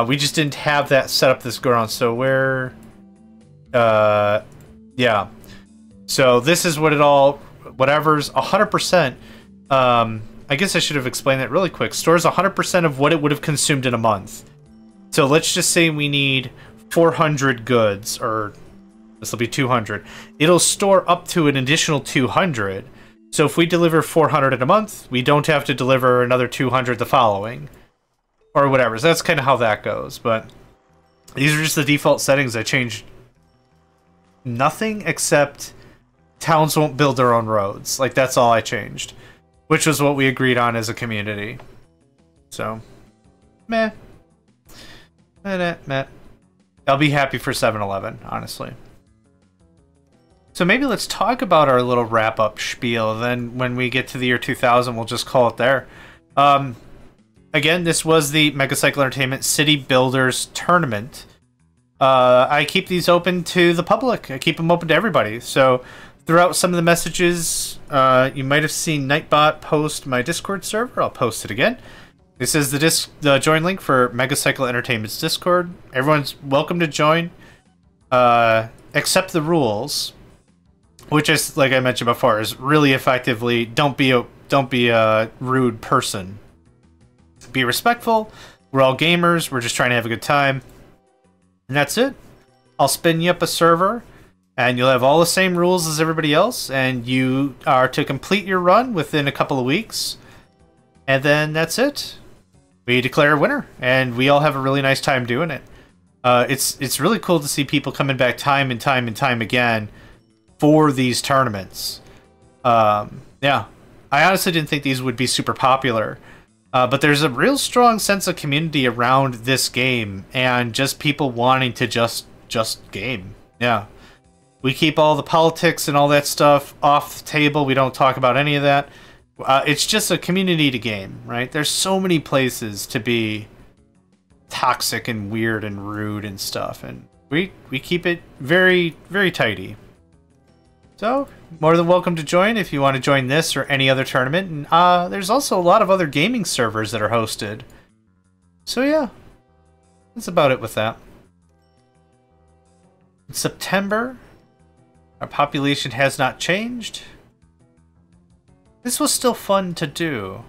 We just didn't have that set up this go around, so we're... yeah. So this is what it all, whatever's 100%. I guess I should have explained that really quick. Stores 100% of what it would have consumed in a month. So let's just say we need 400 goods, or this will be 200. It'll store up to an additional 200. So if we deliver 400 in a month, we don't have to deliver another 200 the following. Or whatever. So that's kind of how that goes. But these are just the default settings. I changed nothing except towns won't build their own roads. Like, that's all I changed. Which was what we agreed on as a community. So, meh. Meh. I'll be happy for 7-Eleven, honestly. So maybe let's talk about our little wrap-up spiel. Then when we get to the year 2000, we'll just call it there. Again, this was the Megacycle Entertainment City Builders Tournament. I keep these open to the public. I keep them open to everybody. So throughout some of the messages, you might have seen Nightbot post my Discord server. I'll post it again. This is the join link for Megacycle Entertainment's Discord. Everyone's welcome to join, except the rules, which is, like I mentioned before, is really effectively don't be a rude person. Be respectful. We're all gamers. We're just trying to have a good time, and that's it. I'll spin you up a server, and you'll have all the same rules as everybody else, and you are to complete your run within a couple of weeks, and then that's it. We declare a winner, and we all have a really nice time doing it. It's really cool to see people coming back time and time again for these tournaments. Yeah, I honestly didn't think these would be super popular, but there's a real strong sense of community around this game, and just people wanting to just game. Yeah, we keep all the politics and all that stuff off the table. We don't talk about any of that. It's just a community to game, right? There's so many places to be toxic and weird and rude and stuff, and we keep it very, very tidy. So, more than welcome to join if you want to join this or any other tournament. And there's also a lot of other gaming servers that are hosted. So yeah, that's about it with that. In September, our population has not changed. This was still fun to do.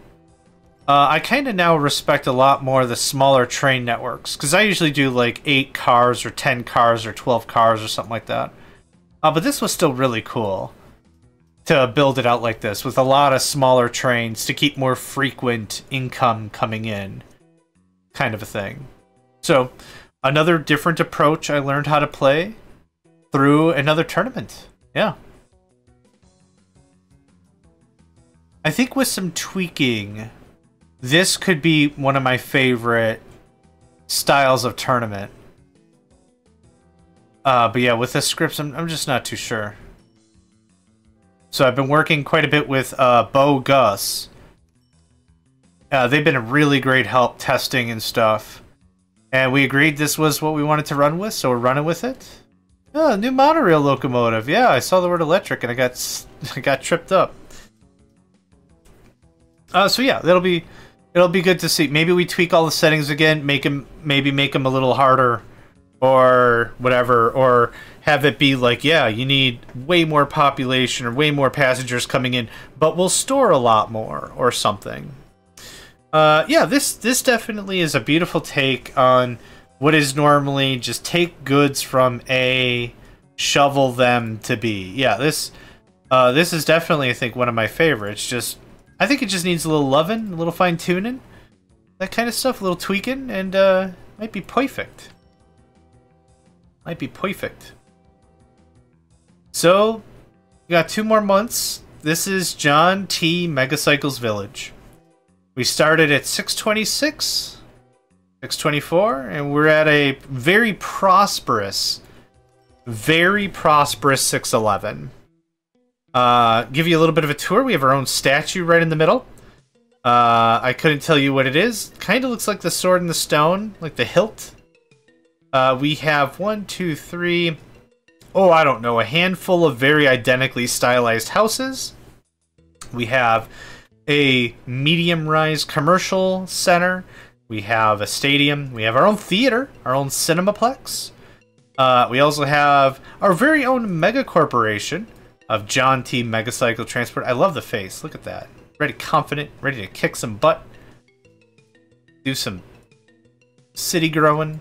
I kind of now respect a lot more the smaller train networks, because I usually do like 8 cars or 10 cars or 12 cars or something like that. But this was still really cool to build it out like this, with a lot of smaller trains to keep more frequent income coming in, kind of a thing. So, another different approach I learned how to play through another tournament. Yeah. I think with some tweaking, this could be one of my favorite styles of tournament. But yeah, with the scripts, I'm just not too sure. So I've been working quite a bit with Bo Gus. They've been a really great help testing and stuff. And we agreed this was what we wanted to run with, so we're running with it. Oh, new monorail locomotive. Yeah, I saw the word electric and I got tripped up. So yeah, it'll be good to see. Maybe we tweak all the settings again, maybe make them a little harder, or whatever, or have it be like, yeah, you need way more population or way more passengers coming in, but we'll store a lot more or something. Yeah, this definitely is a beautiful take on what is normally just take goods from A, shovel them to B. Yeah, this is definitely, I think, one of my favorites. I think it just needs a little loving, a little fine-tuning, that kind of stuff, a little tweaking, and might be perfect. Might be perfect. So, we got 2 more months. This is John T. Megacycle's Village. We started at 626, 624, and we're at a very prosperous 611. Give you a little bit of a tour. We have our own statue right in the middle. I couldn't tell you what it is. Kind of looks like the sword in the stone, like the hilt. We have 1, 2, 3... Oh, I don't know, a handful of very identically stylized houses. We have a medium-rise commercial center. We have a stadium. We have our own theater, our own cinemaplex. We also have our very own mega corporation. of John T. Megacycle Transport. I love the face. Look at that. Ready, confident, ready to kick some butt. Do some city growing.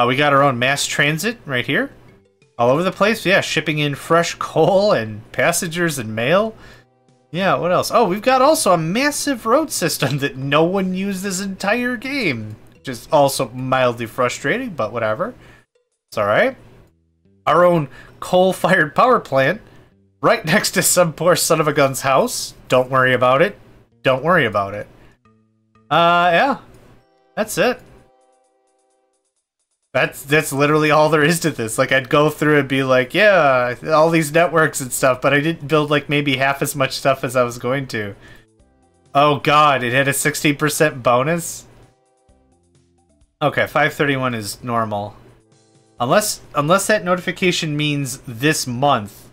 We got our own mass transit right here. All over the place. Yeah, shipping in fresh coal and passengers and mail. Yeah, what else? Oh, we've got also a massive road system that no one used this entire game. Which is also mildly frustrating, but whatever. It's alright. Our own coal-fired power plant. Right next to some poor son of a gun's house. Don't worry about it. Don't worry about it. Yeah. That's it. That's literally all there is to this. Like, I'd go through and be like, yeah, all these networks and stuff, but I didn't build, like, maybe half as much stuff as I was going to. Oh, God, it had a 16% bonus? Okay, 531 is normal. Unless that notification means this month.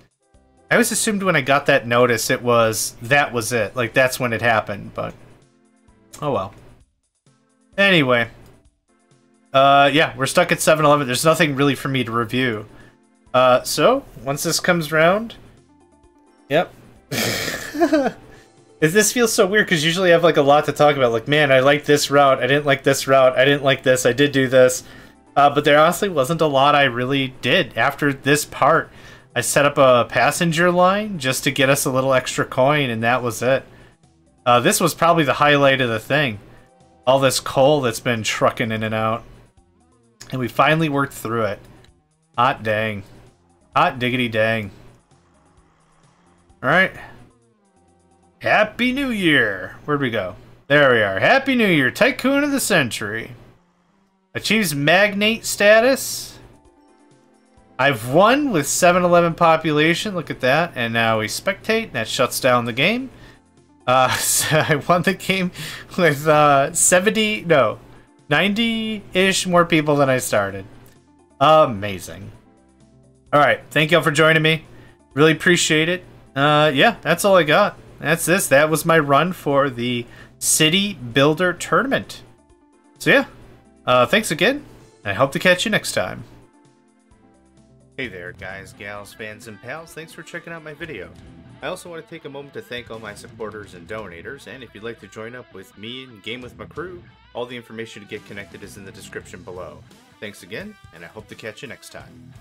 I always assumed when I got that notice that was it. Like, that's when it happened, but... oh, well. Anyway... yeah, we're stuck at 7-Eleven. There's nothing really for me to review. So, once this comes round... Yep. This feels so weird, because usually I have, like, a lot to talk about. Like, man, I like this route, I didn't like this route, I didn't like this, I did do this. But there honestly wasn't a lot I really did. After this part, I set up a passenger line just to get us a little extra coin, and that was it. This was probably the highlight of the thing. All this coal that's been trucking in and out. And we finally worked through it. Hot dang. Hot diggity dang. Alright. Happy New Year! Where'd we go? There we are. Happy New Year, Tycoon of the Century. Achieves magnate status. I've won with 7-Eleven population. Look at that. And now we spectate. That shuts down the game. So I won the game with 90-ish more people than I started. Amazing. Alright, thank y'all for joining me. Really appreciate it. Yeah, that's all I got. That's this. That was my run for the City Builder Tournament. So yeah, thanks again. I hope to catch you next time. Hey there, guys, gals, fans, and pals. Thanks for checking out my video. I also want to take a moment to thank all my supporters and donators, and if you'd like to join up with me and game with my crew, all the information to get connected is in the description below. Thanks again, and I hope to catch you next time.